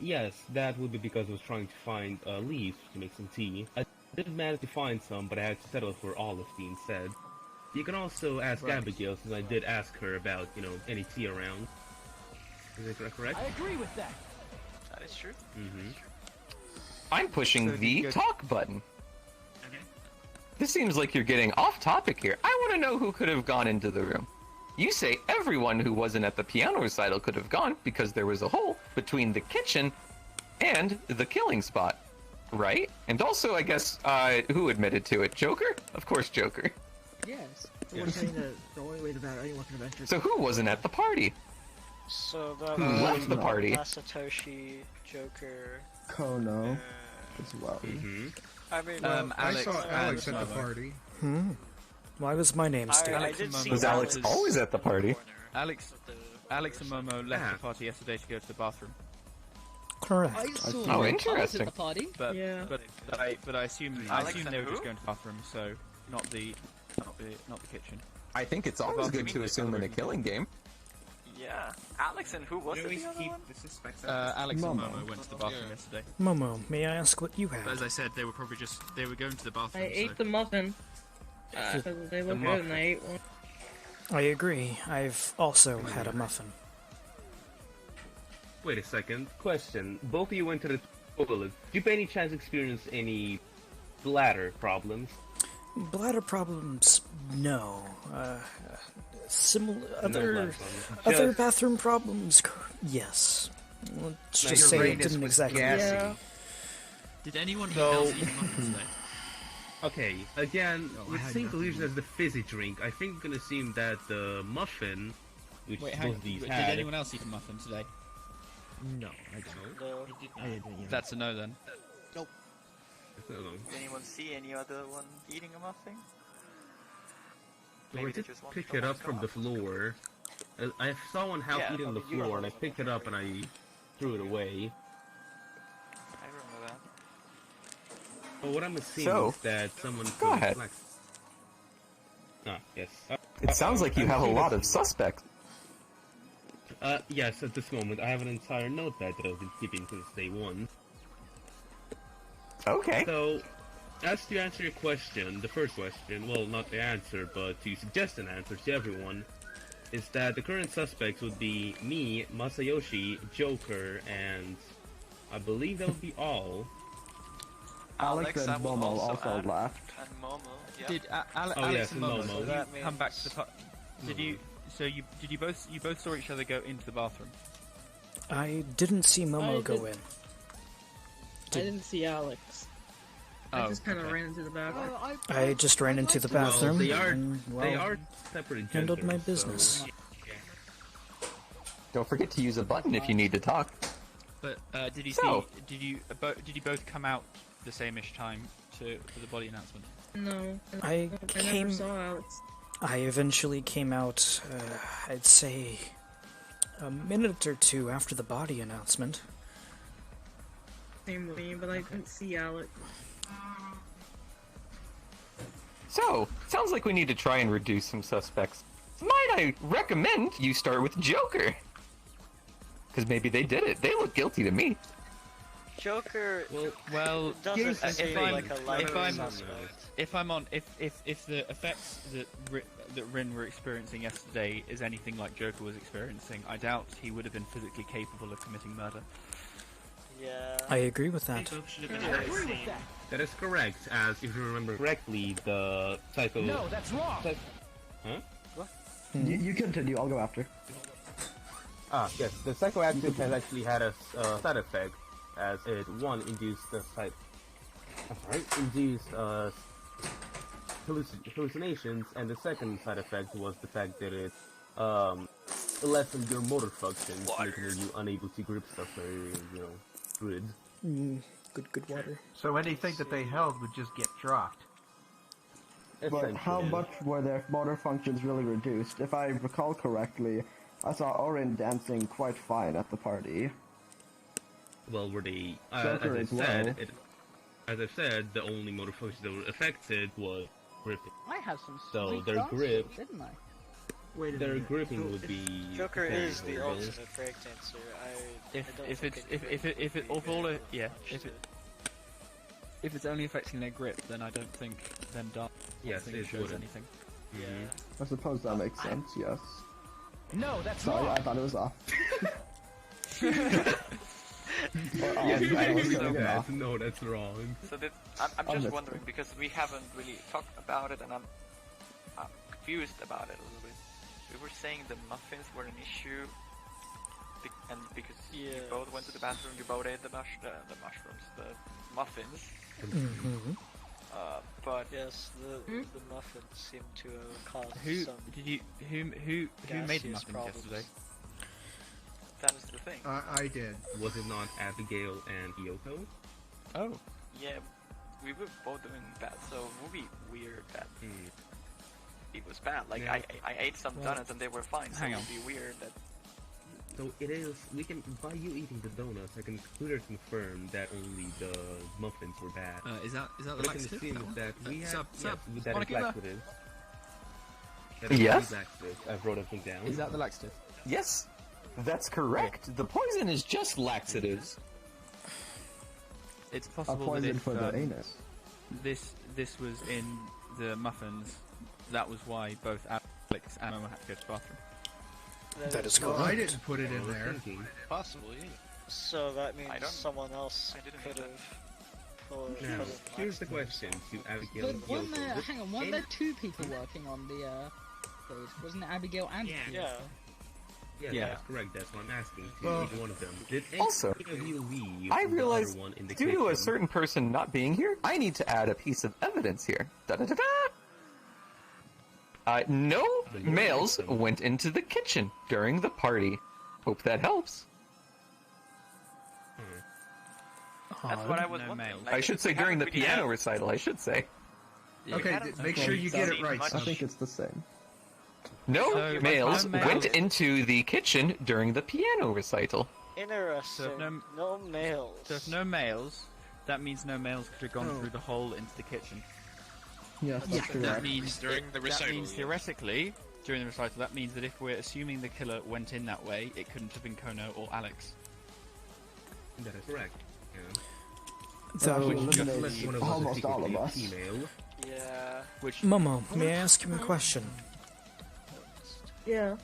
K: Yes, that would be because I was trying to find leaves to make some tea. I did manage to find some, but I had to settle for olive tea instead. You can also ask
N: Right.
K: Abigail, since I did ask her about, any tea around. Is that correct?
O: I agree with that.
A: That is true.
K: Mm-hmm.
H: I'm pushing
N: So
H: the
N: good.
H: talk button.
C: Okay.
H: This seems like you're getting off topic here. I want to know who could have gone into the room. You say everyone who wasn't at the piano recital could have gone because there was a hole between the kitchen and the killing spot, right? And also, I guess, who admitted to it? Joker? Of course, Joker.
E: Yes.
G: We're saying that the only way to battle anyone can venture.
H: So who wasn't at the party?
V: So that
H: Who
V: was
H: left the party?
V: Masatoshi, Joker.
G: Kono as well.
K: Mm-hmm.
V: I mean,
S: I
N: Alex
S: saw Alex
N: and
S: at the
N: Momo.
S: party.
B: Why was my name
V: I
B: stated?
V: did see
H: Was
V: that
H: Alex always at the party?
N: Alex and Momo left the party yesterday to go to the bathroom.
B: Correct.
E: I saw
H: Oh,
E: you
H: interesting.
E: at the party.
N: But
I: Yeah.
N: but I assume
A: Alex
N: they
A: and
N: were just
A: who?
N: going to the bathroom, so not the kitchen.
H: I think it's always good to assume in a killing game.
A: Yeah. Alex and who was
C: We
A: it?
C: always
A: The other
C: keep
A: one?
C: the suspects
N: Alex and
G: Momo.
N: Momo went to the bathroom yesterday.
B: Momo, may I ask what you
N: But
B: had?
N: as I said, they were probably they were going to the bathroom.
I: I ate the muffin. Because they look good and I ate one.
B: I agree. I've also had a muffin.
K: Wait a second. Question. Both of you went to the toilet. Did you by any chance experience any bladder problems?
B: Bladder problems? No. Similar
K: bladder
B: other
K: Just-
B: bathroom problems? Yes. Let's
K: Now,
B: just
K: your
B: say it
K: anus
B: didn't
K: was
B: exactly.
K: gassy. Yeah.
M: Did anyone
K: So-
M: else eat muffins today?
K: Okay, again,
M: Oh, I
K: with
M: had
K: same
M: nothing.
K: collusion as the fizzy drink, I think we can assume that the muffin, which
N: Wait,
K: both
N: hang
K: of
N: on.
K: these
N: Did
K: had...
N: anyone else eat a muffin today?
L: No, I don't.
V: No.
L: I didn't either.
N: That's a no then.
L: Nope.
A: Did anyone see any other one eating a muffin?
K: So I
A: Maybe they
K: did
A: just want
K: pick it
A: someone
K: up
A: to
K: from
A: come
K: the floor. I saw one half
A: Yeah,
K: eating on the
A: you
K: floor, and I
A: remember
K: picked it up and I threw it away.
A: I remember that.
K: But what I'm assuming
H: So,
K: is that someone
H: go
K: could
H: ahead.
K: flex. Ah, yes.
H: It sounds like you
K: I'm
H: have a
K: assuming
H: lot
K: that's-
H: of suspects.
K: Yes, at this moment, I have an entire notepad that I've been keeping since day one.
H: Okay.
K: So, as to answer your question, the first question, well, not the answer, but to suggest an answer to everyone, is that the current suspects would be me, Masayoshi, Joker, and I believe that would be all.
G: Alex and Momo also left.
A: And Momo, yeah.
N: Did
K: Oh,
N: Alex
K: yes,
N: and
K: and
N: Momo,
K: Momo.
N: did
K: That
N: you come back to the Did you? So you both saw each other go into the bathroom?
B: I didn't see Momo
I: I
B: go
I: did-
B: in.
I: I didn't see Alex. I
N: Oh,
I: just kind of
N: okay.
I: ran into the bathroom.
B: I just ran into the bathroom
K: Well, they are,
B: and,
K: they
B: well,
K: are separate
B: handled my
K: genders,
B: business.
K: so-
H: Don't forget to use a button if you need to talk.
N: But did you
H: So-
N: see? Did you both come out the same-ish time for the body announcement?
I: No.
B: I
I: never
B: came.
I: saw Alex.
B: I eventually came out. I'd say a minute or two after the body announcement.
I: Same with me, but I didn't see Alex.
H: So, sounds like we need to try and reduce some suspects. Might I recommend you start with Joker? Because maybe they did it. They look guilty to me.
V: Joker.
N: Well,
V: doesn't seem
N: if I'm
V: like a likely
N: if the effects that Rin were experiencing yesterday is anything like Joker was experiencing, I doubt he would have been physically capable of committing murder.
V: Yeah.
B: I agree with that.
K: That is correct, as if you remember correctly, the psycho...
O: No, that's wrong.
K: Huh?
V: What?
G: You continue, I'll go after.
K: Ah, yes, the psychoactive has actually had a side effect, as it, one, induced the hallucinations, and the second side effect was the fact that it lessened your motor functions, making you unable to grip stuff very, good.
B: Good water.
S: So anything that they held would just get dropped.
G: But how much were their motor functions really reduced? If I recall correctly, I saw Orin dancing quite fine at the party.
K: Well, were they...
G: Joker as well.
K: As I said, the only motor functions that were affected was gripping.
T: I have some
K: So
T: sweet
K: their
T: dancing,
K: grip...
T: didn't I?
K: Their gripping would be...
V: Joker is the
K: terrible.
V: ultimate breakdancer.
N: If it's only affecting their grip, then I don't think them
K: Yes, it
N: shows
K: wouldn't.
N: anything.
G: I suppose that makes sense, yes.
O: No, that's
G: Sorry,
O: wrong.
G: I thought it was off.
K: No, that's wrong.
A: So I'm just wondering, because we haven't really talked about it, and I'm confused about it a little bit. We were saying the muffins were an issue, and because you both went to the bathroom, you both ate the mushrooms, the muffins.
B: Mm-hmm.
A: But
V: yes, the muffins seem to cause
N: Who
V: some.
N: who made the
V: gaseous
N: muffins
V: problems.
N: yesterday?
A: that is the thing.
S: I did.
K: Was it not Abigail and Yoko?
N: Oh.
A: Yeah, we were both doing that, so it would be weird that it was bad. Like,
K: Yeah.
A: I ate some donuts and they were fine, so
N: hang
A: it
N: on.
A: would be weird that...
K: So it is, by you eating the donuts, I can clearly confirm that only the muffins were bad.
M: Is that the
K: What I can
M: laxative?
K: assume
M: That
K: is
M: one?
K: that we have,
M: Sup?
K: with that is
M: Monocular?
K: laxative. That is
H: Yes?
K: laxative. I've wrote everything down.
N: Is that the laxative?
H: Yes, that's correct. The poison is just laxatives.
N: It's
G: A
N: possible that
G: poison
N: if
G: for the anus.
N: this was in the muffins, that was why both Alex Alex and Momo had to go to the bathroom.
B: That is
S: Well,
B: correct.
S: I didn't put it in there.
F: Possibly.
L: So that means someone else could have.
K: Now, here's the question to Abigail.
E: But hang on, weren't there two people working on the stage? Wasn't it Abigail and
L: Yeah.
K: Yeah, that's correct. That's what I'm asking. To
H: Well,
K: either one of them. Did any
H: also,
K: of you leave
H: I
K: from the
H: realize,
K: other one in the
H: due to a
K: kitchen?
H: certain person not being here, I need to add a piece of evidence here. Da-da-da-da! No males went into the kitchen during the party. Hope that helps.
A: That's what I was wondering.
H: I should say during the piano recital, I should say.
S: Okay, make sure you get it right.
G: I think it's the same.
H: No
N: So,
H: males
N: if no
H: went
N: males-
H: into the kitchen during the piano recital.
L: Interesting.
N: So
L: no males.
N: So if no males, that means no males could have gone through the hole into the kitchen.
G: Yes, that's correct.
N: That means
F: During the recital,
N: That means
F: yes.
N: theoretically, during the recital, that means that if we're assuming the killer went in that way, it couldn't have been Kono or Alex.
K: That is correct. Yeah.
B: Though,
K: Unless one of us is
G: almost all of
K: secretly
G: us.
K: female.
L: Yeah.
N: Which
B: Momo, may I ask you a question?
I: Yeah.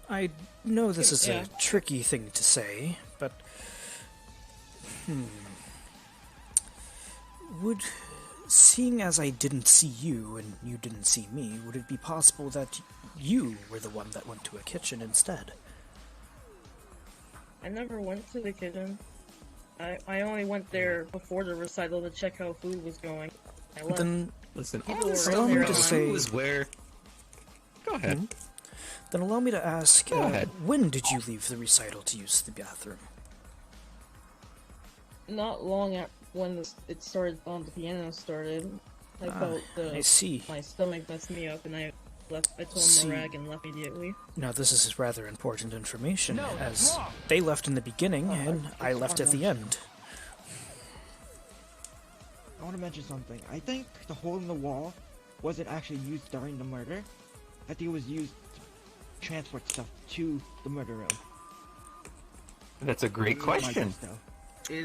B: I know this is
I: Yeah.
B: a tricky thing to say, but would, seeing as I didn't see you and you didn't see me, would it be possible that you were the one that went to a kitchen instead?
I: I never went to the kitchen. I only went there before the recital to check how food was going. I left.
B: Then
H: Listen,
I: People were
B: allow
I: in
B: me
I: there
B: to
I: on-
B: say.
H: who is where? Go ahead.
B: Then allow me to ask,
H: Go ahead.
B: when did you leave the recital to use the bathroom?
I: Not long after when it started, the piano started. I felt
B: I see.
I: my stomach messed me up, and I left. I told
B: See.
I: Morag and left immediately.
B: Now this is rather important information,
I: No, that's
B: as
I: wrong.
B: they left in the beginning and I left at the end.
P: I want to mention something. I think the hole in the wall wasn't actually used during the murder. I think it was used to transport stuff to the murder room.
H: That's a great question.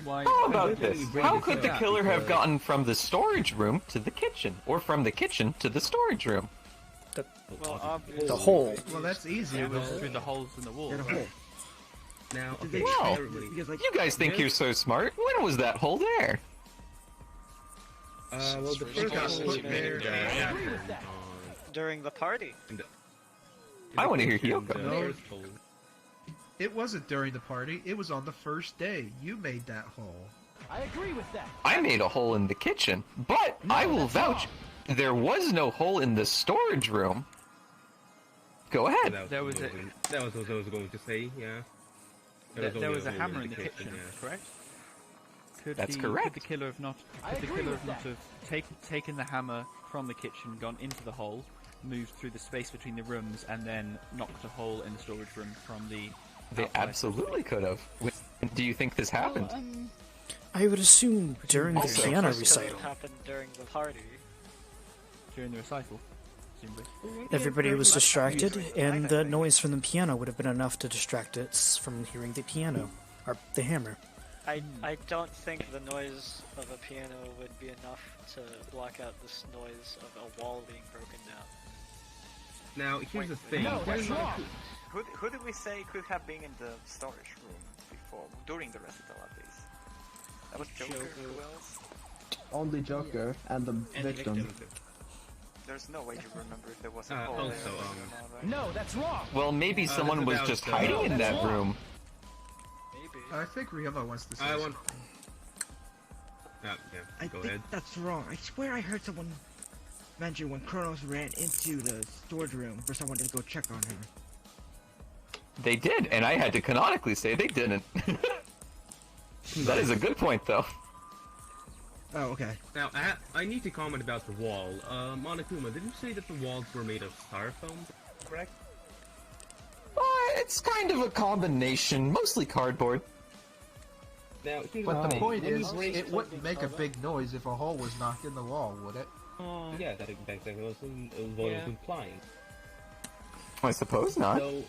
N: Why?
H: How about this?
K: bring
H: How
K: this
H: could the
K: up
H: killer have
K: because-
H: gotten from the storage room to the kitchen, or from the kitchen to the storage room?
L: Well, obviously.
B: The hole.
S: Well, that's easy.
N: It was through the holes in the wall.
P: There's a hole.
K: Now,
P: Did
K: okay,
P: they-
H: Well,
K: everybody.
P: Because, like,
H: you guys think you're so smart. When was that hole there?
K: Well, the
F: First
K: first
F: one
K: one
F: was made
L: During the party.
H: I want to hear
K: kitchen,
H: Hyoko.
K: the first hole.
S: It wasn't during the party. It was on the first day. You made that hole.
O: I agree with that.
H: I made a hole in the kitchen, but I will vouch, there was no hole in the storage room. Go ahead.
K: That was what I was going to say. Yeah.
N: There was a
K: hole
N: hammer in the kitchen,
K: yeah.
N: correct? Could
H: That's
N: the,
H: correct.
N: Could the killer have not? Could the killer have not have taken the hammer from the kitchen, gone into the hole, moved through the space between the rooms, and then knocked a hole in the storage room from the?
H: They
N: outside?
H: absolutely could have. Do you think this happened?
B: I would assume during the
H: Also,
B: piano
L: First
B: recital.
L: it happened during the party.
N: During the recital, presumably.
B: Everybody was distracted, and the noise from the piano would have been enough to distract us from hearing the piano, or the hammer.
L: I don't think the noise of a piano would be enough to block out this noise of a wall being broken down.
K: Now, here's the thing.
O: No, that's wrong.
A: Who did we say could have been in the storage room before, during the recital at least? That was Joker. Who else?
G: Only Joker and the victim.
A: There's no way to remember if there was a hole
K: Also,
A: there or not, right?
O: No, that's wrong.
H: Well, maybe someone was
K: about,
H: just hiding in that room.
L: Maybe.
S: I think Ryoma wants to say
K: I want.
S: something.
K: Yeah,
P: I
K: go
P: think
K: ahead.
P: that's wrong. I swear I heard someone mention when Kronos ran into the storage room for someone to go check on her.
H: They did, and I had to canonically say they didn't. That is a good point, though.
P: Oh, okay.
K: Now, I need to comment about the wall. Monokuma, did you say that the walls were made of styrofoam? Correct?
H: It's kind of a combination, mostly cardboard.
K: Now, here's
S: But the
K: thing.
S: point
K: When you
S: is,
K: break
S: it wouldn't
K: something
S: make a
K: of
S: big noise if a hole was knocked in the wall, would it?
K: Yeah, that exactly was what I was implying.
H: I suppose not.
K: So,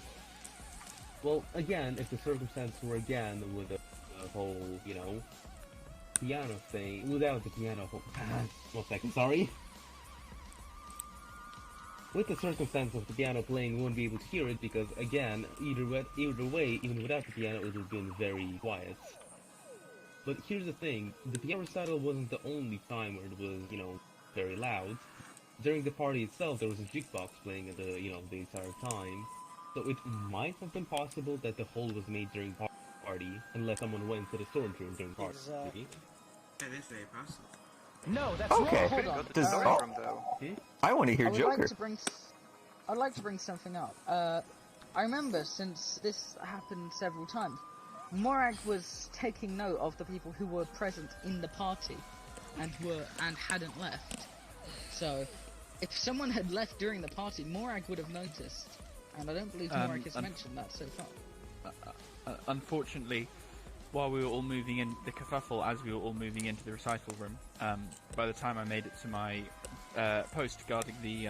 K: well, again, if the circumstance were again with a whole, you know, piano thing, without the piano, 1 second, sorry.
Q: with the circumstance of the piano playing, we won't be able to hear it because, again, either way, even without the piano, it would have been very quiet. But here's the thing, the piano recital wasn't the only time where it was, very loud. During the party itself, there was a jukebox playing the entire time. So it might have been possible that the hole was made during the party, unless someone went to the storage room during the party.
L: That is very possible.
O: No, that's
B: Okay.
O: wrong. Hold on.
H: I want to hear Joker.
T: I'd like to bring something up. I remember, since this happened several times, Morag was taking note of the people who were present in the party and hadn't left. So, if someone had left during the party, Morag would have noticed. And I don't believe Morag has mentioned that so far.
N: Unfortunately, while we were all moving in the kerfuffle, as we were all moving into the recital room, by the time I made it to my post guarding the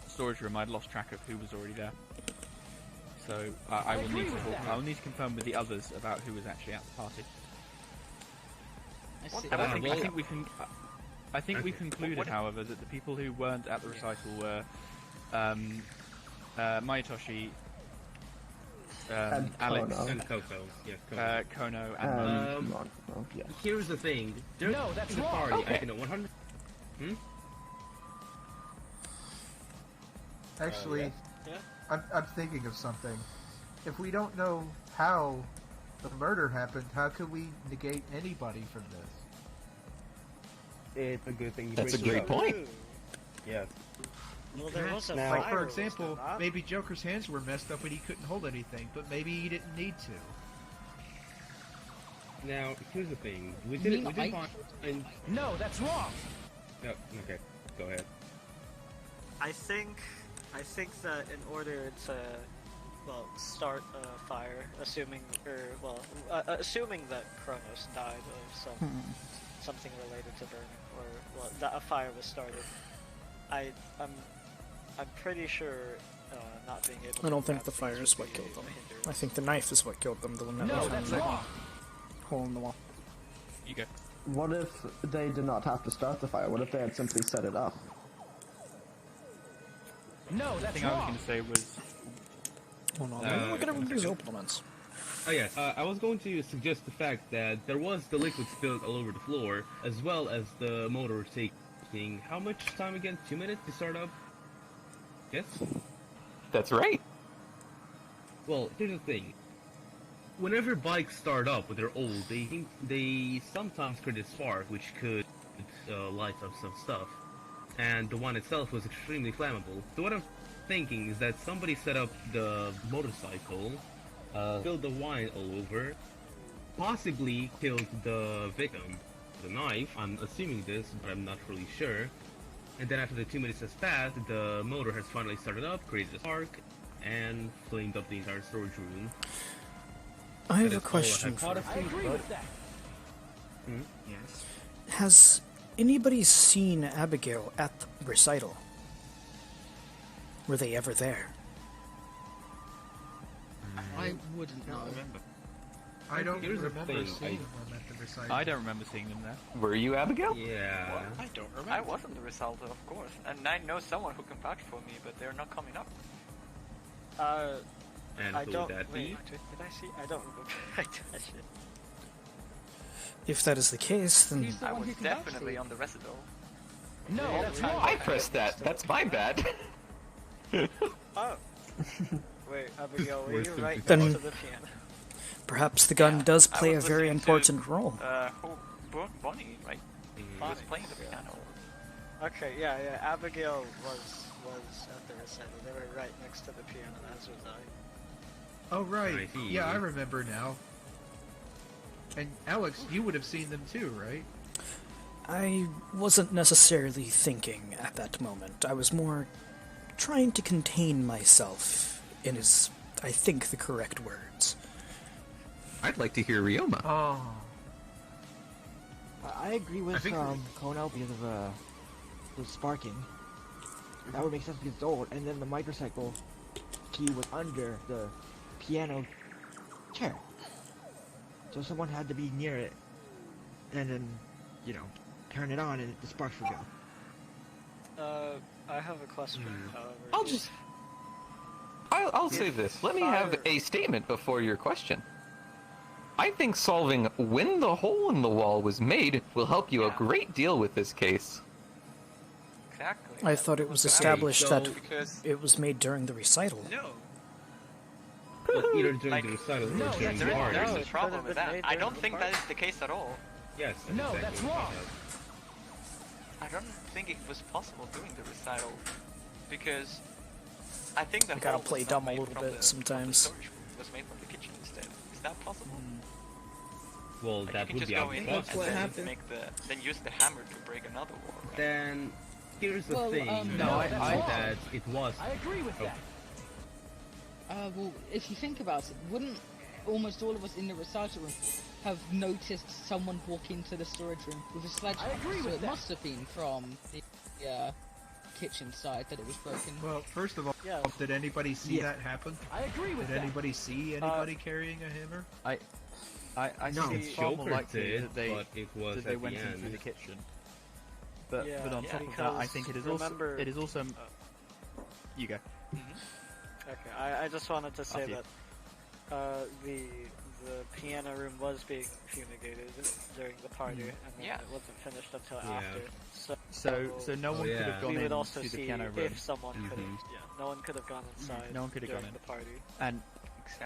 N: storage room, I'd lost track of who was already there. So I will need to confirm with the others about who was actually at the party. I think we concluded, however, that the people who weren't at the recital were Mayutoshi, Alex,
K: and Coco.
N: Yeah, Kono, and
K: Mono. Here's the thing. There's
O: that's
K: the
O: wrong.
K: party.
O: Okay.
K: I can 100.
S: Actually,
L: Yeah?
S: I'm thinking of something. If we don't know how the murder happened, how could we negate anybody from this?
K: It's a good thing.
H: That's a great point.
K: Yes.
L: Well, there was a
S: Like,
L: fire,
S: for
L: was
S: example,
L: there not?
S: maybe Joker's hands were messed up and he couldn't hold anything, but maybe he didn't need to.
K: Now, here's the thing. We
O: You
K: didn't
O: mean
K: find.
O: No, that's wrong.
K: No, okay, go ahead.
L: I think that in order to, start a fire, assuming that Kronos died of something related to burning, or that a fire was started. I'm pretty sure not being able.
B: I don't think the fire is what killed them. I think the knife is what killed them. The one that was
O: that's
B: in the
O: wrong.
B: hole in the wall.
N: You go.
G: What if they did not have to start the fire? What if they had simply set it up?
O: No,
N: The
O: that's
N: thing I was
O: wrong.
N: going to say was...
B: Hold on, let me look at everybody's implements.
K: Oh yes, I was going to suggest the fact that there was the liquid spilled all over the floor, as well as the motor taking how much time again? 2 minutes to start up? Yes?
H: That's right.
K: Well, here's the thing. Whenever bikes start up when they're old, they sometimes create a spark which could light up some stuff. And the one itself was extremely flammable. So what I'm thinking is that somebody set up the motorcycle, spilled the wine all over, possibly killed the victim with a knife. I'm assuming this, but I'm not really sure. And then after the 2 minutes has passed, the motor has finally started up, created a spark, and flamed up the entire storage room.
B: I have a question for
O: I agree with that.
L: Yes.
B: Has anybody seen Abigail at the recital? Were they ever there?
E: I wouldn't know.
S: I don't
K: Here's the
S: remember
K: thing,
S: seeing them at the recital.
N: I don't remember seeing them there.
H: Were you, Abigail?
K: Yeah.
A: I don't remember. I wasn't the result, of course, and I know someone who can vouch for me, but they're not coming up.
K: And
L: I
K: who
L: don't.
K: would that be?
L: Wait, did I see? I don't remember. I touched it.
B: If that is the case, then
E: Who's the
A: I
E: one
A: was
E: who can vouch for
A: definitely
E: you?
A: on the recital.
O: No, that's wrong.
H: I pressed that. That's my bad.
L: Oh. Wait, Abigail, were you right
B: Then-
L: next to the piano?
B: perhaps the gun does
A: I
B: play a
A: was
B: very
A: listening to,
B: important role.
A: Bonnie, right? He was playing the piano.
L: Okay, yeah. Abigail was at the recital. They were right next to the piano, as was I.
S: Oh, right.
K: I see.
S: Yeah, I remember now. And Alex, you would have seen them too, right?
B: I wasn't necessarily thinking at that moment. I was more trying to contain myself in his, I think, the correct words.
H: I'd like to hear Ryoma.
S: Oh.
P: I agree with Kono because of the sparking. That would make sense because it's old, and then the motorcycle key was under the piano chair. So someone had to be near it, and then, turn it on and the sparks would go.
V: I have a question, however.
D: I'll say this. Let me have a statement before your question. I think solving when the hole in the wall was made will help you a great deal with this case.
A: Exactly.
B: I thought it was established that it was made during the recital.
V: No.
K: Well, either during the recital or during the party.
A: There's a problem with that. I don't think that is the case at all.
K: Yes.
O: No,
K: exactly
O: that's
K: what I
O: wrong.
A: I don't think it was possible during the recital, because I think the
B: You gotta
A: hole
B: play
A: was
B: dumb
A: not
B: a
A: made
B: little
A: from
B: bit
A: the
B: sometimes.
A: storage room. It was made from the kitchen instead. Is that possible?
K: Well,
A: Like
K: that
A: you
K: would
A: can
K: be
A: just go in
K: obvious.
A: and then use the hammer to break another wall. Right?
K: Then here's the
E: Well,
K: thing.
E: no,
K: that it was.
O: I agree with that.
E: Well, if you think about it, wouldn't almost all of us in the recital room have noticed someone walk into the storage room with a sledgehammer?
O: I agree
E: so
O: with
E: it
O: that.
E: must have been from the kitchen side that it was broken.
S: Well, first of all,
V: Yeah.
S: did anybody see that happen?
O: I agree with
S: Did
O: that.
S: anybody see anybody carrying a hammer?
N: I
K: No,
N: see it's far more
K: Joker
N: likely
K: did,
N: that they
K: but it was
N: that they
K: at
N: went
K: the
N: in
K: end.
N: through the kitchen. But
V: Yeah,
N: on top of that, I think it is
V: remember,
N: also you go.
V: Okay, I just wanted to say
N: After you.
V: that the piano room was being fumigated during the party, and then it wasn't finished until after.
N: So no one could have gone
V: we would
N: in
V: also
N: to the
V: see
N: piano room.
V: if someone could have. Yeah, no one could have gone inside.
N: No one could have
V: during
N: gone in.
V: the party.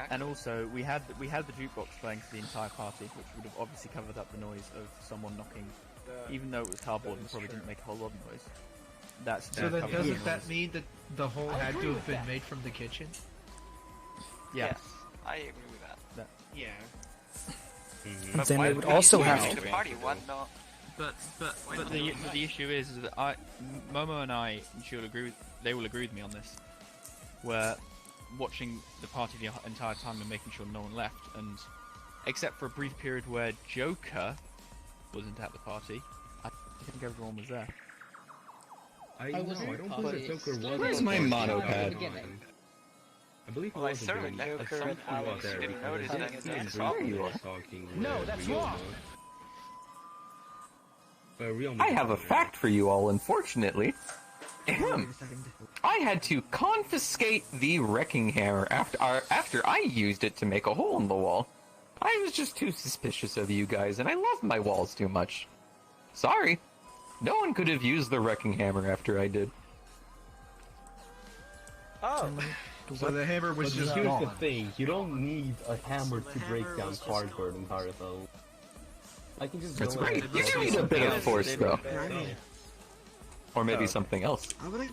N: And also we had the jukebox playing for the entire party, which would have obviously covered up the noise of someone knocking, even though it was cardboard and probably didn't make a whole lot of noise.
S: So then doesn't that mean that the hole had to have been made from the kitchen?
N: Yeah.
A: Yes, I agree with that.
V: Yeah.
A: But
B: Then
A: why
B: it would
A: we
B: also
A: do
B: have
A: it in
B: to.
A: the party. What not?
N: But the issue is that Momo and I, and she'll agree. They will agree with me on this. Where watching the party the entire time and making sure no one left, and except for a brief period where Joker wasn't at the party, I think everyone was there.
K: I don't believe Joker was.
D: Where's my monopad?
K: I believe he
A: Well, I
K: was
A: certainly
K: at
A: left
K: some
A: at
K: point
A: some
K: he was
A: point.
K: there.
A: Didn't notice
K: because
A: that
K: I
A: it's
K: think
A: a
K: briefly
A: problem.
K: he was talking
O: No,
K: with
O: that's
K: Ryoma.
O: wrong.
D: I have a fact for you all, unfortunately. Ahem. I had to confiscate the wrecking hammer after I used it to make a hole in the wall. I was just too suspicious of you guys, and I love my walls too much. Sorry. No one could have used the wrecking hammer after I did.
V: Oh.
S: So the hammer was
K: But
S: just
K: here's
S: gone.
K: the thing: you don't need a hammer to break down cardboard and Naruto. I can just.
D: That's
K: go
D: right.
K: and-
D: You do need a bit of force, though. Or maybe
K: Oh.
D: something else.
P: I would like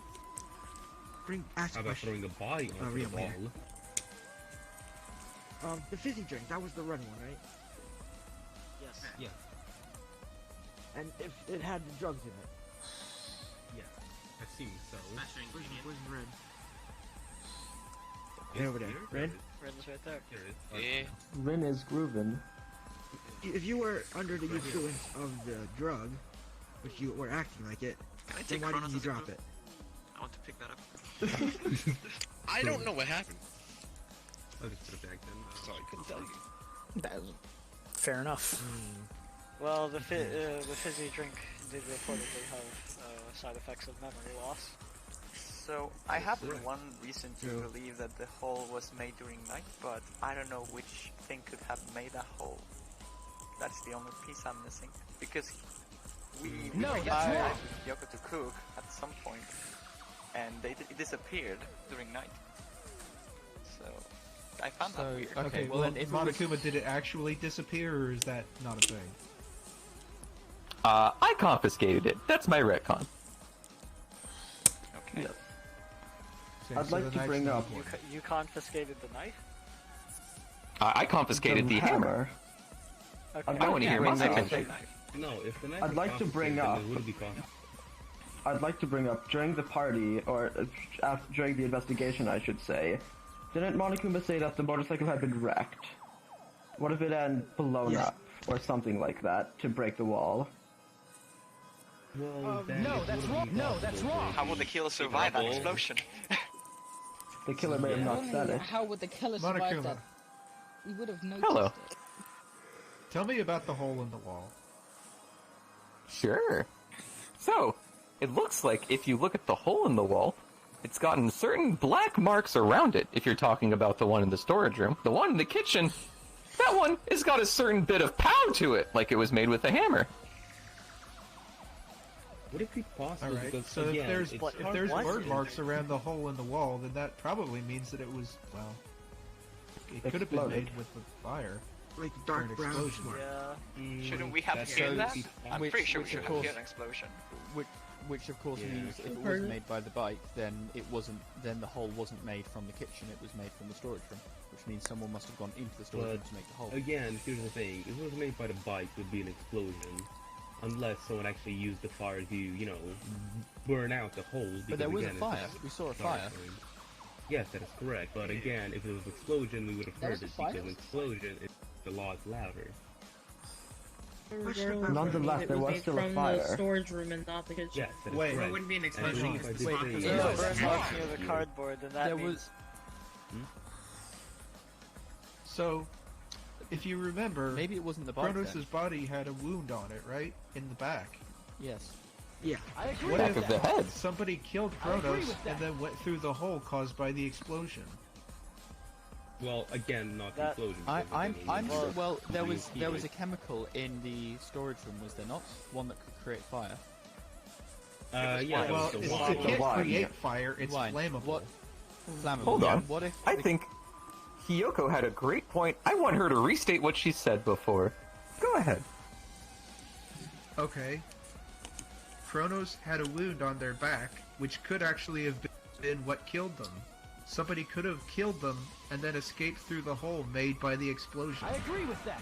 P: ask
K: How
P: a
K: about
P: question.
K: throwing the body onto
P: Real
K: the
P: here.
K: wall?
P: The fizzy drink, that was the running one, right?
V: Yes.
K: Yeah.
P: And if it had the drugs in it.
K: Yeah. I seem so.
P: Where's red? Right over there. Red?
V: Ren's right there.
K: Yeah.
G: Rin is groovin'.
P: If you were under the influence of the drug, which you were acting like it,
F: Can I
P: then
F: take
P: why
F: Chronos
P: didn't you
F: as a
P: drop
F: proof?
P: it?
F: I want to pick that up. I don't know what happened.
K: I'll just put it back then.
F: So I couldn't tell you.
B: That is fair enough.
V: Well, the fizzy drink did reportedly have side effects of memory loss.
A: So I have one reason to believe that the hole was made during night, but I don't know which thing could have made that hole. That's the only piece I'm missing. Because we hired Yoko to cook at some point, and it disappeared during night. So I found that weird.
S: Okay, well then, if Monokuma, did it actually disappear, or is that not a thing?
D: I confiscated it. That's my retcon.
A: Okay.
G: I'd like to bring up
V: You confiscated the knife?
D: I confiscated the hammer.
V: Okay.
D: I want to hear my attention.
K: No, if the knife
G: I'd
K: was
G: like to bring
K: confiscated,
G: up.
K: then it would be confiscated.
G: I'd like to bring up during the party, or during the investigation, I should say. Didn't Monokuma say that the motorcycle had been wrecked? What if it had blown up or something like that to break the wall?
K: Well,
O: no, that's wrong. No, that's wrong.
A: How would the killer survive that explosion?
G: The killer may have not said it.
E: How would the killer survive
S: Monokuma.
E: that? We would have noticed
D: Hello.
E: it.
S: Tell me about the hole in the wall.
D: Sure. So, it looks like if you look at the hole in the wall, it's gotten certain black marks around it, if you're talking about the one in the storage room. The one in the kitchen, that one has got a certain bit of pow to it, like it was made with a hammer.
Q: Would it be possible?
S: Alright,
Q: Because,
S: so
Q: again,
S: if there's burn marks around the hole in the wall, then that probably means that it was, well, it could have been made with the fire.
P: Like
S: or
P: dark
S: an
P: brown.
S: explosion.
A: Yeah. Shouldn't we have seen that? I'm pretty sure we should have seen an explosion.
N: Which of course means if it was made by the bike, then it wasn't. Then the hole wasn't made from the kitchen; it was made from the storage room, which means someone must have gone into the storage room to make the hole.
Q: Again, here's the thing: if it was made by the bike, it would be an explosion, unless someone actually used the fire to, you know, burn out the holes.
N: But there was a
Q: again,
N: fire. We saw a fire.
Q: Yes, that is correct. But again, if it was an explosion, we would have heard it because an explosion is a lot louder.
G: Nonetheless, there was still a fire.
I: From the storage room and not the kitchen.
Q: Yes, that is
G: Wait.
Q: correct.
L: It wouldn't be an explosion
Q: And
L: because
Q: I
L: the
Q: think
L: burn marks near the cardboard, then that means...
S: So, if you remember,
N: maybe it wasn't the bike.
S: Kronos' body had a wound on it, right? In the back.
N: Yes.
P: Yeah.
N: I agree
S: What
N: with
S: if
N: that.
S: somebody killed
N: I agree
S: Kronos
N: with that.
S: and then went through the hole caused by the explosion?
Q: Well, again, not the explosion.
N: Well, there was a chemical in the storage room, was there not? One that could create fire.
Q: Yeah.
S: Well,
Q: it was
S: it can't create fire. It's flammable.
N: What? Flammable.
D: Hold on.
N: What if
D: I think Hiyoko had a great point. I want her to restate what she said before. Go ahead.
S: Okay. Kronos had a wound on their back, which could actually have been what killed them. Somebody could have killed them and then escaped through the hole made by the explosion.
O: I agree with that.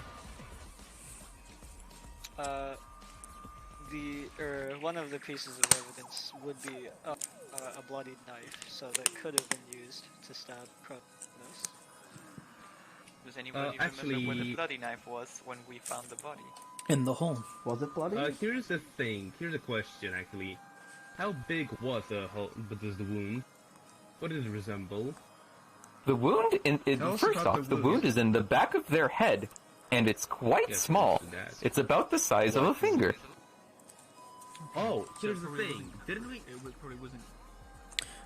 L: One of the pieces of evidence would be a bloodied knife, so that could have been used to stab Kronos.
A: Does anybody remember where the bloody knife was when we found the body?
B: In the hole.
G: Was it bloody?
Q: Here's the thing. Here's a question, actually. How big was the hole? But does the wound? What does it resemble?
D: The wound, first off, the wound is in the back of their head, and it's quite small. It's about the size of a finger.
Q: Oh, here's the thing. Didn't we?
N: It probably wasn't.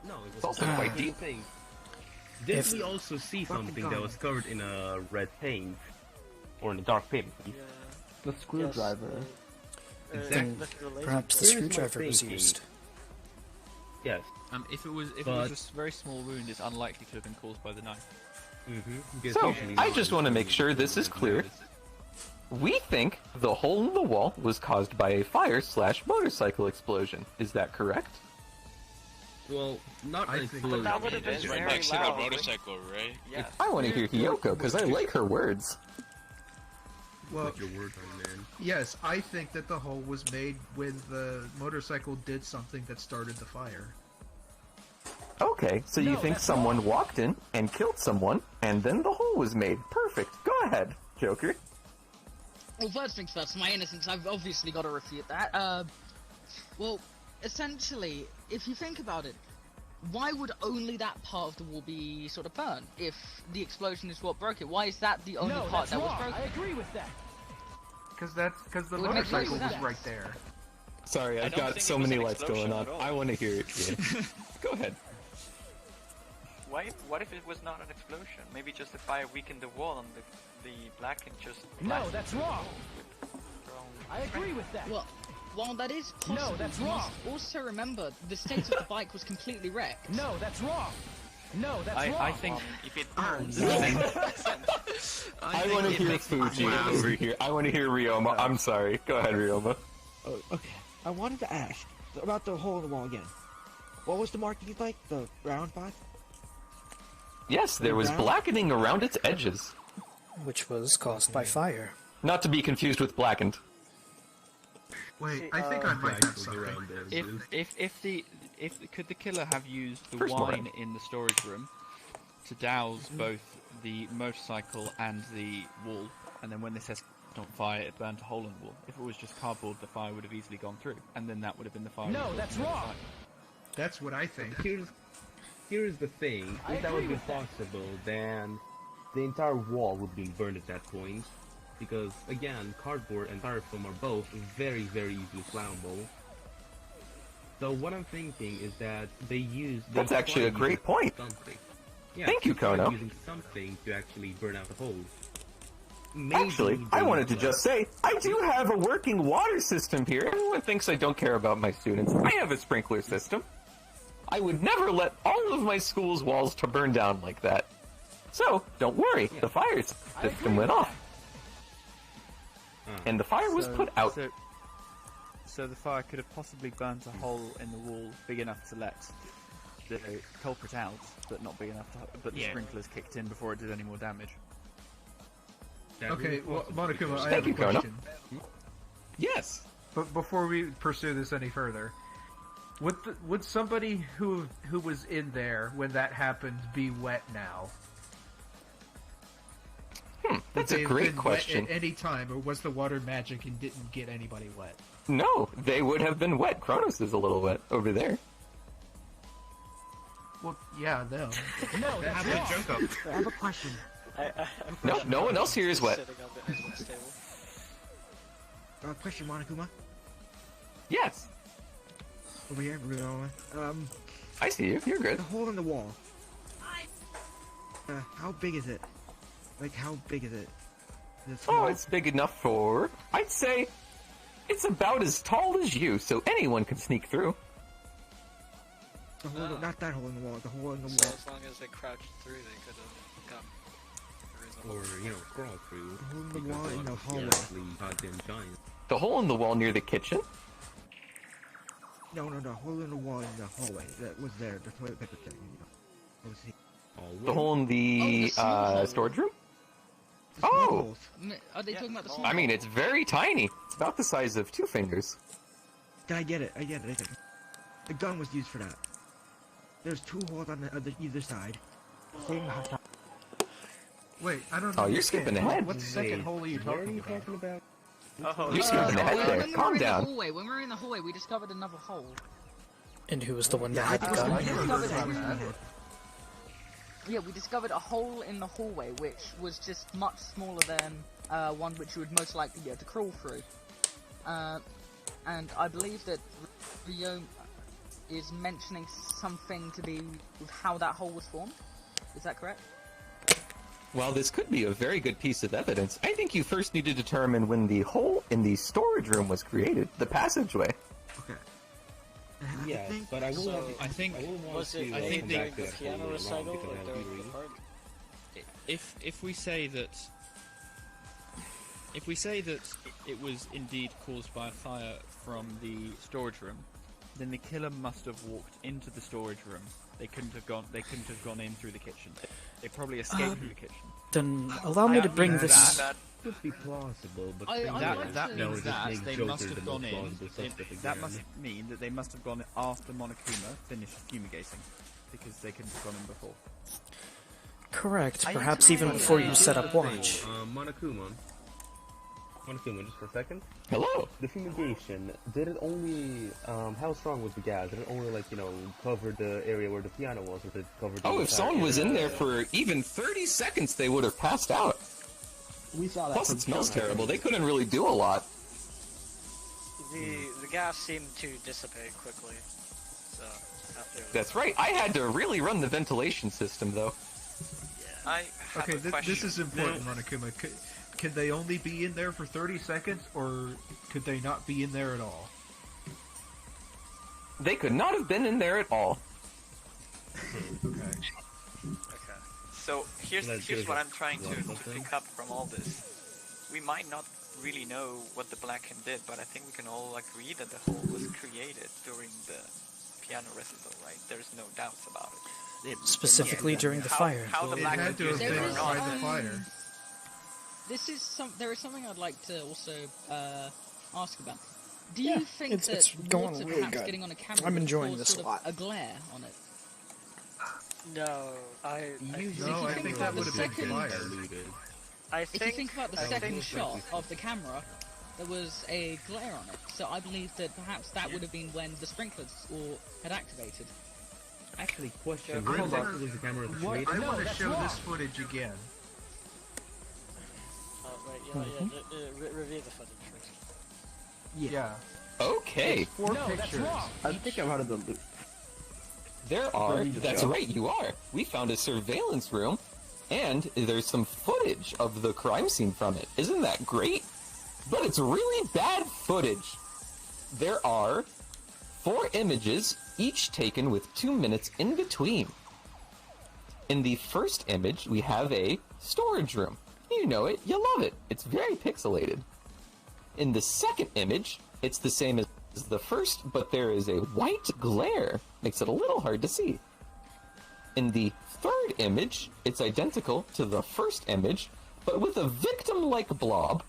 Q: No, it was
D: It's also quite deep.
Q: Didn't we also see something that was covered in a red paint? Or in a dark paint?
G: The screwdriver.
B: Then perhaps the screwdriver was used.
Q: Yes.
N: If it was a very small wound, it's unlikely to have been caused by the knife.
D: So, I just want to make sure this is clear. We think the hole in the wall was caused by a fire/motorcycle explosion. Is that correct?
Q: Well, not an explosion.
A: That would have been very
F: Next to the
A: loud.
F: motorcycle, right?
A: Yes.
D: I want to hear Hiyoko, because I like her words.
S: Well,
Q: your word on, man.
S: yes, I think that the hole was made when the motorcycle did something that started the fire.
D: Okay, so you think someone walked in and killed someone, and then the hole was made. Perfect. Go ahead, Joker.
E: Well, first things first, my innocence, I've obviously got to refute that. Well, essentially, if you think about it, why would only that part of the wall be sort of burned if the explosion is what broke it? Why is that the only part that was broken?
O: I agree with that.
S: Because the
E: It would make
S: motorcycle
E: sense.
S: was right there.
D: Sorry, I've got so many lights going on. I want to hear it. Yeah. Go ahead.
A: What if it was not an explosion? Maybe just the fire weakened the wall and the blackened just...
O: No, that's wrong. I agree with that.
E: Well, while that is possible,
O: No, that's
E: you
O: wrong.
E: must also remember the state of the bike was completely wrecked.
O: No, that's wrong. No, that's wrong.
N: I think
A: if it
D: I want to hear Fuji over here. I want to hear Ryoma. I'm sorry. Go ahead, Ryoma.
P: Oh, okay. I wanted to ask about the hole in the wall again. What was the markings like? The round spot?
D: Yes, there was blackening around its edges.
B: Which was caused by fire.
D: Not to be confused with blackened.
S: Wait, I think I might have something.
N: Could the killer have used the
D: First
N: wine
D: one.
N: in the storage room to douse both the motorcycle and the wall, and then when they set it on fire, it burnt a hole in the wall? If it was just cardboard, the fire would have easily gone through, and then that would have been the fire.
O: No, that's wrong.
S: That's what I think.
Q: Here's the thing.
O: I
Q: If that
O: agree
Q: would be
O: with that.
Q: possible, then the entire wall would be burned at that point. Because, again, cardboard and styrofoam are both very, very easily flammable. So what I'm thinking is that they
D: That's actually a great point.
Q: Something. Yeah,
D: Thank you,
Q: they tried
D: Kono.
Q: using something to actually burn out the hole.
D: Actually, I wanted to just say, I do have a working water system here. Everyone thinks I don't care about my students. I have a sprinkler system. I would never let all of my school's walls to burn down like that. So, don't worry, the fire system went off. And the fire was put out.
N: So the fire could have possibly burnt a hole in the wall big enough to let the culprit out, but not big enough but the sprinklers kicked in before it did any more damage.
S: Okay, well, Monokuma, I
D: Thank
S: have a
D: you, Kono.
S: question.
D: Yes.
S: But before we pursue this any further, would somebody who was in there when that happened be wet now?
D: That's a great question.
S: At any time, or was the water magic and didn't get anybody wet?
D: No, they would have been wet. Kronos is a little wet over there.
S: Well, yeah, no.
P: No, that's wrong. I have a question.
D: No, no one else here is wet.
P: Question, Monokuma.
D: Yes.
P: Over here, Bruno.
D: I see you. You're good.
P: The hole in the wall. How big is it? Like, how big is it? Is it small?
D: Oh, it's big enough for... I'd say it's about as tall as you, so anyone can sneak through.
P: The hole, not that hole in the wall, the hole in the wall.
L: So as long as they crouched through, they could have come.
Q: Or, crawl through.
P: The hole in the wall in the hallway.
Q: Goddamn giant.
D: The hole in the wall near the kitchen?
P: No, the hole in the wall in the hallway that was there, the toilet paper thing.
D: The hole in the, storage room? Oh!
E: Are they talking about the small
D: I mean, it's very tiny. It's about the size of 2 fingers.
P: I get it. The gun was used for that. There's 2 holes on the either side. Same height.
S: Wait, I don't
D: Oh,
S: know.
D: you're skipping ahead.
S: What second hole are you talking about?
D: You're skipping ahead there. Calm down.
E: When we were in the hallway, we discovered another hole.
B: And who was the one that had the gun?
E: Yeah, we discovered a hole in the hallway, which was just much smaller than one which you would most likely be able to crawl through. And I believe that Rio is mentioning something to do with how that hole was formed. Is that correct?
D: While this could be a very good piece of evidence, I think you first need to determine when the hole in the storage room was created, the passageway.
P: Okay.
Q: Yeah, but I will.
N: I think
L: during the piano recital or during the part?
N: If we say that it was indeed caused by a fire from the storage room, then the killer must have walked into the storage room. They couldn't have gone in through the kitchen. They probably escaped through the kitchen.
B: Then allow me to bring this.
Q: That could be plausible, but
N: that means that they must have gone in. That must mean that they must have gone after Monokuma finished fumigating, because they couldn't have gone in before.
B: Correct. Perhaps even before you set up watch.
Q: Monokuma, just for a second.
D: Hello.
Q: The fumigation, did it only, how strong was the gas? Did it only, cover the area where the piano was, or did it cover the
D: if someone was in there for even 30 seconds, they would have passed out.
J: We saw that.
D: Plus, it smells terrible. They couldn't really do a lot.
L: The gas seemed to dissipate quickly. So after.
D: That's right. I had to really run the ventilation system, though.
L: Yeah. I have a question.
S: This is important, Monokuma. Can they only be in there for 30 seconds, or could they not be in there at all?
D: They could not have been in there at all.
S: Okay.
A: So here's what I'm trying to pick up from all this. We might not really know what the Black Hand did, but I think we can all agree that the hole was created during the piano recital, right? There's no doubts about it.
B: Specifically during the fire.
A: How the Black Hand used it or not.
S: The fire.
E: There is something I'd like to also ask about. Do you think
B: it's
E: that
B: going
E: water
B: really
E: perhaps
B: good.
E: getting on a camera
B: I'm
E: would
B: enjoying
E: cause
B: this
E: sort
B: a lot.
E: of a glare on it?
L: No, I
S: think that would have been fire.
E: If you think about the second shot of the camera, there was a glare on it. So I believe that perhaps that would have been when the sprinklers had activated.
Q: Actually, question.
S: I
Q: Was the camera created?
S: I want to show this footage again.
L: Right, review the footage first.
S: Yeah.
D: Okay.
S: Four pictures.
G: I think I'm out of the loop.
D: That's right, you are. We found a surveillance room, and there's some footage of the crime scene from it. Isn't that great? But it's really bad footage. There are 4 images, each taken with 2 minutes in between. In the first image, we have a storage room. You know it, you love it. It's very pixelated. In the second image, it's the same as the first, but there is a white glare. Makes it a little hard to see. In the third image, it's identical to the first image, but with a victim-like blob.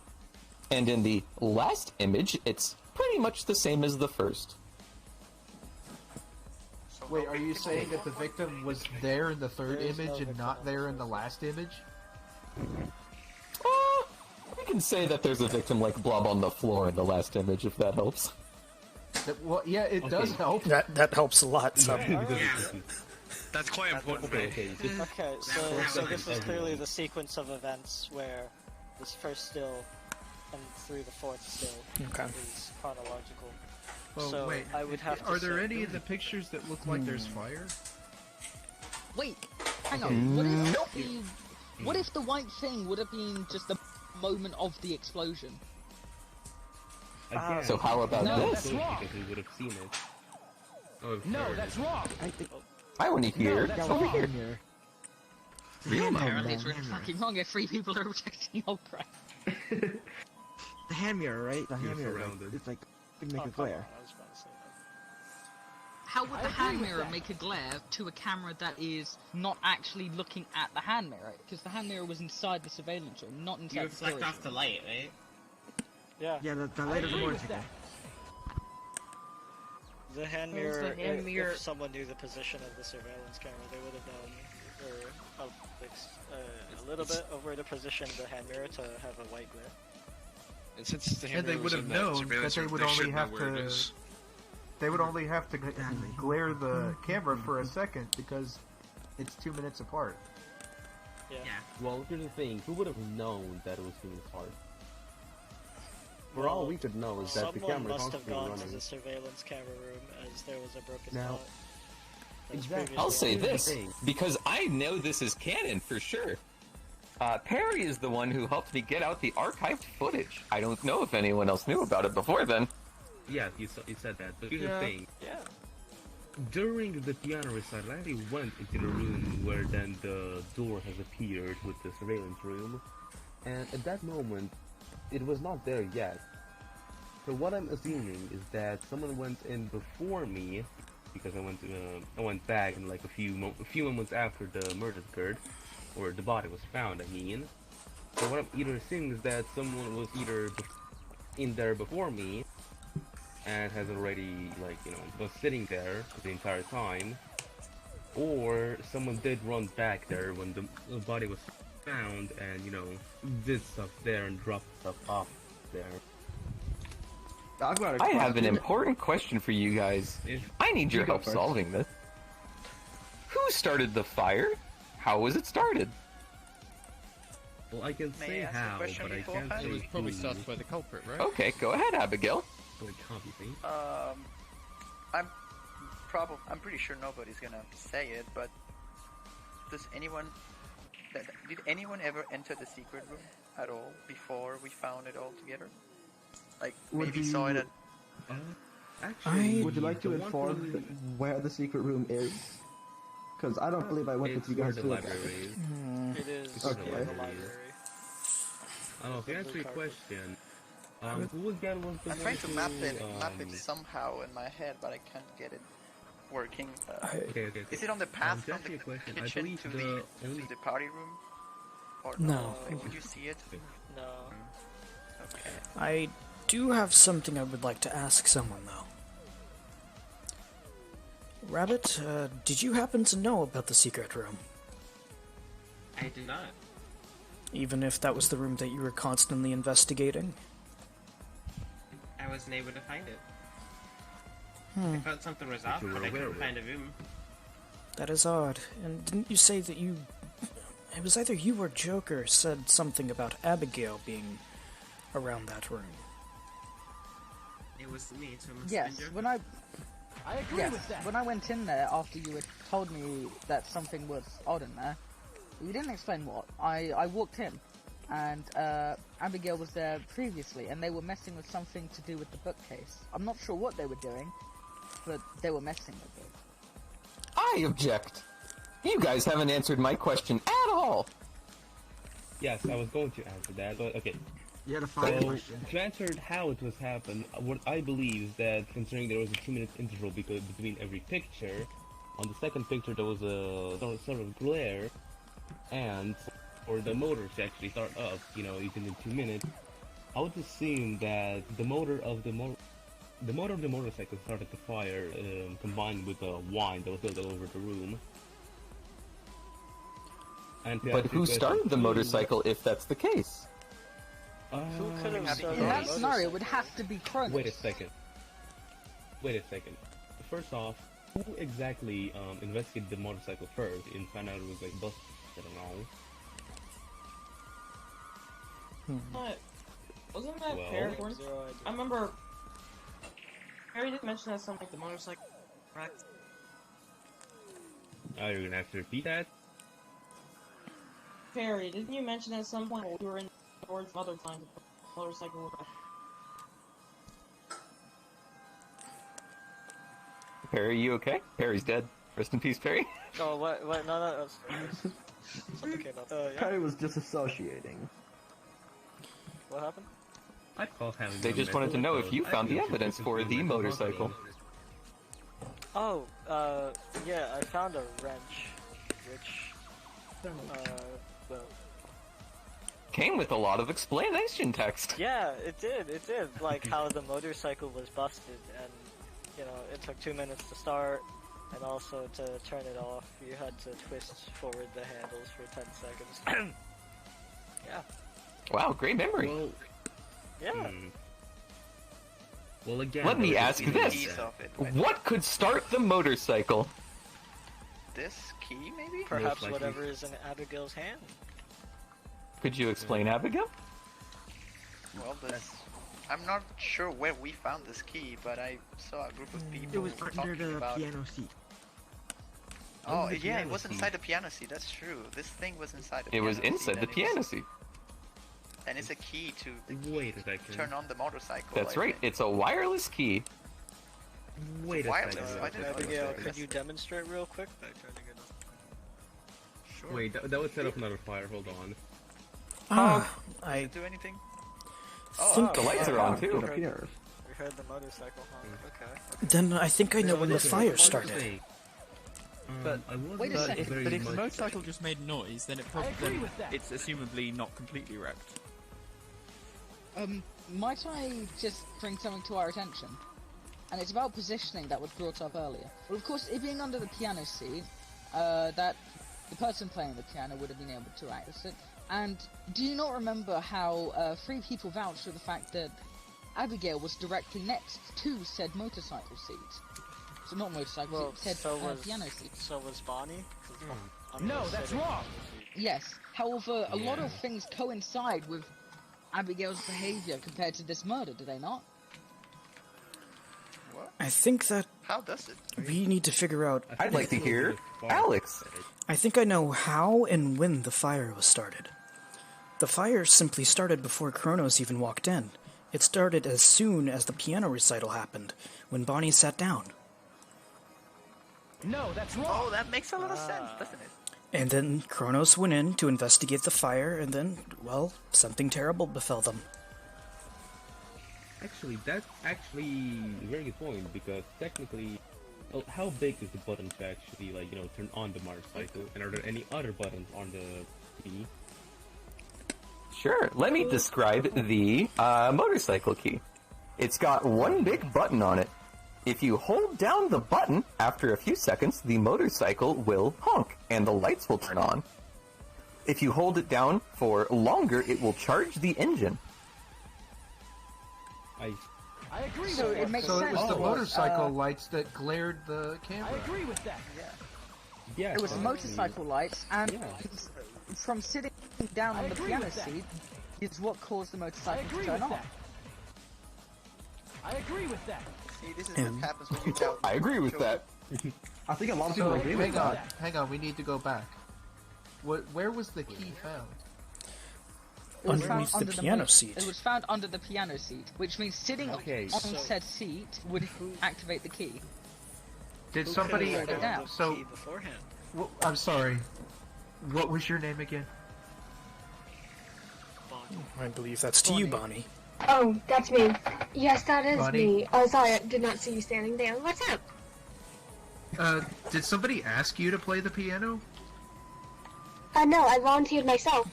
D: And in the last image, it's pretty much the same as the first.
S: Wait, are you saying that the victim was there in the third image and not there in the last image?
D: We can say that there's a victim-like blob on the floor in the last image, if that helps.
S: Well, yeah, it does help.
B: That helps a lot. So.
F: That's quite important.
L: Okay, so this is clearly the sequence of events where this first still and through the fourth still is chronological.
S: Well,
L: so
S: wait,
L: I would have to
S: are there
L: say,
S: any of the pictures that look like there's fire?
E: Wait, hang on. What if the white thing would have been just the moment of the explosion?
K: Again,
D: so how about this?
K: That's wrong. Because we would have seen it. Oh,
P: no, that's wrong.
D: I want to hear. Over here.
E: Apparently it's really fucking wrong if 3 people are rejecting old crap.
P: The hand mirror, right? The hand mirror. It's like it make a glare.
E: How would the hand mirror make a glare to a camera that is not actually looking at the hand mirror? Because the hand mirror was inside the surveillance room, not inside the storage room.
L: You reflect off the light, right? Yeah.
P: Yeah, the light of the motorcycle.
L: The hand mirror, if someone knew the position of the surveillance camera, they would have known, or a little bit of where to position the hand mirror to have a white glare.
F: And since the hand
S: And they
F: mirror
S: would
F: was
S: have
F: in that
S: known that
F: surveillance
S: they
F: room,
S: would
F: they
S: only
F: should know
S: have
F: where it
S: to.
F: is.
S: They would only have to glare the camera for a second because it's 2 minutes apart.
L: Yeah.
K: Well, here's the thing: who would have known that it was 2 minutes apart? For all we could know is that the camera
L: someone must have
K: constantly
L: gone
K: running.
L: to the surveillance camera room as there was a broken
K: Now,
L: spot.
K: exactly.
D: I'll say this, because I know this is canon for sure. Perry is the one who helped me get out the archived footage. I don't know if anyone else knew about it before then.
K: Yeah, you said that, but here's the thing.
L: Yeah.
K: During the piano recital, I actually went into the room where then the door has appeared with the surveillance room, and at that moment, it was not there yet. So what I'm assuming is that someone went in before me, because I went back in like a few moments after the murder occurred, or the body was found. I mean, so what I'm either assuming is that someone was either in there before me, and has already was sitting there the entire time, or someone did run back there when the body was found and did stuff there and dropped stuff off there.
D: I have an important question for you guys. I need your help solving this. Who started the fire? How was it started?
K: Well, I can say how, but I can't say
N: It was probably
K: who.
N: started by the culprit, right?
D: Okay, go ahead, Abigail.
A: I'm pretty sure nobody's gonna say it, but did anyone ever enter the secret room at all before we found it all together? Like, maybe saw it at...
G: Actually, would you like to inform where the secret room is? Because I don't believe I went with you guys
K: the
G: to
K: library.
L: It is
G: Okay.
L: near the library.
K: To answer your question, who again was the
A: I'm trying to
K: one
A: map
K: who,
A: it somehow in my head, but I can't get it working.
K: Okay.
A: Is it on the path
K: To
A: from
K: answer
A: the
K: your question, I
A: kitchen
K: believe
A: to
K: the
A: the party room? Or
B: No.
A: Would you see it?
L: No.
A: Okay.
B: I do have something I would like to ask someone, though. Rabbit, did you happen to know about the secret room?
R: I did not.
B: Even if that was the room that you were constantly investigating?
R: I wasn't able to find it.
B: Hmm.
R: I thought something was off, but I couldn't find a room.
B: That is odd. And didn't you say that you... It was either you or Joker said something about Abigail being around that room.
R: It was me, Thomas.
T: Yes, when I
O: agree with that.
T: when I went in there after you had told me that something was odd in there, you didn't explain what. I walked in, and Abigail was there previously, and they were messing with something to do with the bookcase. I'm not sure what they were doing, but they were messing with it.
D: I object. You guys haven't answered my question at all.
Q: Yes, I was going to answer that, but okay.
P: You had a fine question.
Q: To answer how it was happened, what I believe is that considering there was a 2-minute interval between every picture, on the second picture there was a sort of glare, and for the motor to actually start up, even in 2 minutes, I would assume that the motor of the motorcycle started the fire, combined with the wine that was built all over the room.
D: But who started the motorcycle if that's the case?
T: Who could have started in that scenario, it would have to be Kronos.
Q: Wait a second. First off, who exactly investigated the motorcycle first and found out it was like busted and all?
C: Wasn't that Perry? I remember Perry did mention that something like the motorcycle wrecked.
Q: Oh, you're gonna have to repeat that?
C: Perry, didn't you mention at some point while we were in towards other times the motorcycle wrecked?
D: Perry, you okay? Perry's dead. Rest in peace, Perry.
L: Oh, what? No, something came up. Yeah.
G: Perry was disassociating.
L: What happened?
D: They just wanted to know if you found the evidence for the motorcycle.
L: Oh, yeah, I found a wrench, which, well...
D: Came with a lot of explanation text.
L: Yeah, it did, like how the motorcycle was busted, and, it took 2 minutes to start, and also to turn it off, you had to twist forward the handles for 10 seconds. Yeah.
D: Wow, great memory.
Q: Well,
L: yeah.
Q: Well, again,
D: let me ask this. What could start the motorcycle?
A: This key, maybe?
L: Perhaps whatever is in Abigail's hand.
D: Could you explain, Abigail?
A: Well, I'm not sure where we found this key, but I saw a group of people
P: It was under
A: talking
P: the
A: about
P: piano seat.
A: Oh, yeah, it was inside the piano seat, that's true. This thing was inside the
D: It
A: piano
D: was
A: seat.
D: inside the piano seat.
A: And it's a key to
Q: Wait a second.
A: turn on the motorcycle.
D: That's
A: I
D: right,
A: think.
D: it's a wireless key.
Q: Wait a
A: wireless.
Q: second.
A: I didn't know
L: Abigail,
A: it was
L: could you demonstrate real quick? By trying to get
A: Sure.
Q: Wait, that would set up another fire, hold on.
A: Does it do anything?
B: think
D: the lights are on too.
L: We heard the motorcycle honk. Okay.
B: Then I think I know when the fire started.
N: But
L: wait a second.
N: But if the motorcycle just made noise, then it's assumably not completely wrecked.
T: Might I just bring something to our attention? And it's about positioning that was brought up earlier. Well, of course, it being under the piano seat, that the person playing the piano would have been able to access it. And do you not remember how 3 people vouched for the fact that Abigail was directly next to said motorcycle seat? So not motorcycle seat, said piano seat.
L: So was Bonnie?
O: No, that's wrong!
T: Yes, however, a lot of things coincide with Abigail's behavior compared to this murder, do they not?
A: What?
B: I think that
A: How does it?
B: we need to figure out...
D: I'd like to hear Alex.
B: I think I know how and when the fire was started. The fire simply started before Kronos even walked in. It started as soon as the piano recital happened, when Bonnie sat down.
O: No, that's wrong!
A: Oh, that makes a lot of sense, doesn't it?
B: And then Kronos went in to investigate the fire, and then, well, something terrible befell them.
Q: Actually, that's actually a very good point, because technically, well, how big is the button to actually, turn on the motorcycle? And are there any other buttons on the key?
D: Sure, let me describe the motorcycle key. It's got one big button on it. If you hold down the button, after a few seconds, the motorcycle will honk, and the lights will turn on. If you hold it down for longer, it will charge the engine.
O: I agree
T: So
O: with
T: it
O: that.
T: makes
S: So
T: sense.
S: it was the
T: It
S: motorcycle lights that glared the camera.
O: I agree with that.
Q: Yeah.
T: It was the motorcycle lights, and from sitting down
O: I
T: on the
O: agree
T: piano
O: with that.
T: seat is what caused the
O: I
T: motorcycle to
O: agree
T: turn
O: with
T: on.
O: that. I agree with that.
L: See, this is what happens when you doubt.
H: I agree with that.
G: I think a lot of people agree with that.
S: Hang on, we need to go back. Where was the key found?
B: It was found under the piano seat.
T: It was found under the piano seat, which means sitting on said seat would activate the key.
S: Did somebody... So...
L: beforehand?
S: I'm sorry. What was your name again?
B: I believe that's to you, Bonnie.
M: Oh, that's me. Yes, that is
S: Bonnie?
M: me. Oh, sorry, I did not see you standing there. What's up?
S: Did somebody ask you to play the piano?
M: No, I volunteered myself.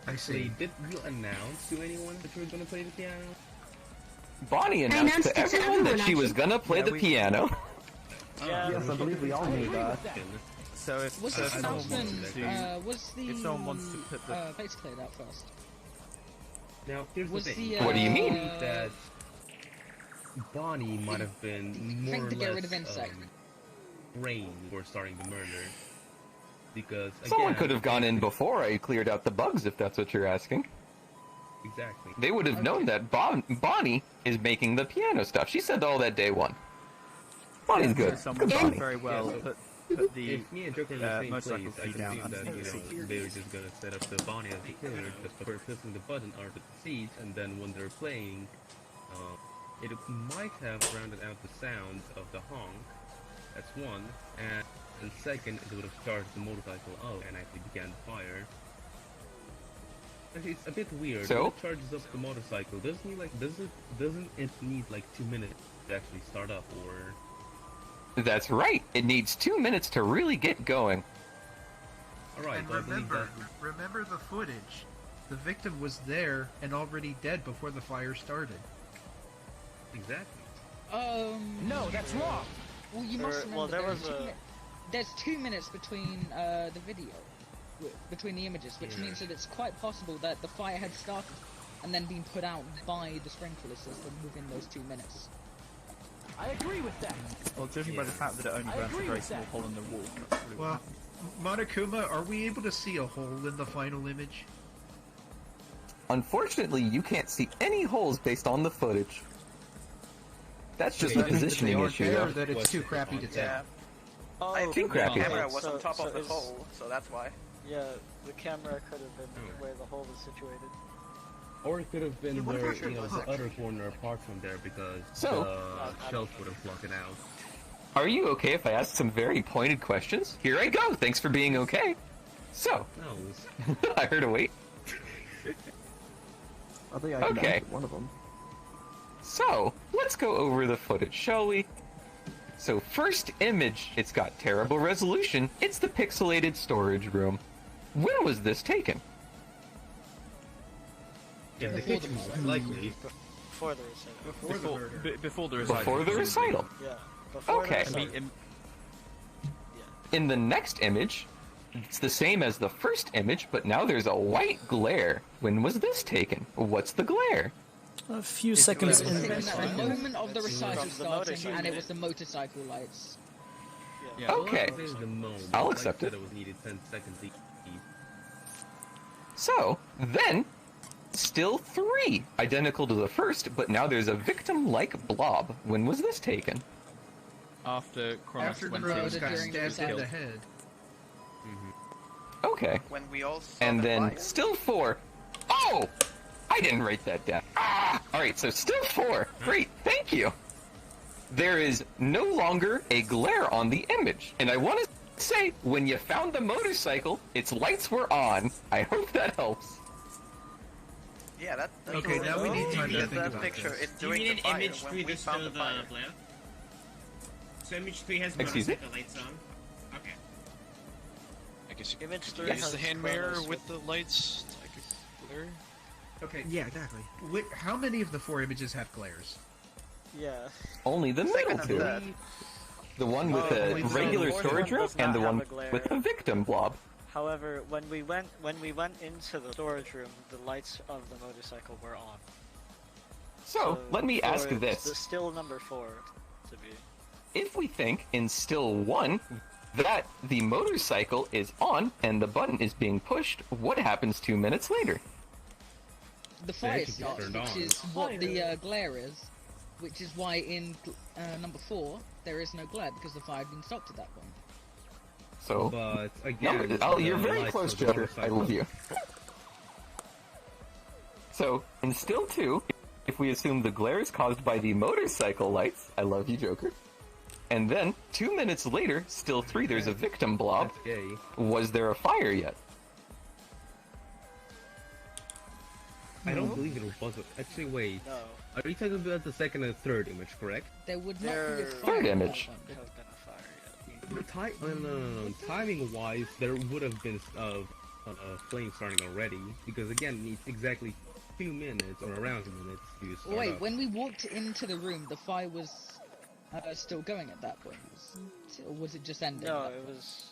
S: I see.
Q: Did you announce to anyone that you were going to play the piano?
D: Bonnie announced to everyone that she was gonna play the piano.
G: Yes, I believe we all knew that.
N: So if
T: Was
N: someone wants
T: the
N: if someone wants to put the
T: face cleared out first?
Q: Now, here's
T: Was
Q: the thing.
T: the,
D: What do you mean?
Q: That Bonnie might have been more or
T: to get rid
Q: less
T: of insect.
Q: brain for starting the murder. Because, again...
D: Someone could have gone in before I cleared out the bugs, if that's what you're asking.
Q: Exactly.
D: They would have known that Bonnie is making the piano stuff. She said all that day one. Bonnie's good.
N: Someone
D: Good Bonnie.
N: very well put the
Q: If me and Joker are in the
N: motorcycle
Q: same place, I
N: key
Q: can
N: down.
Q: assume that, they were just gonna set up the Bonnie as the killer just by pressing the button under the seat, and then when they're playing, it might have rounded out the sound of the honk. That's one, and second, it would have started the motorcycle up and actually began the fire. Actually, it's a bit weird.
D: So?
Q: When it charges up the motorcycle, doesn't it need like 2 minutes to actually start up, or?
D: That's right. It needs 2 minutes to really get going.
Q: Alright,
S: And remember the footage. The victim was there and already dead before the fire started.
Q: Exactly.
O: No, that's wrong.
T: Well, you must remember
L: there was
T: there's 2 minutes between the video, between the images, which means that it's quite possible that the fire had started and then been put out by the sprinkler system within those 2 minutes.
O: I agree with that.
N: Well, judging by the fact that it only burns a very small hole in the wall. That's really
S: Well, Monokuma, are we able to see a hole in the final image?
D: Unfortunately, you can't see any holes based on the footage. That's just
S: Okay,
D: a positioning
S: they
D: issue.
S: aren't there,
D: though.
S: that it's too crappy to tell.
A: Yeah.
L: Oh,
A: I think the
D: crappy.
A: camera was on top of the
L: is-
A: hole, so that's why.
L: Yeah, the camera could have been where the hole was situated.
Q: Or it could have been
A: Yeah,
Q: where,
A: sure
Q: you know,
A: it
Q: the
A: was.
Q: other corner apart from there, because
D: So-
Q: the shelf would have blocked it out.
D: Are you okay if I ask some very pointed questions? Here I go. Thanks for being okay. So,
Q: No,
D: I heard a wait.
G: I think I can
D: Okay.
G: answer one of them.
D: So, let's go over the footage, shall we? So, first image, it's got terrible resolution. It's the pixelated storage room. When was this taken?
Q: In the kitchen, most likely.
L: Before the recital.
N: Before the recital.
D: Before the recital.
L: Yeah. Before
D: Okay.
L: the recital.
D: In the next image, it's the same as the first image, but now there's a white glare. When was this taken? What's the glare?
B: A few seconds
T: It was
B: in.
T: at the moment of the recital
L: From the
T: starting,
L: motorcycle.
T: and it was the motorcycle lights.
L: Yeah.
D: Okay.
Q: Well, there's the moment.
D: I'll
Q: Like
D: accept
Q: I
D: it.
Q: said, was needed 10 seconds each.
D: So, then, still 3. Identical to the first, but now there's a victim-like blob. When was this taken?
N: After Kronos
S: After
N: went
S: Kronos
N: in
S: got
N: and
S: stabbed in
N: killed.
S: the head.
D: Okay.
A: When we all saw
D: And
A: the
D: then,
A: fire.
D: still 4. Oh! I didn't write that down. Ah! Alright, so still 4. Great, thank you. There is no longer a glare on the image. And I want to say, when you found the motorcycle, its lights were on. I hope that helps.
A: Yeah, that's
S: Okay, now we need time to
A: because
S: think
A: that
S: about
A: picture,
S: this.
A: it's
R: Do you
A: during
R: mean
A: the
R: an
A: fire,
R: image
A: when
R: 3
A: we
R: that's
A: found
R: still
A: the
R: the
A: fire.
R: blare? So image 3 has
D: Excuse me?
R: motorcycle lights on? Okay.
F: I guess you
L: Image
F: could
L: 3
F: use
L: has
F: the hand mirror
L: Kronos
F: with the lights like a glare.
S: Okay.
P: Yeah, exactly.
S: How many of the 4 images have glares?
L: Yeah.
D: Only the middle
A: Second and
D: 2.
A: third.
D: The one with
L: Oh,
D: the
L: so
D: regular
L: the fourth
D: storage
L: one
D: room
L: does
D: and the
L: not have
D: one
L: a glare.
D: with the victim blob.
L: However, when we went into the storage room, the lights of the motorcycle were on.
D: So, let me ask
L: for
D: this.
L: The still number 4 to be.
D: If we think in still 1 that the motorcycle is on and the button is being pushed, what happens 2 minutes later?
T: the fire
Q: actually
T: starts,
Q: turned
T: which
Q: on.
T: is what the glare is, which is why in number 4 there is no glare because the fire had been stopped at that point.
D: So,
Q: But again,
D: no, you're
Q: the
D: very
Q: lights
D: close,
Q: of the
D: Joker. I
Q: motorcycle-
D: love you. So, in still 2, if we assume the glare is caused by the motorcycle lights, I love you, Joker. And then, 2 minutes later, still 3, there's a victim blob.
Q: That's gay.
D: Was there a fire yet?
Q: I don't believe it was. Actually, wait.
L: No.
Q: Are you talking about the second and third image, correct?
T: There would not be a
L: There
T: fire.
D: Third
T: at that
D: image.
T: point.
Q: No. Timing-wise, there would have been flame starting already, because again, it's exactly 2 minutes or around 2 minutes to start
T: Wait,
Q: up.
T: when we walked into the room, the fire was still going at that point, or was it just ending?
L: No,
T: at that
L: it
T: point?
L: was.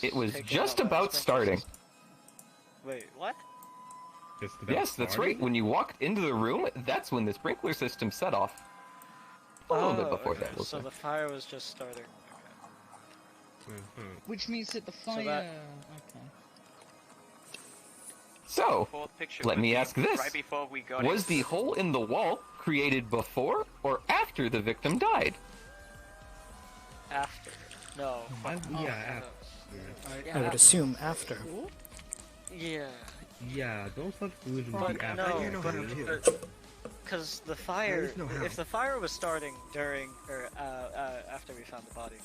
D: It was
L: taken
D: just
L: out by the
D: about
L: sprinkler
D: starting.
L: system. Wait, what?
Q: Just about
D: Yes, that's
Q: starting?
D: right. When you walked into the room, that's when the sprinkler system set off. A little bit before
L: okay.
D: that, we'll
L: So
D: say.
L: the fire was just starting.
T: Which means that the fire. Okay.
D: So,
A: Fourth picture
D: let
A: would
D: me
A: be
D: ask this.
A: Right before we got
D: Was
A: it.
D: the hole in the wall created before or after the victim died?
L: After. No.
Q: Yeah,
B: I would assume after.
L: Yeah.
Q: Yeah, those such conclusions
L: But
Q: be after.
L: no, because the fire,
P: is no how.
L: if the fire was starting during or after we found the body,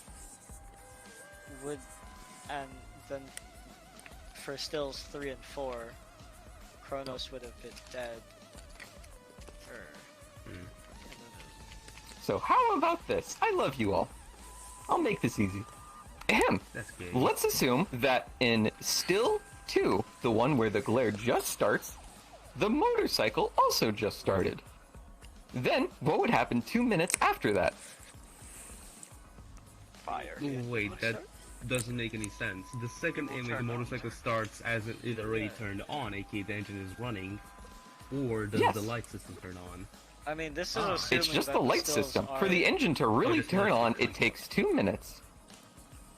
L: and then for stills 3 and 4, Kronos would have been dead.
D: So how about this? I love you all. I'll make this easy. Ahem.
Q: That's gay.
D: Let's assume that in still 2, the one where the glare just starts, the motorcycle also just started. Then, what would happen 2 minutes after that?
A: Fire.
Q: Wait, that doesn't make any sense. The second image, the motorcycle starts as it already turned on, aka the engine is running, or does
D: Yes.
Q: the light system turn on?
L: I mean, this is assuming
D: It's just
L: that
D: the light
L: stills
D: system.
L: are...
D: For the engine to really
Q: just
D: turn
Q: light
D: on,
Q: system.
D: it takes 2 minutes.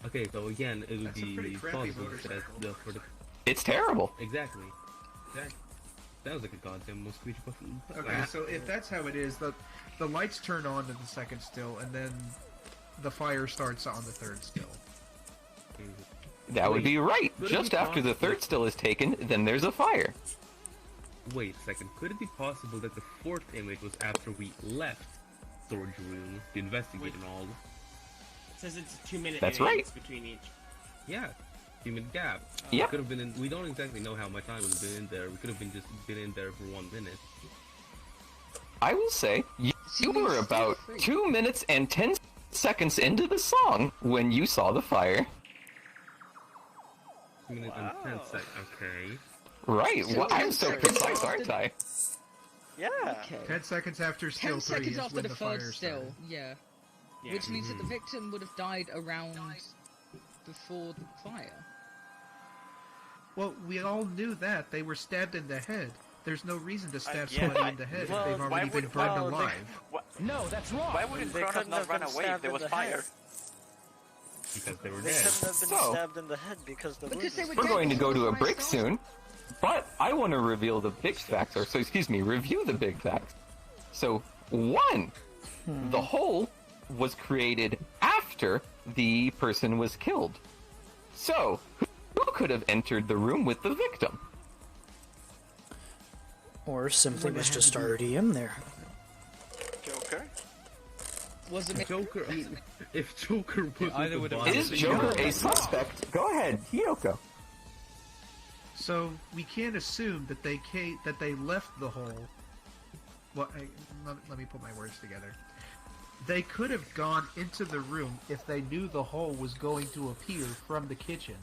Q: Okay, so again, it would
S: That's a pretty
Q: be
S: crappy
Q: plausible that for the
D: It's terrible.
Q: exactly. That sounds like a goddamn mosquito button.
S: Okay, so if that's how it is, the lights turn on to the second still, and then the fire starts on the third still.
D: That would be right.
Q: Could it
D: Just
Q: be
D: after the
Q: possible-
D: third still is taken, then there's a fire.
Q: Wait a second. Could it be possible that the fourth image was after we left storage room to investigate and all?
I: It says it's a 2-minute
D: That's
I: variance
D: right.
I: between each.
Q: Yeah, 2-minute gap.
D: Yeah.
Q: We could have been in. We don't exactly know how much time we've been in there. We could have been just been in there for 1 minute.
D: I will say, you were about 2 minutes and 10 seconds into the song when you saw the fire.
Q: 2 minutes and 10 seconds. Okay.
D: Right, well, I'm so precise, aren't I?
L: Yeah.
T: Okay.
S: 10 seconds after still
T: 10
S: 3
T: seconds
S: is
T: after
S: when
T: the
S: the
T: third
S: fire
T: still,
S: started.
T: yeah.
I: Yeah.
T: Which means that the victim would have died around before the fire.
S: Well, we all knew that. They were stabbed in the head. There's no reason to stab
A: yeah,
S: somebody
A: but-
S: in the head
A: well,
S: if they've
A: why
S: already been
A: would-
S: burned
A: well, they-
S: alive.
O: No, that's wrong.
A: Why wouldn't
L: They
A: Kronos
L: couldn't
A: not
L: have
A: run
L: been
A: away if
L: stabbed
A: there
L: in
A: was
L: the
A: fire?
L: head.
Q: Because they were
L: They
Q: dead.
L: couldn't have been
D: So-
L: stabbed in the head because the
T: Because
L: wound
T: they
L: was
T: were
D: We're going to go to a
T: Fire
D: break
T: started.
D: soon, but I want to reveal the big facts, or so excuse me, review the big facts. So, 1, the hole was created after the person was killed. So, who could have entered the room with the victim?
B: Or simply was just already in there.
A: Joker?
T: Was it
Q: Joker? If Joker was
N: either
Q: with the
N: would have-
Q: body,
D: Is Joker a suspect? Go ahead, Hiyoko.
S: So we can't assume that they left the hole. Well, let me put my words together. They could have gone into the room if they knew the hole was going to appear from the kitchen.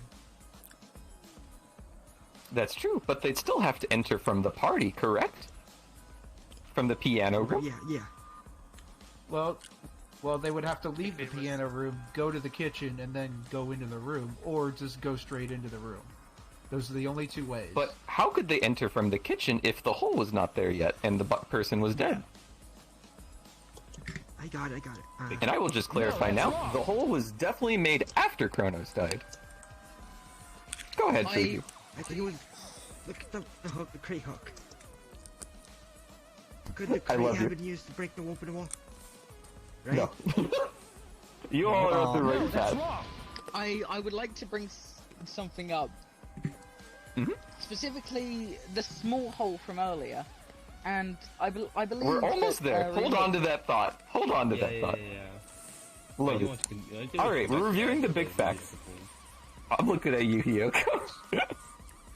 D: That's true, but they'd still have to enter from the party, correct? From the piano room?
P: Yeah.
S: Well, they would have to leave the piano room, go to the kitchen, and then go into the room, or just go straight into the room. Those are the only 2 ways.
D: But how could they enter from the kitchen if the hole was not there yet and the person was dead?
P: I got it.
D: And I will just clarify
O: that's
D: now,
O: wrong.
D: the hole was definitely made after Kronos died. Go ahead, Suzu.
P: I think it was. Look at the hook, the crate hook. Could the crate have been used to break the open wall? Right?
H: No. You all know the right path.
T: I would like to bring something up. Specifically, the small hole from earlier. And I believe
H: we're almost there. Hold on to that thought. Hold on to that thought. Look. Alright, we're reviewing the big facts. I'm looking at you, Hiyoko.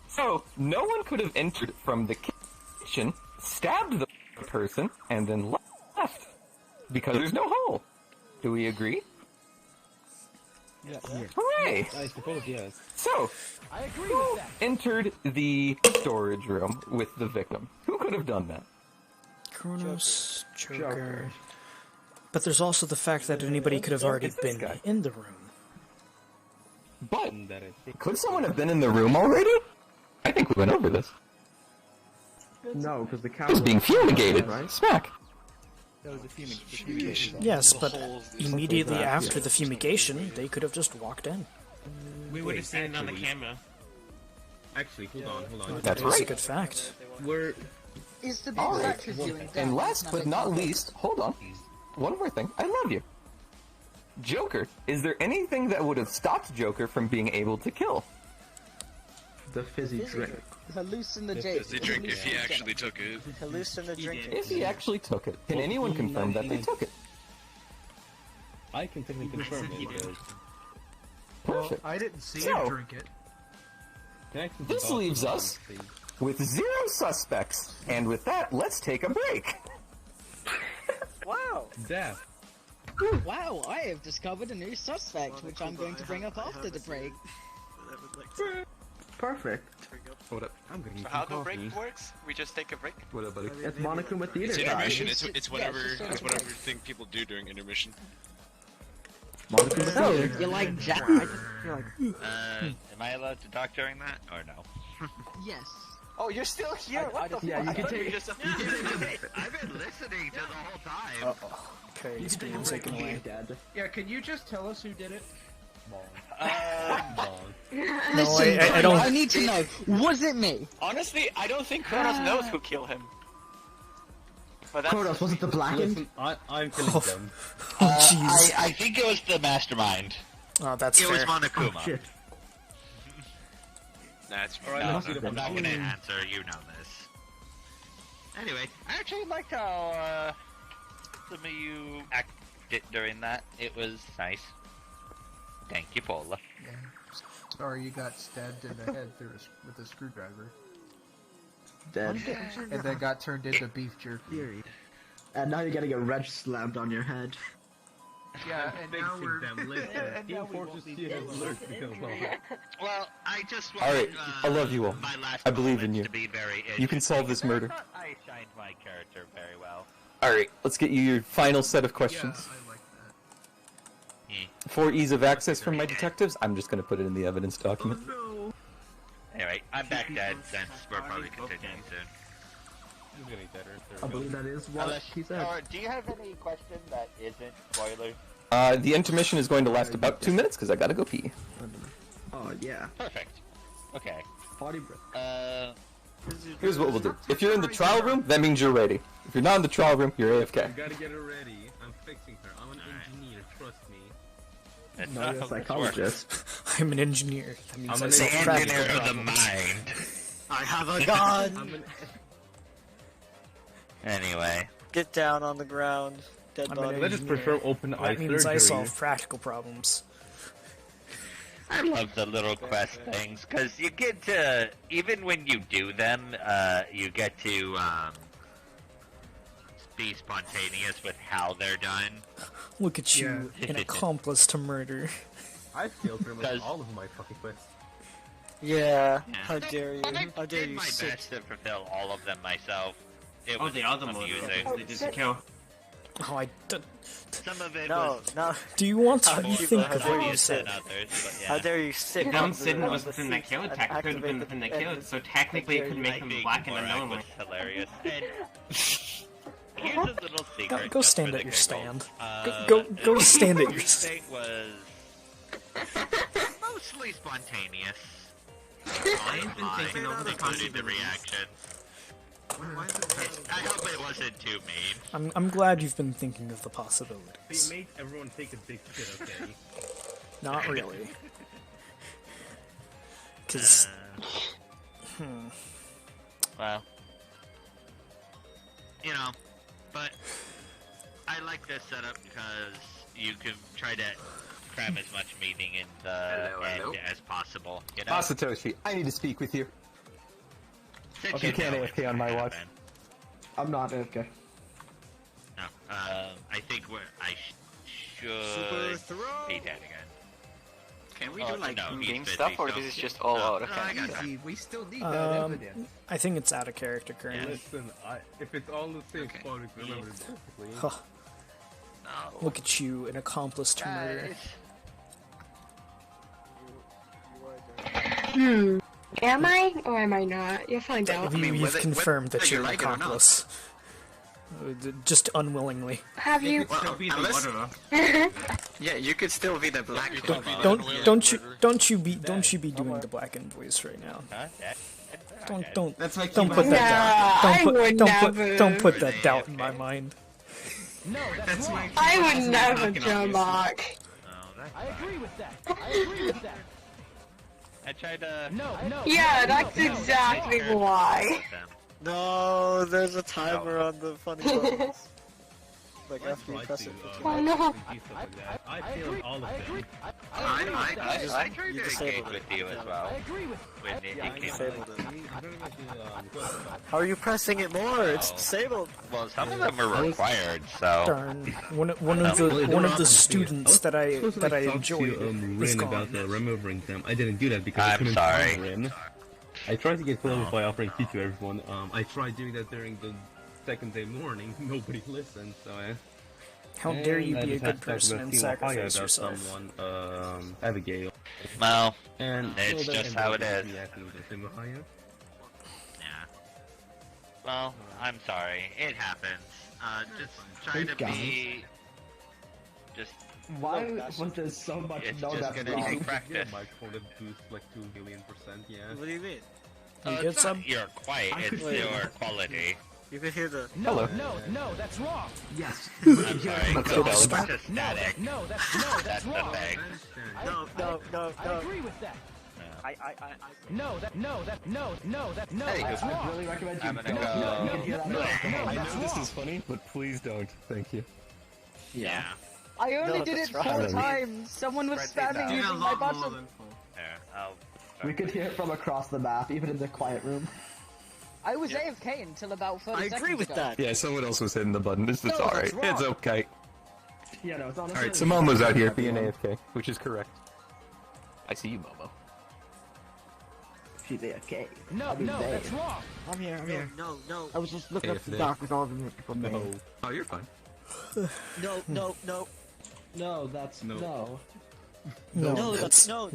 H: So, no one could have entered from the kitchen, stabbed the person, and then left. Because there's no hole. Do we agree?
Q: Yeah.
H: Hooray!
Q: I suppose, yes.
H: So,
O: I agree with that.
H: entered the storage room with the victim. Who could have done that?
B: Kronos, Joker. But there's also the fact that anybody could have already been in the room.
H: But, could someone have been in the room already? I think we went over this.
G: No, because the cow
H: was being fumigated, right? Smack.
N: That was a fumigation.
B: Yes, but immediately after the fumigation, they could have just walked in.
R: We would have seen it on the camera.
K: Actually, hold on.
B: That's right. That's a good fact.
T: Is the
H: All right.
T: big doing
H: And last but not least, hold on. One more thing. I love you. Joker. Is there anything that would have stopped Joker from being able to kill?
G: The fizzy drink.
T: Hallucin the
F: Fizzy drink, if he actually took it.
L: Hallucin the drink.
H: If he actually took it. Can anyone confirm that they took it?
Q: I can technically confirm it.
H: Perfect.
S: I didn't see
H: So,
S: him drink it.
H: This leaves us with 0 suspects. And with that, let's take a break.
L: Wow.
Q: Death.
T: Wow, I have discovered a new suspect, which I'm going to bring up after the break.
G: Perfect.
H: Hold up.
Q: I'm gonna
A: So how the break works? We just take a break?
H: What up, buddy?
G: It's Monokuma Theater.
F: It's intermission.
G: guys.
F: It's whatever thing people do during intermission.
G: Monokuma
T: So,
G: Theater.
T: you like Jack?
U: Am I allowed to talk during that, or no?
T: Yes.
A: Oh, you're still here? What the fuck?
G: Yeah, you can
A: I thought
G: take-
A: just...
U: I've been listening to the whole time.
B: Okay, he's being taken away.
S: Yeah, can you just tell us who did it?
T: Listen,
B: I don't.
T: I need to know. Was it me?
A: Honestly, I don't think Kronos knows who killed him. But that's...
G: Kronos, was it the blackened?
K: I'm killing them.
B: Jeez.
U: I think it was the mastermind.
B: Oh, that's
U: It
B: fair.
U: was Monokuma.
G: Oh, shit.
F: That's
U: No, I'm not gonna answer, you know this. Anyway, I actually liked how some of you acted during that. It was nice. Thank you, Paula.
S: Yeah. Sorry you got stabbed in the head with a screwdriver.
G: Dead.
S: And then got turned into beef jerky.
G: And now you're getting a wrench slammed on your head.
S: Yeah, and now we're...
U: Well, I just want
H: Alright, I love you all.
U: my last
H: I believe in
U: moments
H: you.
U: to be very
H: You can solve this murder.
U: I shined my character very well.
H: Alright, let's get you your final set of questions.
S: I like that.
H: For ease of access from my detectives, I'm just going to put it in the evidence document.
S: No.
U: Anyway, I'm back dead since we're probably continuing soon.
Q: He's getting better.
G: I believe that is what
U: Unless,
G: he said.
U: or do you have any question that isn't spoiler?
H: The intermission is going to last about 2 minutes because I gotta go pee.
G: Oh, yeah.
U: Perfect. Okay.
G: Body break.
H: Here's what we'll do. If you're in the trial room, that means you're ready. If you're not in the trial room, you're AFK.
K: You gotta get her ready. I'm fixing her. I'm an engineer, trust me.
U: That's
G: No,
U: not
G: you're a
U: how this
G: psychologist.
B: I'm an engineer. That means
U: I'm
B: I
U: an
B: solve
U: engineer
B: practical
U: of the
B: problems.
U: mind.
L: I have a gun!
K: I'm an...
U: Anyway.
L: Get down on the ground. Dead
B: I'm an
L: body.
K: Let us prefer open eye
B: That means I
K: surgery.
B: solve practical problems.
U: I love the little quest things, because you get to, even when you do them, you get to be spontaneous with how they're done.
B: Look at you,
U: Yeah.
B: an accomplice to murder.
K: I failed pretty much all of my fucking quests.
L: Yeah, how dare you?
U: I
L: How dare
U: did
L: you
U: my
L: sit?
U: best to fulfill all of them myself. It
R: Oh,
U: was
R: the other one.
U: amusing.
R: They did the kill.
B: Oh, I d-
U: Some of it
L: No,
U: was
L: no.
B: Do you want
L: How
B: to
L: dare you-
B: think
L: how
B: of
L: dare
B: what
L: you
B: you
U: than
B: said?
U: others, but yeah.
L: How dare you sit
R: Them
L: on
R: sitting
L: the,
R: was
L: on
R: within
L: the
R: that kill.
L: seat
R: It
L: and
R: could have been
L: activate
R: within that
L: the
R: kill,
L: engine?
R: so technically it could make them
U: Being
R: black and
U: Borak
R: unknown.
U: was hilarious. And here's a little secret.
B: Go
U: just
B: stand
U: for
B: at
U: the
B: your
U: giggles.
B: stand.
U: Uh,
B: Go stand at your
U: everything was mostly spontaneous. I've been thinking over the reaction. I hope it wasn't too mean.
B: I'm glad you've been thinking of the
Q: So
B: possibilities.
Q: you made everyone take a big shit, okay?
B: Not really. Cause...
U: Well, you know, but I like this setup because you can try to cram as much meaning in the end as possible. You know?
H: Masatoshi, I need to speak with you.
U: Since
H: You can't AFK on my watch.
G: I'm not AFK.
U: No, I think I should be dead again.
A: Can we do like
U: no,
A: in-game
U: he's
A: stuff,
U: busy,
A: or
U: so-
A: this is just all out?
U: No, I got
S: Easy, we still need that evidence.
B: I think it's out of character currently.
K: Listen, if it's all the same spot, I can remember it perfectly.
B: Huh. Look at you, an accomplice to murder.
M: Am I or am I not? You'll find out.
B: You've confirmed that
A: whether
B: you're
A: you
B: an
A: like it or not.
B: accomplice. Just unwillingly.
M: Have you?
A: Well, unless... yeah, you could still be the black.
B: Don't you be doing the black voice right now. Don't
A: That's like
B: don't put that doubt. Don't put that doubt in my mind.
O: No, that's wrong.
M: I would never, Joe Mark.
O: I agree with that. I agree with that.
U: I tried to...
O: No.
M: Yeah, that's exactly why.
L: No, there's a timer on the funny buttons. Like after you press it for 2 minutes.
M: Oh no.
Q: I failed all of them.
U: I tried to engage with you as well. When it came
L: Disabled it.
U: How
L: are you pressing it more? It's disabled.
U: Well, some of them are required, so...
B: Darn. One of the students that I enjoyed is
Q: Rin
B: gone.
Q: about the removing them. I didn't do that because I
U: I'm
Q: couldn't
U: sorry.
Q: find Rin. I tried to get close by offering tea to everyone. I tried doing that during the second day morning. Nobody listened, so
B: How dare you be a good person and sacrifice yourself?
Q: Someone, Abigail.
U: Well,
Q: and
U: it's just how it is.
Q: Yeah.
U: Well, I'm sorry. It happens. Just try to be... Just...
G: Why was there so much
U: It's
G: no
U: just
G: that's
U: gonna
G: wrong?
U: take practice.
Q: My phone had boost like 2 billion %, yeah.
L: What do you mean?
U: It's not your quiet, it's your quality.
L: You can hear the...
O: No, that's wrong.
G: Yes.
U: I'm sorry. It's just static.
O: No, that's
U: That's the
O: wrong.
U: thing.
L: No.
O: I agree with that. No, that's
U: Hey,
O: wrong.
G: I really recommend you.
U: I'm gonna go...
G: You can hear that.
H: I know this is funny, but please don't. Thank you.
U: Yeah.
T: I only
L: No,
T: did it
L: that's
T: 4
L: right.
T: times. Someone was spamming using my button.
G: We could hear it from across the map, even in the quiet room.
T: I was AFK until about 30 seconds
L: I agree with
T: ago.
L: that.
H: Yeah, someone else was hitting the button. It's
T: No,
H: alright.
T: that's wrong.
H: It's okay.
G: Yeah, no, it's honestly.
H: Alright, so Momo's out here being AFK, which is correct. I see you, Momo.
G: She's AFK.
O: No, that's wrong.
P: I'm here.
L: No.
P: I was just looking up the
H: AFK.
P: doc with all the people
H: No.
P: named.
H: Oh, you're fine.
L: No.
G: No, that's
Q: No.
G: no.
L: No,
B: that's
L: no.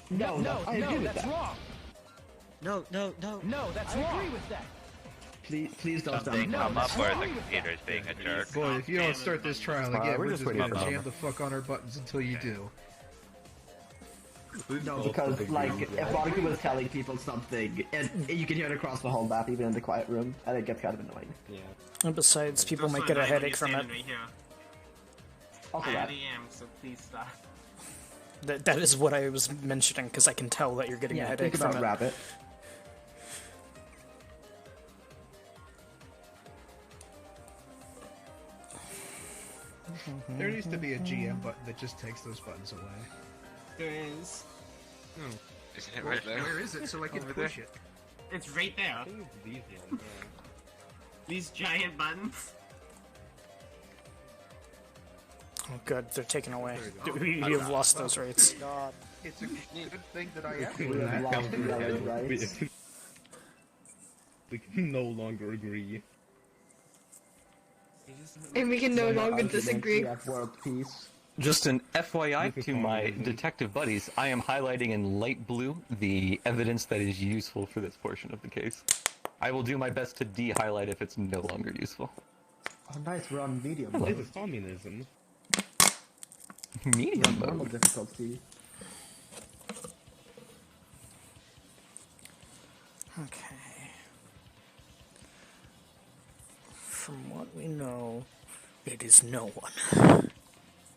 G: No, I agree with
O: that's
G: that.
O: wrong.
L: No.
O: No, that's wrong. I agree with that.
G: Please don't
U: Something
G: stop.
U: come up where the computer's being a jerk.
S: Boy, if you don't start this trial again,
H: we're
S: we're
H: just
S: just
H: waiting
S: gonna
H: for
S: jam
H: Momo.
S: the fuck on our buttons until you do.
G: No, because like if Monica was telling people something, and you can hear it across the whole map, even in the quiet room, and it gets kind of annoying.
Q: Yeah.
B: And besides, people might get a headache from it.
G: Also that.
R: so please stop.
B: That is what I was mentioning, because I can tell that you're getting a
G: Yeah,
B: headache
G: think
B: from
G: about
B: it.
G: Rabbit.
S: There needs to be a GM button that just takes those buttons away.
R: There is.
S: No.
F: Isn't it right there?
S: Where is it so I can
F: Over
S: push
F: there?
S: it?
R: It's right there. These giant buttons.
B: Oh, good, they're taken away.
S: There
B: You have lost those rates.
L: God.
S: It's a good thing that I
G: We have lost the yellow rights.
Q: We can no longer agree.
M: And we can no longer disagree.
G: We have world peace.
H: Just an FYI to my detective buddies, I am highlighting in light blue the evidence that is useful for this portion of the case. I will do my best to de-highlight if it's no longer useful.
G: Oh, nice, we're on medium.
Q: This is communism.
H: Medium
G: Normal
H: mode.
G: difficulty.
B: Okay. From what we know, it is no one.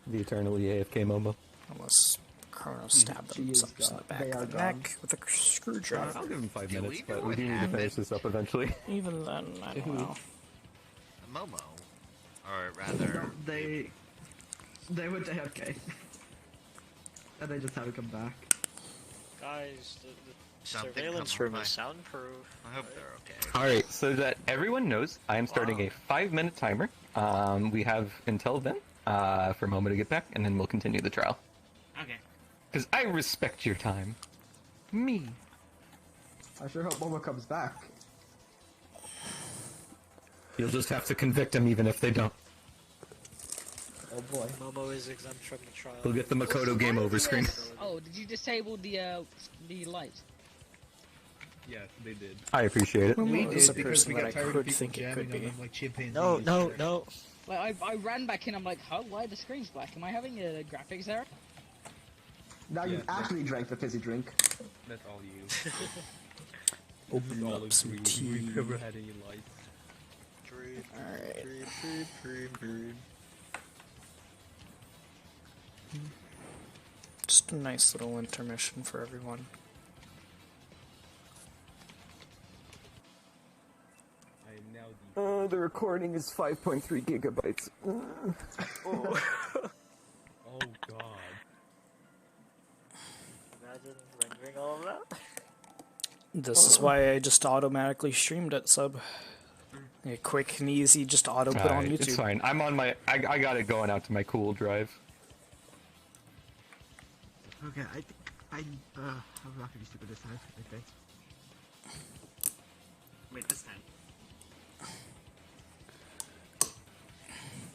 H: The eternally AFK Momo.
B: Unless Chrono stabbed themselves in the back of the neck with a screwdriver.
H: I'll give him 5 minutes, but we do need to finish this up eventually.
B: Even then, I don't know.
U: Momo. Or rather...
G: They went to AFK. And they just haven't come back.
L: Guys, the
U: Something
L: surveillance
U: come
L: room
U: on
L: is soundproof.
U: I hope they're okay.
D: Alright, so that everyone knows, I am starting a 5-minute timer. We have until then for Momo to get back, and then we'll continue the trial.
I: Okay.
D: Because I respect your time. Me.
G: I sure hope Momo comes back.
D: You'll just have to convict him even if they don't.
G: Oh boy.
L: Momo is exempt from the trial.
D: We'll get the Makoto game over screen.
E: Oh, did you disable the light?
Q: Yes, they did.
D: I appreciate it.
S: We
B: Momo is
S: did
B: a
S: because
B: person
S: we
B: that
S: got
B: I
S: tired of
B: could
S: people
B: think it could
S: jamming on
B: be.
S: them like chimpanzees.
L: No.
E: Like, I ran back in, I'm like, huh, why are the screens black? Am I having a graphics error?
G: Now you actually drank the fizzy drink.
Q: That's all you.
B: Open up some tea.
Q: We've never had any lights.
B: Alright. Just a nice little intermission for everyone.
Q: I am now the...
H: The recording is 5.3 gigabytes.
L: Oh
Q: god.
L: Imagine rendering all of that.
B: This is why I just automatically streamed it, sub. A quick and easy, just auto put on YouTube.
D: It's fine. I'm on my... I got it going out to my cool drive.
P: Okay, I think I'm not gonna be stupid this time, I think.
I: Wait, this time.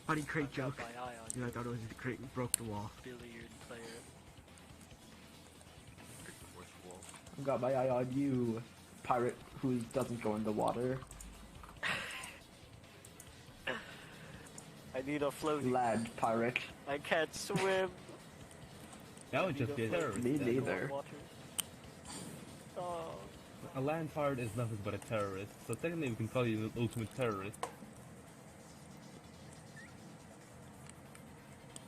P: Funny crate joke.
L: My eye on
P: You know, I thought it was the crate and broke the wall.
L: billiard player.
G: I've got my eye on you, pirate who doesn't go in the water.
L: I need a floaty.
G: Land pirate.
L: I can't swim.
Q: That would just be a terrorist.
G: Me
Q: then.
G: neither.
L: Oh.
Q: A land pirate is nothing but a terrorist, so technically we can call you the ultimate terrorist.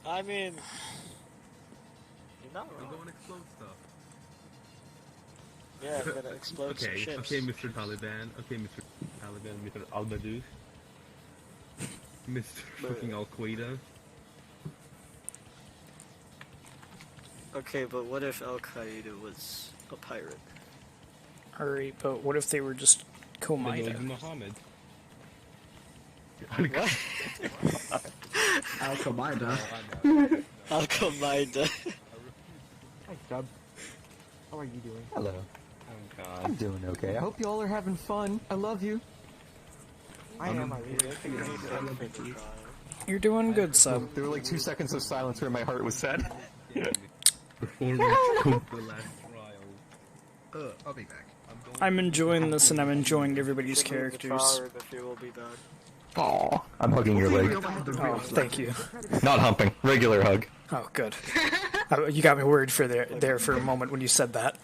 L: I mean, you're not
Q: We'll
L: wrong.
Q: go and explode stuff.
L: Yeah, I'm gonna explode some
Q: Okay,
L: ships.
Q: okay, Mr. Taliban. Okay, Mr. Taliban, Mr. Al-Badoush. Mr. fucking Al-Qaeda.
L: Okay, but what if Al Qaeda was a pirate?
B: Alright, but what if they were just
Q: Then it was
B: Komaida?
Q: Muhammad.
L: What?
G: Al Qaeda.
L: Al Qaeda.
P: Hi, Sub. How are you doing?
H: Hello.
Q: Oh god.
H: I'm doing okay. I hope you all are having fun. I love you.
P: I am.
B: You're doing good, sub.
D: There were like 2 seconds of silence where my heart was sad.
Q: Before we come to the last trial.
S: I'll be back.
B: I'm enjoying this and I'm enjoying everybody's
L: Should leave the
B: characters.
L: trial room if you will be back.
D: Aw, I'm hugging your leg.
B: Oh, thank you.
D: Not humping. Regular hug.
B: Oh, good. You got me worried for there for a moment when you said that.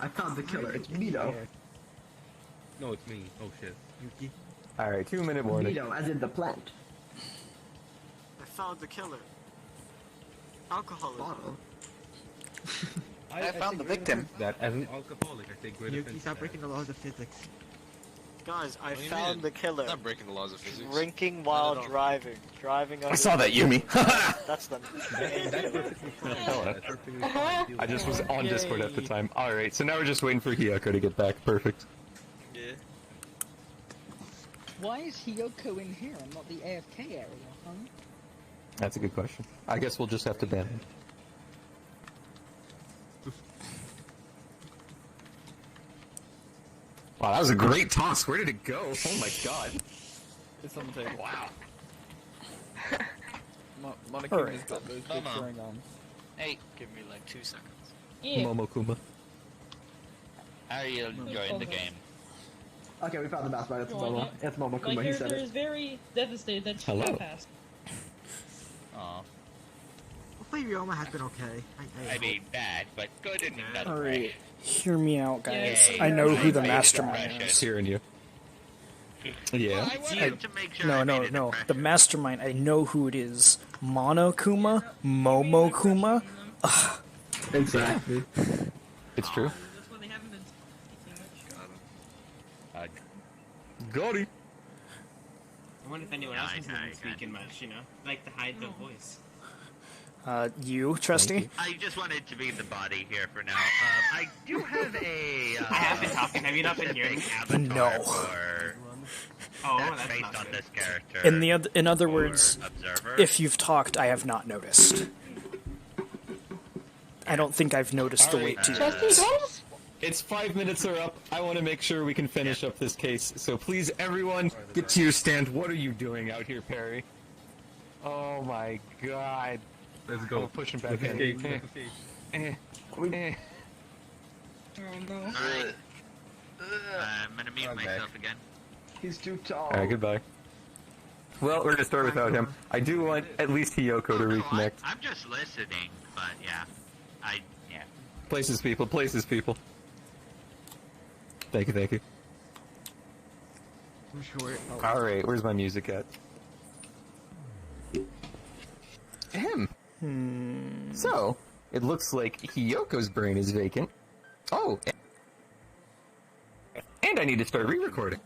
G: I found the killer. It's Mito.
Q: No, it's me. Oh shit.
P: Yuki.
D: Alright, 2-minute warning.
G: Mito, as in the plant.
L: I found the killer. Alcoholism.
G: Bottle.
A: I found the victim.
Q: That as an alcoholic, I take great
P: Yuki,
Q: offense.
P: stop breaking the laws of physics.
L: Guys, I
F: What do you
L: found
F: mean?
L: the killer.
F: I'm not breaking the laws of physics.
L: Drinking while
F: Not at all.
L: driving. Driving under
D: I saw that, Yumi.
L: That's the
D: Hello. I just was on Discord at the time. Alright, so now we're just waiting for Hiyoko to get back. Perfect.
L: Yeah.
E: Why is Hiyoko in here and not the AFK area, huh?
D: That's a good question. I guess we'll just have to ban him. Wow, that was a great toss. Where did it go? Oh my god.
N: It's on the table.
D: Wow.
N: Monica
B: Alright.
N: has got those big
U: Momo.
N: throwing arms.
U: Hey,
L: Give me like 2 seconds.
D: Momokuma.
U: how are you enjoying the game?
G: Okay, we found the mastermind. It's
I: Well,
G: Momo. It's Momo
I: My
G: Kuma. He said
I: character
G: it.
I: is very devastated that she
D: Hello.
I: got passed.
U: Aw.
P: Hopefully Ryoma has been okay.
U: I mean, bad, but good in another way.
B: Alright, hear me out, guys.
U: Yay.
B: I know who the
U: Right.
B: mastermind is.
H: Hearing you. Yeah.
B: No. The mastermind, I know who it is. Monokuma? Momokuma? Ugh.
G: Exactly.
H: It's true.
I: That's why they haven't been
H: Got it.
R: I wonder if anyone else has been speaking much, you know? Like to hide their voice.
B: You, Trusty?
U: I just wanted to be the body here for now. I do have a.
R: I have been talking. Have you not been hearing?
B: No.
U: That's based on this character.
B: In other words,
U: Observer.
B: if you've talked, I have not noticed. I don't think I've noticed the wait 2 minutes.
H: It's 5 minutes are up. I want to make sure we can finish up this case. So please, everyone, get to your stand. What are you doing out here, Perry? Oh my God.
K: Let's go.
H: Oh, pushing back in.
R: Oh no.
U: Alright. I'm gonna mute myself again.
G: He's too tall.
H: Alright, goodbye. Well, we're gonna start without him. I do want at least Hiyoko to reconnect.
U: I'm just listening, but yeah. Yeah.
H: Places people, places people. Thank you.
P: I'm sure.
H: Alright, where's my music at? So, it looks like Hiyoko's brain is vacant. Oh! And I need to start re-recording.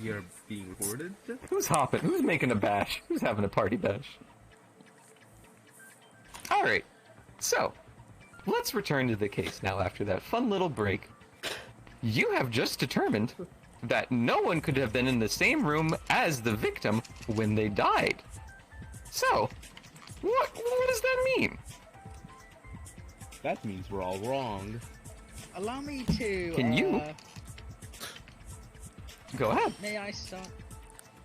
K: You're being recorded?
H: Who's hopping? Who's making a bash? Who's having a party bash? Alright, so, let's return to the case now after that fun little break. You have just determined that no one could have been in the same room as the victim when they died. So, what does that mean?
Q: That means we're all wrong.
E: Allow me to.
H: Can you? Go ahead.
E: May I start?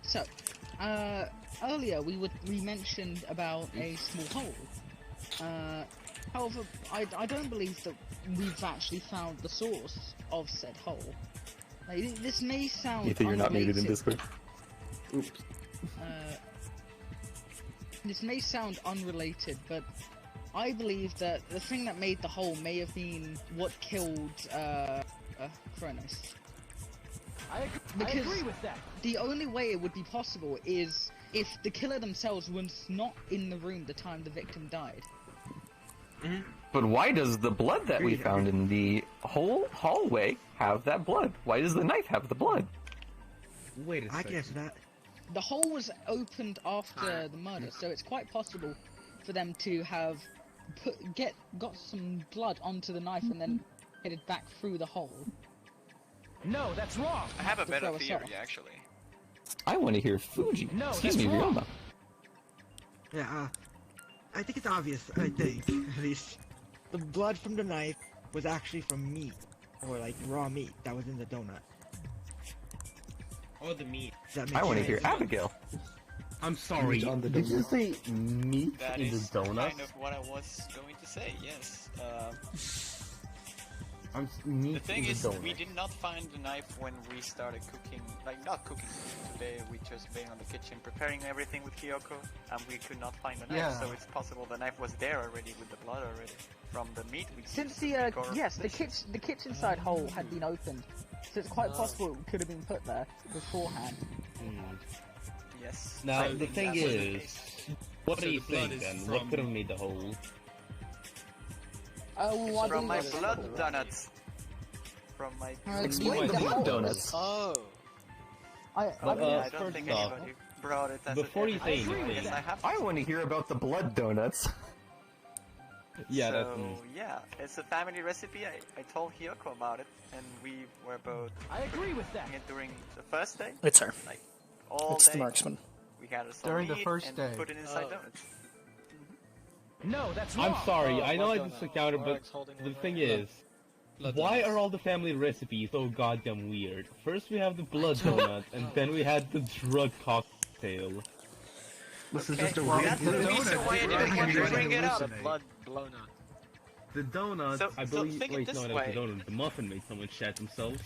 E: So, earlier we mentioned about a small hole. However, I don't believe that we've actually found the source of said hole. Like, this may sound
H: Ethan, you're not muted in Discord.
E: Oops. This may sound unrelated, but I believe that the thing that made the hole may have been what killed Kronos.
O: I agree with that.
E: The only way it would be possible is if the killer themselves was not in the room the time the victim died.
H: But why does the blood that we found in the whole hallway have that blood? Why does the knife have the blood?
Q: Wait a second.
P: I guess that.
E: The hole was opened after the murder, so it's quite possible for them to have got some blood onto the knife and then headed back through the hole.
O: No, that's wrong.
A: I have a better
E: throw us
A: theory,
E: off.
A: actually.
H: I want to hear Fuji.
O: No,
H: Excuse
O: that's
H: me,
O: wrong.
H: Ryoma.
P: Yeah, I think it's obvious, I think, at least. The blood from the knife was actually from meat. Or like raw meat that was in the donut.
R: Or the meat.
P: That
H: I want to
P: sense?
H: hear Abigail.
K: I'm sorry. Did you say meat
A: That
K: in the
A: is
K: donut?
A: kind of what I was going to say, yes.
K: Meat
A: The thing
K: in
A: is,
K: the donut.
A: we did not find the knife when we started cooking, like not cooking today, we just been on the kitchen preparing everything with Kyoko, and we could not find the knife,
S: Yeah.
A: so it's possible the knife was there already with the blood already, from the meat we
T: Since
A: used
T: the
A: to make our
T: yes, the
A: dish.
T: kitchen side hole had been opened, so it's quite possible it could have been put there beforehand.
A: Yes.
K: Now,
A: I
K: the
A: think
K: thing
A: that was the
K: is,
A: case.
K: what
N: So
K: do you
N: the blood
K: think
N: is
K: then?
N: from-
K: What could have made the hole?
T: Oh, well, I
A: From my
T: believe it's-
A: blood donuts. From my...
H: Explain the blood donuts.
A: Oh.
T: I
A: I don't think
K: first off,
A: anybody brought it as
K: before
A: a...
K: you say
A: I
K: anything-
A: guess I have to.
H: I want to hear about the blood donuts.
K: Yeah,
A: So,
K: that's
A: yeah, it's a family recipe. I told Hiyoko about it, and we were both
O: I agree with that.
A: eating it during the first day.
B: It's her.
A: Like, all
B: It's
A: day.
B: the marksman.
A: We gathered some
S: During the
A: meat
S: first
A: and
S: day.
A: put it inside donuts.
O: No, that's wrong.
K: I'm sorry, I know I just encountered, but the thing is, why are all the family recipes so goddamn weird? First we have the blood donut, and then we had the drug cocktail.
G: This is just a
A: That's the
G: weird
A: reason why I didn't want to bring it up.
I: Blood blown up.
K: The donut,
A: So-
K: I
A: so
K: believe.
A: think it
K: Wait,
A: this
K: no, that was
A: way.
K: the donut. The muffin made someone shat themselves.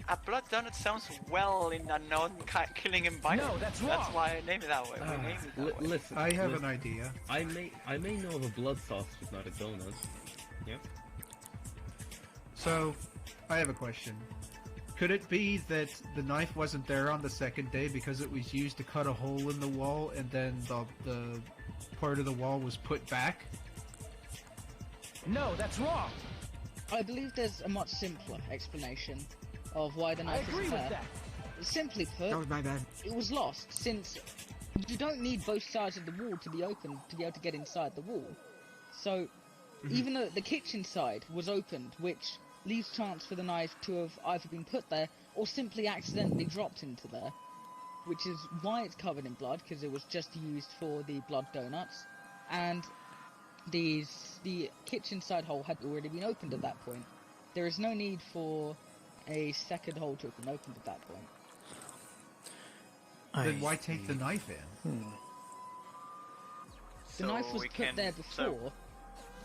A: A blood donut sounds well in a non-killing environment.
O: No, that's wrong.
A: That's why I named it that way. We named it that way.
Q: Listen,
S: I have an idea.
Q: I may know of a blood sauce, but not a donut. Yeah.
S: So, I have a question. Could it be that the knife wasn't there on the second day because it was used to cut a hole in the wall, and then the part of the wall was put back?
O: No, that's wrong.
T: I believe there's a much simpler explanation of why the
O: I
T: knife
O: agree
T: is
O: with
T: there.
O: that.
T: Simply put,
P: That was my bad.
T: it was lost, since you don't need both sides of the wall to be open to be able to get inside the wall. So, even though the kitchen side was opened, which leaves chance for the knife to have either been put there or simply accidentally dropped into there, which is why it's covered in blood, because it was just used for the blood donuts, and the kitchen side hole had already been opened at that point. There is no need for a second hole to have been opened at that point.
S: Then why take the knife in?
T: The knife was put there before.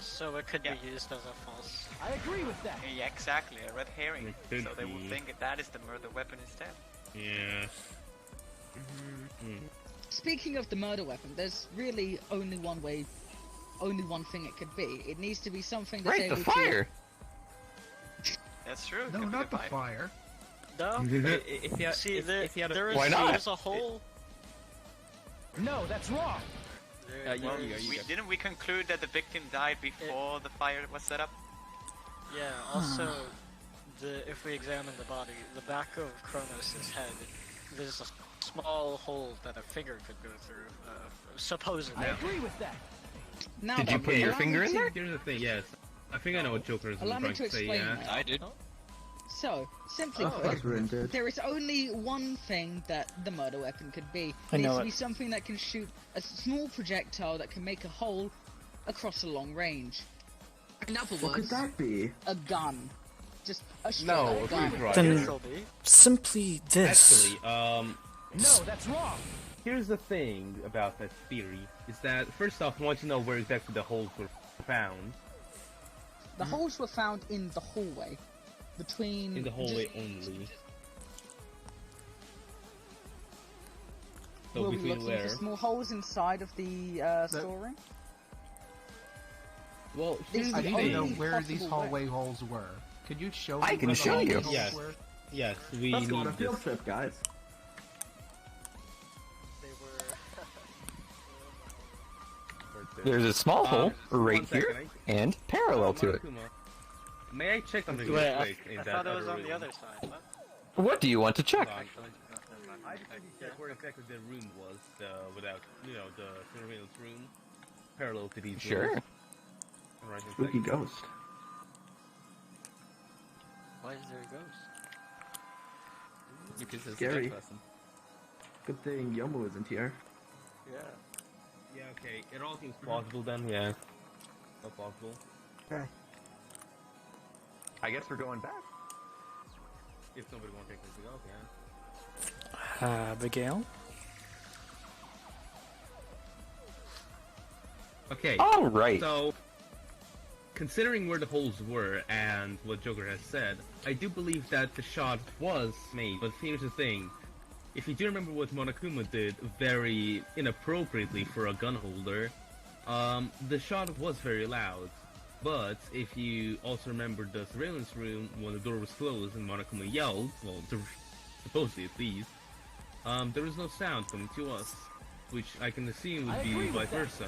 L: So it could be used as a false.
O: I agree with that.
A: Yeah, exactly, a red herring. So they will think that is the murder weapon instead.
Q: Yeah.
T: Speaking of the murder weapon, there's really only one thing it could be. It needs to be something that's
D: Right,
T: able
D: the fire!
A: That's true.
S: No, not the fire.
L: No.
N: If you had,
L: See,
N: if you had
L: there is
D: Why not?
L: there's a hole.
O: No, that's wrong.
A: Didn't we conclude that the victim died before the fire was set up?
L: Yeah. Also, if we examine the body, the back of Kronos' head, there's a small hole that a finger could go through. Supposedly.
O: I agree with that.
T: Now
D: Did you put your finger in there?
Q: Here's the thing, yes. I think I know what Joker is
T: Allow me
Q: trying
T: to
Q: to say,
T: explain
Q: yeah.
T: that.
F: I did.
T: So, simply put, there is only one thing that the murder weapon could be.
B: I
T: It needs
B: know
T: to
B: it.
T: be something that can shoot a small projectile that can make a hole across a long range. In other
G: What could
T: words,
G: that be?
T: a gun. Just a straight
Q: No,
T: up gun.
Q: please, right.
B: Then simply this.
Q: Actually,
O: No, that's wrong.
Q: here's the thing about that theory, is that, first off, I want to know where exactly the holes were found.
T: The holes were found in the hallway. Between...
Q: In the hallway only. So
T: Were we
Q: between
T: looking
Q: where?
T: for small holes inside of the storeroom?
Q: Well,
T: This
Q: here's
T: is
Q: the
S: I need to know
Q: thing.
S: where these
T: possible
S: hallway holes were. Could you show me
D: I can
S: where the
D: show
S: hallway
D: you.
S: holes
Q: Yes.
S: were?
Q: Yes, we
G: Let's go on a
Q: need
G: field
Q: this.
G: trip, guys.
L: They were.
D: There's a small hole right
Q: one second,
D: here, and parallel to it.
Q: Monokuma, may I check something real
L: Wait,
Q: quick in
L: I
Q: that
L: thought it was
Q: other
L: on
Q: room?
L: the other side. What?
D: What do you want to check?
Q: I just need to check where exactly the room was, without, the surveillance room, parallel to these
D: Sure.
Q: rooms. Right, in
G: Spooky
Q: fact.
G: ghost.
L: Why is there a ghost?
N: Because there's a
G: Scary.
N: dead person.
G: Good thing Yomo isn't here.
L: Yeah.
Q: Yeah, okay, it all seems plausible then, yeah. All plausible.
P: Okay.
H: I guess we're going back.
Q: If somebody wants to take anything else, yeah.
B: Abigail?
Q: Okay.
D: Alright.
Q: So, considering where the holes were and what Joker has said, I do believe that the shot was made. But here's the thing. If you do remember what Monokuma did very inappropriately for a gun holder, the shot was very loud. But if you also remember the surveillance room when the door was closed and Monokuma yelled, well, supposedly at least, there was no sound coming to us, which I can assume would be vice versa.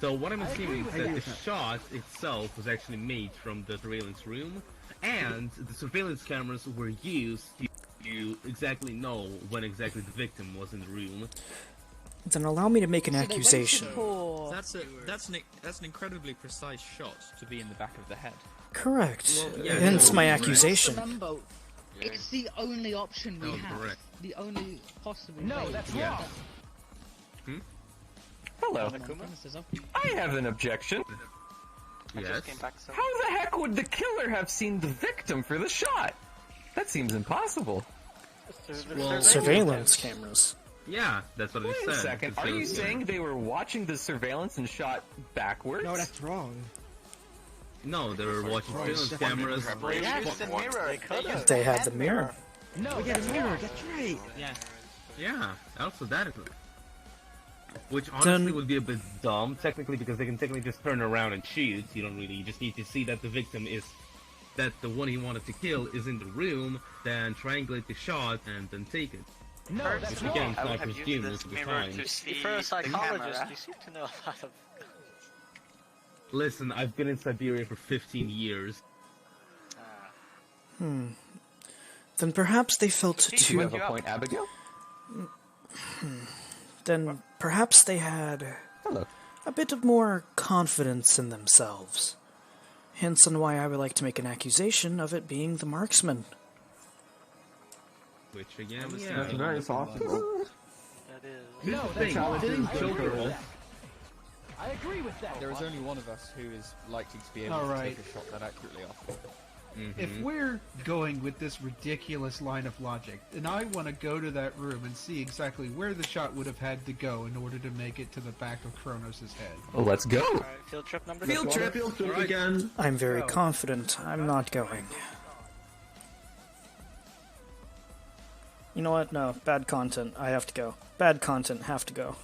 Q: So what I'm assuming is that the shot itself was actually made from the surveillance room, and the surveillance cameras were used to exactly know when exactly the victim was in the room.
B: Then allow me to make an
T: So they waited
B: accusation.
T: for-
N: That's an incredibly precise shot to be in the back of the head.
B: Correct.
Q: Well, yeah,
B: Hence
Q: no,
B: my
Q: correct.
B: accusation.
T: Remember, it's the only option we
Q: That was
T: have.
Q: correct.
T: The only possible
O: No,
T: way
O: that's
T: to get
O: wrong.
T: that.
D: Hello.
T: Premises up.
D: I have an objection.
A: I
Q: Yes.
A: just came back, so...
D: How the heck would the killer have seen the victim for the shot? That seems impossible.
Q: Well,
B: Surveillance cameras.
Q: Yeah, that's what I
D: Wait
Q: said.
D: a second. Are you saying they were watching the surveillance and shot backwards?
P: No, that's wrong.
K: No, they were watching surveillance cameras.
B: They had the mirror.
P: No, we got a mirror. That's right.
K: Yeah. Yeah. Also, that is. Which honestly would be a bit dumb, technically, because they can technically just turn around and shoot. You don't really. You just need to see that the victim is, that the one he wanted to kill is in the room, then triangulate the shot and then take it.
L: No,
K: that's wrong. Again, snipers do most of the time.
L: For a psychologist, you seem to know a lot of.
K: Listen, I've been in Siberia for 15 years.
B: Then perhaps they felt too...
H: You have a point, Abigail?
B: Then perhaps they had a bit of more confidence in themselves. Hence on why I would like to make an accusation of it being the marksman.
K: Which again,
G: That's very possible.
L: That is.
K: No, didn't kill girls.
O: I agree with that.
N: There is only one of us who is likely to be able to take a shot that accurately off.
S: If we're going with this ridiculous line of logic, then I want to go to that room and see exactly where the shot would have had to go in order to make it to the back of Kronos' head.
H: Well, let's go.
L: Alright, field trip number
G: Field trip again.
B: I'm very confident I'm not going. You know what? No, bad content. I have to go. Bad content, have to go.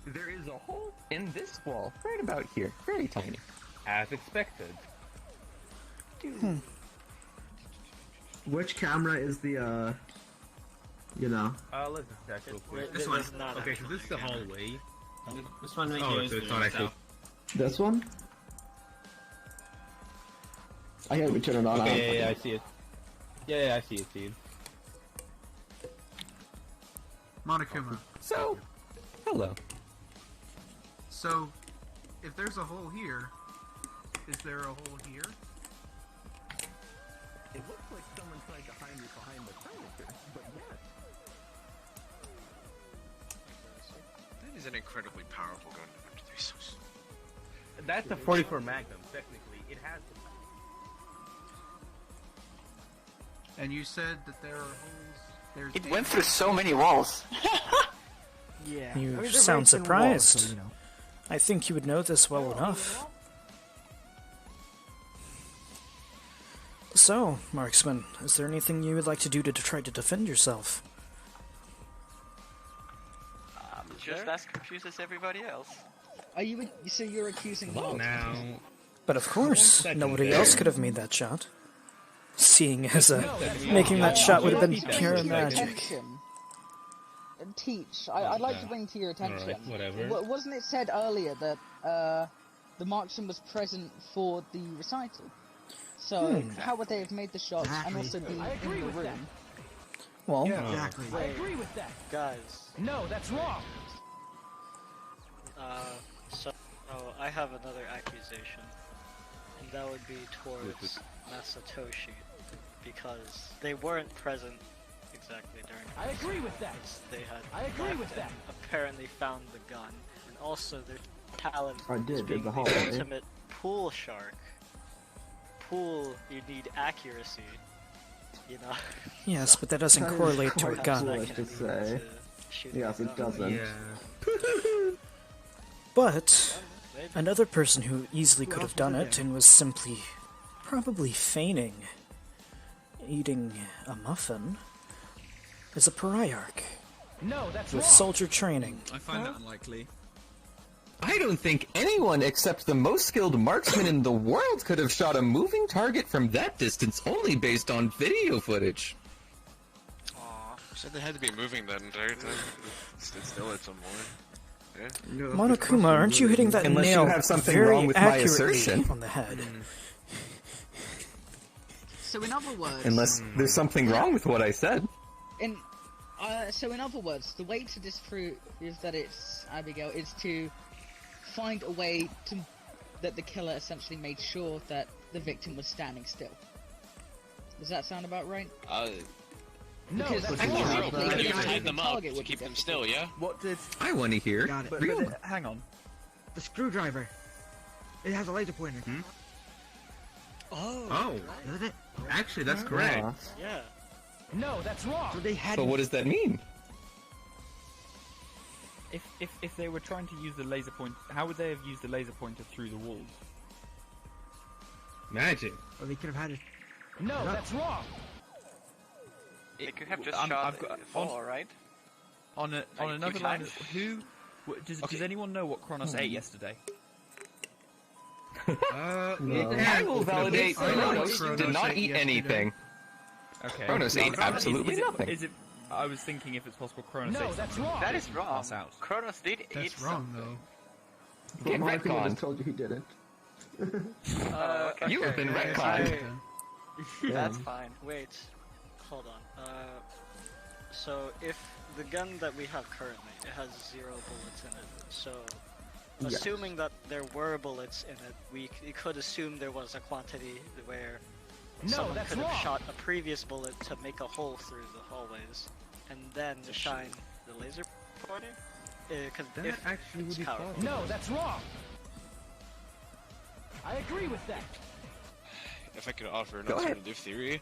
H: There is a hole in this wall, right about here. Very tiny.
K: As expected.
G: Which camera is the, you know?
K: Let's check real quick.
L: This one's not
K: Okay, so this is the hallway.
R: This one right
K: Oh,
R: here is
K: so it's
R: the
K: not actually...
G: This one? I can't even turn it on.
K: Okay, yeah, I see it. Yeah, I see it, dude.
S: Monokuma.
H: So, hello.
S: So, if there's a hole here, is there a hole here?
H: It looks like someone tried to hide me behind the furniture, but yes.
F: That is an incredibly powerful gun to put to these.
K: That's a 44 Magnum, technically. It has the...
S: And you said that there are holes...
A: It went through so many walls.
P: Yeah.
B: You
P: I mean, they're
B: sound
P: right in
B: surprised.
P: walls, so, you know.
B: I think you would know this well enough. So, Marksman, is there anything you would like to do to try to defend yourself?
A: I'm just as confused as everybody else.
T: Are you? So you're accusing me?
K: Now...
B: But of course, nobody else could have made that shot. Seeing as making that shot would have been pure magic.
T: And teach. I'd like to bring to your attention.
K: Alright, whatever.
T: Wasn't it said earlier that the marksman was present for the recital? So how would they have made the shot and also be in the room?
B: Well,
P: Exactly.
O: I agree with that.
L: Guys.
O: No, that's wrong.
L: So I have another accusation, and that would be towards Masatoshi, because they weren't present exactly during.
O: I agree with that.
L: They had.
O: I agree with that.
L: Apparently found the gun, and also their talent
G: I
L: is
G: did,
L: being
G: the
L: the
G: hallway.
L: ultimate pool shark. Pool, you need accuracy. You know.
B: yes, but that doesn't correlate to a
G: quite
B: gun.
G: foolish to say. Yes, it doesn't.
K: Yeah.
B: But another person who easily could have done it and was simply, probably feigning eating a muffin is a pariarch
O: No, that's
B: with
O: wrong.
B: soldier training.
N: I find that unlikely.
H: I don't think anyone except the most skilled marksman in the world could have shot a moving target from that distance only based on video footage.
F: Said they had to be moving that entire time. Stood still at some point. Yeah.
B: Monokuma, aren't you hitting that
H: Unless you
B: nail
H: have something
B: very
H: wrong with my
B: accurately
H: assertion.
B: on the head?
T: So in other words,
H: Unless there's something wrong with what I said.
T: So in other words, the way to disprove that it's Abigail is to find a way to that the killer essentially made sure that the victim was standing still. Does that sound about right?
O: No,
T: Because
O: that's
T: theoretically,
O: wrong.
T: the
R: You
T: guy
R: tied
T: with
R: them
T: the
R: up
T: target
R: to
T: would
R: keep
T: be
R: them still, yeah?
N: What did...
H: I want to hear.
P: Got it.
H: Real.
N: hang on.
P: The screwdriver. It has a laser pointer.
K: Oh,
P: Doesn't it?
K: actually, that's correct.
L: Yeah.
O: No, that's wrong.
P: So they had.
H: But what does that mean?
N: If they were trying to use the laser point, how would they have used the laser pointer through the walls?
Q: Magic.
P: Or they could have had it.
O: No, that's wrong.
A: They could have just shot the fall, right?
N: On another line, does anyone know what Kronos ate yesterday?
D: I will validate. Kronos did not eat anything.
N: Okay.
D: Kronos ate absolutely nothing.
N: Is it? I was thinking if it's possible Kronos ate
O: that's
N: something.
O: wrong.
A: That is wrong.
N: Pass out.
A: Kronos did eat
S: That's wrong,
A: something.
G: But
D: Get
G: Monica
D: retconned.
G: just told you he didn't.
D: You have been retconned.
A: That's fine.
L: Wait, hold on. So if the gun that we have currently, it has 0 bullets in it, so assuming that there were bullets in it, we could assume there was a quantity where someone could have shot a previous bullet to make a hole through the hallways, and then shine the laser pointer?
Q: That actually would be possible.
O: No, that's wrong. I agree with that.
F: If I could offer an alternative theory,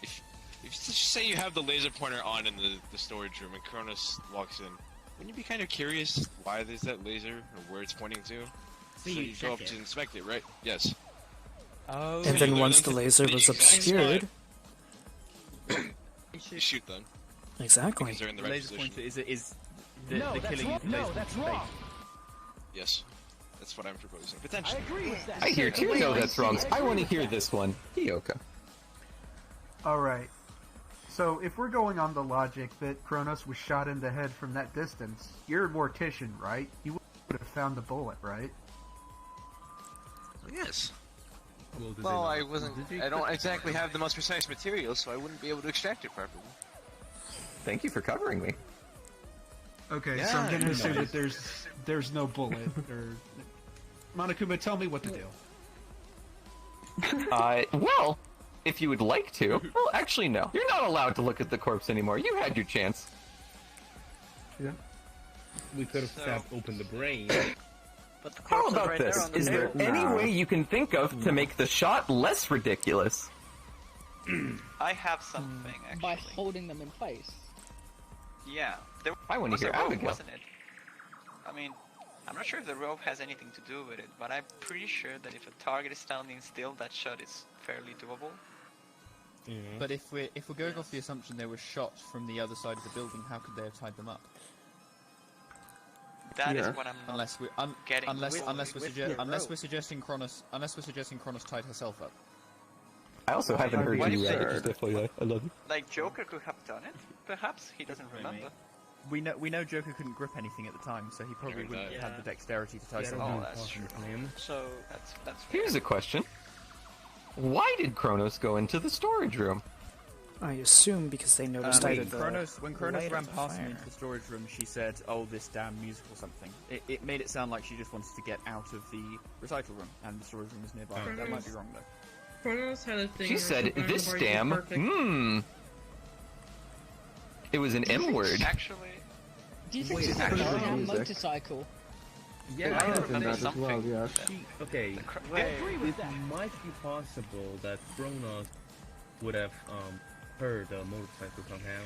F: if just say you have the laser pointer on in the storage room and Kronos walks in, wouldn't you be kind of curious why there's that laser or where it's pointing to? So you go up to inspect it, right? Yes.
N: Oh.
B: And then once the laser was obscured,
F: you shoot them.
B: Exactly.
F: Because they're in the right
N: laser
F: position.
N: pointer is the killing.
O: No, that's wrong.
F: Yes. That's what I'm proposing. Potentially.
O: I agree with that.
D: I hear two no that's wrong. I want to hear this one. Hioka.
S: Alright. So, if we're going on the logic that Kronos was shot in the head from that distance, you're a mortician, right? You would have found the bullet, right?
F: Yes. Well, I wasn't. I don't exactly have the most precise material, so I wouldn't be able to extract it properly.
D: Thank you for covering me.
S: Okay,
F: Yeah,
S: so I'm going to assume
F: no.
S: that there's no bullet, or... Monokuma, tell me what to do.
D: Well, if you would like to. Well, actually, no. You're not allowed to look at the corpse anymore. You had your chance.
G: Yeah.
Q: We could have stabbed open the brain.
L: But the
D: How
L: corpse
D: about
L: right
D: this?
L: there on the
D: Is there
L: table.
D: any way you can think of to make the shot less ridiculous?
A: I have something, actually.
E: By holding them in place.
A: Yeah. There
D: I want to
A: was
D: hear
A: a rope,
D: Abigail.
A: wasn't it? I mean, I'm not sure if the rope has anything to do with it, but I'm pretty sure that if a target is standing still, that shot is fairly doable.
N: But if we're going off the assumption they were shot from the other side of the building, how could they have tied them up?
A: That is what I'm not
N: unless we're
A: getting.
N: unless we're suggesting Kronos tied herself up.
D: I also haven't heard
A: What
D: you
A: if
D: just FYI. I love you.
A: Like Joker could have done it, perhaps he doesn't remember.
N: We know Joker couldn't grip anything at the time, so he probably wouldn't have had the dexterity to tie someone.
A: Oh, that's true. So that's.
D: Here's a question. Why did Kronos go into the storage room?
B: I assume because they noticed either the
N: when Kronos
B: light or
N: ran
B: the
N: past me
B: fire.
N: into the storage room, she said, "Oh, this damn music or something." It made it sound like she just wanted to get out of the recital room, and the storage room was nearby. That might be wrong though.
I: Kronos had a thing.
D: She
I: where
D: said,
I: sometimes
D: "This
I: parties are
D: damn
I: perfect.
D: It was an M word.
A: Actually,
E: Do you think
G: Wait,
E: she's
G: actually,
E: actually on a
G: music.
E: motorcycle?
Q: Yeah,
G: I remember that as well, yes.
Q: Okay,
E: I agree with that.
Q: it might be possible that Kronos would have heard a motorcycle somehow.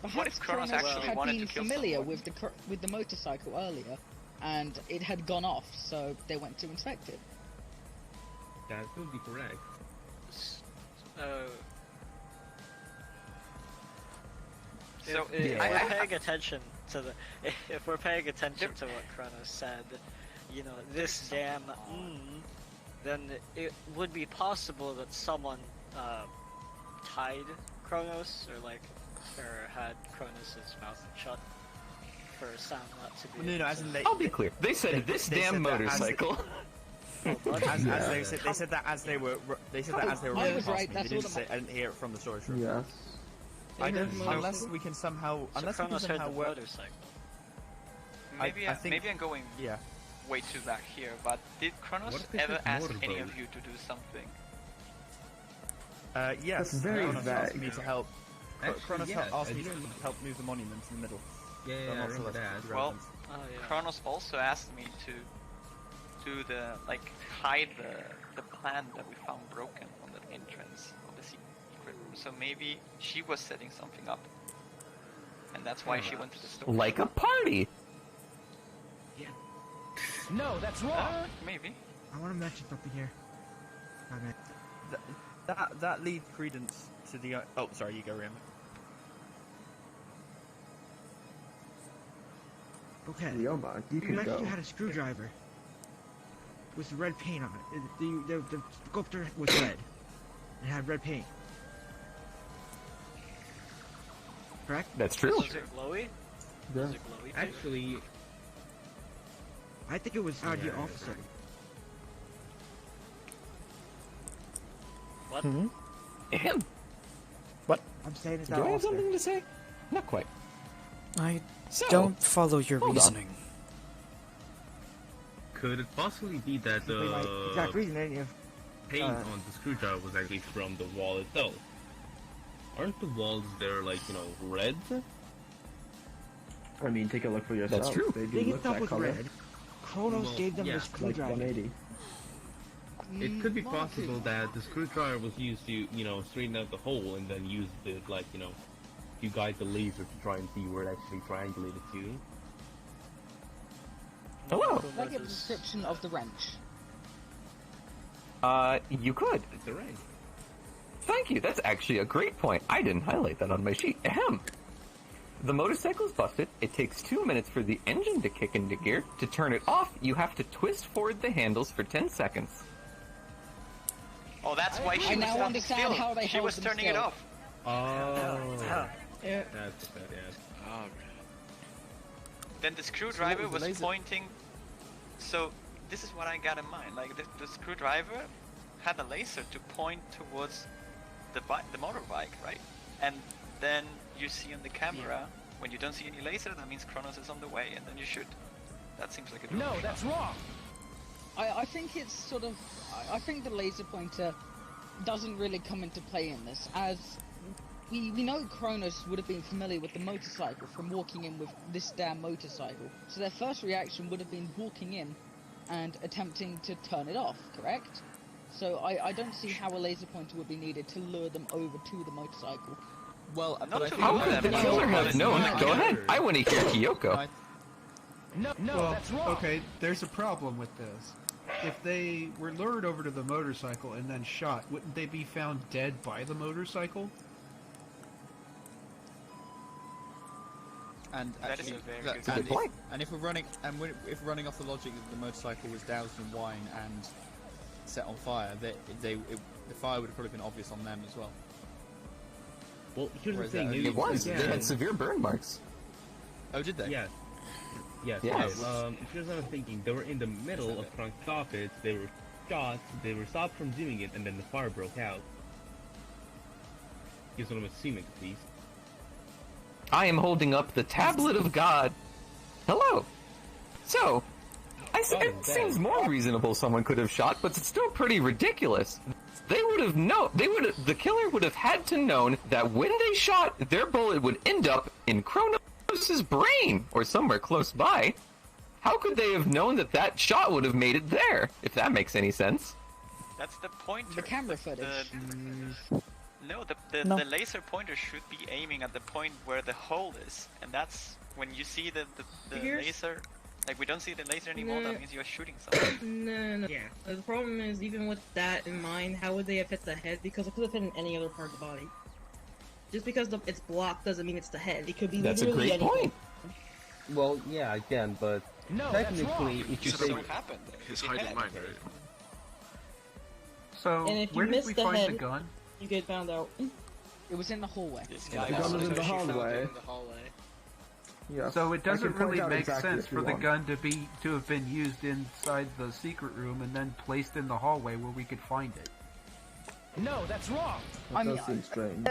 E: Perhaps
A: What if Kronos actually
E: had
A: wanted
E: been
A: to kill
E: familiar
A: someone?
E: with the motorcycle earlier, and it had gone off, so they went to inspect it.
Q: That would be correct.
A: So
L: If we're paying attention to if we're paying attention to what Kronos said, you know, this damn then it would be possible that someone tied Kronos or had Kronos' mouth shut for a sound not to be.
N: No, as in
D: I'll be clear. They said this damn motorcycle.
N: They said that as they were
E: I was right, that's all that
N: I didn't hear it from the storage room.
G: Yes.
N: Unless we can somehow
L: Kronos heard the
N: work.
L: motorcycle.
A: Maybe
N: I think-
A: maybe I'm going way too back here, but did Kronos
Q: What if it's
A: ever
Q: a
A: ask
Q: motorboat?
A: any of you to do something?
N: Yes,
G: That's very
N: Kronos asked
G: vague.
N: me to help.
Q: Actually,
N: Kronos
Q: yeah,
N: asked
Q: I
N: me to
Q: didn't-
N: help move the monument in the middle.
Q: Yeah,
N: So I'm
Q: I
N: not sure
Q: remember
N: that's
Q: that.
A: Well,
L: yeah.
A: Kronos also asked me to do the hide the plan that we found broken on the entrance of the secret room. So maybe she was setting something up. and that's why she went to the store.
D: Like a party.
O: No, that's wrong.
A: Maybe.
P: I want to mention something here.
N: That leads credence to the. Oh, sorry, you go, Rim.
P: Okay.
G: Leoma, you can
P: Imagine
G: go.
P: you had a screwdriver with red paint on it. The sculptor was red. It had red paint. Correct?
D: That's true.
L: Was it glowy?
G: Yeah.
L: Was it glowy?
Q: Actually,
P: I think it was the opposite.
L: What?
D: Him. What?
P: I'm saying it's
D: Do
P: not
D: I have
P: opposite.
D: something to say? Not quite.
B: I
D: So,
B: don't follow your
D: hold on.
B: reasoning.
Q: could it possibly be that the
P: Exact reason, ain't you?
Q: paint on the screwdriver was actually from the wall itself? Aren't the walls there, like, you know, red?
G: I mean, take a look for yourself.
D: That's true.
G: They do
P: They
G: look
P: get stuff
G: that
P: with
G: color.
P: red. Kronos
Q: Well,
P: gave them
Q: yeah,
P: the
Q: like
P: screwdriver.
G: 180.
Q: It could be possible that the screwdriver was used to, you know, straighten out the hole and then used it, like, you know, to guide the laser to try and see where it actually triangulated to.
D: Hello.
T: Can I get a description of the wrench?
D: You could.
Q: It's a ring.
D: Thank you. That's actually a great point. I didn't highlight that on my sheet. Ahem. The motorcycle's busted. It takes 2 minutes for the engine to kick into gear. To turn it off, you have to twist forward the handles for 10 seconds.
A: Oh, that's why she
T: I
A: was
T: now
A: standing
T: understand
A: still.
T: how they
A: She
T: held
A: was
T: them
A: turning
T: still.
A: it off.
Q: Oh.
I: Yeah.
Q: That's badass.
F: Oh,
A: Then the screwdriver
N: was the
A: was
N: laser?
A: pointing. So this is what I got in mind. Like the screwdriver had a laser to point towards the motorbike, right? And then you see on the camera when you don't see any laser, that means Kronos is on the way, and then you shoot. That seems like a
O: No, that's wrong.
T: I think it's sort of. I think the laser pointer doesn't really come into play in this, as we know Kronos would have been familiar with the motorcycle from walking in with this damn motorcycle. So their first reaction would have been walking in and attempting to turn it off, correct? So I don't see how a laser pointer would be needed to lure them over to the motorcycle.
N: Well,
A: Not to
D: How
A: lure
D: could
A: them,
D: the
A: but
D: killer
A: to-
D: have known? Go ahead. I want to hear Kyoko.
O: No,
S: Well,
O: that's wrong.
S: okay, there's a problem with this. If they were lured over to the motorcycle and then shot, wouldn't they be found dead by the motorcycle?
N: And
A: That is
N: actually,
A: a very
N: that-
A: good
D: That's a
N: and
D: good point.
N: if we're running, if we're running off the logic that the motorcycle was doused in wine and set on fire, the fire would have probably been obvious on them as well.
Q: Well, here's
N: Whereas
Q: the thing.
N: that-
Q: maybe
D: It was. They
Q: again-
D: had severe burn marks.
N: Oh, did they?
Q: Yes. Yes.
D: Yes.
Q: Here's what I'm thinking. They were in the middle of trying to stop it. They were shot. They were stopped from doing it, and then the fire broke out. Here's what I'm assuming, at least.
D: I am holding up the tablet of God. Hello. So, it seems more reasonable someone could have shot, but it's still pretty ridiculous. They would have the killer would have had to known that when they shot, their bullet would end up in Kronos' brain or somewhere close by. How could they have known that that shot would have made it there? If that makes any sense.
A: That's the pointer.
T: The camera footage.
A: No,
B: No.
A: the laser pointer should be aiming at the point where the hole is, and that's when you see the
I: Here's-
A: laser. Like we don't see the laser anymore.
I: No.
A: That means you're shooting something.
I: No. Yeah. The problem is, even with that in mind, how would they have hit the head? Because it could have hit in any other part of the body. Just because it's blocked doesn't mean it's the head. It could be
D: That's a
I: literally
D: great
I: anything.
D: point.
K: Well, yeah, again, but
O: No, that's
K: technically,
O: wrong.
K: if you
A: So
K: say
A: what happened?
F: His
A: It
F: hiding
A: had-
F: mind, right?
S: So,
I: And if you
S: where did
I: miss
S: we
I: the
S: find
I: head-
S: the gun?
I: You get found out.
T: It was in the hallway.
A: This
G: The
A: guy
G: gun
A: also
G: was in the
A: she found it
G: hallway.
A: in the hallway.
G: Yeah.
S: So it doesn't
G: I can point
S: really
G: out
S: make
G: exactly
S: sense
G: if you
S: for the
G: want.
S: gun to have been used inside the secret room and then placed in the hallway where we could find it.
O: No, that's wrong.
G: That does seem strange.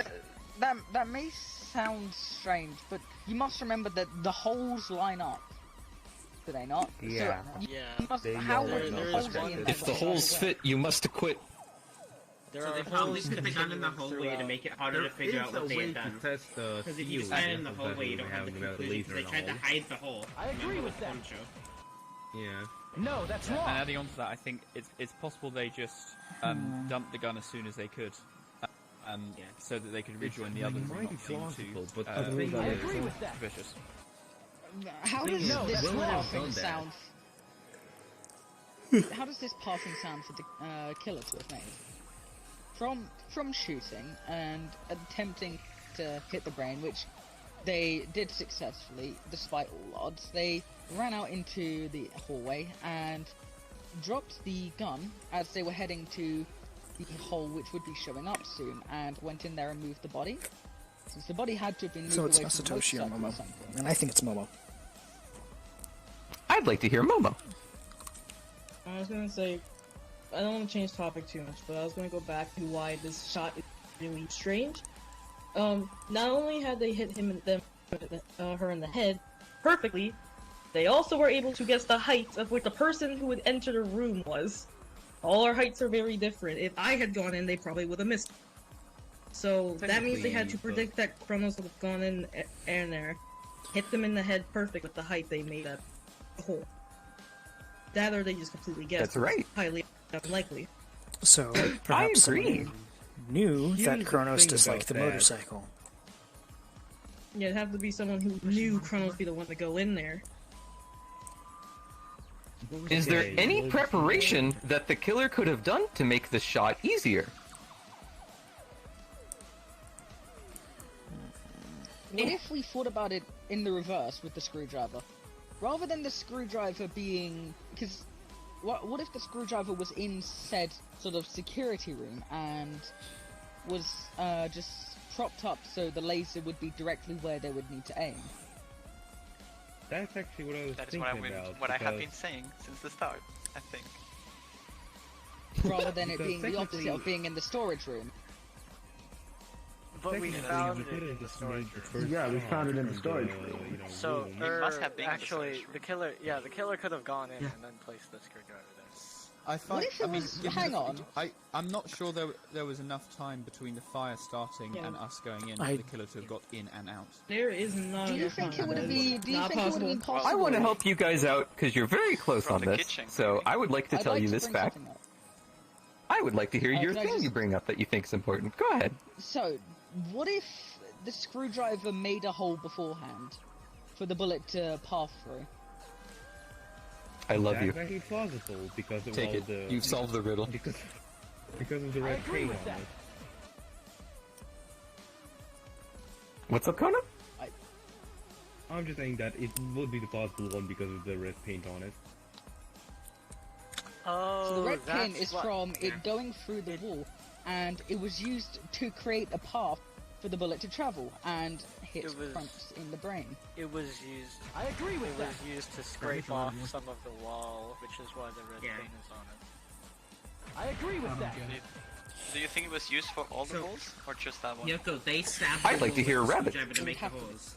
T: That may sound strange, but you must remember that the holes line up. Do they not?
K: Yeah.
T: So you
L: Yeah.
T: must,
K: They
T: how
K: know
T: would
K: it.
T: the
K: There
T: holes
K: is
T: be
K: one-
T: in
D: If the holes fit, you must acquit.
L: There
R: So
L: are
R: they probably
L: holes
R: put the gun in the
L: continuing
R: hallway to
L: throughout.
R: make it harder to figure out what they had done.
Q: test the
R: Because if you
Q: field
R: stand in the
Q: that
R: hallway,
Q: we
R: you don't
Q: were
R: have the
Q: having about the
R: conclusion.
Q: laser
R: They
Q: and
R: tried to
Q: all.
R: hide the hole.
O: I agree with that.
Q: Yeah.
O: No, that's
N: And
O: wrong.
N: adding on to that, I think it's possible they just dumped the gun as soon as they could, so that they could rejoin the others and not seem too
Q: but
O: I agree with that.
N: vicious.
T: How does
O: No,
T: this
O: that's
T: passing
O: wrong.
T: sound? How does this passing sound for the killer to have made? From shooting and attempting to hit the brain, which they did successfully, despite all odds. They ran out into the hallway and dropped the gun as they were heading to the hole, which would be showing up soon, and went in there and moved the body. Since the body had to have been moved
B: So it's
T: away from the
B: Masatoshi or
T: motorcycle
B: Momo.
T: something.
B: And I think it's Momo.
D: I'd like to hear Momo.
I: I was gonna say, I don't want to change topic too much, but I was gonna go back to why this shot is really strange. Not only had they hit her in the head perfectly, they also were able to guess the height of what the person who would enter the room was. All our heights are very different. If I had gone in, they probably would have missed. So that means they had to predict that Kronos would have gone in there, hit them in the head perfect with the height they made at the hole. That or they just completely guessed.
D: That's right.
I: Highly unlikely.
B: So perhaps
D: agree.
B: somebody knew
G: Here's
B: that
G: the
B: Kronos
G: thing
B: disliked the
G: about that.
B: motorcycle.
I: Yeah, it'd have to be someone who knew Kronos would be the one to go in there.
D: Is there any preparation that the killer could have done to make the shot easier?
T: What if we thought about it in the reverse with the screwdriver? Rather than the screwdriver being... Because what if the screwdriver was in said sort of security room and was just propped up so the laser would be directly where they would need to aim?
Q: That's actually what I was
A: That is
Q: thinking
A: what,
Q: about.
A: what I have been
Q: because-
A: saying since the start, I think.
T: Rather than it
Q: Because
T: being the opposite
Q: technically-
T: of being in the storage room.
L: But we
Q: Technically,
L: found
Q: you
L: it
Q: could
L: in
Q: have
L: the
Q: just
L: storage
Q: made the
L: room.
Q: first
G: Yeah, we
Q: shot
G: found it in the
Q: from
G: storage
Q: the,
G: room.
Q: you know,
L: So,
Q: room.
A: It must have been in the
L: actually,
A: storage room.
L: the killer could have gone in and then placed the screwdriver there.
N: I find,
T: What if it
N: I mean,
T: was-
N: given
T: hang
N: the-
T: on.
N: I'm not sure there was enough time between the fire starting
I: Yeah.
N: and us going in
B: I-
N: for the killer to have got in and out.
I: There is not
T: Do you
I: enough
T: think
I: time.
T: it would have
I: That is
T: been? Do you
I: not
T: think it would have been
I: possible.
T: possible?
D: I want to help you guys out because you're very close
A: From
D: on
A: the
D: this.
A: kitchen,
D: So
A: maybe.
D: I would like to
T: I'd
D: tell
T: like
D: you
T: to
D: this
T: bring
D: fact.
T: something up.
D: I would like to hear your
T: could I
D: thing
T: just-
D: you bring up that you think is important. Go ahead.
T: So, what if the screwdriver made a hole beforehand for the bullet to pass through?
D: I love
Q: That's
D: you.
Q: actually plausible because of
H: Take
Q: all
H: it.
Q: the...
H: You've solved the riddle.
Q: Because of the
O: I
Q: red
O: agree
Q: paint
O: with
Q: on
O: that.
Q: it.
D: What's up, Kona?
Q: I'm just saying that it would be the plausible one because of the red paint on it.
L: Oh,
T: So the red pin
L: that's
T: is
L: what-
T: from it going through the wall, and it was used to create a path for the bullet to travel and hit
L: It was-
T: Krunks in the brain.
L: It was used.
O: I agree with
L: It
O: that.
L: was used to scrape off some of the wall, which is why the red pin is on it.
O: I agree with that.
A: Do you think it was used for all the
R: So-
A: holes, or just that one?
R: Yoko, they stabbed
D: I'd
R: the
D: like to
R: hole
D: hear
R: with the
D: Rabbit.
R: screwdriver to make the
T: Have to.
R: holes.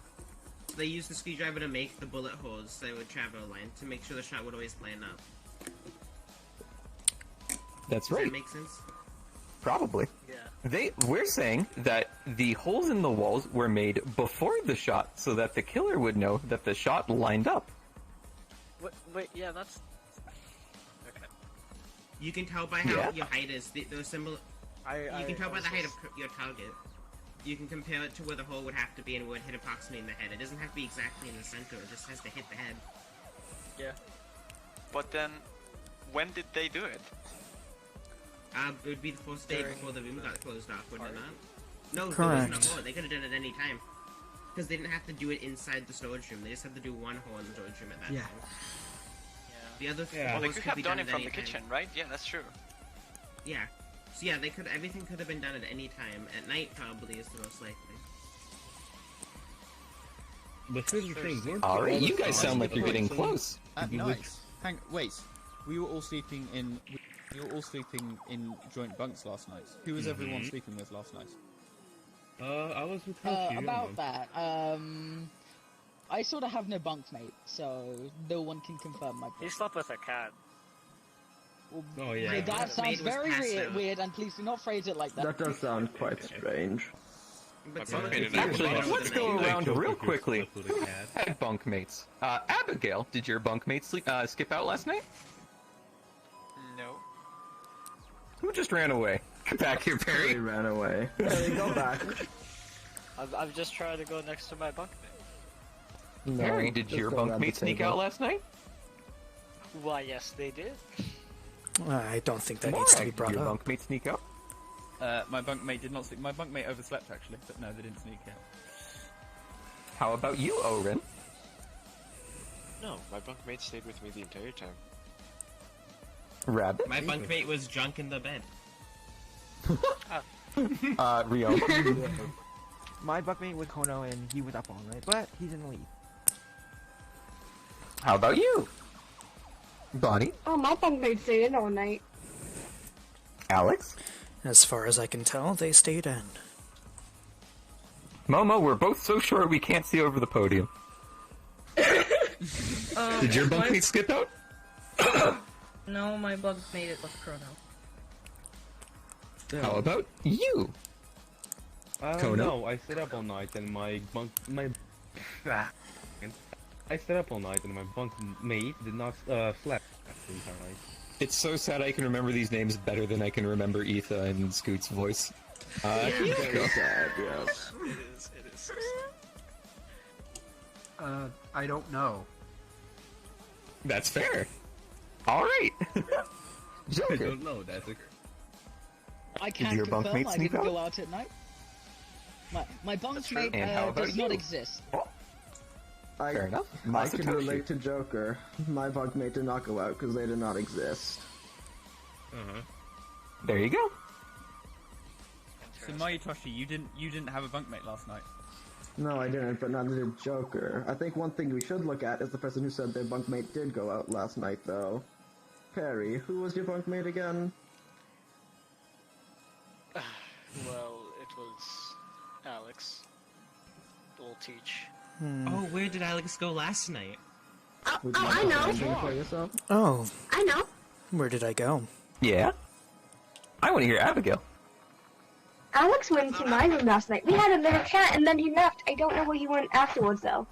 R: So they used the screwdriver to make the bullet holes so they would travel a line to make sure the shot would always line up.
D: That's
R: Does
D: right.
R: that make sense?
D: Probably.
L: Yeah.
D: We're saying that the holes in the walls were made before the shot so that the killer would know that the shot lined up.
L: Wait, yeah, that's. Okay.
R: You can tell by how
D: Yeah.
R: your height is. Those symbol. You can tell by the height of your target. You can compare it to where the hole would have to be and where it hit approximately in the head. It doesn't have to be exactly in the center. It just has to hit the head.
L: Yeah.
A: But then, when did they do it?
R: It would be the first day
L: During
R: before the room got closed off, wouldn't it not? No, there
B: Correct.
R: wasn't a hole. They could have done it any time. Because they didn't have to do it inside the storage room. They just had to do one hole in the storage room at that
P: Yeah.
R: time. The other
A: Well, they
R: holes
A: could
R: could
A: have
R: be
A: done it
R: at
A: from
R: any
A: the
R: time.
A: kitchen, right? Yeah, that's true.
R: Yeah. So yeah, everything could have been done at any time. At night probably is the most likely.
Q: But here's the thing, weren't
D: Alright,
Q: all
D: you
Q: the
D: guys sound like you're getting close.
N: At
Q: You
N: night.
Q: would-
N: Wait. We were all sleeping in. We were all sleeping in joint bunks last night. Who was everyone sleeping with last night?
Q: I was with Hershey,
T: About that, I sort of have no bunkmate, so no one can confirm my.
L: He slept with a cat.
Q: Oh yeah.
T: That sounds
R: was
T: very
R: passed out.
T: weird, and please do not phrase it like that.
G: That does sound quite strange.
R: But
D: Actually, let's go around real quickly.
Q: With a cat.
D: Had bunkmates. Abigail, did your bunkmate skip out last night?
A: No.
D: Who just ran away? Back here, Perry.
G: He ran away. Perry, go back.
L: I'm just trying to go next to my bunkmate.
G: No,
D: Perry, did
G: just
D: your
G: go around the
D: bunkmate sneak
G: table.
D: out last night?
L: Why, yes, they did.
B: I don't think that needs to be
D: Did
B: brought
D: your
B: up.
D: bunkmate sneak out?
N: My bunkmate did not sleep. My bunkmate overslept actually, but no, they didn't sneak out.
D: How about you, Oren?
F: No, my bunkmate stayed with me the entire time.
D: Rabbit?
R: My bunkmate was drunk in the bed.
D: Rio.
P: My bunkmate was Kono and he was up all night, but he's in the lead.
D: How about you? Bonnie?
M: Oh, my bunkmate stayed in all night.
D: Alex?
B: As far as I can tell, they stayed in.
D: Momo, we're both so short we can't see over the podium. Did your bunkmate skip out?
I: No, my bunkmate it was Chrono.
D: How about you? Kono?
Q: No, I stayed up all night and I stayed up all night and my bunkmate did not slept the entire night.
H: It's so sad I can remember these names better than I can remember Etha and Scoot's voice.
G: Very sad, yes.
L: It is.
S: I don't know.
D: That's fair. Alright. Joker.
Q: I don't know, that's a...
E: I can't
D: your
E: confirm
D: bunkmate
E: I
D: sneak
E: didn't
D: out?
E: go out at night. My bunkmate
D: And how about
E: does not
D: you?
E: exist.
D: Fair enough.
G: I
D: Must
G: can
D: have touched
G: relate to Joker. My bunkmate did not go out because they did not exist.
D: There you go.
N: So Mayutoshi, you didn't have a bunkmate last night.
G: No, I didn't, but neither did Joker. I think one thing we should look at is the person who said their bunkmate did go out last night, though. Perry, who was your bunkmate again?
L: Well, it was Alex. Old Teach.
R: Oh, where did Alex go last night?
G: Would
M: Oh,
G: you
M: I
G: like
M: know.
G: to answer for yourself?
B: Oh,
M: I know.
B: where did I go?
D: Yeah? I want to hear Abigail.
M: Alex went into my room last night. We had a little chat and then he left. I don't know where he went afterwards, though.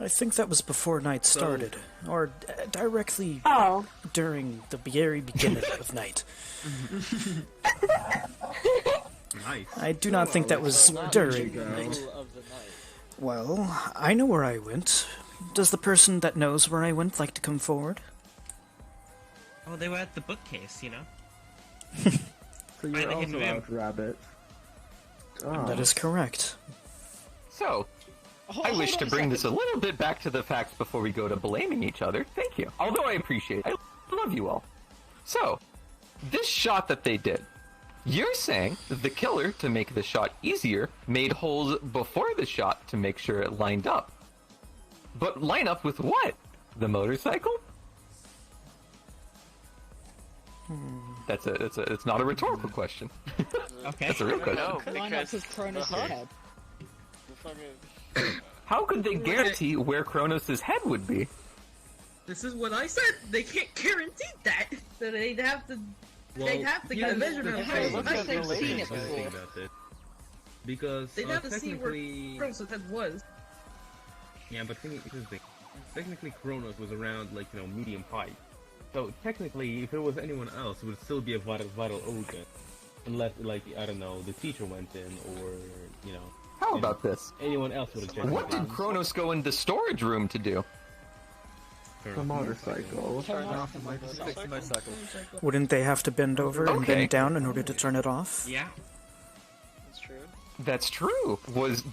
B: I think that was before night started, or directly
M: Oh.
B: during the very beginning of night.
Q: Nice.
B: I do not think that was during night.
L: Middle of the night.
B: Well, I know where I went. Does the person that knows where I went like to come forward?
R: Oh, they were at the bookcase, you know?
G: So
R: By
G: you're
R: the hidden
G: also
R: room.
G: out, Rabbit. Oh.
B: That is correct.
D: So, I wish to bring this a little bit back to the facts before we go to blaming each other. Thank you. Although I appreciate it. I love you all. So, this shot that they did, you're saying the killer, to make the shot easier, made holes before the shot to make sure it lined up. But line up with what? The motorcycle? It's not a rhetorical question.
R: Okay.
D: That's a real question.
L: No,
E: Line up
L: because
E: with Cronus'
L: the hook-
E: head.
L: the fucking...
D: How could they guarantee where Kronos' head would be?
I: This is what I said. They can't guarantee that. So they'd have to. They'd have to get a measurement of
R: Hey,
I: where
R: let's
I: they've seen it
Q: Think
I: before.
Q: about it. Because
I: They'd have to see where
Q: technically,
I: Chronos' head was.
Q: yeah, but here's the thing. Technically, Kronos was around like medium height. So technically, if it was anyone else, it would still be a vital organ, unless like I don't know, the teacher went in or
D: How about this?
Q: anyone else would have checked.
D: What did Kronos go in the storage room to do?
G: The motorcycle.
N: Turn off the motorcycle.
B: Wouldn't they have to bend over and
D: Okay.
B: bend down in order to turn it off?
R: Yeah.
L: That's true.
D: That's true.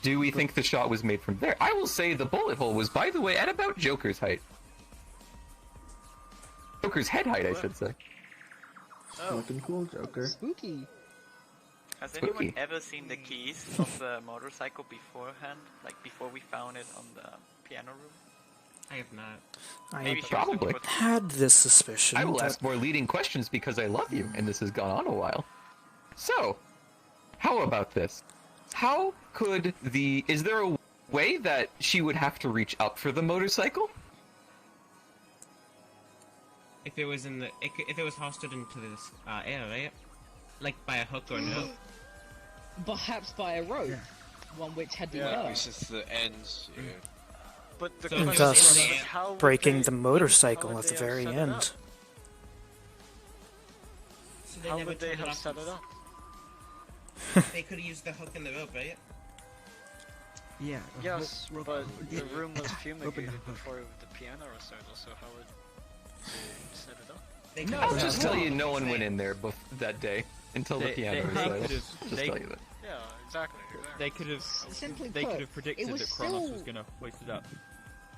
D: Do we think the shot was made from there? I will say the bullet hole was, by the way, at about Joker's height. Joker's head height, I should say.
G: Looking cool, Joker.
E: Spooky.
A: Has
D: Spooky.
A: anyone ever seen the keys of the motorcycle beforehand? Like before we found it on the piano room?
R: I have not.
B: I
A: Maybe she was looking
D: Probably.
A: for the-
B: had this suspicion.
D: I will
B: that-
D: ask more leading questions because I love you, and this has gone on a while. So, how about this? How could is there a way that she would have to reach up for the motorcycle?
R: If it was if it was hosted into this air, right? Like by a hook or no?
E: Perhaps by a rope. One which had been
F: Yeah,
E: hurt.
F: it's just the ends. Yeah.
L: But the
R: So
L: question
B: thus
L: is, how would
B: breaking
L: they-
B: the
L: how
B: motorcycle
L: would
B: at the
L: they have
B: very
L: set it
B: end.
L: up?
R: So they
L: How
R: never
L: would they
R: turned it
L: have
R: off
L: set it
R: from-
L: up?
R: They could have used the hook and the rope, right?
P: Yeah.
L: Yes,
P: rope-
L: but the
P: yeah.
L: room was
P: Rope and
L: fumigated
P: hook.
L: before the piano recital, so how would they set it up?
R: They
H: No, I'll just tell you no one went in there that day until the piano recital. Just tell you that.
L: Yeah, exactly.
N: They could have
T: Simply
N: they
T: put,
N: could have predicted
T: it was
N: that Kronos
T: still-
N: was going to waste it up.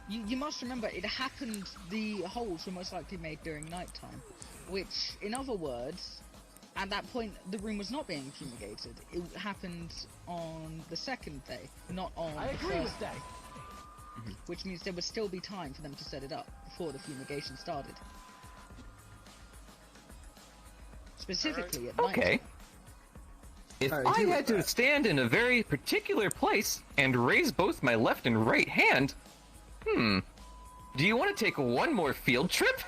T: You must remember, it happened, the holes were most likely made during nighttime. Which, in other words, at that point, the room was not being fumigated. It happened on the second day, not on
O: I
T: the
O: agree
T: first
O: with that.
T: day. Which means there would still be time for them to set it up before the fumigation started. Specifically at night.
D: Okay. If I had to stand in a very particular place and raise both my left and right hand, do you want to take one more field trip?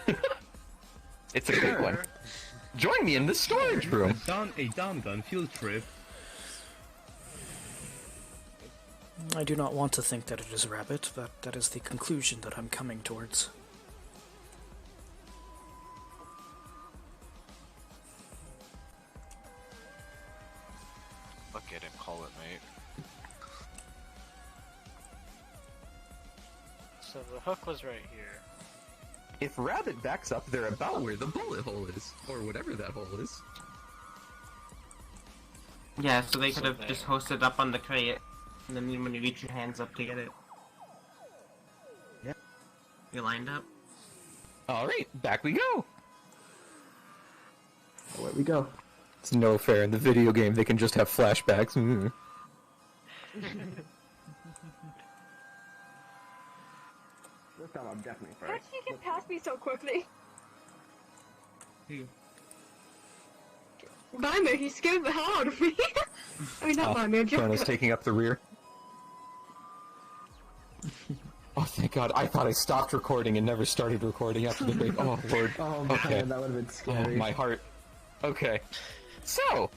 D: It's a good one. Join me in the storage room.
Q: A Dangan field trip.
B: I do not want to think that it is Rabbit. That is the conclusion that I'm coming towards.
F: Look at him, call it, mate.
L: So the hook was right here.
H: If Rabbit backs up, they're about where the bullet hole is, or whatever that hole is.
R: Yeah, so they could have just hosted up on the crate, and then when you reach your hands up to get it.
P: Yep.
R: You lined up?
D: Alright, back we go.
G: Away we go.
D: It's no fair. In the video game, they can just have flashbacks.
G: This time I'm definitely
M: How
G: first.
M: did you get past me so quickly?
R: Who?
M: Mimir, he scared the hell out of me. I mean, not Mimir,
D: Kronos
M: Joker.
D: taking up the rear. Oh, thank God. I thought I stopped recording and never started recording after the break. Oh, Lord.
G: Oh man,
D: Okay.
G: that would have been
D: Oh,
G: scary.
D: my heart. Okay. So,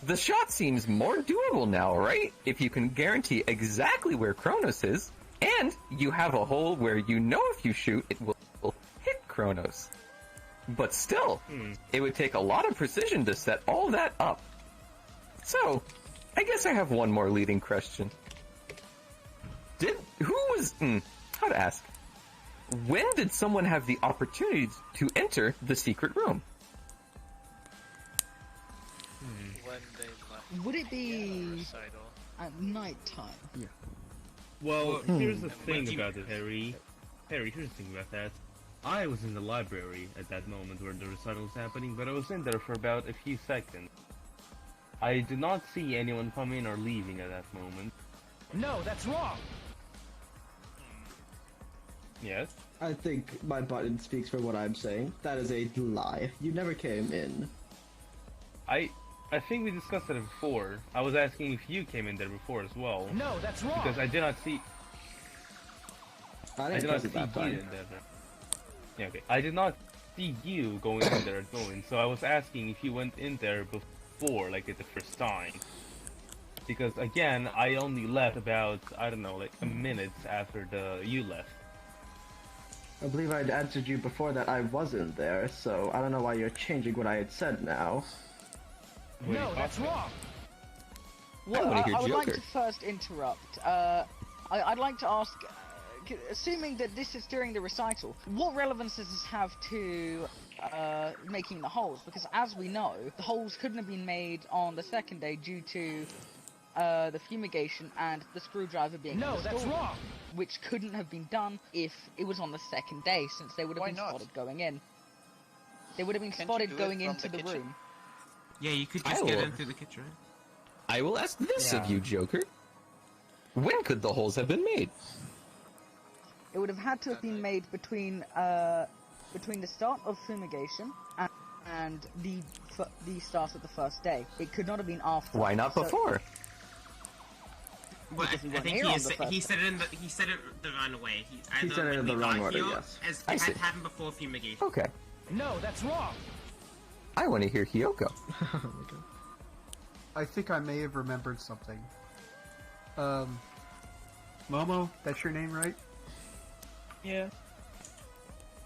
D: the shot seems more doable now, right? If you can guarantee exactly where Kronos is, and you have a hole where you know if you shoot, it will hit Kronos. But still, it would take a lot of precision to set all that up. So, I guess I have one more leading question. How to ask? When did someone have the opportunity to enter the secret room?
L: When they left.
T: Would it be
L: Recital.
T: at night time?
P: Yeah.
Q: Well, here's the
R: What
Q: thing
R: do you-
Q: about it, Harry. Harry, here's the thing about that. I was in the library at that moment where the recital was happening, but I was in there for about a few seconds. I did not see anyone come in or leaving at that moment.
O: No, that's wrong.
Q: Yes?
G: I think my button speaks for what I'm saying. That is a lie. You never came in.
Q: I think we discussed it before. I was asking if you came in there before as well.
O: No, that's wrong.
Q: Because I did not see...
G: I
Q: I
G: didn't
Q: did not
G: press
Q: see
G: it that
Q: you
G: time.
Q: in there. Yeah, okay. I did not see you going in there at the moment, so I was asking if you went in there before, like at the first time. Because again, I only left about, I don't know, like a minute after you left.
G: I believe I'd answered you before that I wasn't there, so I don't know why you're changing what I had said now.
O: No, that's wrong.
T: Well,
D: wanna hear
T: I would like
D: Joker.
T: to first interrupt. I'd like to ask, assuming that this is during the recital, what relevance does this have to making the holes? Because as we know, the holes couldn't have been made on the second day due to the fumigation and the screwdriver being
O: No,
T: in the
O: that's
T: storeroom,
O: wrong.
T: which couldn't have been done if it was on the second day, since they would have
A: Why
T: been
A: not?
T: spotted going in. They would have been
A: Can't you
T: spotted
A: do it
T: going
A: from
T: into
A: the
T: the
A: kitchen?
T: room.
R: Yeah, you could
D: I
R: just get
D: will.
R: in through the kitchen.
D: I will ask this of
G: Yeah.
D: you, Joker. When could the holes have been made?
T: It would have had to have been made between the start of fumigation and the start of the first day. It could not have been after.
D: Why not
T: So-
D: before?
R: Well, I
T: Because we weren't
R: think
T: here on the
R: he
T: first
R: said it in the runaway.
G: He said it in the wrong order,
R: here,
G: yes.
R: As
D: I
R: it
D: see.
R: had happened before fumigation.
D: Okay.
O: No, that's wrong.
D: I want to hear Hyoko.
S: I think I may have remembered something. Momo, that's your name, right?
I: Yeah.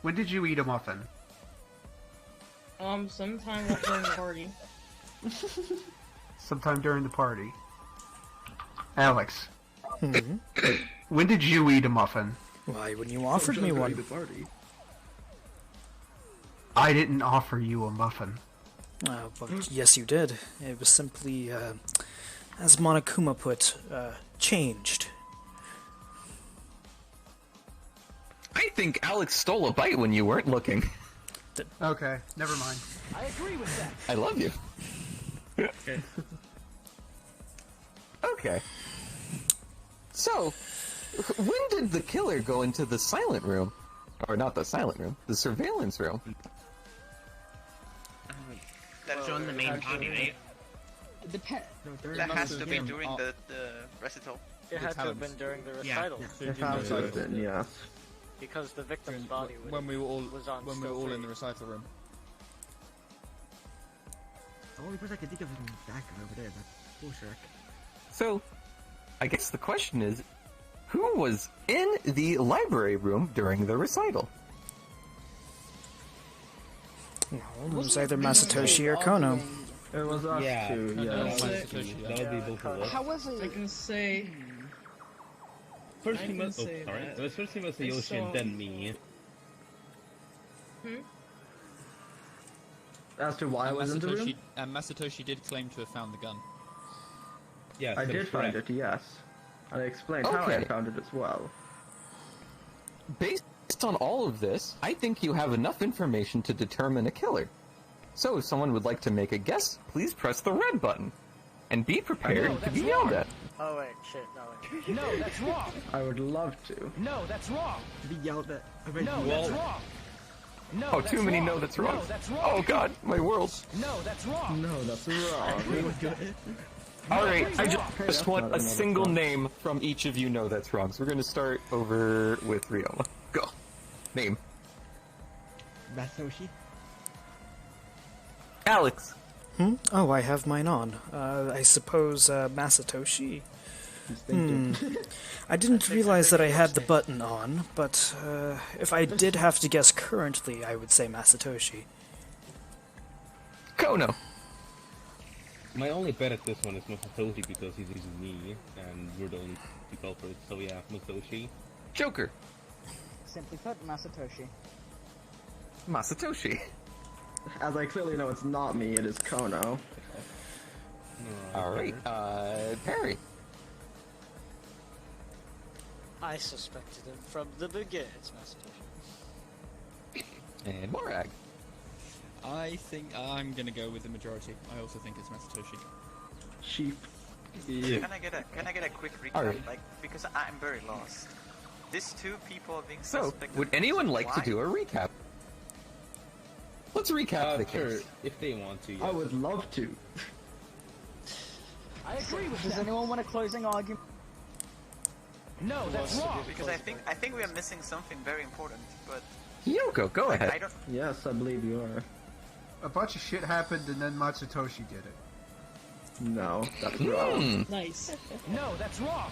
S: When did you eat a muffin?
I: Sometime during the party.
S: sometime during the party. Alex,
B: Hmm?
S: when did you eat a muffin?
B: Why, when you offered me one.
S: I didn't offer you a muffin.
B: But yes, you did. It was simply, as Monokuma put, changed.
D: I think Alex stole a bite when you weren't looking.
S: Okay, never mind.
O: I agree with that.
D: I love you. Okay. So, when did the killer go into the silent room? Or not the silent room, the surveillance room?
R: That's on the main body, right?
A: That has to be during the recital.
L: It had to have been during the
R: Yeah.
L: recital.
G: It has to have been, yes.
L: Because the victim's body was,
N: when we were all
L: was on
N: when we were all in the recital room.
P: The only person I can think of is that guy over there, that bullshit.
D: So, I guess the question is, who was in the library room during the recital?
B: No, it was either Masatoshi or Kono.
G: It was us two, yes.
Q: That would be both of us.
T: However,
I: I can say.
Q: First
I: I
Q: he
I: can
Q: must. Oh,
I: say
Q: sorry.
I: that
Q: It was first he must
I: I
Q: Yoshi and
I: saw-
Q: then me.
G: As to why I was in the room?
N: And Masatoshi did claim to have found the gun.
Q: Yeah,
G: I did find it, yes. I explained how I
D: Okay.
G: found it as well.
D: Based on all of this, I think you have enough information to determine a killer. So if someone would like to make a guess, please press the red button. And be prepared to be yelled at.
L: Oh wait, shit, no wait.
O: No, that's wrong.
G: I would love to.
O: No, that's wrong.
P: To be yelled at.
O: No, that's wrong. No,
D: Oh,
O: that's
D: too many
O: wrong.
D: know that's wrong.
O: No, that's wrong.
D: Oh god, my world.
O: No, that's wrong.
G: No, that's wrong.
D: Alright, I just
G: that's
D: want
G: not
D: a
G: another
D: single
G: wrong.
D: name from each of you know that's wrong. So we're gonna start over with Ryoma. Go. Name.
P: Masayoshi?
D: Alex.
B: Oh, I have mine on. I suppose, Masatoshi? I didn't realize that I had the button on, but if I did have to guess currently, I would say Masatoshi.
D: Kono.
Q: My only bet at this one is Masatoshi because he's using me, and we're the only two culprits, so yeah, Masatoshi.
D: Joker.
T: Simply put, Masatoshi.
D: Masatoshi.
G: As I clearly know it's not me, it is Kono.
D: Alright, Perry.
L: I suspected him from the beginning. It's Masatoshi.
D: And Morag.
N: I think I'm gonna go with the majority. I also think it's Masatoshi.
G: Sheep.
D: Yeah.
A: Can I get a quick recap?
D: Alright.
A: Like, because I'm very lost. These two people are being
D: So,
A: suspected.
D: would anyone like to
A: Why?
D: do a recap? Let's recap the
Q: Sure,
D: case.
Q: if they want to,
G: I would love to.
O: I agree with
T: Does
O: that.
T: anyone want a closing argument?
O: No, that's wrong.
A: Because I think we are missing something very important. But
D: Yoko, go ahead.
A: I don't.
G: Yes, I believe you are.
S: A bunch of shit happened and then Matsutoshi did it.
G: No, that's wrong.
I: Nice.
O: No, that's wrong.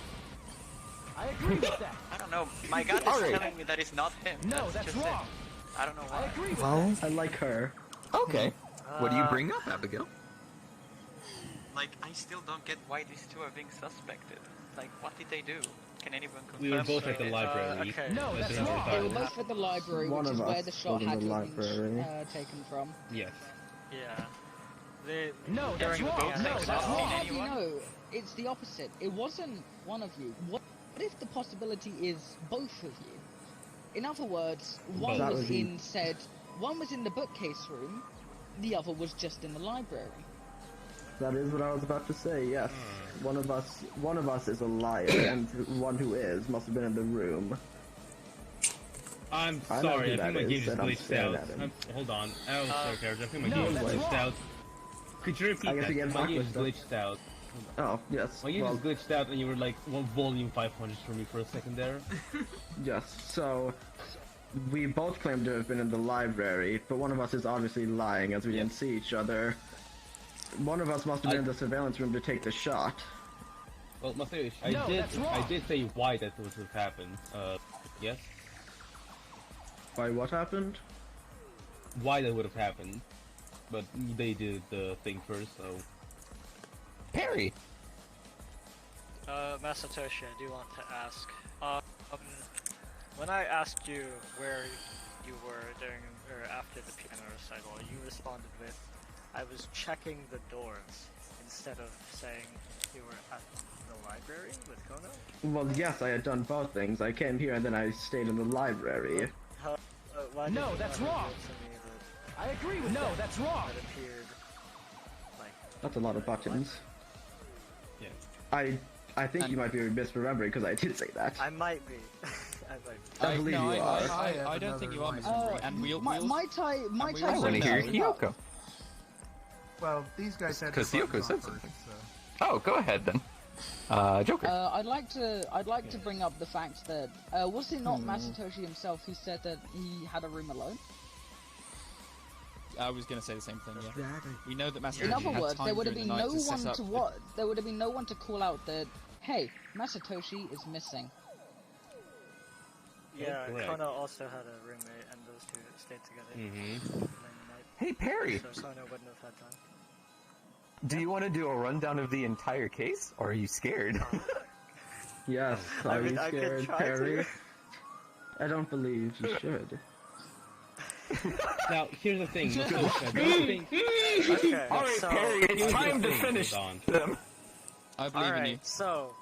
O: I agree with that.
A: I don't know. My gut is
D: Alright.
A: telling me that it's not him.
O: No, that's
A: just
O: wrong.
A: It. I don't know why.
O: I agree with
B: Well,
G: I like her.
D: Okay. What do you bring up, Abigail?
A: Like, I still don't get why these two are being suspected. Like, what did they do? Can anyone confirm?
Q: We were both at the library.
L: Okay.
O: No,
Q: at
O: that's
Q: the same
O: wrong.
T: They were
Q: time.
T: both at the library,
G: One
T: which is
G: of
T: where
G: us
T: the shot
G: was in
T: had
G: the
T: to have
G: library.
T: been taken from.
Q: Yes.
L: Yeah. They,
O: No, that's
L: during the
O: wrong.
L: boat
O: No,
L: sex,
O: that's
L: I don't
O: wrong.
L: see
T: How do you
L: anyone.
T: know? It's the opposite. It wasn't one of you. What if the possibility is both of you? In other words, one
G: That
T: was
G: would be-
T: in said, one was in the bookcase room, the other was just in the library.
G: That is what I was about to say, yes. One of us is a liar, and one who is must have been in the room.
Q: I'm
G: I know
Q: sorry,
G: who
Q: I
G: that
Q: think my
G: is,
Q: game just
G: and I'm
Q: glitched
G: staring
Q: out.
G: at him.
Q: Hold on. Oh, sorry, Carriage. I think my
O: No,
Q: game just
O: that's
Q: glitched
O: wrong.
Q: out. Could you repeat
G: I guess
Q: that?
G: we get
Q: My game just
G: blacklisted.
Q: glitched out.
G: Oh, yes.
Q: My game
G: Well,
Q: just glitched out and you were like one volume 500 for me for a second there.
G: yes. So, we both claim to have been in the library, but one of us is obviously lying as we didn't see each other. One of us must have been in the surveillance room to take the shot.
Q: Well, Matthew,
O: No, that's wrong.
Q: I did say why that would have happened. Yes?
G: Why, what happened?
Q: Why that would have happened. But they did the thing first, so...
D: Perry.
L: Masatoshi, I do want to ask. When I asked you where you were during or after the piano recital, you responded with, "I was checking the doors," instead of saying you were at the library with Kono.
G: Well, yes, I had done both things. I came here and then I stayed in the library.
L: Why
O: No,
L: did you
O: that's
L: not
O: wrong.
L: reveal to me that
O: I agree with that. That's wrong.
L: it appeared like
G: That's a lot of buttons.
Q: Yeah.
G: I think you might be misremembering because I did say that.
L: I might be. I might be.
G: I believe you are.
N: I don't think you are misremembering. And we'll.
T: My tie.
D: I want to hear Kyoko.
S: Well, these guys had
D: Because
S: their
D: Kyoko
S: buttons
D: said
S: on first,
D: something.
S: so.
D: Oh, go ahead then. Joker.
T: I'd like to bring up the fact that was it not Masatoshi himself who said that he had a room alone?
N: I was going to say the same thing. Yeah.
P: Exactly.
N: We know that Masatoshi
T: In other
N: had
T: words,
N: time
T: there would have
N: during
T: been
N: the night
T: no
N: to set
T: one
N: up
T: to
N: the-
T: what. There would have been no one to call out that, hey, Masatoshi is missing.
L: Yeah,
Q: correct.
L: Kono also had a roommate, and those two stayed together.
Q: Mm-hmm.
L: during the night.
D: Hey, Perry.
L: So Kono wouldn't have had time.
D: Do you want to do a rundown of the entire case, or are you scared?
G: Yes,
L: I
G: are
L: mean,
G: you
L: I could
G: scared,
L: try
G: Perry?
L: to.
G: I don't believe you should.
Q: Now, here's the thing.
L: Okay,
D: Alright,
L: so,
D: Perry, it's time to finish them.
N: I believe in you.
L: Alright, so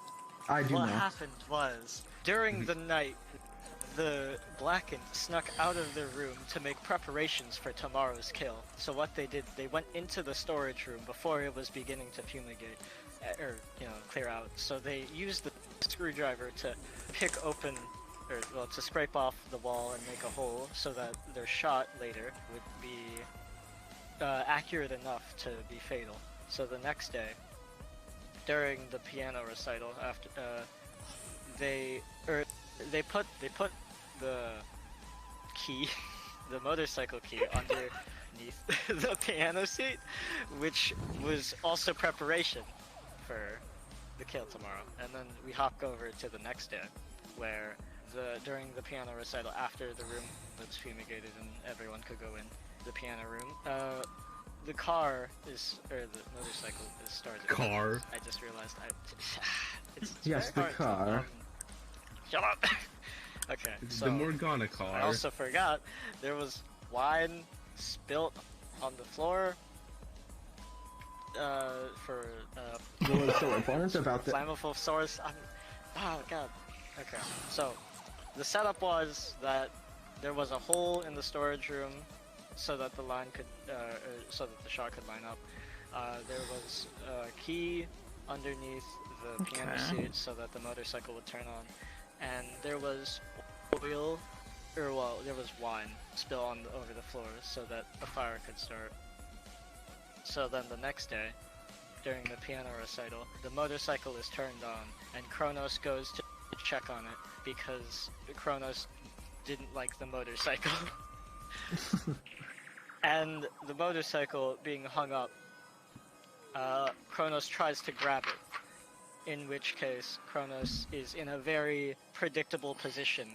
G: I do
L: what
G: not.
L: happened was, during the night, the Blackened snuck out of their room to make preparations for tomorrow's kill. So what they did, they went into the storage room before it was beginning to fumigate, or, clear out. So they used the screwdriver to pick open, to scrape off the wall and make a hole so that their shot later would be accurate enough to be fatal. So the next day, during the piano recital, after they put the key, the motorcycle key, underneath the piano seat, which was also preparation for the kill tomorrow. And then we hop over to the next day, where during the piano recital, after the room was fumigated and everyone could go in the piano room, the motorcycle is started.
Q: Car.
L: I just realized it's
G: Yes,
L: very
G: the
L: hard to,
G: car.
L: shut up! Okay,
Q: It's
L: so
Q: the Morgana car.
L: I also forgot there was wine spilt on the floor for
G: What was so important about that?
L: flammable source. Oh god. Okay, so the setup was that there was a hole in the storage room so that the line could, so that the shot could line up. There was a key underneath the piano seat so that the motorcycle would turn on, and there was oil, there was wine spilled over the floor so that a fire could start. So then the next day, during the piano recital, the motorcycle is turned on, and Kronos goes to check on it because Kronos didn't like the motorcycle. And the motorcycle being hung up, Kronos tries to grab it, in which case Kronos is in a very predictable position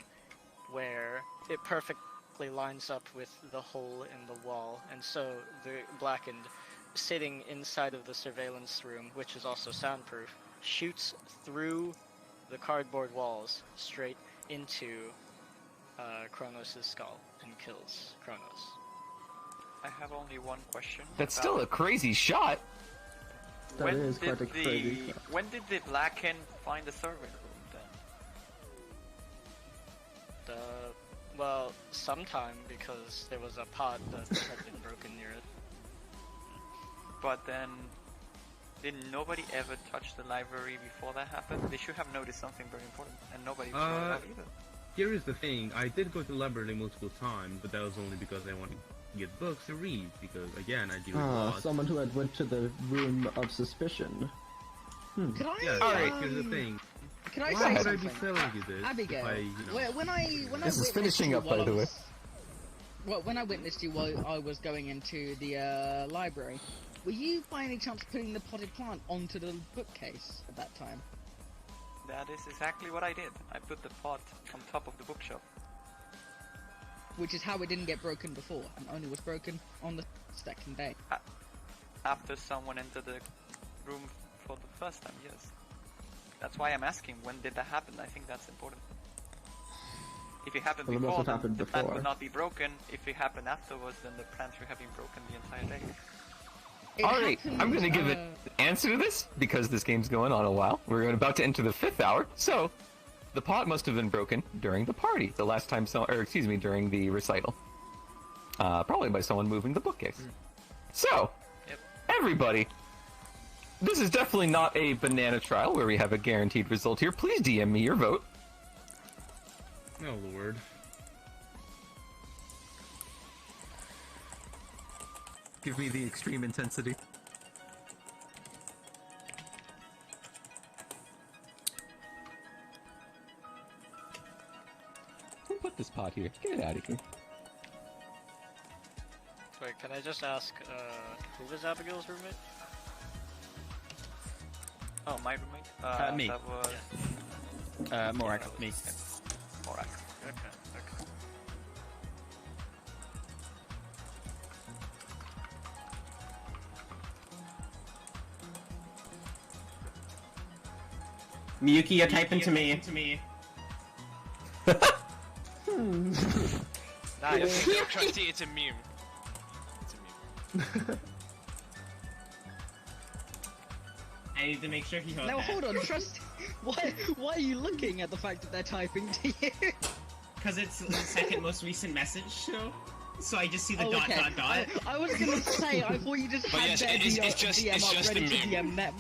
L: where it perfectly lines up with the hole in the wall, and so the Blackened, sitting inside of the surveillance room, which is also soundproof, shoots through the cardboard walls straight into Kronos' skull and kills Kronos.
A: I have only one question.
D: That's still a crazy shot.
G: That is quite a crazy shot.
A: When did the Blackened find the servant room then?
L: Well, sometime, because there was a pot that had been broken near it.
A: But then, did nobody ever touch the library before that happened? They should have noticed something very important, and nobody showed up either.
Q: Here is the thing. I did go to the library multiple times, but that was only because I wanted to get books to read, because, again, I deal with laws.
G: Someone who had went to the room of suspicion.
T: Can I?
Q: Yeah,
D: Alright.
Q: here's the thing.
T: Can I
Q: Why
T: say
Q: would
T: something?
Q: I be telling you this?
T: Abigail,
Q: if I,
T: when I
D: This is
T: witnessed
D: finishing
T: you
D: up,
T: while
D: by the
T: I
D: way.
T: was- Well, when I witnessed you while I was going into the library, were you by any chance putting the potted plant onto the bookcase at that time?
A: That is exactly what I did. I put the pot on top of the bookshop.
T: Which is how it didn't get broken before, and only was broken on the second day.
A: After someone entered the room for the first time, yes. That's why I'm asking, when did that happen? I think that's important. If it happened
G: Well, it must
A: before,
G: have
A: then
G: happened
A: the plant
G: before.
A: would not be broken. If it happened afterwards, then the plant should have been broken the entire day.
D: Alright, I'm gonna give an answer to this, because this game's going on a while. We're about to enter the 5th hour, so the pot must have been broken during the party, the last time during the recital. Probably by someone moving the bookcase. So, everybody, this is definitely not a banana trial where we have a guaranteed result here. Please DM me your vote.
Q: Oh, Lord.
H: Give me the extreme intensity. Who put this pot here? Get it out of here.
L: Wait, can I just ask, who was Abigail's roommate?
A: Oh, my roommate?
N: Me.
A: That was...
N: Morak, me.
A: Morak.
L: Okay, okay.
R: Miyuki, you're typing to me.
F: Nice. No, trusty, it's a meme. It's a meme.
R: I need to make sure he heard
E: Now
R: that.
E: hold on, trust. Why are you looking at the fact that they're typing to you?
R: Because it's the second most recent message, so I just see the
E: Oh,
R: dot
E: okay.
R: dot dot.
E: I was gonna say, I thought you just
F: But
E: had
F: yes,
E: their
F: it's just
E: DM up
F: a
E: ready to
F: meme.
E: DM them.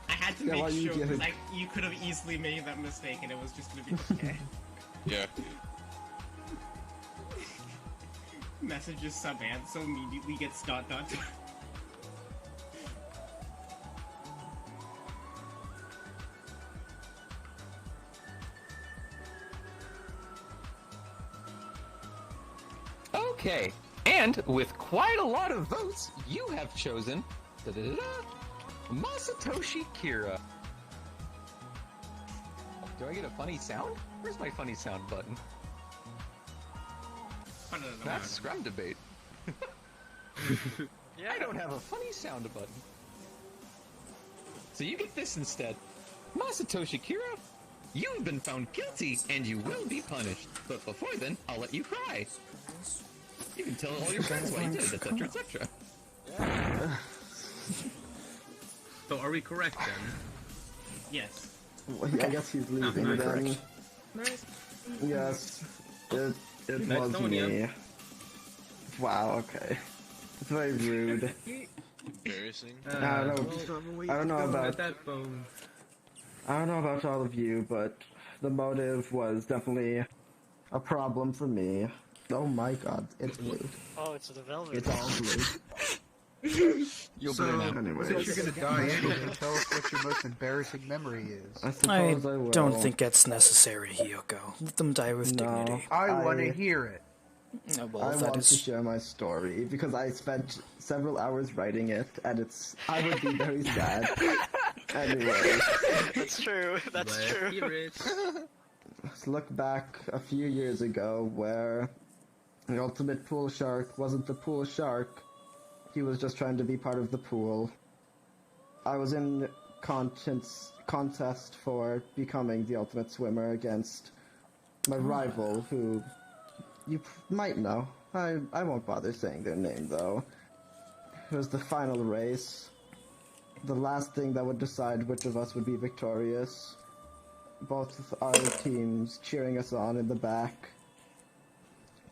R: I had to
G: Yeah, why
R: make
G: you
R: sure,
G: give it-
R: like, you could have easily made that mistake and it was just gonna be okay.
F: Yeah.
R: Message is sub-ant, so immediately gets dot dot dot.
D: Okay, and with quite a lot of votes, you have chosen Masatoshi Kira. Do I get a funny sound? Where's my funny sound button? That's scrum debate. I don't have a funny sound button. So you get this instead. Masatoshi Kira, you have been found guilty and you will be punished. But before then, I'll let you cry. You can tell all your friends what you did, etc., etc.
Q: So are we correct then?
R: Yes.
G: Well, I guess he's leaving
Q: not
G: then.
Q: correct.
G: Yes, it
Q: Nice
G: was
Q: knowing
G: me.
Q: you.
G: Wow, okay. It's very rude.
F: Embarrassing.
G: I don't know about
Q: that phone.
G: I don't know about all of you, but the motive was definitely a problem for me. Oh my god, it's blue.
L: Oh, it's the velvet.
G: It's all blue.
S: You'll
G: So,
S: burn out.
G: anyways.
S: Since you're gonna die anyway, tell us what your most embarrassing memory is.
G: I
B: I
G: suppose I will.
B: don't think it's necessary, Hiyoko. Let them die with dignity.
S: I want to hear it.
B: Well,
G: I
B: that
G: want
B: is...
G: to share my story because I spent several hours writing it, and I would be very sad. Anyway,
L: That's true. That's true.
G: let's look back a few years ago where the ultimate pool shark wasn't the pool shark. He was just trying to be part of the pool. I was in contest for becoming the ultimate swimmer against my rival, who you might know. I won't bother saying their name, though. It was the final race. The last thing that would decide which of us would be victorious. Both our teams cheering us on in the back.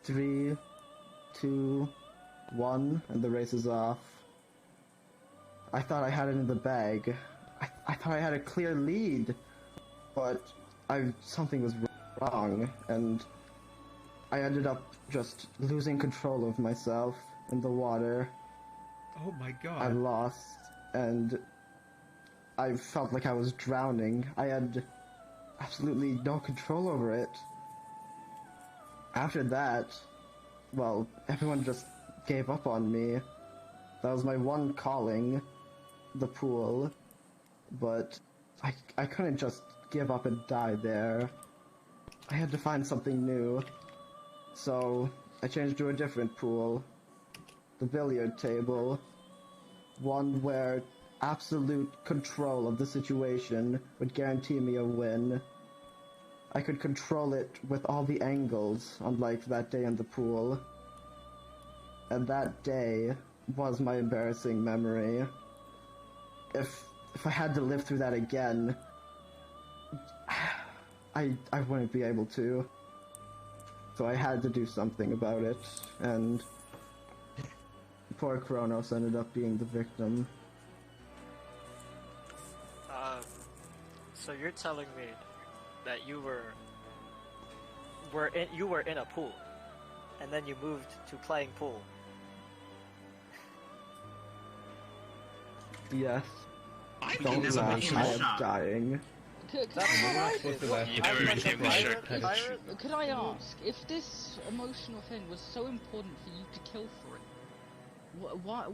G: 3, 2, 1, and the race is off. I thought I had it in the bag. I thought I had a clear lead, but something was wrong, and I ended up just losing control of myself in the water.
S: Oh my god.
G: I lost, and I felt like I was drowning. I had absolutely no control over it. After that, well, everyone just gave up on me. That was my one calling, the pool, but I couldn't just give up and die there. I had to find something new. So I changed to a different pool, the billiard table, one where absolute control of the situation would guarantee me a win. I could control it with all the angles, unlike that day in the pool. And that day was my embarrassing memory. If I had to live through that again, I wouldn't be able to. So I had to do something about it, and poor Kronos ended up being the victim.
L: So you're telling me that you were in a pool, and then you moved to playing pool.
G: Yes.
R: Don't laugh,
G: I am dying.
T: Could I ask, if this emotional thing was so important for you to kill for it,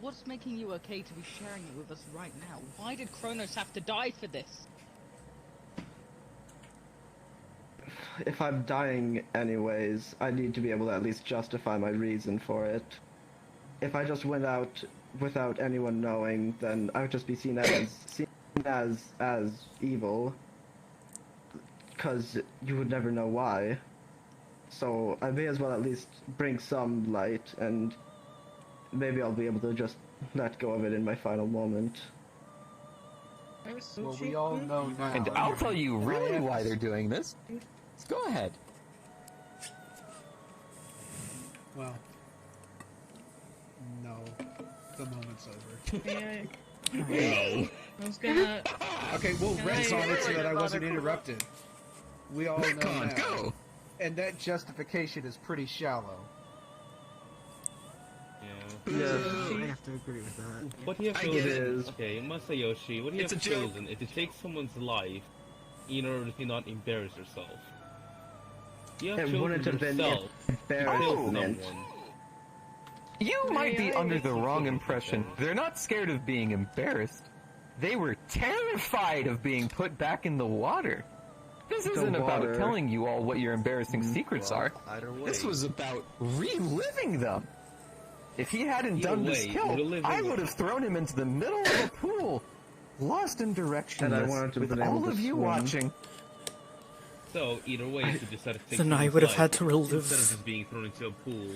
T: what's making you okay to be sharing it with us right now? Why did Kronos have to die for this?
G: If I'm dying anyways, I need to be able to at least justify my reason for it. If I just went out without anyone knowing, then I would just be seen as evil. Because you would never know why. So I may as well at least bring some light, and maybe I'll be able to just let go of it in my final moment.
S: Well, we all know now.
H: And I'll tell you really why they're doing this. Go ahead.
S: Well, no. The moment's over.
I: I was gonna...
S: Okay, we'll rest on it so that I wasn't interrupted. We all know now.
H: Go.
S: And that justification is pretty shallow.
Q: Yeah.
P: I have to agree with that.
Q: What you have chosen, okay, Masayoshi, what you have chosen is to take someone's life in order to not embarrass yourself. You have
G: wouldn't have been embarrassment.
H: You might be under the wrong impression. They're not scared of being embarrassed. They were terrified of being put back in the water. This isn't about telling you all what your embarrassing secrets are. This was about reliving them. If he hadn't done this kill, I would have thrown him into the middle of a pool, lost in directionless, with all of you watching.
Q: So, either way, if you decide to take
B: Then I would have had to relive.
Q: Instead of just being thrown into a pool.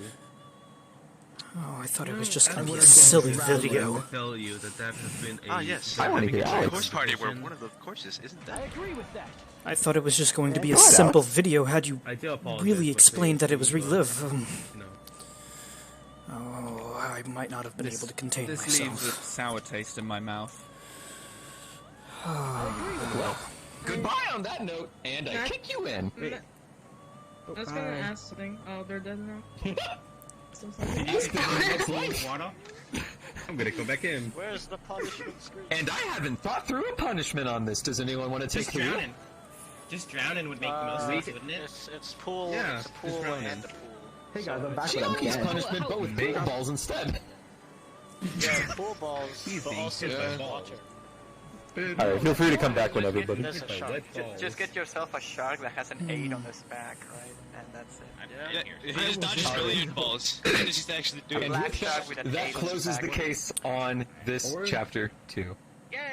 B: Oh, I thought it was just going to be a silly video.
F: Tell you that has been a
B: yes. I want to hear Alex.
F: course party where one of the courses isn't that.
O: I agree with that.
B: I thought it was just going to be a simple video had you
Q: I do apologize,
B: really explained that it was relive.
Q: No.
B: Oh, I might not have been able to contain
N: this
B: myself.
N: This leaves a sour taste in my mouth.
H: Well, goodbye on that note, and I kick you in.
I: I was gonna ask something. Oh, they're dead now.
Q: I'm gonna go back in.
L: Where's the punishment screen?
H: And I haven't thought through a punishment on this. Does anyone want to take the lead?
R: Just drowning would make the most sense, wouldn't it?
L: It's pool.
Q: Yeah,
L: it's a pool and a pool.
G: Hey guys, I'm back.
H: Jeez, punishment, but with pool balls instead.
L: Yeah, pool balls, but also water.
H: Alright, feel free to come back whenever, buddy.
L: There's a shark.
A: Just get yourself a shark that has an 8 on his back, right? And that's it.
F: Yeah, it's not just really balls. It's just actually doing
H: That closes the case on this chapter 2.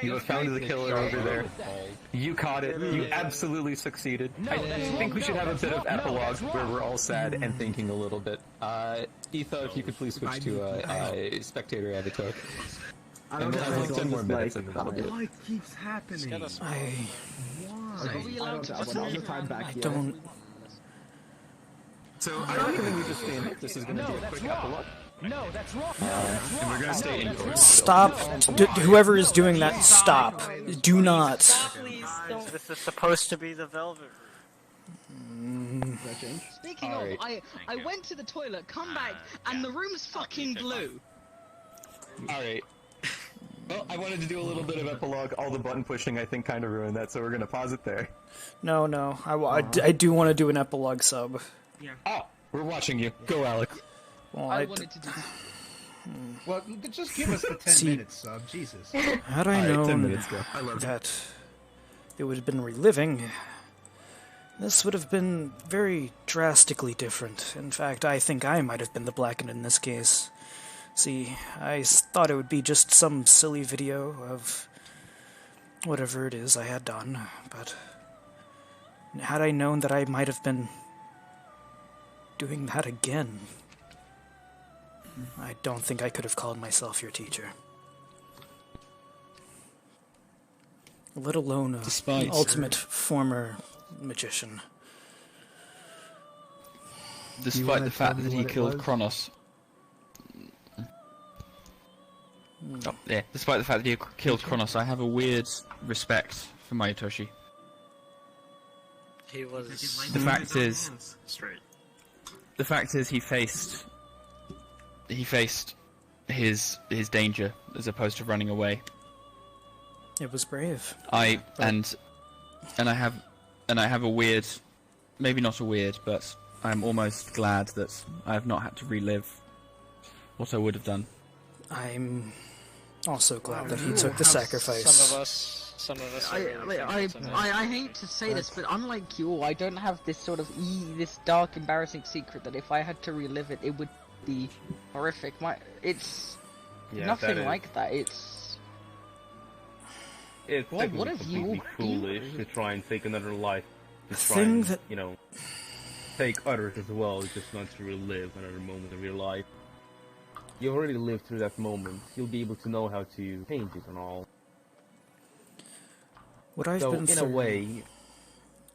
H: You have found the killer over there. You caught it. You absolutely succeeded. I think we should have a bit of epilogue where we're all sad and thinking a little bit. Etha, if you could please switch to spectator avatar. And we'll have like 10 more minutes and then that'll be it.
S: Why it keeps happening?
B: I don't.
H: So I recommend we just stay in. This is going to be a quick epilogue.
O: No, that's wrong.
H: And we're going to stay in course.
B: Stop. Whoever is doing that, stop. Do not.
L: This is supposed to be the Velvet
B: Room.
T: Speaking of, I went to the toilet, come back, and the room's fucking blue.
H: Alright. Well, I wanted to do a little bit of epilogue. All the button pushing, I think, kind of ruined that, so we're going to pause it there.
B: No. I do want to do an epilogue sub.
R: Yeah.
H: Oh, we're watching you. Go, Alec.
B: Well,
T: I wanted to do.
S: Well, just give us the 10 minutes sub, Jesus.
B: Had I known that it would have been reliving, this would have been very drastically different. In fact, I think I might have been the Blackened in this case. See, I thought it would be just some silly video of whatever it is I had done, but had I known that I might have been doing that again, I don't think I could have called myself your teacher. Let alone an ultimate former magician.
N: Despite the fact that he killed Kronos. Oh, yeah. Despite the fact that he killed Kronos, I have a weird respect for Mayutoshi.
L: He was.
N: The fact is, he faced his danger as opposed to running away.
B: It was brave.
N: I have a weird, maybe not a weird, but I'm almost glad that I have not had to relive what I would have done.
B: I'm also glad that he took the sacrifice.
L: Some of us.
T: I hate to say this, but unlike you, I don't have this sort of this dark, embarrassing secret that if I had to relive it, it would be horrific. It's nothing like that.
K: It's
T: what have
K: completely
T: you
K: foolish to try and take another life, to try
B: thing
K: and,
B: that-
K: take others as well, just not to relive another moment of your life. You already lived through that moment. You'll be able to know how to change it and all.
B: What I've
K: so,
B: been
K: in
B: through...
K: a way,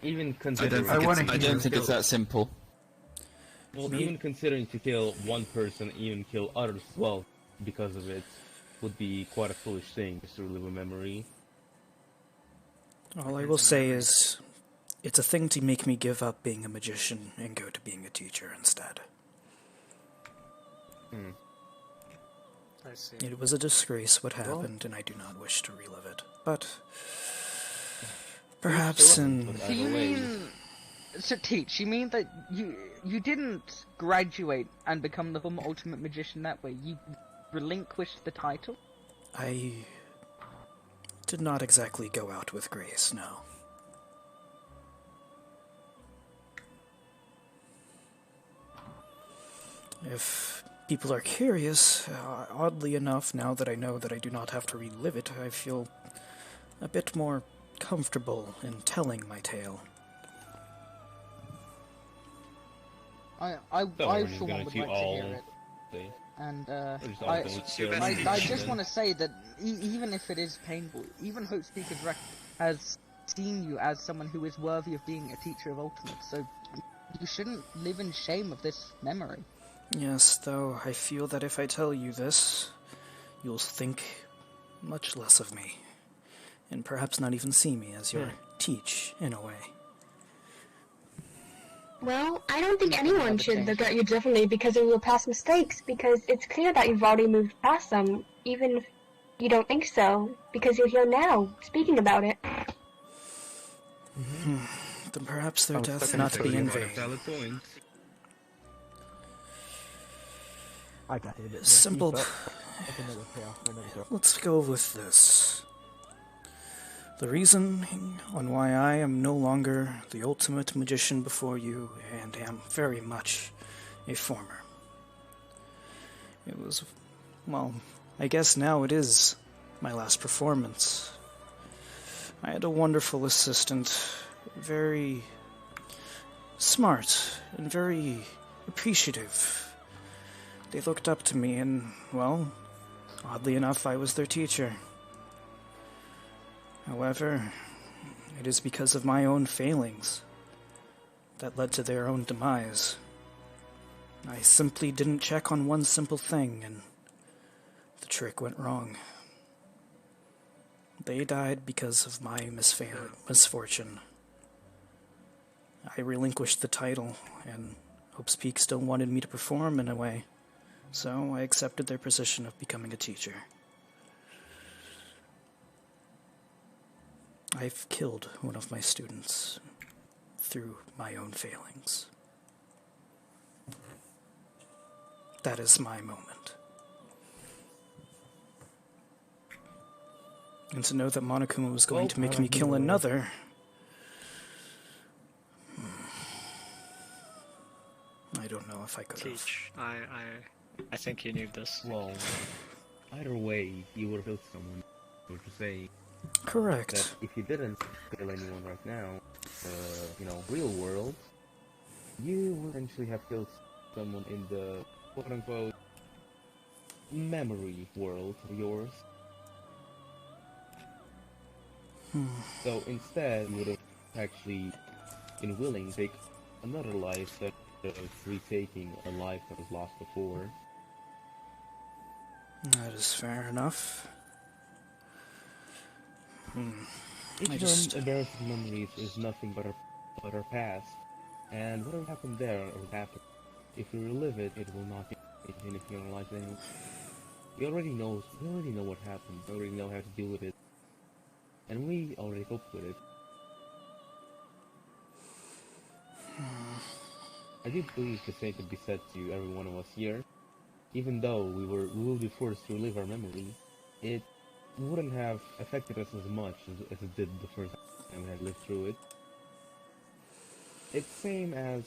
K: even considering...
N: I don't think it's that simple.
K: Well, even considering to kill one person, even kill others as well, because of it, would be quite a foolish thing, just to relive a memory.
B: All I will say is, it's a thing to make me give up being a magician and go to being a teacher instead.
L: I see.
B: It was a disgrace what happened, and I do not wish to relive it. But perhaps in...
T: So you mean... So teach, you mean that you didn't graduate and become the ultimate magician that way? You relinquished the title?
B: I did not exactly go out with grace, no. If people are curious, oddly enough, now that I know that I do not have to relive it, I feel a bit more comfortable in telling my tale.
T: I for one would like to hear it. And I just want to say that even if it is painful, even Hope Speaker's Rec has seen you as someone who is worthy of being a teacher of Ultimate, so you shouldn't live in shame of this memory.
B: Yes, though I feel that if I tell you this, you'll think much less of me, and perhaps not even see me as your teach, in a way.
M: Well, I don't think anyone should look at you differently because of your past mistakes, because it's clear that you've already moved past them, even if you don't think so, because you're here now, speaking about it.
B: Then perhaps their death not be in vain.
P: I got it.
B: Simple. Let's go with this. The reasoning on why I am no longer the ultimate magician before you, and am very much a former. It was, well, I guess now it is my last performance. I had a wonderful assistant, very smart and very appreciative. They looked up to me and, well, oddly enough, I was their teacher. However, it is because of my own failings that led to their own demise. I simply didn't check on one simple thing, and the trick went wrong. They died because of my misfortune. I relinquished the title, and Hope's Peak still wanted me to perform in a way, so I accepted their position of becoming a teacher. I've killed one of my students through my own failings. That is my moment. And to know that Monokuma was going to make me kill another... I don't know if I could have.
L: Teach. I think you knew this.
Q: Well, either way, you would have killed someone. Or to say,
B: Correct.
Q: That if you didn't kill anyone right now, real world, you would eventually have killed someone in the quote-unquote memory world of yours. So instead, you would have actually been willing to take another life that of retaking a life that was lost before.
B: That is fair enough.
Q: Each of them embarrassing memories is nothing but our past, and whatever happened there or happened, if we relive it, it will not change anything in our lives anymore. We already know what happened. We already know how to deal with it, and we already coped with it. I do believe the same could be said to every one of us here. Even though we will be forced to relive our memory, it wouldn't have affected us as much as it did the first time we had lived through it. It's same as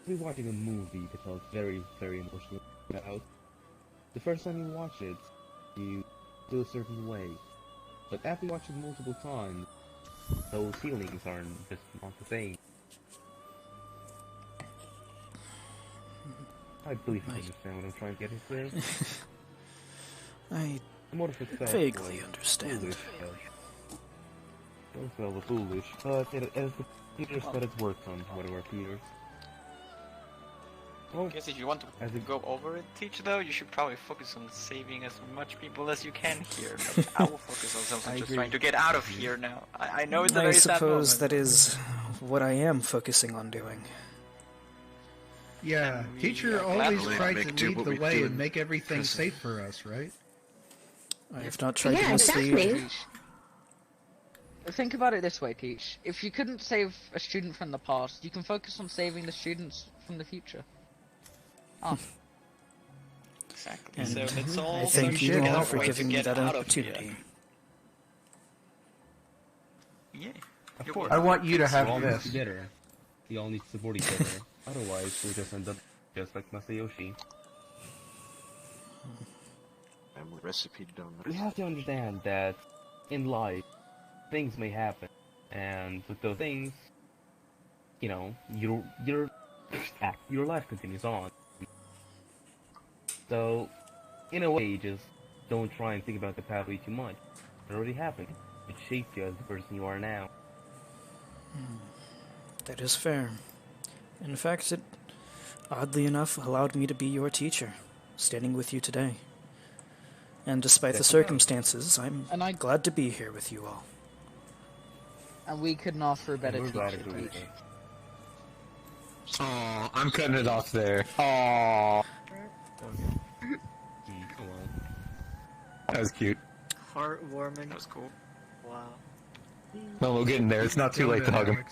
Q: rewatching a movie that felt very, very emotional about. The first time you watch it, you feel a certain way. But after you watch it multiple times, those feelings aren't just not the same. I believe you understand what I'm trying to get at there.
B: I vaguely understand.
Q: Don't spell the foolish, but as the Peters that it's worked on, whatever Peters.
A: I guess if you want to go over it, Teach, though, you should probably focus on saving as much people as you can here. But I will focus on something just trying to get out of here now. I know it's a very sad moment.
B: I suppose that is what I am focusing on doing.
S: Yeah, Teacher always tried to lead the way and make everything safe for us, right?
B: I have not tried to mislead.
T: Think about it this way, Teach. If you couldn't save a student from the past, you can focus on saving the students from the future.
A: Exactly.
B: And
A: so it's all
B: I thank you all for giving me that opportunity.
A: Yeah.
S: Of course. I want you to have this.
Q: Together. We all need to support each other. Otherwise, we'll just end up just like Masayoshi.
F: I'm a recipe donor.
Q: We have to understand that in life, things may happen, and with those things, your life continues on. So, in a way, just don't try and think about the past way too much. It already happened. It shaped you as the person you are now.
B: That is fair. In fact, it, oddly enough, allowed me to be your teacher, standing with you today. And despite the circumstances, I'm glad to be here with you all.
T: And we couldn't ask for a better teacher.
H: Aw, I'm cutting it off there. Aw. That was cute.
L: Heartwarming.
A: That was cool.
L: Wow.
H: Well, we'll get in there. It's not too late to hug him.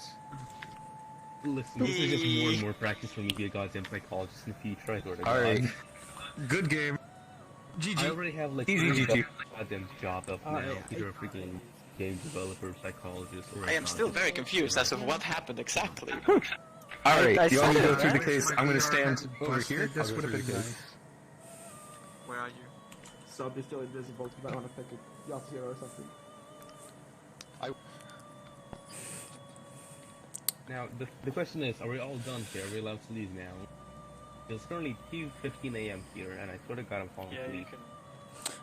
Q: Listen, this is just more and more practice for me to be a goddamn psychologist in the future, I swear to God.
H: Alright. Good game. GG.
Q: I already have like
H: GG.
Q: a goddamn job up now. Either a freaking game developer, psychologist, or
A: I am still very confused as to what happened exactly.
H: Alright, you want me to go through the case? I'm gonna stand over here.
S: This would have been nice.
A: Where are you?
G: Sub is still invisible. You might want to pick a Yasuhiro or something.
Q: Now, the question is, are we all done here? Are we allowed to leave now? It's currently 2:15 AM here, and I swear to God I'm falling asleep.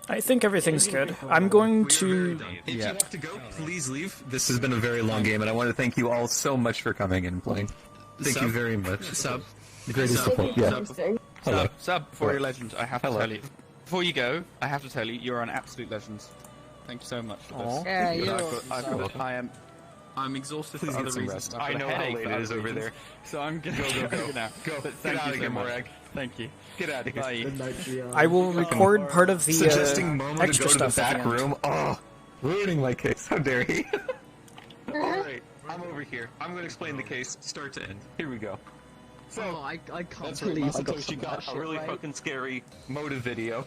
B: I think everything's good. I'm going to...
H: If you have to go, please leave. This has been a very long game, and I want to thank you all so much for coming and playing. Thank you very much. The greatest support. Yeah. Hello.
N: Sub, for your legend, I have to tell you. Before you go, I have to tell you, you're an absolute legend. Thank you so much for this.
T: Yeah, you're
N: I'm exhausted
H: Please
N: for other
H: get some
N: reasons.
H: rest. I know how late it is over there.
N: So I'm gonna go now.
H: Go.
N: But
H: Get
N: thank
H: out
N: you
H: of
N: so
H: here,
N: much.
H: Morag.
N: Thank you.
H: Get out of here.
N: Bye.
B: I will record part of the
H: Suggesting Momo to
B: extra
H: go to the
B: stuff at
H: back
B: the end.
H: room. Oh, ruining my case. How dare he? Alright, I'm over here. I'm going to explain the case start to end. Here we go. So,
T: I can't
H: that's right.
T: believe
H: Masatoshi got a really fucking scary motive video.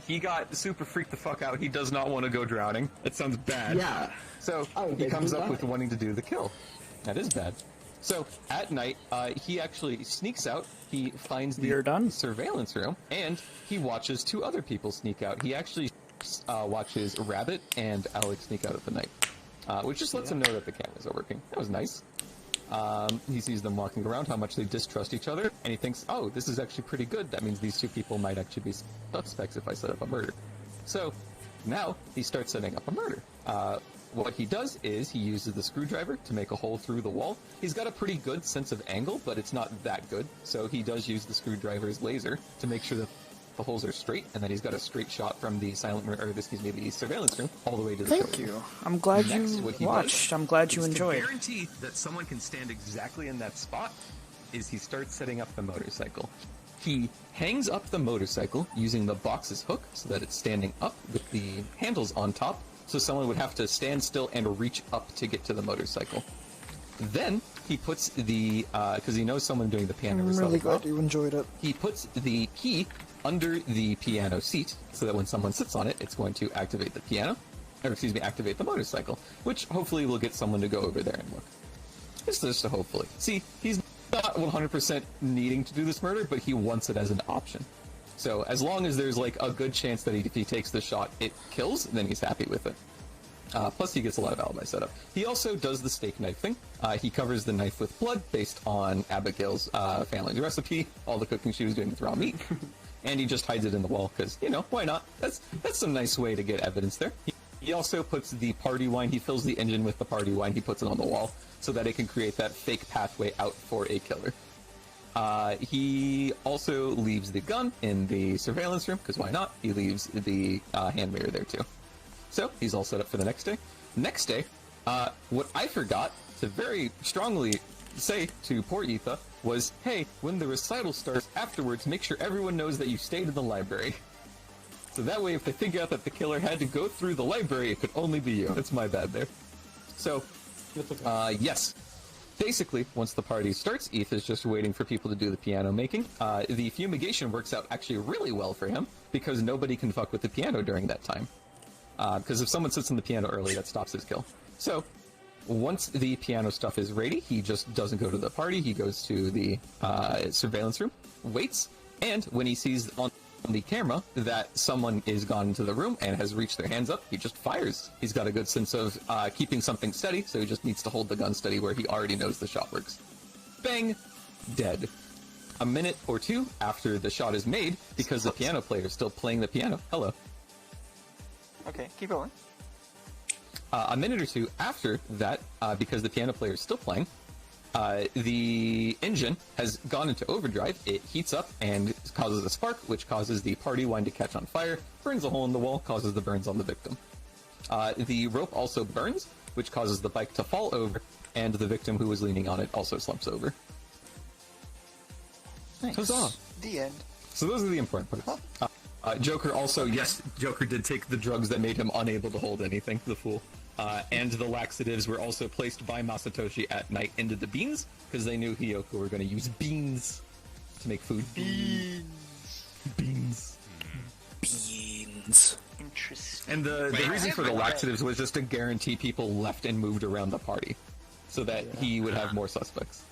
H: He got super freaked the fuck out. He does not want to go drowning. That sounds bad.
G: Yeah.
H: So, he comes up with wanting to do the kill. That is bad. So, at night, he actually sneaks out. He finds the surveillance room, and he watches two other people sneak out. He actually watches Rabbit and Alex sneak out of the night, which just lets him know that the cameras are working. That was nice. He sees them walking around, how much they distrust each other, and he thinks, oh, this is actually pretty good. That means these two people might actually be suspects if I set up a murder. So now he starts setting up a murder. What he does is he uses the screwdriver to make a hole through the wall. He's got a pretty good sense of angle, but it's not that good. So he does use the screwdriver's laser to make sure that the holes are straight, and then he's got a straight shot from the the surveillance room all the way to the
B: Thank
H: showroom.
B: you. I'm glad
H: Next,
B: you
H: what he
B: watched.
H: does
B: I'm glad you
H: is
B: enjoyed.
H: To guarantee that someone can stand exactly in that spot is he starts setting up the motorcycle. He hangs up the motorcycle using the box's hook so that it's standing up with the handles on top, so someone would have to stand still and reach up to get to the motorcycle. Then he puts the, because he knows someone doing the piano.
B: I'm really glad you enjoyed it.
H: He puts the key under the piano seat so that when someone sits on it, it's going to activate the piano, or excuse me, activate the motorcycle, which hopefully will get someone to go over there and look. It's just a hopefully. See, he's not 100% needing to do this murder, but he wants it as an option. So as long as there's like a good chance that if he takes the shot, it kills, then he's happy with it. Plus he gets a lot of alibi setup. He also does the steak knife thing. He covers the knife with blood based on Abigail's family's recipe, all the cooking she was doing with raw meat. And he just hides it in the wall because, you know, why not? That's a nice way to get evidence there. He also puts the party wine, he fills the engine with the party wine, he puts it on the wall so that it can create that fake pathway out for a killer. He also leaves the gun in the surveillance room, because why not? He leaves the hand mirror there too. So, he's all set up for the next day. Next day, what I forgot to very strongly say to poor Etha was, hey, when the recital starts afterwards, make sure everyone knows that you stayed in the library. So that way, if they figure out that the killer had to go through the library, it could only be you. That's my bad there. So, yes. Basically, once the party starts, Eth is just waiting for people to do the piano making. The fumigation works out actually really well for him, because nobody can fuck with the piano during that time. Because if someone sits on the piano early, that stops his kill. So, once the piano stuff is ready, he just doesn't go to the party, he goes to the surveillance room, waits, and when he sees on the camera that someone is gone into the room and has reached their hands up, he just fires. He's got a good sense of keeping something steady, so he just needs to hold the gun steady where he already knows the shot works. Bang! Dead. A minute or two after the shot is made, because the piano player is still playing the piano. Hello.
A: Okay, keep going.
H: A minute or two after that, because the piano player is still playing, the engine has gone into overdrive. It heats up and causes a spark, which causes the party wine to catch on fire, burns a hole in the wall, causes the burns on the victim. The rope also burns, which causes the bike to fall over, and the victim who was leaning on it also slumps over.
B: Nice.
H: Huzzah!
A: The end.
H: So those are the important parts. Joker also, yes, Joker did take the drugs that made him unable to hold anything, the fool. And the laxatives were also placed by Masatoshi at night into the beans, because they knew Hiyoko were going to use beans to make food. Beans.
A: Interesting.
H: And the reason for the laxatives was just to guarantee people left and moved around the party, so that he would have more suspects.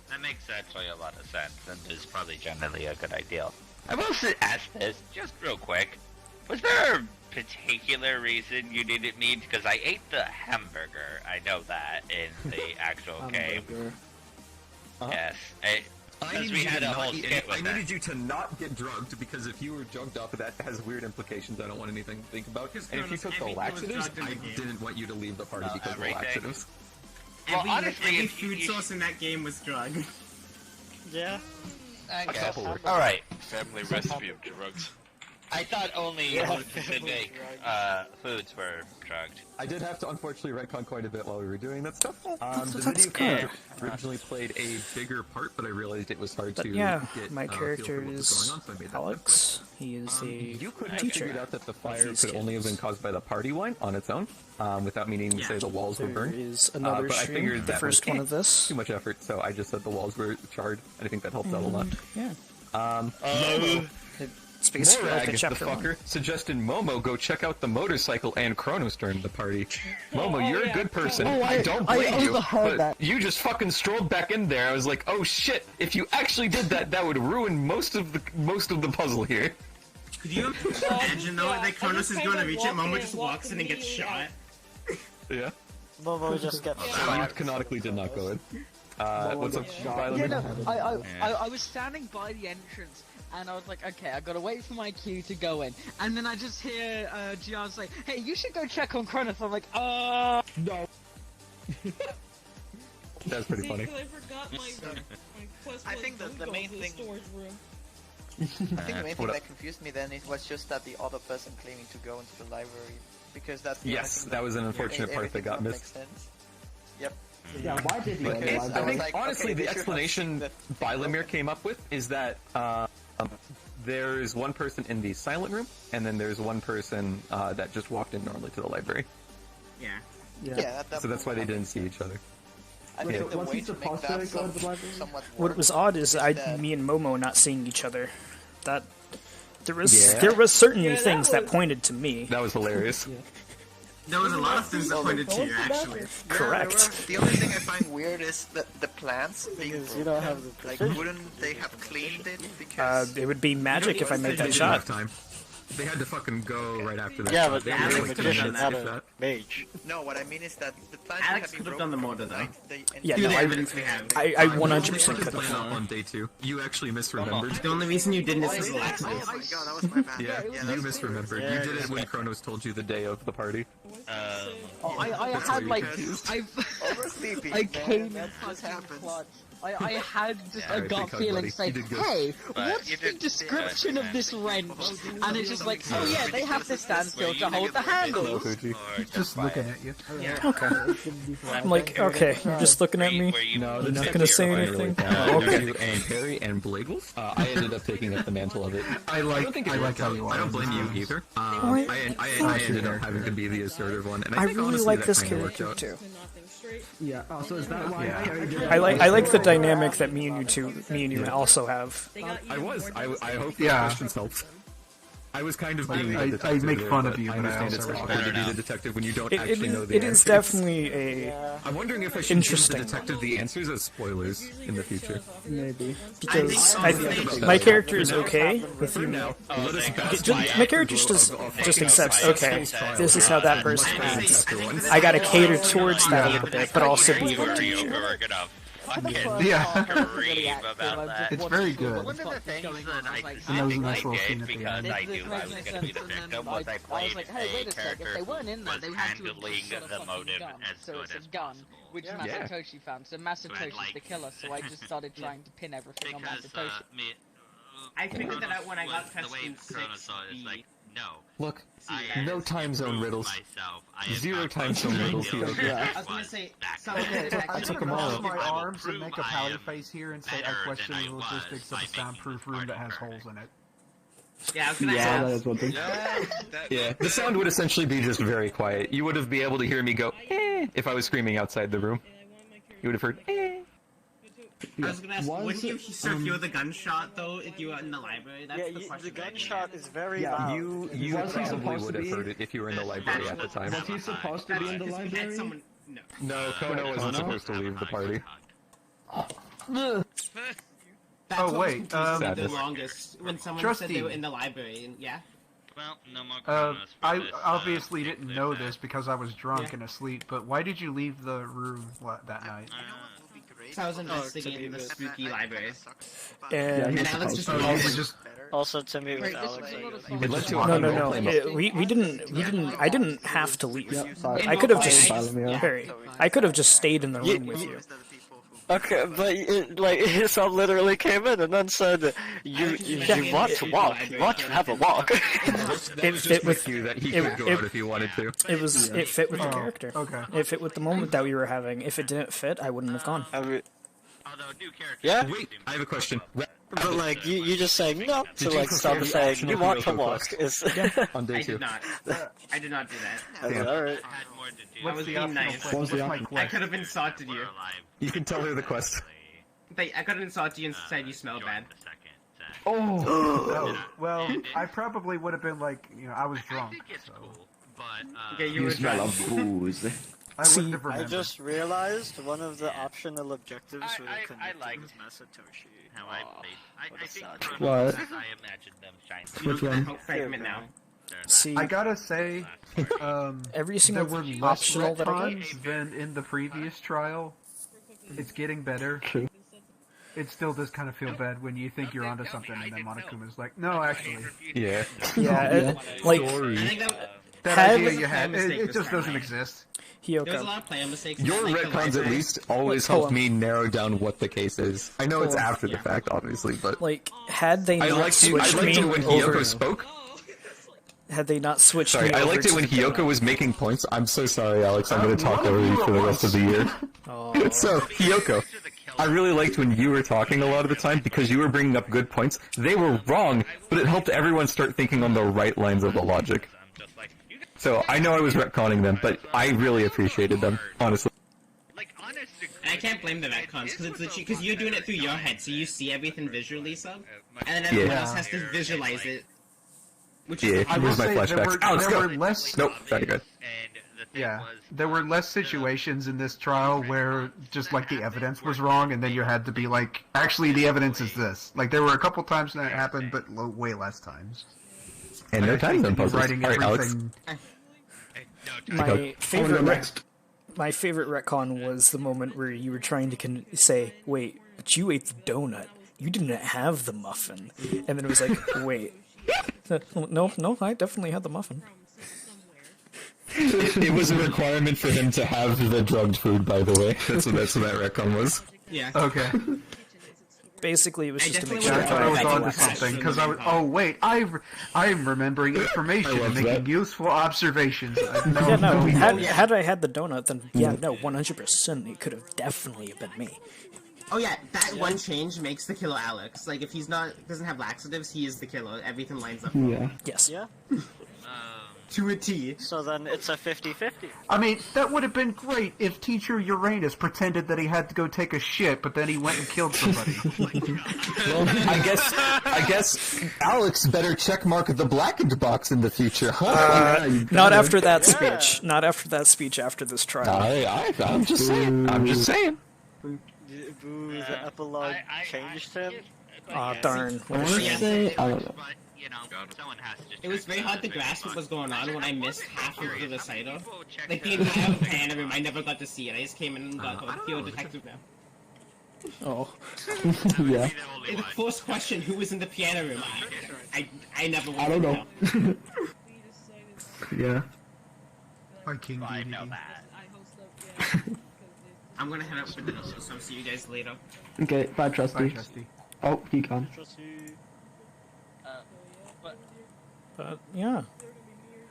U: That makes actually a lot of sense, and is probably generally a good idea. I will ask this, just real quick. Was there a particular reason you needed meat? Because I ate the hamburger, I know that, in the actual game. Yes.
H: I needed you to not get drugged, because if you were drugged up, that has weird implications I don't want anything to think about. And if you took the laxatives, I didn't want you to leave the party because of the laxatives.
U: Well, honestly,
R: every food source in that game was drugged.
L: Yeah.
U: I guess.
F: All
U: Alright.
F: Family recipe of drugs.
U: I thought only specific foods were drugged.
H: I did have to unfortunately retcon quite a bit while we were doing that stuff. The
B: That's
H: video
B: good.
H: game originally played a bigger part, but I realized it was hard
B: But
H: to
B: yeah,
H: get
B: my
H: a feel
B: character
H: for what was
B: is
H: going on, so I made that
B: Alex. He is a
H: You could have
B: teacher.
H: figured out that the fire
B: these
H: could only have been caused by the party wine on its own, without meaning to say the walls were
B: There
H: burned.
B: is another
H: but I
B: stream,
H: figured
B: the
H: that
B: first
H: was
B: one of this.
H: too much effort, so I just said the walls were charred, and I think that helped out a lot.
B: Yeah.
H: Momo,
B: It's basically like a
H: Morag,
B: chapter
H: the fucker, suggested Momo go check out the motorcycle and Kronos during the party. Momo, you're a good person. I don't blame you, but you just fucking strolled back in there. I was like, oh shit! If you actually did that, that would ruin most of the puzzle here.
R: Could you imagine though that Kronos is going to reach it, Momo just walks in and gets shot?
H: Yeah.
L: Momo just gets
H: You
L: shot.
H: canonically did not go in. What's up,
T: Yeah, no, I was standing by the entrance, and I was like, okay, I gotta wait for my cue to go in, and then I just hear Gian say, hey, you should go check on Kronos. I'm like, no.
H: That's pretty funny.
C: I forgot my quest
A: I think that the main thing.
C: Storage room.
A: I think the main thing
H: What
A: that confused me then it was just that the other person claiming to go into the library, because that's the
H: Yes,
A: only thing
H: that was an unfortunate
A: made
H: part that got
A: everything
H: missed.
A: make sense. Yep.
G: Yeah, why did he?
H: But
A: Because
H: I think,
A: like,
H: honestly,
A: okay,
H: the
A: they should have
H: explanation
A: seen that
H: Bylamir came up with is that there's one person in the silent room, and then there's one person that just walked in normally to the library.
R: Yeah.
A: Yeah,
H: So that's why they didn't see each other.
A: I think the way to make that somewhat
B: What was odd is me and Momo not seeing each other. That there was certainly things that pointed to me.
H: That was hilarious.
R: There was a lot of things that pointed to you, actually.
B: Correct.
A: The only thing I find weird is the plants being
L: Because you don't have the
A: like,
L: precision.
A: wouldn't they have cleaned it? Because
B: It would be magic if I made
H: They
B: that
H: didn't
B: shot.
H: have time. They had to fucking go right after that.
L: Yeah,
H: shot.
L: but
H: They
L: the
H: only had,
L: Alex
H: like,
L: could
H: 10
L: have
H: minutes,
L: had
H: if
L: a
H: that.
L: mage.
A: no, what I mean is that the plants
R: Alex
A: would
R: could
A: have
R: have done the mortar though.
B: Yeah,
R: Through
B: no,
R: the
B: I,
R: evidence we have.
B: I
H: You
B: 100%
H: wanted to
B: could
H: plan
B: have.
H: up on day 2. You actually misremembered.
R: The only reason you didn't is
A: Oh
R: Alex.
A: my god, that was my bad.
H: Yeah,
A: yeah
H: you misremembered.
L: Yeah,
H: You did it when Kronos told you the day of the party.
T: I
H: That's why
T: had
H: you
T: like,
H: confused.
A: Oversleeping,
T: I came
A: man,
T: in
A: that just
T: fucking
A: happens.
T: clutch. I had just a
H: Alright,
T: gut
H: big hug,
T: feeling
H: buddy.
T: saying,
H: You did good.
T: hey,
U: But
T: what's
U: you
T: the
U: did-
T: description of this wrench? And it's just like, oh yeah, they have to stand still
U: Were
T: to
U: you
T: hold the
U: gonna get
T: handles.
H: Fuji.
S: Just looking at you.
B: Okay. I'm like, okay, you're just looking at me.
H: No,
B: You're
H: the
B: not
H: next
B: gonna say
H: year,
B: anything.
H: Okay.
B: Okay.
H: And Harry and Blagel. I ended up taking up the mantle of it.
S: I like how you are.
H: I don't blame you either. I ended up having to be the assertive one, and I
B: I
H: think
B: really
H: honestly
B: like
H: that
B: this
H: kinda worked
B: character
H: out.
B: too.
G: Yeah. Oh, so is that why
B: I like the dynamic that me and you also have.
H: I hope the
S: Yeah.
H: questions helped. I was kind of being
S: I
H: the detective
S: make
H: there,
S: fun
H: but
S: of you,
H: I
S: but I
H: understand it's
S: also
H: awkward to be
U: respect
H: the
U: it.
H: detective when you don't
B: It
H: actually know the
B: is
H: answers.
B: definitely a
H: I'm wondering if I should give the
B: interesting.
H: detective the answers as spoilers in the future.
G: maybe?
B: Because my character is okay with you.
H: Now, let us bask
B: My character just accepts. Okay, this is how that person acts. I gotta cater towards that a little bit, but also be the teacher.
U: We're gonna fucking
S: Yeah.
U: scream about that.
S: It's very good.
U: One of the things that I
S: And that was a
U: specifically
S: nice little scene
U: did
S: at the
U: because
S: end.
U: I knew I was going to be the victim was I played
T: like, hey, wait
U: a
T: a sec, if
U: character
T: they weren't in there,
U: who
T: they
U: was
T: would have to have
U: handling
T: shot a
U: the
T: fucking
U: motive
T: gun.
U: as
T: So
U: good
T: it's
U: as
T: a gun,
U: possible.
T: which
H: Yeah.
T: Masatoshi found. So Masatoshi's the killer, so I just started trying to pin everything on
U: Because
T: Masatoshi.
R: I figured that out when I got
U: the way
R: tested
U: Kronos saw it is like, no.
H: Look,
U: I
H: no time zone riddles.
U: myself. I am
H: Zero
U: not
H: time zone
U: going to
H: riddles
U: do
H: here.
R: I was gonna say,
S: Okay, I
H: took
S: took
H: them all.
S: my
U: I will
S: arms and
U: prove
S: make a
U: I
S: pouty
U: am
S: face here and say I
U: better
S: question
U: than
S: the
U: I was
S: logistics of
U: by
S: a
U: making
S: soundproof room that has
U: partner.
S: holes in it.
R: Yeah, I was gonna
G: Yeah,
R: ask.
G: that is one thing.
H: Yeah, the sound would essentially be just very quiet. You would have been able to hear me go, if I was screaming outside the room. You would have heard,
R: I was gonna ask, wouldn't you still hear the gunshot though if you were in the library? That's
L: Yeah,
R: the
L: the
R: question.
L: gunshot is very
G: Yeah,
L: loud.
H: You
G: Was he
H: probably
G: supposed
H: would
G: to
H: have
G: be?
H: heard it if you were in the library at the time.
G: Was he supposed to be in the
R: Because we had
G: library?
R: someone. No.
H: No, Kono wasn't supposed to leave the party.
R: That's
S: Oh,
R: what
S: wait,
R: was confusing me the
H: Sadness.
R: longest when someone said
S: Trustee.
R: they were in the library. And yeah.
U: Well, no more Kronos for
S: I
U: this,
S: obviously didn't
U: clear
S: know
U: path.
S: this because I was drunk
R: Yeah.
S: and asleep, but why did you leave the room that night?
R: So I was investigating the spooky library.
B: And
R: And Alex just
S: Oh, you were just
L: Also, to meet with
T: Wait, this
L: Alex.
T: is a lot of
H: It
T: fun.
H: led to a
B: no,
H: role
B: no.
H: play mode.
B: We didn't. I didn't have to leave.
G: sorry.
B: I could have just
G: Yeah.
B: Harry. I could have just stayed in the room with you.
L: Okay, but Isam literally came in and then said, "You want to walk? You want to have a walk?"
B: It fit with
H: you that he
B: it-
H: could go
B: it-
H: out if he wanted to.
B: It fit with the
S: Oh,
B: character.
S: okay.
B: It fit with the moment that we were having. If it didn't fit, I wouldn't have gone.
U: Although new characters.
L: Yeah.
H: Wait, I have a question.
L: But like you just saying no to
H: Did you
L: like stop
H: fulfill the
L: saying
H: optional
L: you want to
H: Kyoko
L: walk
H: quest?
L: is.
H: On day
R: I
H: 2.
R: did not. I did not do that.
L: I was like, all right.
U: I had more to do.
R: I
S: What's
R: was
S: the
R: being
S: optional
R: nice.
S: quest?
G: What was the
S: What's my
G: option?
R: I
S: quest?
R: could have insulted
U: We're
R: you.
U: alive.
H: You can tell her the quest.
R: I could have insulted you and said you smell bad.
U: The second set.
S: Oh, well, I probably would have been like, I was
U: I
S: drunk.
U: think it's
S: So.
U: cool, but
R: Okay, you
G: You
R: were
G: smell
R: drunk.
G: of booze.
S: I wouldn't have
L: I
S: remembered.
L: just realized one of the optional objectives for the convicted was Masatoshi.
U: How I played. I think
G: What?
U: I imagined them shine.
G: Which one?
R: Fragment now.
B: See,
S: I gotta say,
B: every single
S: there were less
B: optional that I
S: retcons than in the previous trial. It's getting better.
G: True.
S: It still does kind of feel bad when you think you're onto something and then Monokuma's like, no, actually.
H: Yeah.
B: like
S: that
B: had-
S: idea you had, it just doesn't exist.
R: There was a lot of player mistakes.
H: Your
R: like the
H: retcons at
R: library.
H: least always help me narrow down what the case is. I know it's after the fact, obviously, but
B: like had they
H: I
B: not
H: liked
B: switched me
H: it when
B: over,
H: Hiyoko spoke.
B: had they not switched
H: Sorry,
B: me
H: I
B: over
H: liked it
B: to
H: when
B: the
H: Hiyoko was making points. I'm so sorry, Alex. I'm going to talk over you for the rest of the year. So, Hiyoko, I really liked when you were talking a lot of the time because you were bringing up good points. They were wrong, but it helped everyone start thinking on the right lines of the logic. So, I know I was retconning them, but I really appreciated them, honestly.
R: And I can't blame the retcons because it's literally because you're doing it through your head, so you see everything visually, so, and then everyone
H: Yeah.
R: else has to visualize it. Which
H: Yeah,
R: is the
H: here's my
S: there
H: flashbacks.
S: were,
H: Alex,
S: there
H: go!
S: were less.
H: Nope, very good.
S: Yeah, there were less situations in this trial where just like the evidence was wrong, and then you had to be like, actually, the evidence is this. Like there were a couple times that happened, but way less times.
H: And no time zone puzzles.
S: Writing
H: Alright, Alex.
S: everything.
B: My favorite retcon was the moment where you were trying to say, "Wait, but you ate the donut. You didn't have the muffin," and then it was like, "Wait, no, I definitely had the muffin."
H: It was a requirement for him to have the drugged food, by the way. That's what that retcon was.
R: Yeah.
S: Okay.
B: Basically, it was just to make
S: Yeah,
B: sure
S: I thought I was
B: had
S: onto
B: the
S: something because I was. Oh wait, I'm remembering information and making useful observations.
B: Yeah, no. Had I had the donut, then yeah, no, 100%. It could have definitely been me.
R: Oh yeah, that one change makes the killer Alex. Like if he's doesn't have laxatives, he is the killer. Everything lines up.
G: Yeah.
B: Yes.
L: Yeah.
R: To a T.
L: So then it's a 50-50.
S: I mean, that would have been great if Teacher Uranus pretended that he had to go take a shit, but then he went and killed somebody.
H: Well, I guess Alex better checkmark the blackened box in the future, huh?
B: Not after that speech. Not after that speech. After this trial.
H: I'm just saying. I'm just saying.
L: Boo, the epilogue changed him.
B: Aw, darn.
G: I want to say, I don't know.
R: It was very hard to grasp what was going on when I missed half of the recital. Like the entire piano room, I never got to see it. I just came in and got the field detective now.
B: Oh.
G: Yeah.
R: The first question, who was in the piano room? I never went
G: I don't know. Yeah.
S: My king.
U: I know that.
R: I'm gonna head out for dinner, so I'll see you guys later.
G: Okay, bye, Trusty.
S: Bye, Trusty.
G: Oh, he gone.
B: Yeah.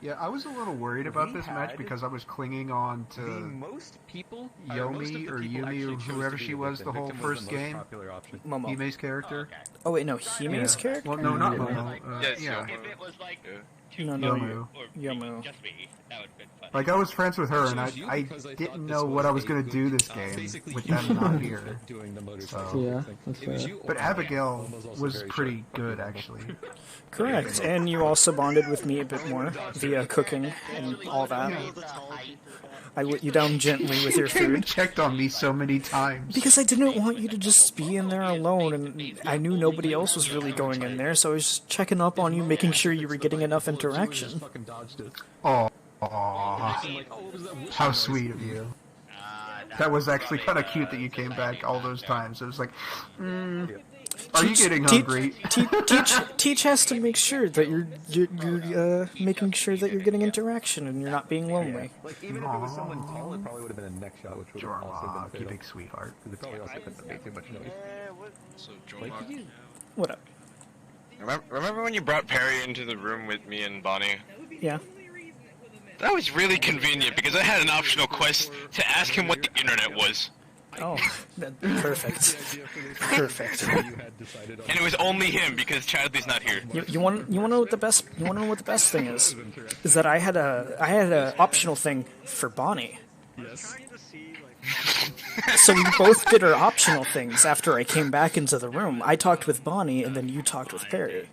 S: Yeah, I was a little worried about this match because I was clinging on to
H: most people,
S: Yomi or Yumi or whoever she was the whole first game.
B: Momo.
S: Hime's character.
B: Oh wait, no, Hime's character.
S: Well, no, not Momo. Yeah.
U: If it was like
B: No,
S: Yomu.
B: Yomu.
U: just me, that would have been fun.
S: Like I was friends with her, and I didn't know what I was gonna do this game with them not here. So.
G: Yeah, that's fair.
S: But Abigail was pretty good, actually.
B: Correct, and you also bonded with me a bit more via cooking and all that. I let you down gently with your
S: You came and
B: food.
S: checked on me so many times.
B: Because I didn't want you to just be in there alone, and I knew nobody else was really going in there, so I was just checking up on you, making sure you were getting enough interaction.
S: Oh, how sweet of you. That was actually kind of cute that you came back all those times. It was like, are you getting hungry?
B: Teach has to make sure that you're making sure that you're getting interaction and you're not being lonely.
H: Like, even if it was someone tall, it probably would have been a neck shot, which would have also been
S: you
H: fatal.
S: big sweetheart.
H: Because it probably also couldn't make too much noise.
F: So,
B: What up?
F: Remember when you brought Perry into the room with me and Bonnie?
B: Yeah.
F: That was really convenient because I had an optional quest to ask him what the internet was.
B: Oh, perfect. Perfect.
F: And it was only him because Chadley's not here.
B: You want to know what the best thing is? Is that I had a optional thing for Bonnie.
F: Yes.
B: So we both did our optional things after I came back into the room. I talked with Bonnie, and then you talked with Perry.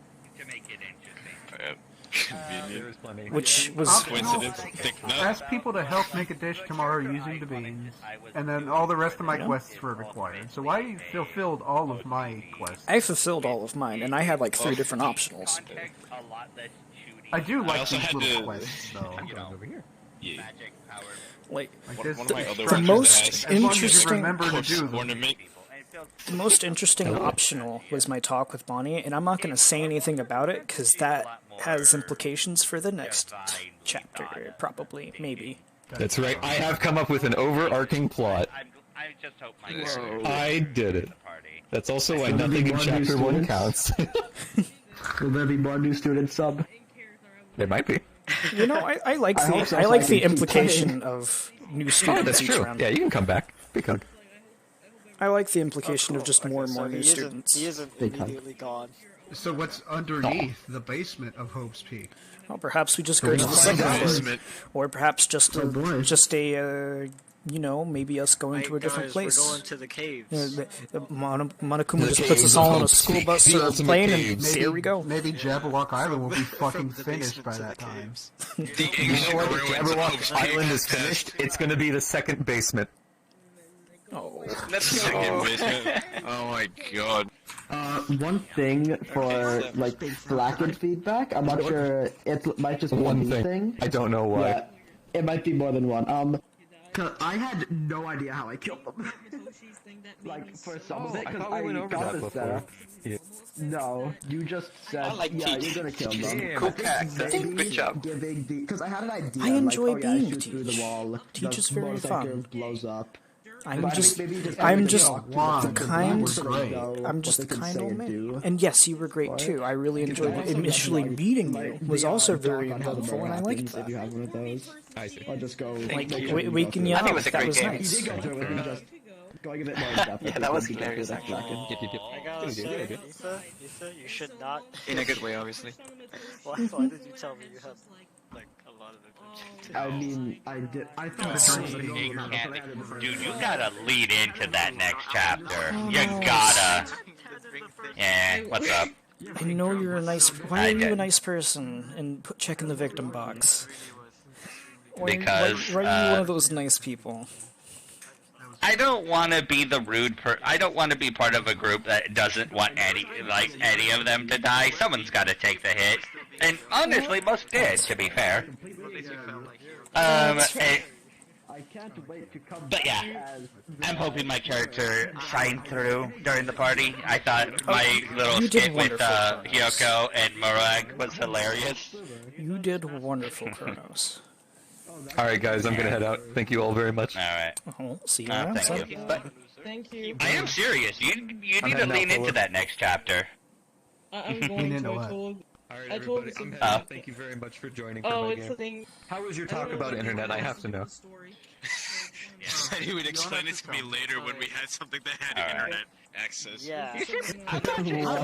B: Which was
F: coincidence.
S: Ask people to help make a dish tomorrow using the beans, and then all the rest of my quests were required. So why you fulfilled all of my quests?
B: I fulfilled all of mine, and I had like 3 different optionals.
S: I do
F: I
S: like
F: also
S: these
F: had
S: little
F: to-
S: quests, though.
H: over here.
F: Yeah.
B: Like
S: this-
F: One of my other
B: the
F: ones
B: most
F: has-
B: interesting,
S: remember to do them.
F: ornament.
B: the most interesting optional was my talk with Bonnie, and I'm not going to say anything about it because that has implications for the next chapter, probably, maybe.
H: That's right. I have come up with an overarching plot.
U: I just hope my
H: I did it. That's also why
G: Will there be
H: nothing in
G: more new
H: chapter 1
G: students?
H: counts.
G: Will there be more new student sub?
H: There might be.
B: You know, I like
G: I hope
B: the
G: so,
B: I
G: so
B: like
G: I
B: the
G: can keep
B: implication
G: playing.
B: of new
H: Oh,
B: students
H: that's
B: each
H: true.
B: round.
H: Yeah, you can come back. Big hug.
B: I like the implication of just more and
L: So
B: more new
L: he
B: students.
L: isn't
H: Big time.
L: immediately gone.
S: So what's underneath the basement of Hope's Peak?
B: Well, perhaps we just go to the second floor, or perhaps just a you know, maybe us going to a different
L: Guys,
B: place.
L: We're going to the caves.
B: Monokuma
S: The
B: just puts us
S: caves
B: all
S: of
B: on a
S: Hope's
B: school
S: Peak.
B: bus
S: The
B: or a
S: ultimate
B: plane, and
S: caves.
B: here we go.
S: Maybe Jabberwock Island will be fucking finished by that time.
H: You know what? If Jabberwock Island is finished, it's going to be the second basement.
B: Oh.
F: Second basement. Oh my god.
G: One thing for like Blackened feedback, I'm not sure. It might just be
H: One
G: a me
H: thing. I don't know why.
G: Yeah, it might be more than one. 'Cause I had no idea how I killed them. Like for some of it,
H: I
G: because
H: thought we went over
G: got
H: that
G: this
H: before.
G: No, you just said,
A: I like
G: yeah,
A: Teach.
G: you're gonna kill them.
A: Damn. Cool cat. Good job.
G: Because I had an idea.
B: I enjoy
G: like, oh, yeah,
B: being
G: shoot through the
B: Teach.
G: wall.
B: Teach
G: the
B: is very
G: motorcycle
B: fun.
G: blows up.
B: I'm
G: But I
B: just,
G: think maybe
B: I'm
G: everything
B: just
G: else
B: the
G: was
B: kind,
G: great.
B: I'm just the
G: What they could
B: kind
G: say
B: old
G: and
B: man.
G: do.
B: And yes, you were great too. I really enjoyed it. Initially meeting you was also very eventful, and I liked
G: If
B: that.
G: you have one of those,
H: I see.
G: I'll just go.
B: Like,
G: make sure you
B: waking
G: go
B: you
G: through
B: up,
G: it.
A: was a
B: that
A: great
B: was
A: game.
B: nice.
G: You did go through it, just going a bit more in depth.
A: Yeah, that was
G: you
A: hilarious,
G: that
A: actually.
G: Blackened.
L: I gotta say, Etha, you should not.
A: In a good way, obviously.
L: Why did you tell me you had like a lot of it?
G: I mean, I did. I thought
U: You can't- Dude, you gotta lead into that next chapter. You gotta. Yeah, what's up?
B: I know you're a nice. Why are you a nice person and checking the victim box?
U: Because,
B: why are you one of those nice people?
U: I don't want to be the rude I don't want to be part of a group that doesn't want any of them to die. Someone's got to take the hit, and honestly, most did. To be fair. But yeah, I'm hoping my character shined through during the party. I thought my little
B: you did
U: skit with
B: wonderful.
U: Hyoko and Murag was hilarious.
B: You did wonderful, Kronos.
H: Alright, guys, I'm going to head out. Thank you all very much.
U: Alright.
B: Oh, see you around.
U: Thank
B: son.
U: you. But
I: Thank you.
U: I am serious. You need to
H: heading out,
U: lean into
H: fella.
U: that next chapter.
I: I'm going
S: into
I: to.
S: what?
H: Alright,
I: I told
H: everybody,
I: you
H: I'm
I: some-
H: heading out. Thank you very much for joining for
I: Oh,
H: my
I: it's
H: game.
I: the thing.
H: How was your talk about internet? I have to know.
F: He said he would explain it to me later when we had something that had internet access.
L: Yeah.
U: I thought you were
F: I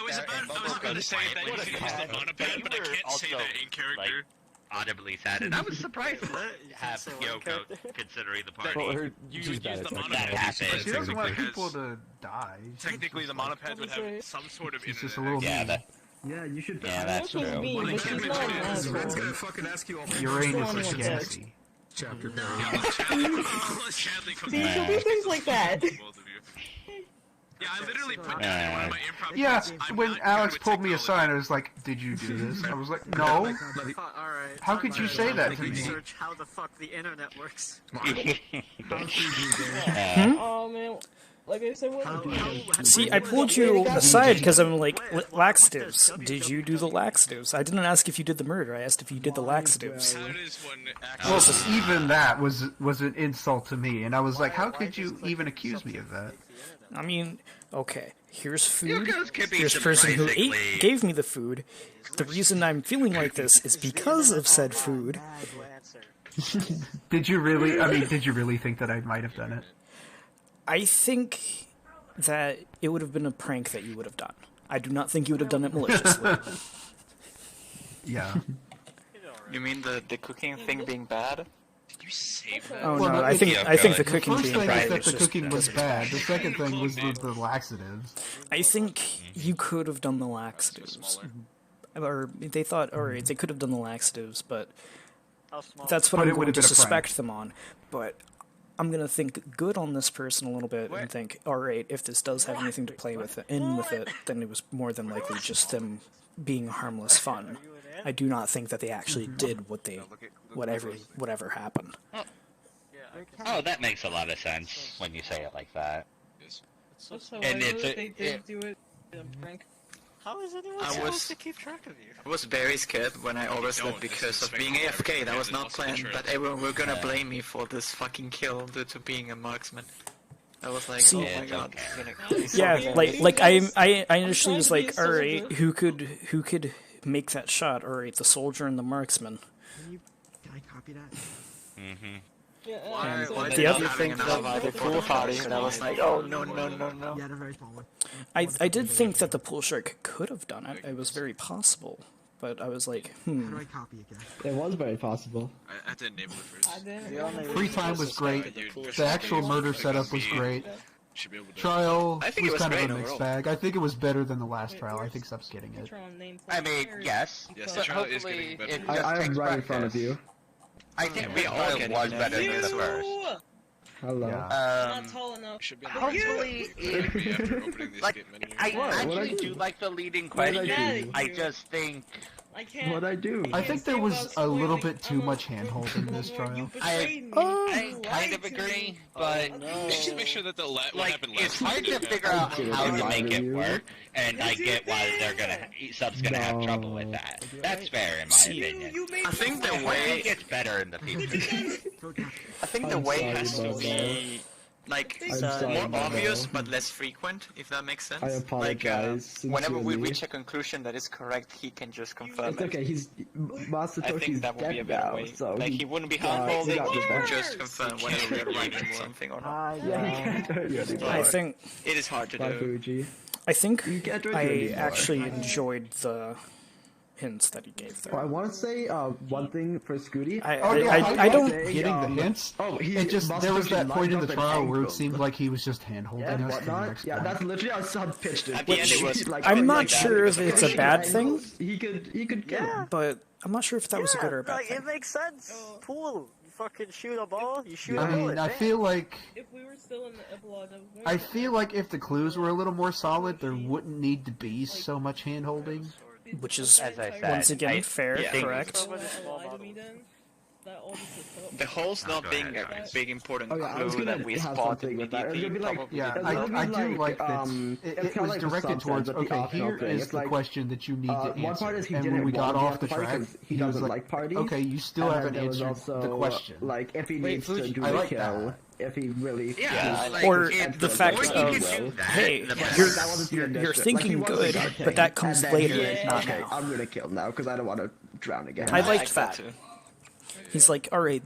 F: was about to say that you could use the monoped, but I can't say that in character.
U: audibly sad, and I was surprised to have Hyoko considering the party.
H: Well, her,
F: You
H: she's
F: would
H: bad
F: use
H: at
F: the
H: that.
F: monoped.
U: That happened.
S: She doesn't want
F: Technically,
S: people to die.
F: Technically, the monoped would have some sort of
S: She's
F: internet.
S: just a little
U: Yeah,
S: mean.
U: that.
G: Yeah, you should.
U: Yeah, that's true.
I: But she's not an asshole.
H: Man's gonna fucking ask you all
S: Uranus
I: Someone
S: is
I: wants
S: gassy.
H: chapter
F: Sadly, comes
I: See,
F: back
I: she'll do things like that.
F: to both of you. Yeah, I literally put down in one of my improv
S: Yeah,
F: class, I'm
S: when
F: not good
S: Alex
F: with
S: pulled me
F: technology.
S: aside, I was like, "Did you do this?" I was like, "No."
L: Alright.
S: How could you say that to me?
L: Research how the fuck the internet works.
I: Oh man, like I said, what?
B: See, I pulled you aside because I'm like, laxatives. Did you do the laxatives? I didn't ask if you did the murder. I asked if you did the laxatives.
F: How does one
S: Well,
F: actually...
S: even that was an insult to me, and I was like, "How could you even accuse me of that?"
B: I mean, okay, here's food.
U: Yoko's could be
B: Here's the person who
U: surprisingly-
B: gave me the food. The reason I'm feeling like this is because of said food.
S: Did you really? I mean, did you really think that I might have done it?
B: I think that it would have been a prank that you would have done. I do not think you would have done it maliciously.
S: Yeah.
A: You mean the cooking thing being bad?
F: You saved that.
B: Oh
S: Well,
B: no,
S: no,
B: I think the cooking
S: first
B: being
S: thing
B: bad
S: is that
B: was
S: the
B: just
S: cooking was
B: doesn't
S: bad.
B: trash.
S: The second thing was the laxatives.
B: I think you could have done the laxatives, or they thought, all right, they could have done the laxatives, but that's what
S: But
B: I'm
S: it would
B: going
S: have
B: to
S: been a prank.
B: suspect them on. But I'm gonna think good on this person a little bit and think, all right, if this does have anything to play with it, then it was more than likely just them being harmless fun. I do not think that they actually did whatever happened.
U: Oh, that makes a lot of sense when you say it like that.
C: That's how
U: And
C: I know
U: it's
C: that they did do it. Prank.
L: How is anyone supposed to keep track of you?
A: I was very scared when I overslept because of being AFK. That was not planned, but everyone were gonna blame me for this fucking kill due to being a marksman. I was like,
B: See,
A: oh my god.
B: Yeah, like I initially was like, all right, who could make that shot? All right, the soldier and the marksman.
P: Can I copy that?
U: Mm-hmm.
A: Why
B: the
A: did
B: other
A: you think that the pool party? And I was like, oh no.
P: Yeah, the very small one.
B: I did think that the pool shark could have done it. It was very possible, but I was like,
P: How do I copy again?
G: It was very possible.
F: I had to enable it first.
S: Free time was great. The actual murder setup was great. Trial
U: I think it
S: was
U: was
S: kind of
U: great
S: a mixed
U: overall.
S: bag. I think it was better than the last trial. I think Sub's getting it.
U: I mean, yes,
F: Yes,
U: but
F: the trial is
U: hopefully
F: getting better.
U: it just
G: I am
U: takes
G: right in front of
U: practice.
G: you.
U: I think
A: we
U: the
A: all
U: trial
A: getting
U: was
A: it.
U: better than the first.
G: Hello.
U: Um,
C: tall enough.
U: hopefully, like I actually do like the leading question. I just think
G: What'd I do?
S: I think there was a little bit too much handhold in this trial.
U: I kind of agree, but
F: Just make sure that what
U: like
F: happened
U: it's
F: last
U: hard
F: time
U: to
F: didn't
U: figure
F: happen.
U: out how to make it work, and I get why Sub's gonna have trouble with that. That's fair in my opinion.
A: I think the
U: I hope
A: way
U: it gets better in the future.
A: I think the
G: I'm
A: way
G: sorry
A: has to
G: about
A: be like
G: I'm sorry
A: more
G: about
A: obvious
G: that.
A: but less frequent, if that makes sense.
G: I apologize.
A: Like, whenever we
G: sincerely.
A: reach a conclusion that is correct, he can just confirm
G: It's
A: it.
G: okay. He's Master
A: I think
G: Toshi's
A: that would be a
G: dead
A: better
G: now,
A: way.
G: so
A: Like he wouldn't be
G: got
A: handholding,
G: this
A: he
G: back.
A: would just confirm whether we are right in something or not.
B: I think
A: It is hard to
G: Bye,
A: do.
G: Fuji.
B: I think
G: can't do it
B: I
G: anymore.
B: actually enjoyed the hints that he gave there.
G: Oh, I want to say one thing for Scooty.
B: I don't
S: getting the hints. It just there was that point in the trial where it seemed like he was just hand-holding
G: and
S: us. to the
G: whatnot.
S: next
G: Yeah,
S: point.
G: that's literally how Sub pitched it.
A: At the end it was
B: I'm not sure if it's a bad thing,
G: He could get it.
B: but I'm not sure if that was a good or a bad
L: Like,
B: thing.
L: it makes sense. Pool. You fucking shoot a ball, you shoot
S: I
L: a bullet.
S: mean, I feel like
C: If we were still in the epilogue,
S: I feel like if the clues were a little more solid, there wouldn't need to be so much hand-holding.
B: Which is,
U: As I said,
B: once again,
U: I
B: fair,
U: think-
B: correct.
A: The hole's not being a big important
G: Oh, yeah, I was
A: clue
G: gonna
A: that we
G: have
A: spot
G: something with that. It was
A: immediately.
G: gonna be like,
A: Probably
S: Yeah,
G: It's gonna be
S: I do like that.
G: it's
S: It
G: kinda
S: was
G: like the
S: directed
G: sub
S: towards,
G: said, but the
S: okay,
G: optional
S: here
G: thing.
S: is
G: It's
S: the
G: like,
S: question that you need to answer.
G: one part is he
S: And when
G: didn't
S: we got
G: want
S: off
G: to
S: the
G: have a party
S: track,
G: 'cause he
S: was
G: doesn't
S: like,
G: like parties.
S: okay, you still
G: And
S: haven't
G: then there was
S: answered
G: also,
S: the question.
G: Like, if he
S: Wait,
G: needs to
S: Fuji,
G: do
S: I
G: the
S: like
G: kill,
S: that.
G: if he really
U: Yeah, like,
B: Or
U: it-
B: the fact
U: or you
B: of,
U: could do that,
B: hey,
U: the
B: you're thinking good, but that comes later, not
G: okay,
B: now.
G: I'm gonna kill now because I don't want to drown again.
B: I liked that. He's like, all right,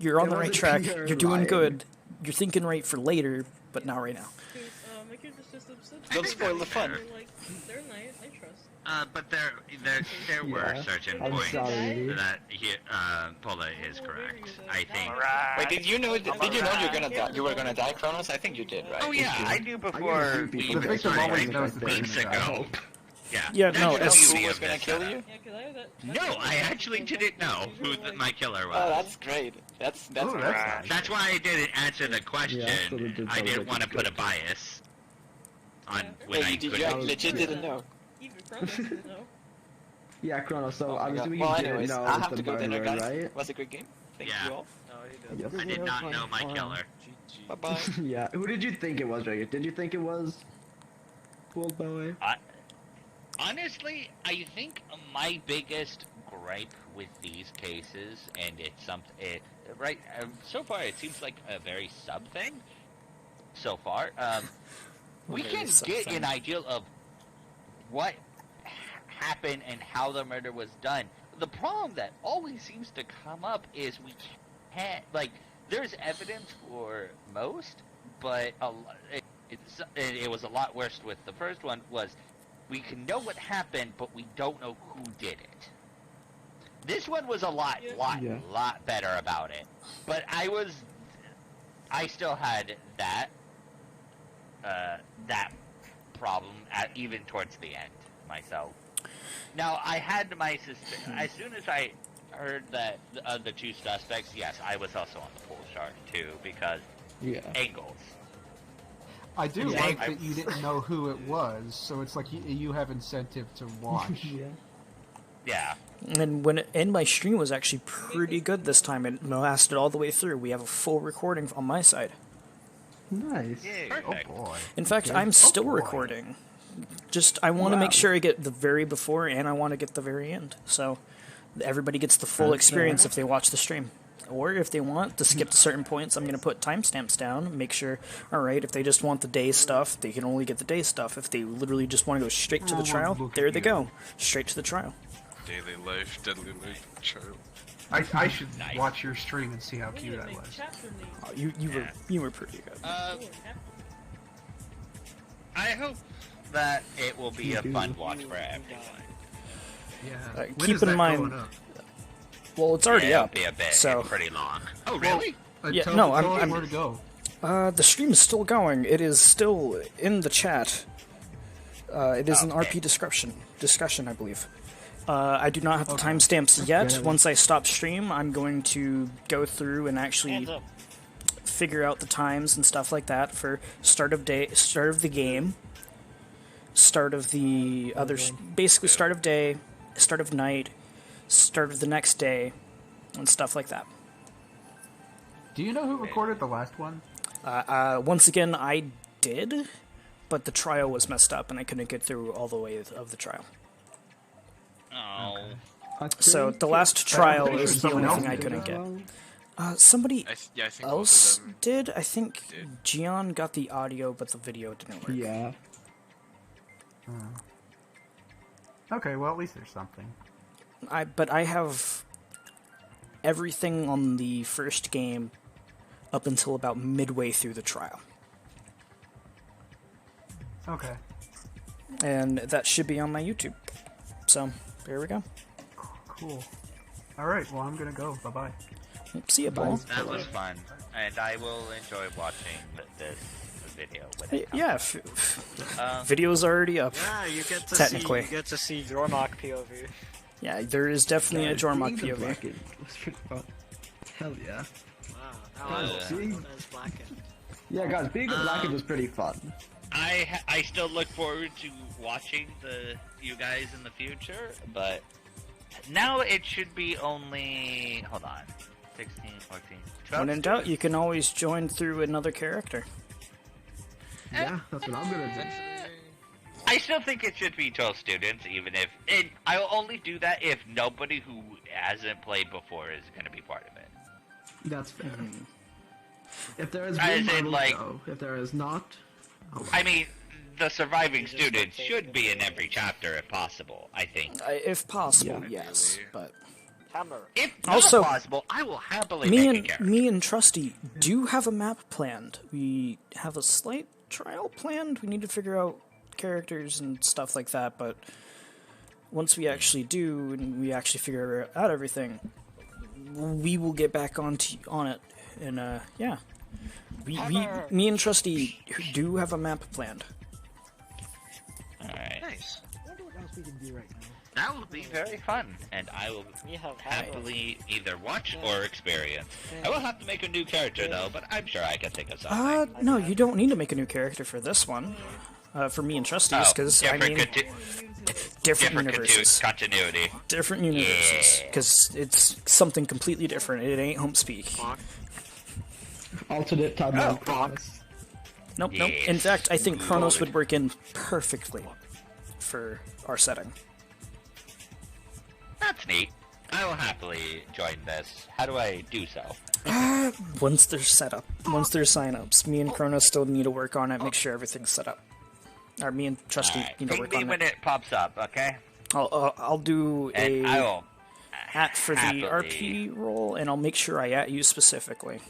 B: you're on the right track, you're doing good, you're thinking right for later, but not right now.
A: Don't spoil the fun.
C: They're nice, I trust.
U: But there were certain
G: I'm
U: points
G: sorry.
U: that Paula is correct. I think.
A: Wait, did you know you were gonna die, Kronos? I think you did, right?
U: Oh yeah, I knew before we
S: The victim always knows that they're
U: weeks
S: gonna die.
U: ago. Yeah.
B: Yeah,
U: That
B: no,
U: tells
B: it's-
U: me
A: Who was
U: of
A: gonna
U: this
A: kill
U: setup.
A: you?
U: No, I actually didn't know who my killer was.
A: Oh, that's great. That's great.
U: That's why I didn't answer the question.
G: so they did
U: I
G: sound
U: didn't
G: like
U: want to
G: it's
U: put a
G: good.
U: bias on when
A: Wait,
U: I
A: did
U: could.
A: you legit didn't know?
G: Yeah, Kronos. So
A: Oh my
G: I'm
A: God.
G: assuming
A: Well,
G: you didn't
A: anyways,
G: know
A: I
G: it's
A: have
G: the
A: to go dinner,
G: murderer,
A: guys.
G: right?
A: Was a great game. Thank
U: Yeah.
A: you all.
G: Yes.
U: I did not know my killer.
A: Bye bye.
G: Yeah. Who did you think it was, Drake? Did you think it was Pool Boy?
U: Honestly, I think my biggest gripe with these cases, and it's something, right? So far, it seems like a very sub thing. So far, we
B: Very
U: can
B: sub
U: get
B: thing.
U: an idea of what happened and how the murder was done. The problem that always seems to come up is we can't, like, there's evidence for most, but it was a lot worse with the first one. Was we can know what happened, but we don't know who did it. This one was a lot better about it. But I still had that problem even towards the end myself. Now, I had my suspicion. As soon as I heard that the two suspects, yes, I was also on the pool chart too, because angles.
J: I do like that you didn't know who it was, so it's like you have incentive to watch.
U: Yeah.
B: And my stream was actually pretty good this time. It lasted all the way through. We have a full recording on my side.
G: Nice.
U: Perfect.
J: Oh boy.
B: In fact, I'm still recording. Just, I want to make sure I get the very before and I want to get the very end. So everybody gets the full experience if they watch the stream. Or if they want to skip to certain points, I'm going to put timestamps down, make sure, alright, if they just want the day stuff, they can only get the day stuff. If they literally just want to go straight to the trial, there they go. Straight to the trial.
V: Daily life, deadly life, trial.
S: I should watch your stream and see how cute I was.
B: Oh, you were pretty good.
U: I hope that it will be a fun watch for everyone.
S: Yeah.
B: Keep in mind. Well, it's already up.
U: It'll be a bit.
B: So
U: It's pretty long. Oh, really?
B: yeah, no, I'm
J: where to go.
B: The stream is still going. It is still in the chat. It is an RP discussion, I believe. I do not have the timestamps yet. Once I stop stream, I'm going to go through and actually figure out the times and stuff like that for start of the game, start of the other, basically start of day, start of night, start of the next day, and stuff like that.
S: Do you know who recorded the last one?
B: Once again, I did, but the trial was messed up and I couldn't get through all the way of the trial.
U: Oh.
B: So the last trial is the only thing I couldn't get. Somebody
V: I think
B: else did. I think Gian got the audio, but the video didn't work.
G: Yeah.
S: Okay, well at least there's something.
B: But I have everything on the first game up until about midway through the trial.
S: Okay.
B: And that should be on my YouTube. So, there we go.
S: Cool. Alright, well I'm gonna go. Bye-bye.
B: See you, bye.
U: That was fun, and I will enjoy watching this video. When it
B: Yeah, video's already up.
L: Yeah, you get to
B: technically.
L: see Jormok POV.
B: Yeah, there is definitely a Jormok POV.
G: Hell yeah.
L: Wow.
G: Yeah, guys, being a Blackened is pretty fun.
U: I still look forward to watching you guys in the future, but now it should be only, hold on, 16, 14, 12.
B: When in doubt, you can always join through another character.
G: Yeah, that's what I'm gonna do.
U: I still think it should be 12 students, even if I'll only do that if nobody who hasn't played before is going to be part of it.
G: That's fair. If there is
U: As
G: room, I
U: in,
G: will
U: like,
G: go. If there is not,
U: I mean, the surviving students should be in every chapter if possible, I think.
B: If possible, yes, but...
U: If
B: also,
U: not possible, I will happily make a character.
B: Me and Trusty do have a map planned. We have a slight trial planned. We need to figure out characters and stuff like that, but once we actually do, and we actually figure out everything, we will get back on it, and yeah. Me and Trusty do have a map planned.
U: Alright.
P: Nice. I wonder what else we can do right now.
U: That will be very fun, and I will happily either watch or experience. I will have to make a new character, though, but I'm sure I can think of something.
B: No, you don't need to make a new character for this one. For me and Trusty's, because, I mean... different universes.
U: Continuity.
B: Different universes, because it's something completely different. It ain't home speak.
G: Alternate timeline. Fox.
B: Nope. In fact, I think Chronos would work in perfectly for our setting.
U: That's neat. I will happily join this. How do I do so?
B: Once they're set up. Once there's sign-ups. Me and Chronos still need to work on it, make sure everything's set up. Or me and Trusty need to work on it.
U: when it pops up, okay?
B: I'll do
U: and I will
B: at for the RP role, and I'll make sure I at you specifically.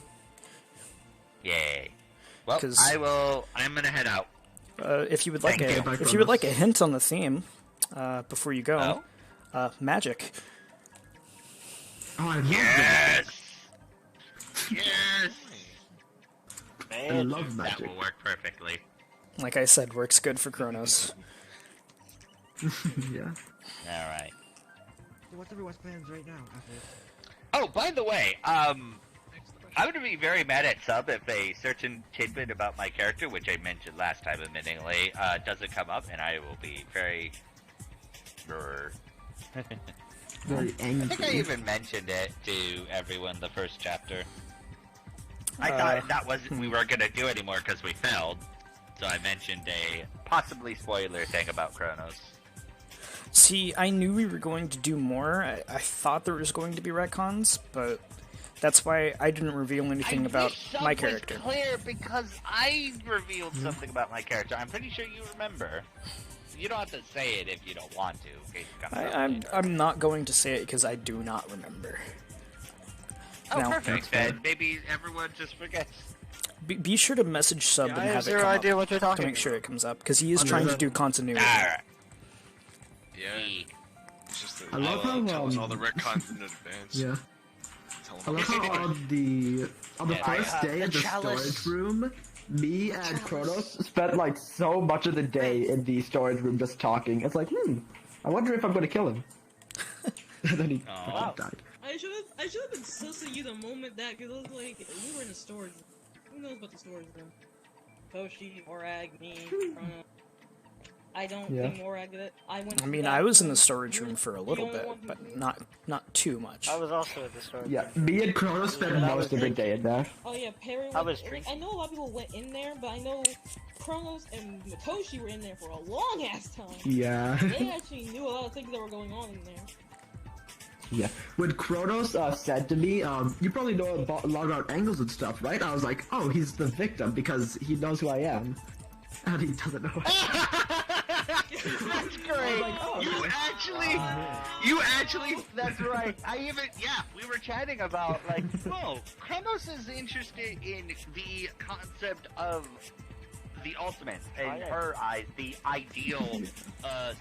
U: Yay. Well, I'm gonna head out.
B: If you would like a hint on the theme, before you go, magic.
S: Oh, I love
U: Yes! Yes!
S: I love magic.
U: That will work perfectly.
B: Like I said, works good for Kronos.
S: Yeah.
U: Alright.
P: So what's everyone's plans right now?
U: Oh, by the way, I'm gonna be very mad at Sub if a certain tidbit about my character, which I mentioned last time admittingly, doesn't come up, and I will be very...
S: Very angry.
U: I think I even mentioned it to everyone the first chapter. I thought that wasn't we weren't gonna do anymore because we failed, so I mentioned a possibly spoiler thing about Kronos.
B: See, I knew we were going to do more. I thought there was going to be retcons, but that's why I didn't reveal anything about my character.
U: Was clear because I revealed something about my character. I'm pretty sure you remember. You don't have to say it if you don't want to. In case it comes up
B: I'm not going to say it because I do not remember.
U: Oh,
B: Now,
U: perfect. Then maybe everyone just forgets.
B: Be sure to message Sub and have it
L: zero
B: come
L: idea
B: up
L: what you're talking
B: to make sure it comes up because he is trying to do continuity.
U: Alright.
V: Yeah. It's just that
S: I love how
V: tell us all the retcons in advance.
S: Yeah. I love how on the first day at the storage room, me and Kronos spent like so much of the day in the storage room just talking. It's like, I wonder if I'm gonna kill him. And then he fucking died.
I: I should have been sussing you the moment that, because I was like, we were in a storage room. Who knows about the storage room? Toshi, Morag, me, Chrono. I don't think Morag did it.
B: I mean, I was in the storage room for a little bit, but not too much.
L: I was also in the storage room.
S: Yeah, me and Kronos spent most of the day in there.
I: Oh yeah, Perry I know a lot of people went in there, but I know Kronos and Matoshi were in there for a long ass time.
S: Yeah.
I: They actually knew a lot of things that were going on in there.
S: Yeah. When Kronos said to me, you probably know a lot about angles and stuff, right? I was like, oh, he's the victim because he knows who I am. And he doesn't know.
U: That's great.
S: Like, oh,
U: you actually, that's right. We were chatting about, like, whoa, Kronos is interested in the concept of the ultimate, in her eyes, the ideal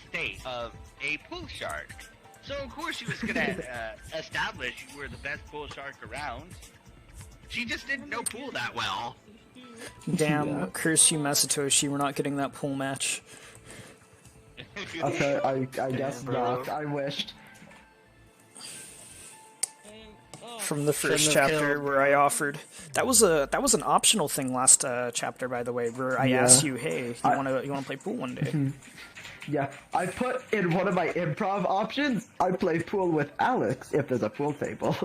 U: state of a pool shark. So, of course, she was gonna establish you were the best pool shark around. She just didn't know pool that well.
B: Damn, curse you, Masatoshi, we're not getting that pool match.
S: Okay, I guess not. I wished.
B: From the first chapter where I offered. That was an optional thing last chapter, by the way, where I asked you, hey, you wanna play pool one day?
S: Yeah, I put in one of my improv options, I play pool with Alex if there's a pool table.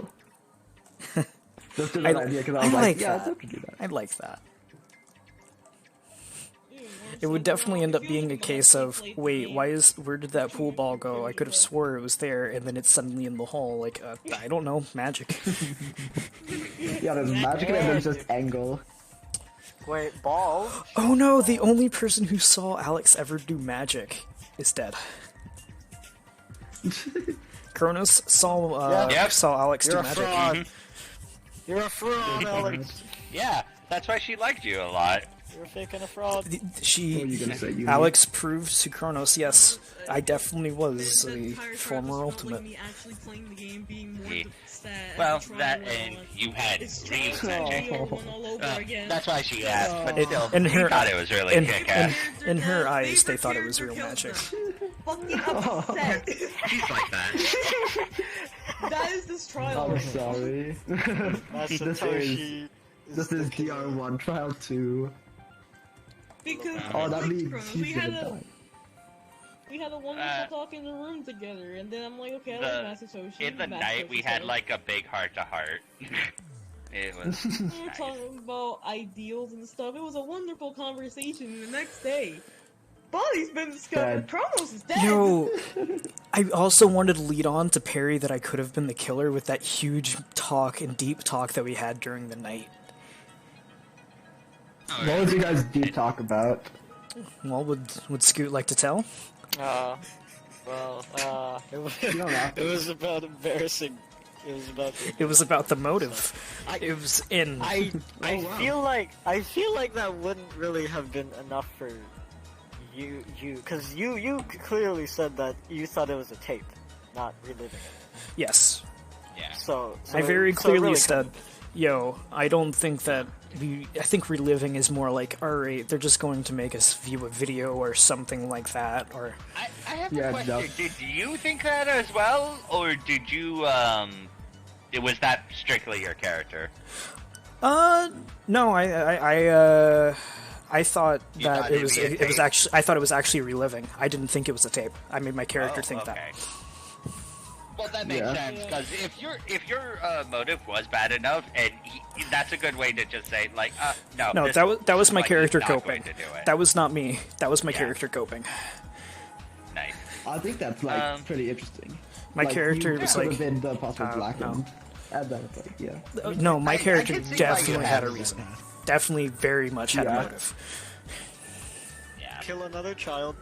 S: Just an idea, because I was like, yeah, I'd love to do that.
B: I'd like that. It would definitely end up being a case of, wait, where did that pool ball go? I could have swore it was there, and then it's suddenly in the hole. Like, I don't know, magic.
S: Yeah, there's magic and then there's just angle.
L: Wait, ball?
B: Oh no, the only person who saw Alex ever do magic is dead. Kronos saw Alex do magic.
L: Fraud. You're a fraud, Alex.
U: Yeah, that's why she liked you a lot.
L: You're faking a fraud.
B: Alex proved to Kronos, yes, I definitely was a former ultimate.
U: Well, that and you had Reeves magic. That's why she asked, but still, you thought it was really kick-ass.
B: In her eyes, they thought it was real magic.
U: She's like that.
I: That is this trial.
S: I'm sorry. This is DR1 Trial 2.
I: Because
S: that means he's gonna die.
I: we had a wonderful talk in the room together, and then I'm like, okay, I like Masatoshi.
U: In the night, we had like a big heart-to-heart. It was
I: we were talking about ideals and stuff. It was a wonderful conversation. The next day, body's been discovered. Kronos is dead.
B: Yo, I also wanted to lead on to Perry that I could have been the killer with that huge talk and deep talk that we had during the night.
S: What was you guys deep talk about?
B: Well, would Scoot like to tell?
L: It was about embarrassing. It was about
B: the motive. It was in.
L: I feel like that wouldn't really have been enough for you, because you clearly said that you thought it was a tape, not reliving it.
B: Yes.
U: Yeah.
L: So
B: I very clearly
L: really
B: said, yo, I don't think that I think reliving is more like, alright, they're just going to make us view a video or something like that, or...
U: I have a question. Did you think that as well, or did you, was that strictly your character?
B: No, I thought that it was actually, I thought it was actually reliving. I didn't think it was a tape. I made my character think that.
U: Well, that makes sense, because if your motive was bad enough, and that's a good way to just say, like, no.
B: No, that was my character coping.
U: That
B: That was not me. That was my character coping.
U: Nice.
G: I think that's like pretty interesting.
B: My character was like,
G: been the possible black
B: no.
G: and then it's like, yeah.
B: No, my character
U: can see
B: definitely
U: why you
B: had a
U: have
B: reason. Definitely very much had a motive.
L: Kill another child.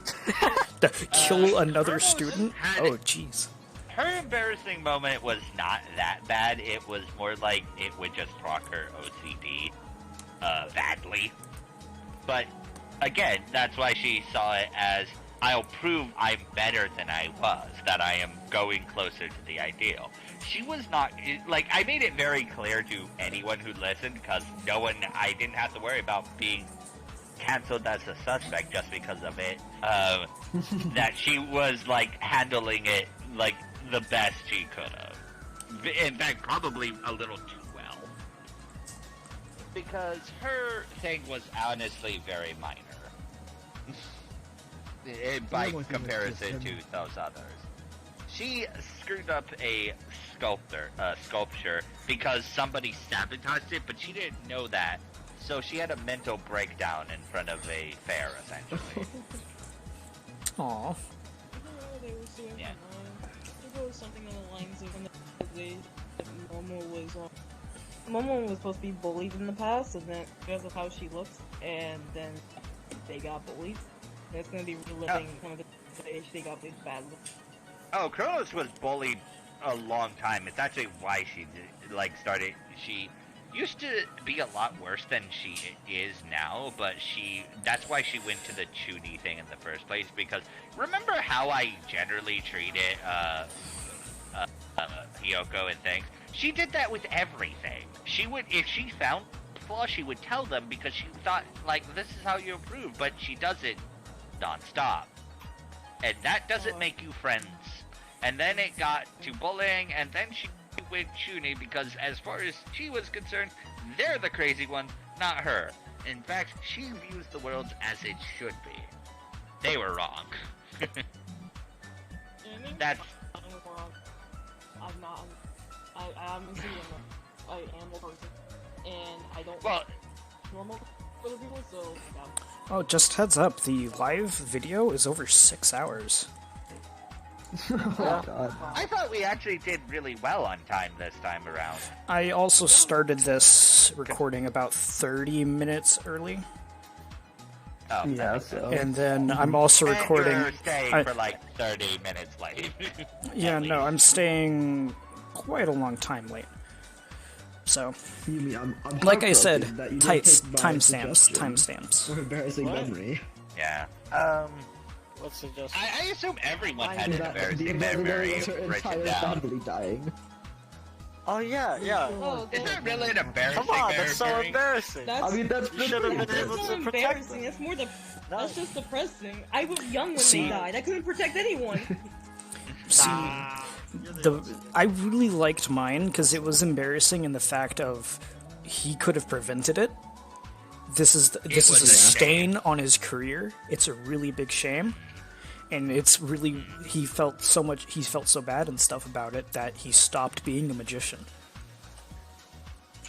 B: Kill another student? Oh, jeez.
U: Her embarrassing moment was not that bad. It was more like it would just proc her OCD badly. But again, that's why she saw it as, I'll prove I'm better than I was, that I am going closer to the ideal. She was not, like, I made it very clear to anyone who listened, because I didn't have to worry about being canceled as a suspect just because of it, that she was, like, handling it, like, the best she could have. In fact, probably a little too well. Because her thing was honestly very minor. By comparison to those others. She screwed up a sculpture because somebody sabotaged it, but she didn't know that. So she had a mental breakdown in front of a fair, essentially.
B: Aww.
I: Yeah. It was something along the lines of when Momo was supposed to be bullied in the past, and then because of how she looks, and then they got bullied. That's gonna be reliving one of the they got bullied badly.
U: Oh, Kronos was bullied a long time. It's actually why she started. She used to be a lot worse than she is now, but that's why she went to the Chuny thing in the first place, because remember how I generally treated Hiyoko and things? She did that with everything. She would, if she found flaws, she would tell them because she thought, like, this is how you improve, but she does it non-stop. And that doesn't make you friends. And then it got to bullying, and then she with Chuny, because as far as she was concerned, they're the crazy ones, not her. In fact, she views the world as it should be. They were wrong. That's...
I: I'm not... I am a person, and I don't...
U: Well...
I: normal other people, so... Yeah.
B: Oh, just heads up, the live video is over 6 hours.
U: Oh, God. I thought we actually did really well on time this time around.
B: I also started this recording about 30 minutes early.
U: Oh,
G: yeah, so...
B: And then I'm also recording...
U: You're staying for like 30 minutes late.
B: Yeah, no, I'm staying quite a long time late. So,
G: I'm
B: like I said, timestamps.
G: Or embarrassing memory.
U: Yeah.
L: What's the just?
U: I assume everyone had an embarrassing memory written down.
G: Family dying.
L: Oh yeah.
I: Oh,
U: is that really an embarrassing?
L: Come on, that's so embarrassing.
G: I mean, that's
L: you should have been able
I: That's
L: to
I: not
L: protect
I: embarrassing. That's more that's just depressing. I was young when
B: See-
I: they died. I couldn't protect anyone.
B: See, I really liked mine because it was embarrassing in the fact of he could have prevented it. This is a stain on his career. It's a really big shame, and it's really he felt so bad and stuff about it that he stopped being a magician.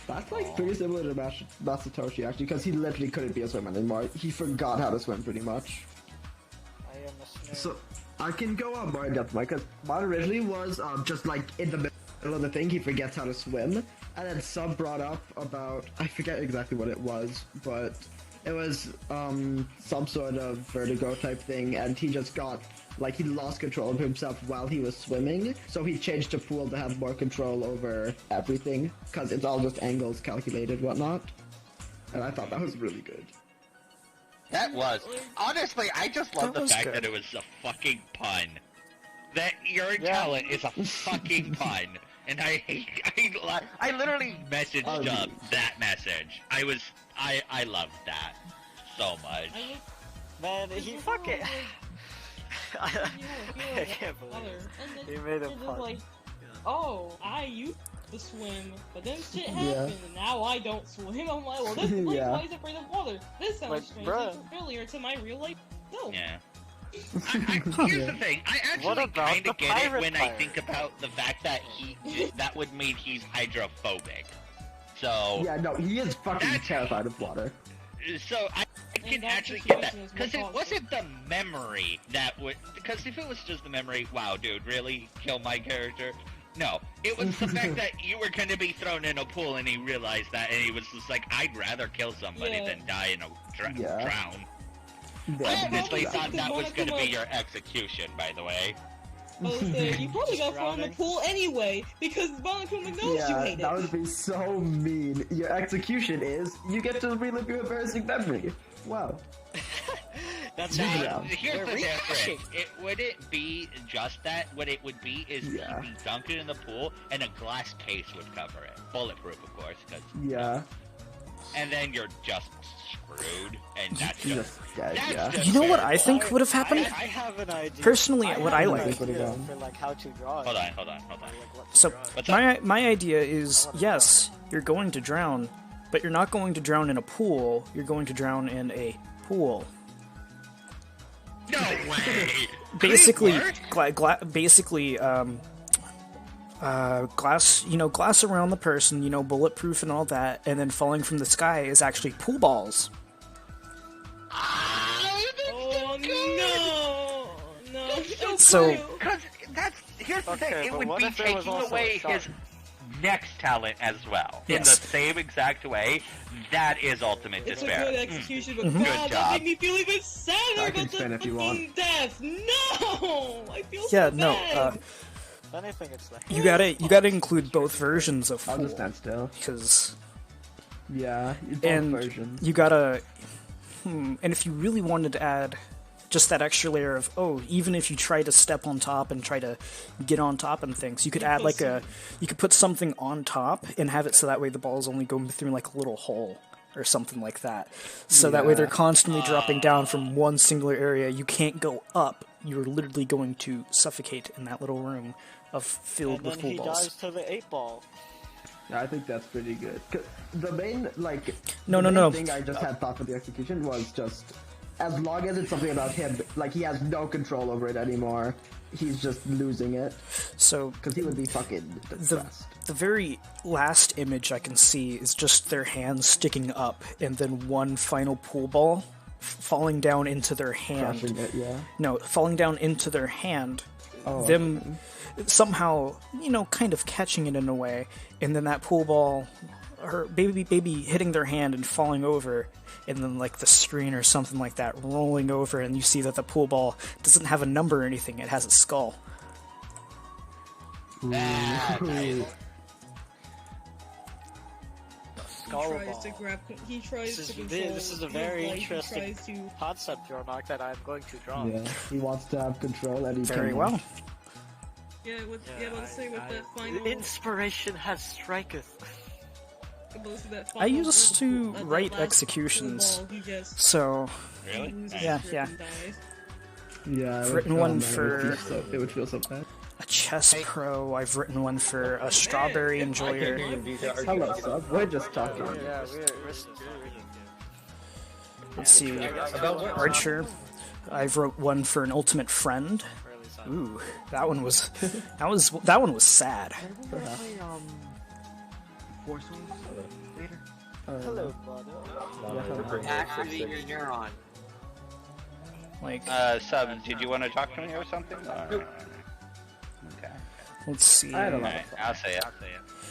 G: That's like pretty similar to Masatoshi actually, because he literally couldn't be a swimmer anymore. He forgot how to swim pretty much.
L: I am a snake.
G: So I can go on more in depth, because mine originally was just like in the middle of the thing, he forgets how to swim, and then Sub brought up about, I forget exactly what it was, but it was some sort of vertigo type thing, and he just got, like, he lost control of himself while he was swimming, so he changed to pool to have more control over everything, because it's all just angles calculated, whatnot, and I thought that was really good.
U: That was. Honestly, I just love the fact that it was a fucking pun. That your talent is a fucking pun. And I literally messaged that message. I loved that so much.
L: Man, he fucking... I can't believe it. He made a pun.
I: Like, oh, I used to swim, but then shit happened, and now I don't swim. I'm like, well, this is like, why is afraid of water? This sounds
L: like,
I: strange. It's familiar to my real life. No.
U: Yeah. Here's the thing. I actually kind of get it when I think about the fact that that would mean he's hydrophobic. So
G: yeah, no, he is fucking terrified of water.
U: So I can actually get that because it wasn't the memory that would. Because if it was just the memory, wow, dude, really kill my character? No, it was the fact that you were going to be thrown in a pool and he realized that, and he was just like, I'd rather kill somebody than die in a drown. I honestly thought that was going to be your execution, by the way.
I: You probably got thrown in the pool anyway, because Monokuma knows you hate it.
G: That would be so mean. Your execution is, you get to relive your embarrassing memory. Wow.
U: That's here's the difference. It wouldn't be just that. What it would be is you'd be dunked in the pool, and a glass case would cover it. Bulletproof, of course. And then you're just screwed, and that's just
B: You know what I think would have happened?
L: I have an idea.
B: Personally, what I like.
L: For like how to draw.
U: Hold on.
B: So my idea is, yes, you're going to drown, but you're not going to drown in a pool. You're going to drown in a pool.
U: No way.
B: Basically, glass, glass around the person, bulletproof and all that, and then falling from the sky is actually pool balls.
I: Oh, no.
B: So,
U: here's the thing, it would be taking away his next talent as well. In the same exact way. That is ultimate despair.
I: It's a good execution, but
U: good
I: God,
U: job.
I: that made me feel even sadder about the fucking death. No! I feel so bad.
L: If anything, it's like...
B: You gotta include both versions of
G: I'll just stand still.
B: Because...
G: Yeah, both versions.
B: You gotta... And if you really wanted to add just that extra layer of, even if you try to step on top and try to get on top and things, you could add you could put something on top and have it so that way the balls only go through like a little hole or something like that. So that way they're constantly dropping down from one singular area. You can't go up. You're literally going to suffocate in that little room filled with pool balls.
L: And then he dies to the 8-ball.
G: Yeah, I think that's pretty good. The main, thing I just had thought for the execution was just, as long as it's something about him, like he has no control over it anymore, he's just losing it.
B: So,
G: because he would be fucking depressed.
B: The very last image I can see is just their hands sticking up, and then one final pool ball falling down into their hand.
G: Crushing it, yeah.
B: No, falling down into their hand. Them somehow, kind of catching it in a way, and then that pool ball, or baby hitting their hand and falling over, and then like the screen or something like that rolling over, and you see that the pool ball doesn't have a number or anything, it has a skull.
I: He tries to control.
L: This is a very interesting concept, Jormark, that I'm going to draw.
G: Yeah, he wants to have control, and he's
B: very well.
I: Let's say with that final...
L: Inspiration has striketh.
B: I used to write executions, so...
U: Really?
B: Yeah.
G: Yeah,
B: I've written one for...
G: It would feel so bad.
B: A chess pro, I've written one for a strawberry enjoyer.
G: Hello, sub. We're just talking.
L: Yeah, we're
B: Let's see, Archer. I've wrote one for an ultimate friend. Ooh, that one was sad.
L: Hello, brother.
D: Activate your neuron.
B: Like,
U: Sub, did you want to talk to me or something? Okay.
B: Let's see.
U: Alright, I'll say it.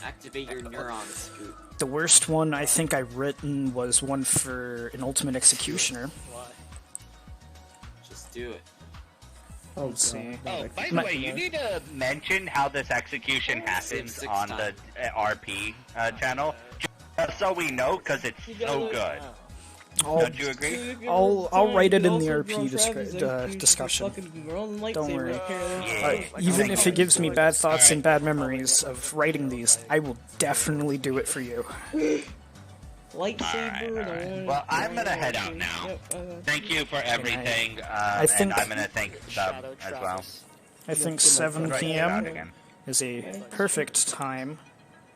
D: Activate your neurons, Scoot.
B: The worst one I think I've written was one for an ultimate executioner.
D: Why? Just do it.
B: Let's see.
U: Oh, by the way, you need to mention how this execution happens on the RP channel, just so we know, because it's so good. Don't you agree?
B: I'll write it in the RP discussion. Don't worry. Even if it gives me bad thoughts and bad memories of writing these, I will definitely do it for you.
I: Lightsaber.
U: Well, I'm gonna head out now. Thank you for everything, and I'm gonna thank Sub as well.
B: I think 7 p.m. is a perfect time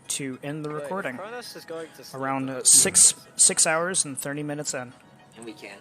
B: to end the recording. Around 6 hours and 30 minutes in.
D: And we can.